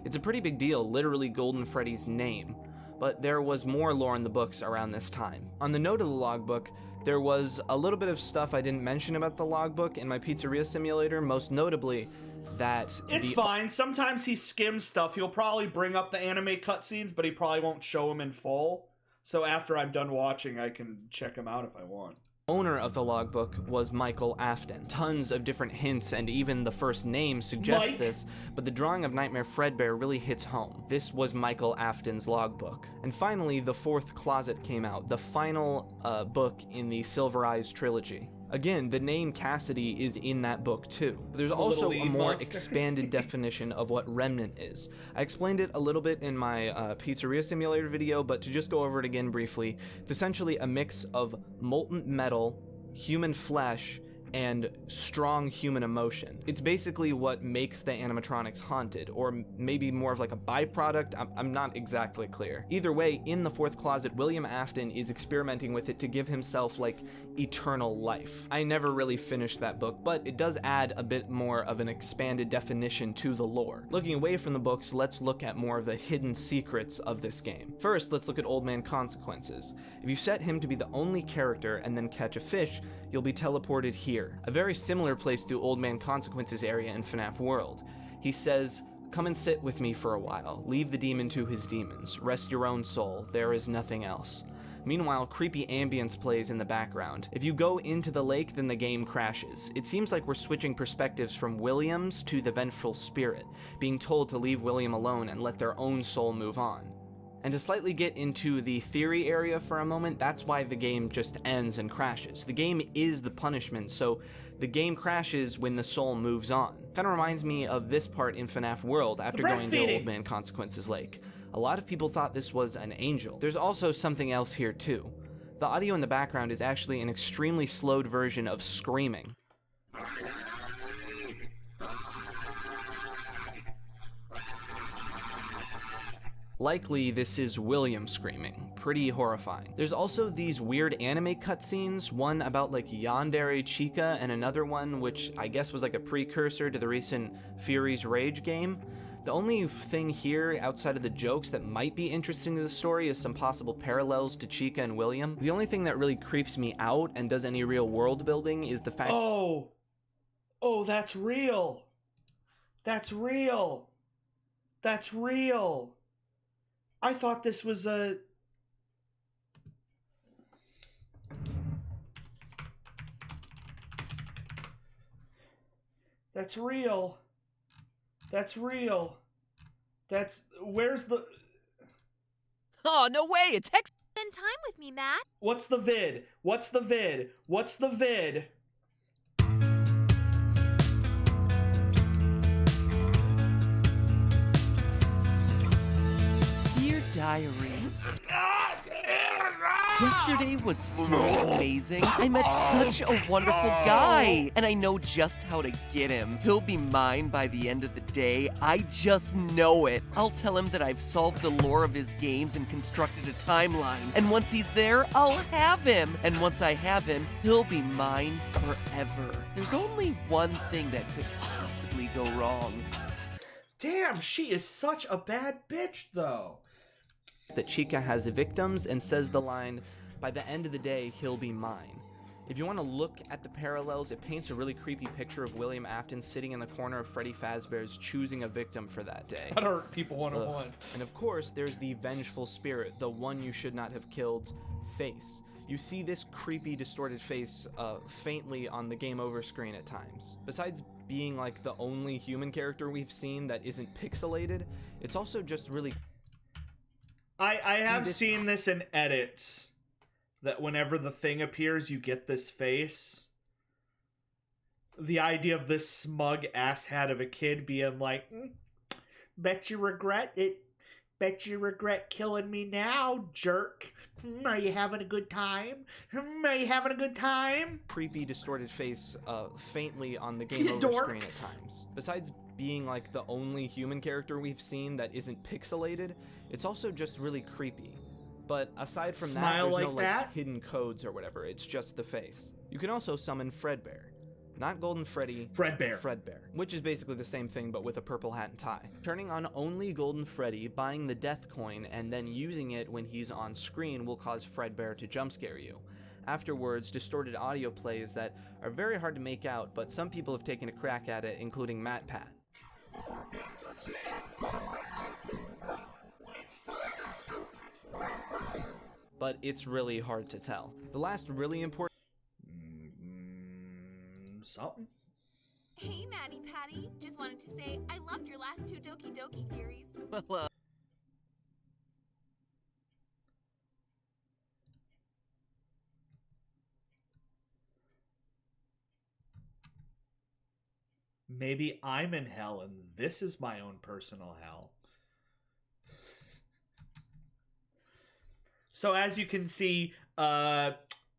It's a pretty big deal, literally Golden Freddy's name, but there was more lore in the books around this time. On the note of the logbook, there was a little bit of stuff I didn't mention about the logbook in my Pizzeria Simulator, most notably that it's fine. Sometimes he skims stuff. He'll probably bring up the anime cutscenes, but he probably won't show them in full. So after I'm done watching, I can check them out if I want. Owner of the logbook was Michael Afton. Tons of different hints and even the first name suggests this, but the drawing of Nightmare Fredbear really hits home. This was Michael Afton's logbook. And finally, the 4th closet came out, the final book in the Silver Eyes trilogy. Again, the name Cassidy is in that book too. But there's also a more expanded definition of what remnant is. I explained it a little bit in my Pizzeria Simulator video, but to just go over it again briefly, it's essentially a mix of molten metal, human flesh, and strong human emotion. It's basically what makes the animatronics haunted, or maybe more of like a byproduct. I'm not exactly clear. Either way, in the 4th closet, William Afton is experimenting with it to give himself like eternal life. I never really finished that book, but it does add a bit more of an expanded definition to the lore. Looking away from the books, let's look at more of the hidden secrets of this game. First, let's look at Old Man Consequences. If you set him to be the only character and then catch a fish, you'll be teleported here, a very similar place to Old Man Consequences area in FNaF World. He says, "Come and sit with me for a while. Leave the demon to his demons. Rest your own soul. There is nothing else." Meanwhile, creepy ambience plays in the background. If you go into the lake, then the game crashes. It seems like we're switching perspectives from William's to the vengeful spirit, being told to leave William alone and let their own soul move on. And to slightly get into the theory area for a moment, that's why the game just ends and crashes. The game is the punishment, so the game crashes when the soul moves on. Kind of reminds me of this part in FNaF World after going to Old Man Consequences Lake. A lot of people thought this was an angel. There's also something else here too. The audio in the background is actually an extremely slowed version of screaming. Likely, this is William screaming. Pretty horrifying. There's also these weird anime cutscenes, one about like Yandere Chica, and another one which I guess was like a precursor to the recent Fury's Rage game. The only thing here, outside of the jokes, that might be interesting to the story is some possible parallels to Chica and William. The only thing that really creeps me out and does any real world building is the fact— Oh, that's real. That's real. That's real. I thought this was a... That's real. That's real. That's... Where's the... Oh, no way! It's Hex... Spend time with me, Matt. What's the vid? What's the vid? What's the vid? Dear Diary. Yesterday was so amazing. I met such a wonderful guy, and I know just how to get him. He'll be mine by the end of the day. I just know it. I'll tell him that I've solved the lore of his games and constructed a timeline. And once he's there, I'll have him. And once I have him, he'll be mine forever. There's only one thing that could possibly go wrong. Damn, she is such a bad bitch, though. That Chica has victims and says the line, "By the end of the day, he'll be mine." If you want to look at the parallels, it paints a really creepy picture of William Afton sitting in the corner of Freddy Fazbear's choosing a victim for that day. That hurt people 101. And of course, there's the vengeful spirit, the one you should not have killed, face. You see this creepy, distorted face faintly on the game over screen at times. Besides being like the only human character we've seen that isn't pixelated, it's also just really... I have seen this in edits, that whenever the thing appears, you get this face. The idea of this smug asshat of a kid being like, bet you regret it. Bet you regret killing me now, jerk. Are you having a good time? Are you having a good time? Creepy, distorted face faintly on the game over screen at times. Besides being like the only human character we've seen that isn't pixelated, it's also just really creepy. But aside from that, there's no like hidden codes or whatever, it's just the face. You can also summon Fredbear. Not Golden Freddy, Fredbear, which is basically the same thing but with a purple hat and tie. Turning on only Golden Freddy, buying the death coin, and then using it when he's on screen will cause Fredbear to jump scare you. Afterwards, distorted audio plays that are very hard to make out, but some people have taken a crack at it, including MatPat. But it's really hard to tell. The last really important... Something? Hey, Maddie Patty. Just wanted to say I loved your last two Doki Doki theories. Maybe I'm in hell and this is my own personal hell. So as you can see,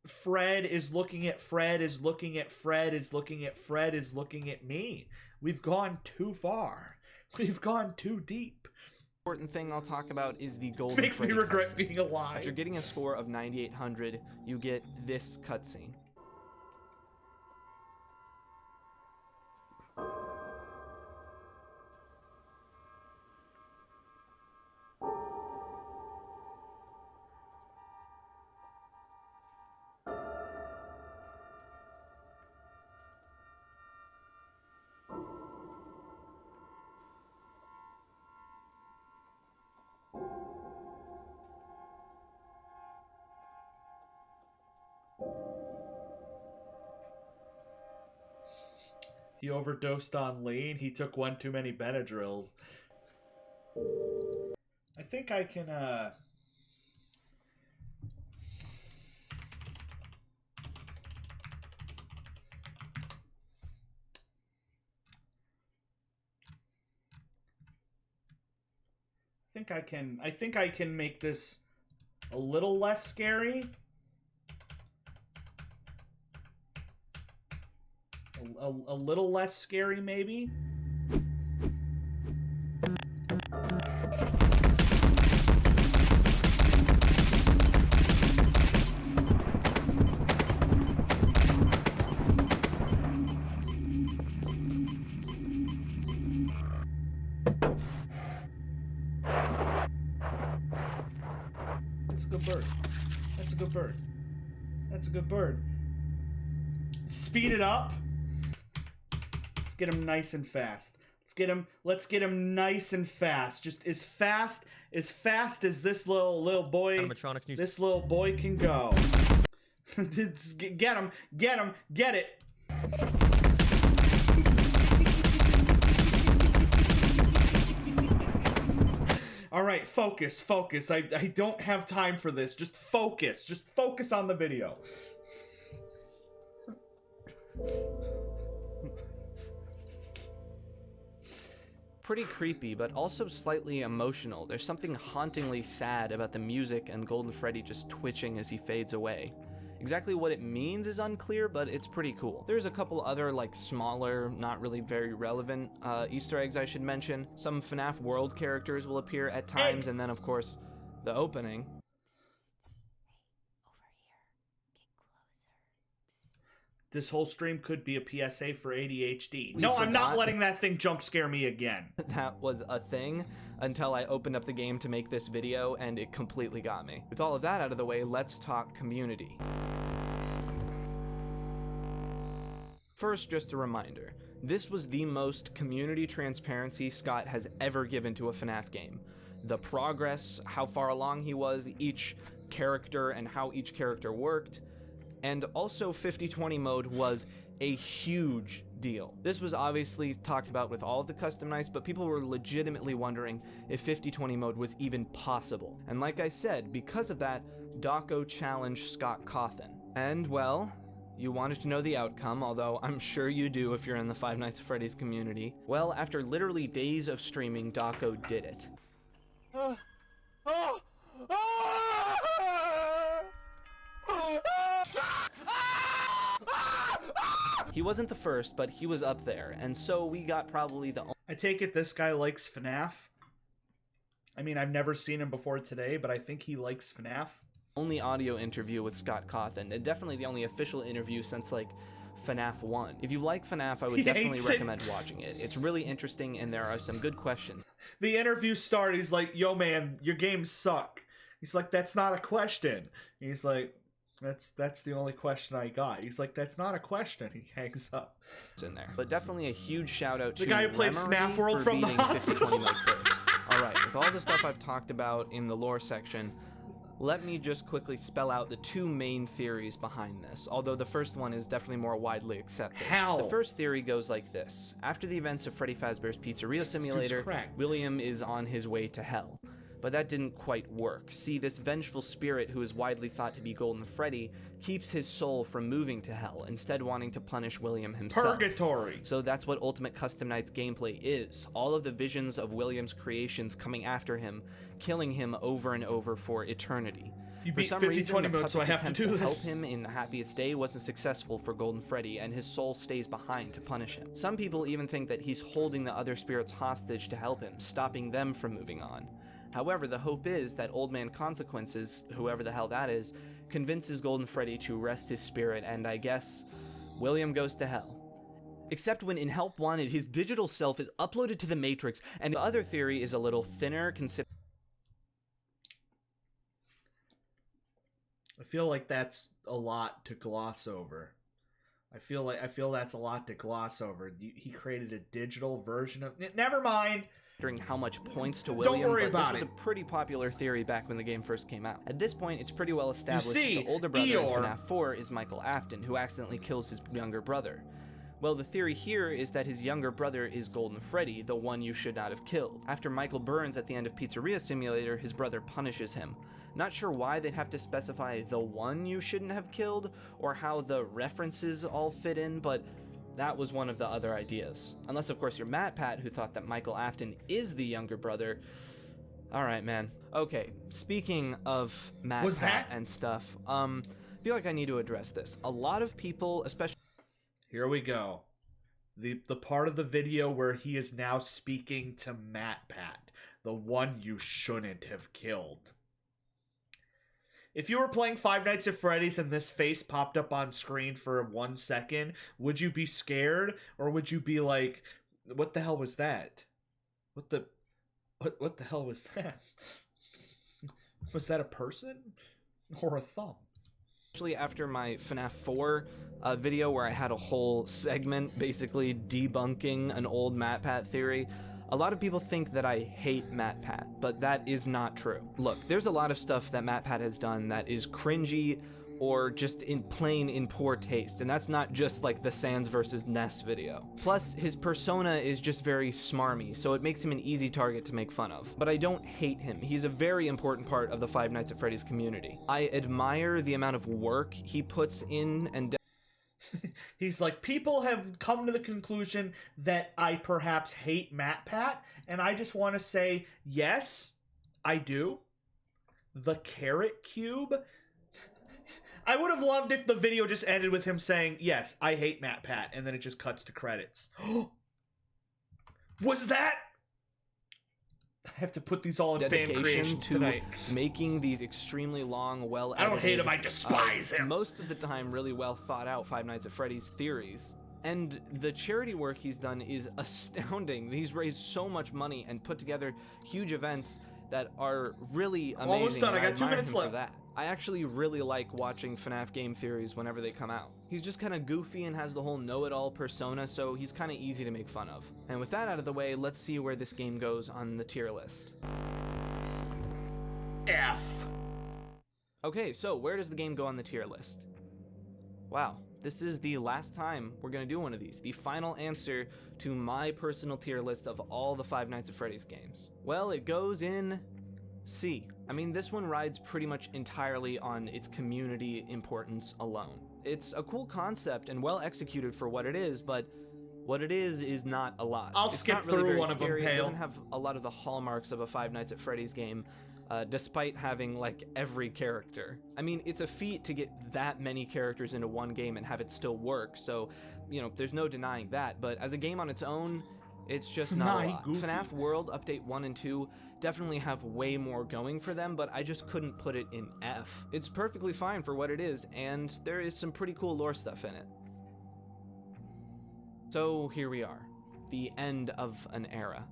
Fred is looking at Fred, is looking at Fred, is looking at Fred, is looking at me. We've gone too far. We've gone too deep. Important thing I'll talk about is the Golden Makes Freddy me regret cutscene. being alive. After getting a score of 9,800, you get this cutscene. He overdosed on lean. He took one too many Benadryls. I think I can, I think I can make this a little less scary. A little less scary, maybe. That's a good bird. That's a good bird. That's a good bird. Speed it up. Let's get him nice and fast. Let's get him nice and fast. Just as fast as this little boy can go. Get him, get it. All right, focus. I don't have time for this. Just focus on the video. pretty creepy, but also slightly emotional. There's something hauntingly sad about the music and Golden Freddy just twitching as he fades away. Exactly what it means is unclear, but it's pretty cool. There's a couple other, like, smaller, not really very relevant Easter eggs I should mention. Some FNaF World characters will appear at times, and then, of course, the opening. This whole stream could be a PSA for ADHD. No, I'm not letting that thing jump scare me again. That was a thing until I opened up the game to make this video, and it completely got me. With all of that out of the way, let's talk community. First, just a reminder, this was the most community transparency Scott has ever given to a FNaF game. The progress, how far along he was, each character and how each character worked, and also 50/20 mode was a huge deal. This was obviously talked about with all of the custom nights, but people were legitimately wondering if 50/20 mode was even possible. And like I said, because of that, Dawko challenged Scott Cawthon. And well, you wanted to know the outcome, although I'm sure you do if you're in the Five Nights at Freddy's community. Well, after literally days of streaming, Dawko did it. He wasn't the first, but he was up there, and so we got probably the I take it this guy likes FNaF? I mean, I've never seen him before today, but I think he likes FNaF. Only audio interview with Scott Cawthon, and definitely the only official interview since, like, FNaF 1. If you like FNaF, I would definitely recommend watching it. It's really interesting, and there are some good questions. The interview started, he's like, yo man, your games suck. He's like, that's not a question. He's like, that's the only question I got. He's like, that's not a question. He hangs up. It's in there. But definitely a huge shout out to the guy who played FNaF World from the hospital. 50/20 mode first. Alright, with all the stuff I've talked about in the lore section, let me just quickly spell out the two main theories behind this, although the first one is definitely more widely accepted. How? The first theory goes like this. After the events of Freddy Fazbear's Pizzeria Simulator, William is on his way to hell. But that didn't quite work. See, this vengeful spirit who is widely thought to be Golden Freddy keeps his soul from moving to hell, instead wanting to punish William himself. Purgatory! So that's what Ultimate Custom Nights gameplay is. All of the visions of William's creations coming after him, killing him over and over for eternity. You For beat some 50/20 reason, the mode, so I puppet's have to attempt do help this. him in the happiest day wasn't successful for Golden Freddy, and his soul stays behind to punish him. Some people even think that he's holding the other spirits hostage to help him, stopping them from moving on. However, the hope is that Old Man Consequences, whoever the hell that is, convinces Golden Freddy to rest his spirit, and I guess William goes to hell. Except when in Help Wanted, his digital self is uploaded to the Matrix, and the other theory is a little thinner considering. I feel like that's a lot to gloss over. I feel that's a lot to gloss over. He created a digital version of it. Never mind. How much points to William, Don't worry but about this was it. a pretty popular theory back when the game first came out. At this point, it's pretty well established see, that the older brother Eeyore- in FNaF 4 is Michael Afton, who accidentally kills his younger brother. Well, the theory here is that his younger brother is Golden Freddy, the one you should not have killed. After Michael burns at the end of Pizzeria Simulator, his brother punishes him. Not sure why they'd have to specify the one you shouldn't have killed, or how the references all fit in, but that was one of the other ideas. Unless, of course, you're MatPat, who thought that Michael Afton is the younger brother. Alright, man. Okay, speaking of MatPat and stuff, I feel like I need to address this. A lot of people, especially... Here we go. The part of the video where he is now speaking to MatPat, the one you shouldn't have killed. If you were playing Five Nights at Freddy's and this face popped up on screen for 1 second, would you be scared, or would you be like, what the hell was that? What the hell was that? Was that a person or a thumb? Especially after my FNaF 4 video where I had a whole segment basically debunking an old MatPat theory, a lot of people think that I hate MatPat, but that is not true. Look, there's a lot of stuff that MatPat has done that is cringy or just in poor taste, and that's not just like the Sans versus Ness video. Plus, his persona is just very smarmy, so it makes him an easy target to make fun of. But I don't hate him. He's a very important part of the Five Nights at Freddy's community. I admire the amount of work he puts in and He's like, people have come to the conclusion that I perhaps hate MatPat, and I just want to say, yes, I do. The carrot cube. I would have loved if the video just ended with him saying, yes, I hate MatPat, and then it just cuts to credits. Was that? I have to put these all in fan creations tonight. Making these extremely long, well-edited... I don't hate him, I despise him! Most of the time, really well thought out Five Nights at Freddy's theories. And the charity work he's done is astounding. He's raised so much money and put together huge events that are really amazing. Almost done, I got 2 minutes left. For that. I actually really like watching FNaF game theories whenever they come out. He's just kind of goofy and has the whole know-it-all persona, so he's kind of easy to make fun of. And with that out of the way, let's see where this game goes on the tier list. F. Okay, so where does the game go on the tier list? Wow, this is the last time we're gonna do one of these. The final answer to my personal tier list of all the Five Nights at Freddy's games. Well, it goes in C. I mean, this one rides pretty much entirely on its community importance alone. It's a cool concept and well executed for what it is, but what it is not a lot. I'll it's skip not really through very one of them, scary. It Pale. doesn't have a lot of the hallmarks of a Five Nights at Freddy's game, despite having, like, every character. I mean, it's a feat to get that many characters into one game and have it still work, so, you know, there's no denying that, but as a game on its own, it's just not a lot. Goofy. FNaF World Update 1 and 2 definitely have way more going for them, but I just couldn't put it in F. It's perfectly fine for what it is, and there is some pretty cool lore stuff in it. So here we are, the end of an era.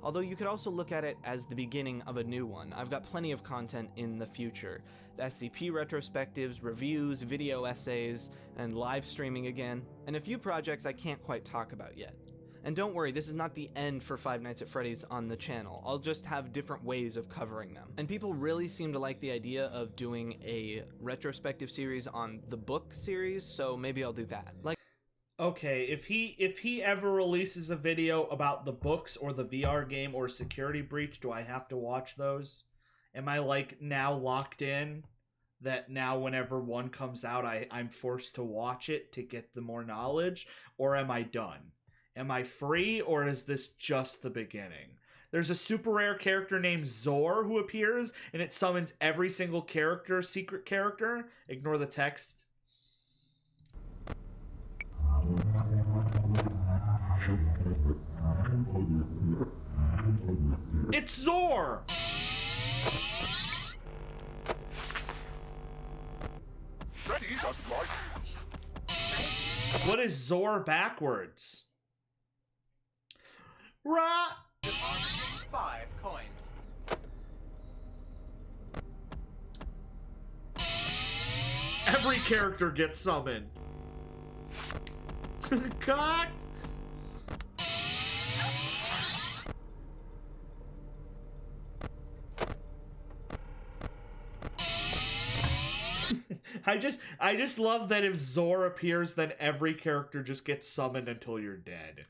Although you could also look at it as the beginning of a new one. I've got plenty of content in the future. The SCP retrospectives, reviews, video essays, and live streaming again, and a few projects I can't quite talk about yet. And don't worry, this is not the end for Five Nights at Freddy's on the channel. I'll just have different ways of covering them. And people really seem to like the idea of doing a retrospective series on the book series, so maybe I'll do that. Okay, if he ever releases a video about the books or the VR game or Security Breach, do I have to watch those? Am I, like, now locked in that now whenever one comes out I'm forced to watch it to get the more knowledge? Or am I done? Am I free, or is this just the beginning? There's a super rare character named Zor who appears, and it summons every single character, secret character. Ignore the text. It's Zor! Freddy's has lights. What is Zor backwards? Rah! Depositing 5 coins. Every character gets summoned. Cox! I just love that if Zor appears, then every character just gets summoned until you're dead.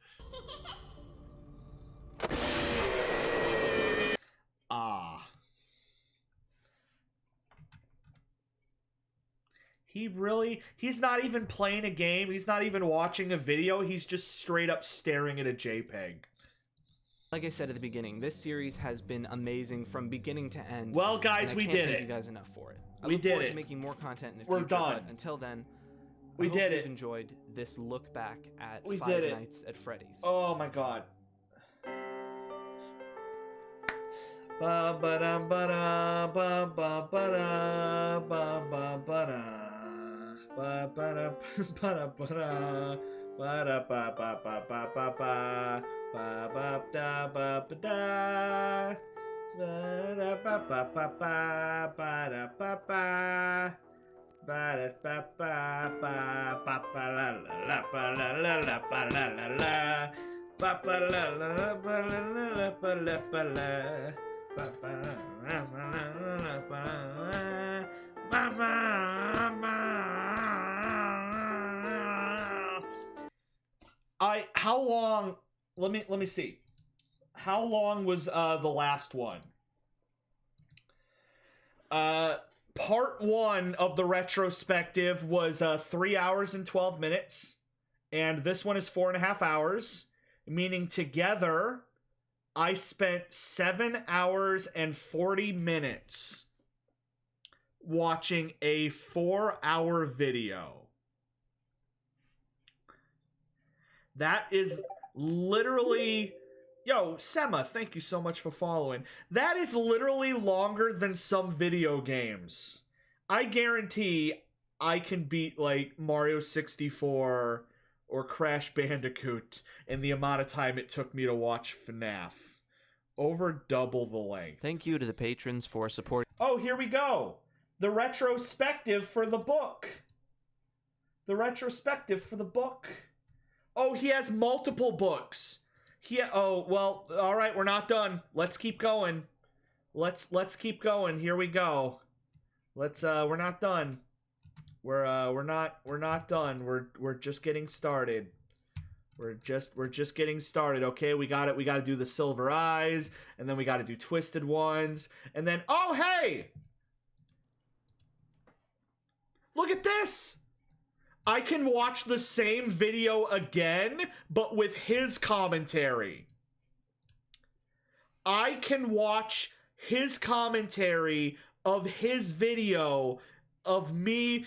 He's not even playing a game, he's not even watching a video, he's just straight up staring at a JPEG. Like I said at the beginning, this series has been amazing from beginning to end. Well, guys, we did it. I can't thank you guys enough for it. I We look did forward it. to making more content in the We're future, done. but until then, We I hope did you've it. enjoyed this look back at We Five did it. Nights at Freddy's. Oh my god. Ba ba da ba da ba ba ba da ba ba ba da ba ba da ba da ba da ba da ba ba ba ba ba ba ba ba da ba ba da ba da ba ba ba ba ba da ba ba ba da ba ba ba ba ba la la ba la la la ba la la la ba ba la la ba la la ba la ba la. How long? Let me see. How long was the last one? part 1 of the retrospective was 3 hours and 12 minutes, and this one is 4.5 hours, meaning together I spent 7 hours and 40 minutes watching a 4-hour video. That is literally... Yo, Sema, thank you so much for following. That is literally longer than some video games. I guarantee I can beat, like, Mario 64 or Crash Bandicoot in the amount of time it took me to watch FNaF. Over double the length. Thank you to the patrons for supporting. Oh, here we go. The retrospective for the book. The retrospective for the book. Oh, he has multiple books. Oh, well, all right, we're not done. Let's keep going. Let's keep going. Here we go. We're not done. We're not done. We're just getting started. We're just getting started. Okay, we got it. We got to do the silver eyes, and then we got to do twisted ones, and then oh, hey! Look at this. I can watch the same video again, but with his commentary. I can watch his commentary of his video of me.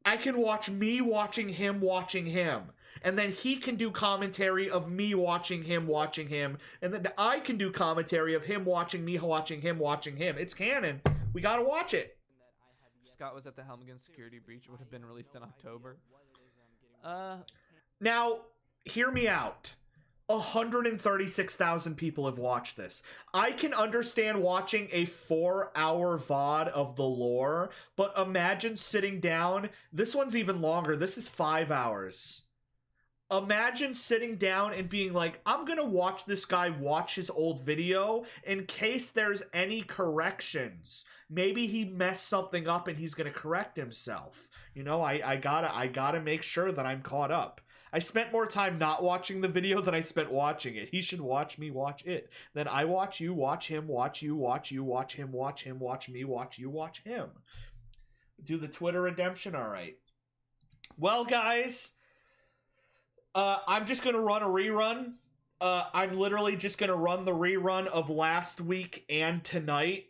I can watch me watching him. And then he can do commentary of me watching him. And then I can do commentary of him watching me watching him. It's canon. We gotta watch it. Scott was at the Helmgen security breach. It would have been released in October. Now, hear me out. 136,000 people have watched this. I can understand watching a 4-hour VOD of the lore, but imagine sitting down. This one's even longer. This is 5 hours. Imagine sitting down and being like, I'm gonna watch this guy watch his old video in case there's any corrections. Maybe he messed something up and he's gonna correct himself. You know, I gotta make sure that I'm caught up. I spent more time not watching the video than I spent watching it. He should watch me watch it. Then I watch you, watch him, watch you, watch you, watch him, watch him, watch me, watch you, watch him. Do the Twitter redemption? All right. Well, guys, I'm just going to run a rerun. I'm literally just going to run the rerun of last week and tonight.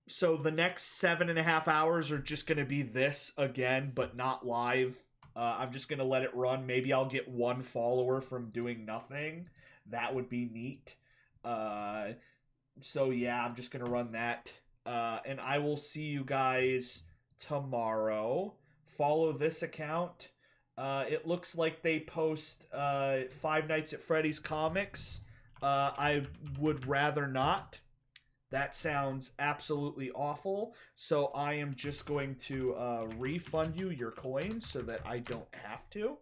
So the next 7.5 hours are just going to be this again, but not live. I'm just going to let it run. Maybe I'll get 1 follower from doing nothing. That would be neat. So yeah, I'm just going to run that. And I will see you guys tomorrow. Follow this account. It looks like they post Five Nights at Freddy's comics. I would rather not. That sounds absolutely awful. So I am just going to refund you your coins so that I don't have to.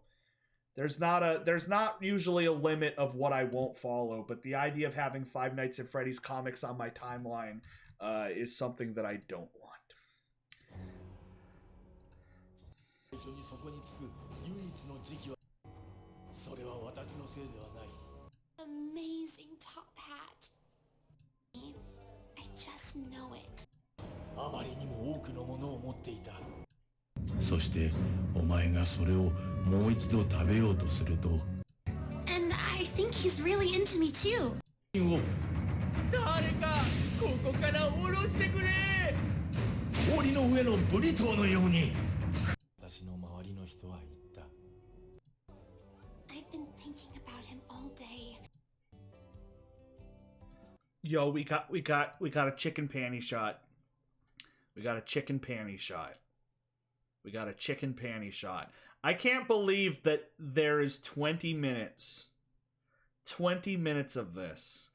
There's not usually a limit of what I won't follow, but the idea of having Five Nights at Freddy's comics on my timeline is something that I don't want. Amazing top hat. I just know it. あまりにも多くのものを持っていた。そしてお前がそれをもう一度食べようとすると。And I think he's really into me too. 誰かここから下ろしてくれ。氷の上のブリトーのように。私の周りの人は言った。I've been thinking about him all day. Yo, we got a chicken panty shot. We got a chicken panty shot. We got a chicken panty shot. I can't believe that there is 20 minutes. 20 minutes of this.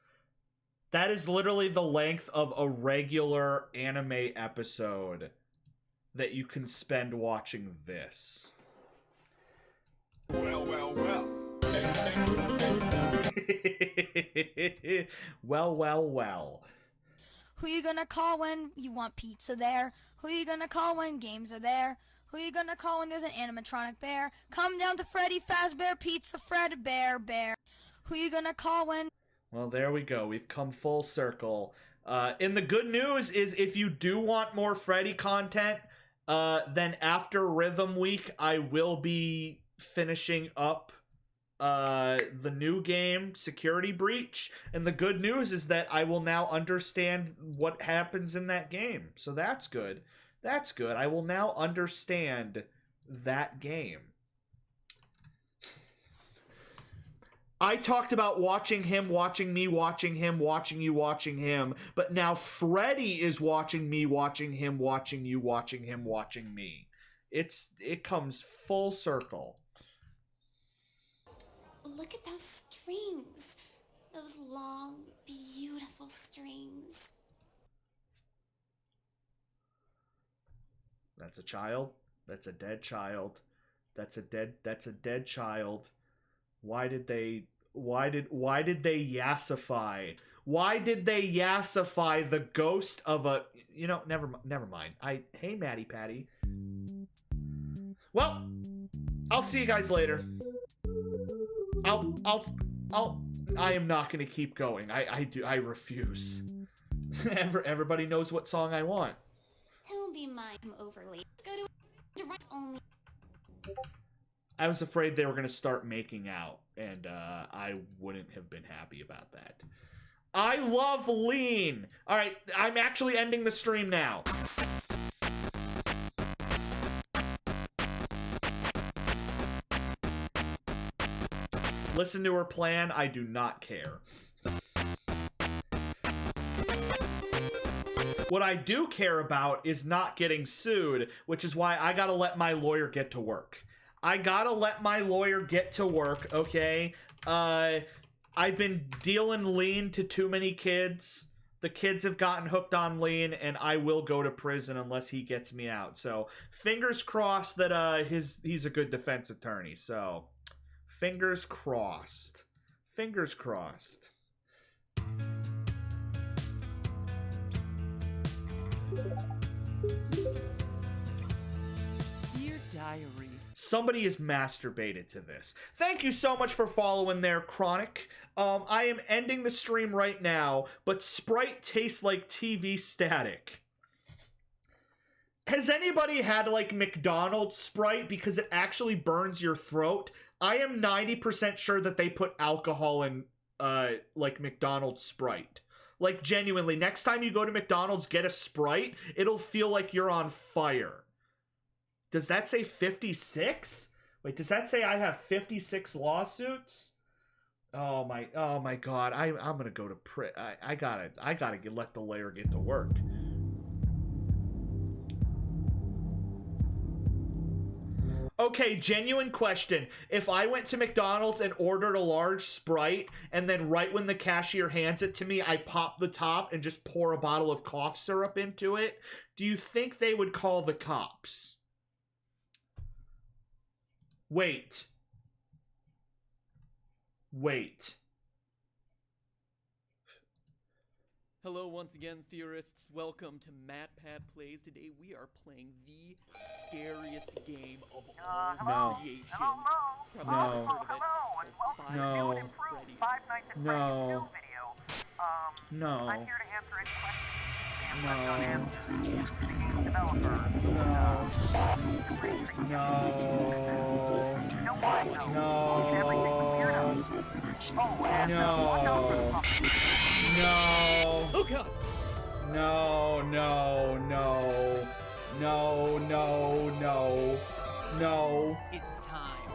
That is literally the length of a regular anime episode that you can spend watching this. Well, well, well. well. Who you gonna call when you want pizza there? Who you gonna call when games are there? Who you gonna call when there's an animatronic bear? Come down to Freddy Fazbear Pizza Fred Bear. Who you gonna call when... Well, there we go. We've come full circle. And the good news is if you do want more Freddy content, Then after Rhythm Week, I will be finishing up the new game, Security Breach. And the good news is that I will now understand what happens in that game. So that's good. That's good. I will now understand that game. I talked about watching him, watching me, watching him, watching you, watching him, but now Freddy is watching me, watching him, watching you, watching him, watching me. It comes full circle. Look at those strings. Those long, beautiful strings. That's a child. That's a dead child. That's a dead child. Why did they yassify? Why did they yassify the ghost of a, never mind. Hey Maddie Patty. Well, I'll see you guys later. I am not going to keep going. I refuse. Everybody knows what song I want. He'll be mine overly. Let's go to rights only. I was afraid they were going to start making out, and I wouldn't have been happy about that. I love lean. All right, I'm actually ending the stream now. Listen to her plan. I do not care. What I do care about is not getting sued, which is why I gotta let my lawyer get to work. I gotta let my lawyer get to work, okay? I've been dealing lean to too many kids. The kids have gotten hooked on lean, and I will go to prison unless he gets me out. So, fingers crossed that he's a good defense attorney. So, fingers crossed. Fingers crossed. Dear Diary. Somebody is masturbated to this. Thank you so much for following there, Chronic. I am ending the stream right now, but Sprite tastes like TV static. Has anybody had, like, McDonald's Sprite? Because it actually burns your throat. I am 90% sure that they put alcohol in, like, McDonald's Sprite. Like, genuinely, next time you go to McDonald's, get a Sprite, it'll feel like you're on fire. Does that say 56? Wait, does that say I have 56 lawsuits? Oh my god. I'm gonna go to I gotta let the lawyer get to work. Okay, genuine question. If I went to McDonald's and ordered a large Sprite, and then right when the cashier hands it to me, I pop the top and just pour a bottle of cough syrup into it, do you think they would call the cops? Wait. Hello once again, theorists. Welcome to Matt Pat Plays. Today we are playing the scariest game of all creation. Probably heard of it. No. No. No. I'm here to answer any questions. No. Oh god. No. It's time.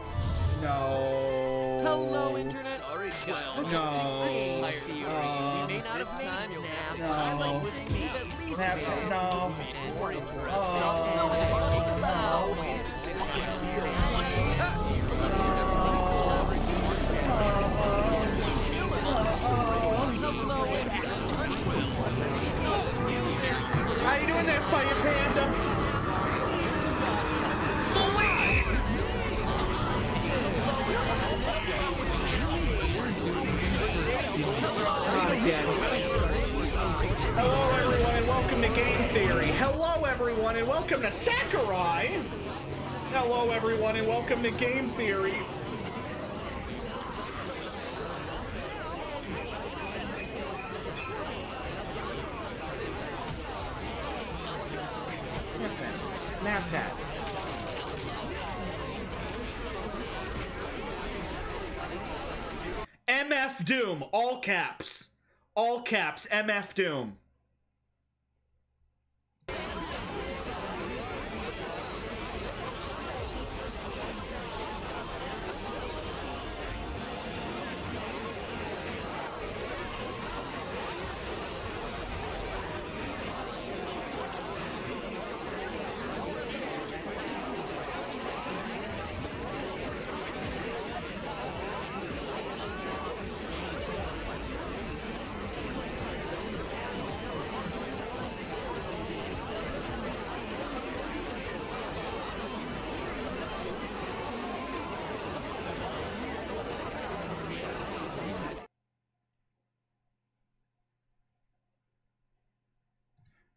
No. Hello, Internet. Sorry, child. No. Game Theory. We may not have made you laugh, but I like with me at least No. and more interesting. So How you doing there, Fire Panda? Hello everyone and welcome to Game Theory. Hello everyone and welcome to Sakurai. Hello everyone and welcome to Game Theory. MatPat. MF Doom, all caps. All caps, MF Doom.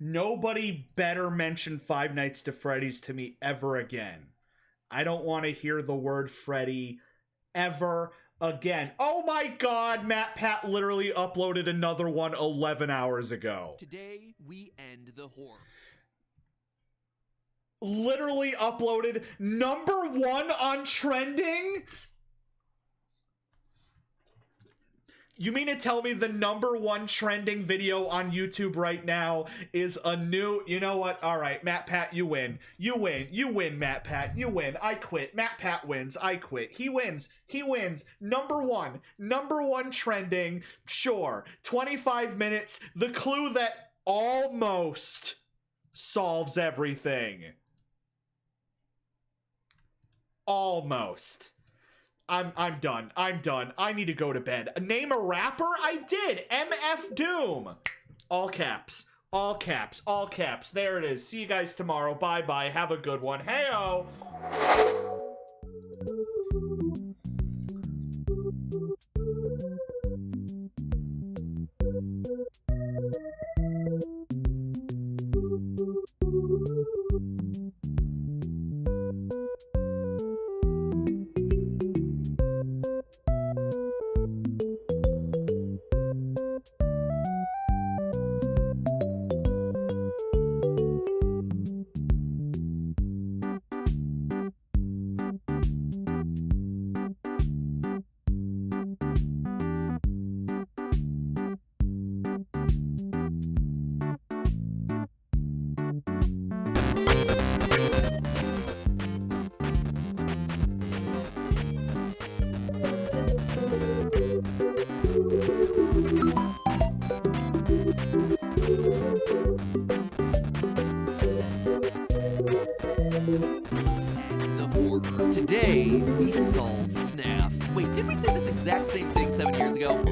Nobody better mention Five Nights to Freddy's to me ever again. I don't want to hear the word Freddy ever again. Oh my god, MatPat literally uploaded another one 11 hours ago. Today, we end the horror. Literally uploaded #1 on trending? You mean to tell me the #1 trending video on YouTube right now is a new... You know what? All right, MatPat, you win. You win. You win, MatPat. You win. I quit. MatPat wins. I quit. He wins. He wins. #1. #1 trending. Sure. 25 minutes. The clue that almost solves everything. Almost. I'm done. I'm done. I need to go to bed. Name a rapper? I did. MF Doom. All caps. All caps. All caps. There it is. See you guys tomorrow. Bye-bye. Have a good one. Heyo. The horror. Today, we solve FNaF. Wait, did we say this exact same thing 7 years ago?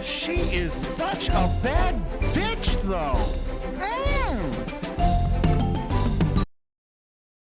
She is such a bad bitch, though.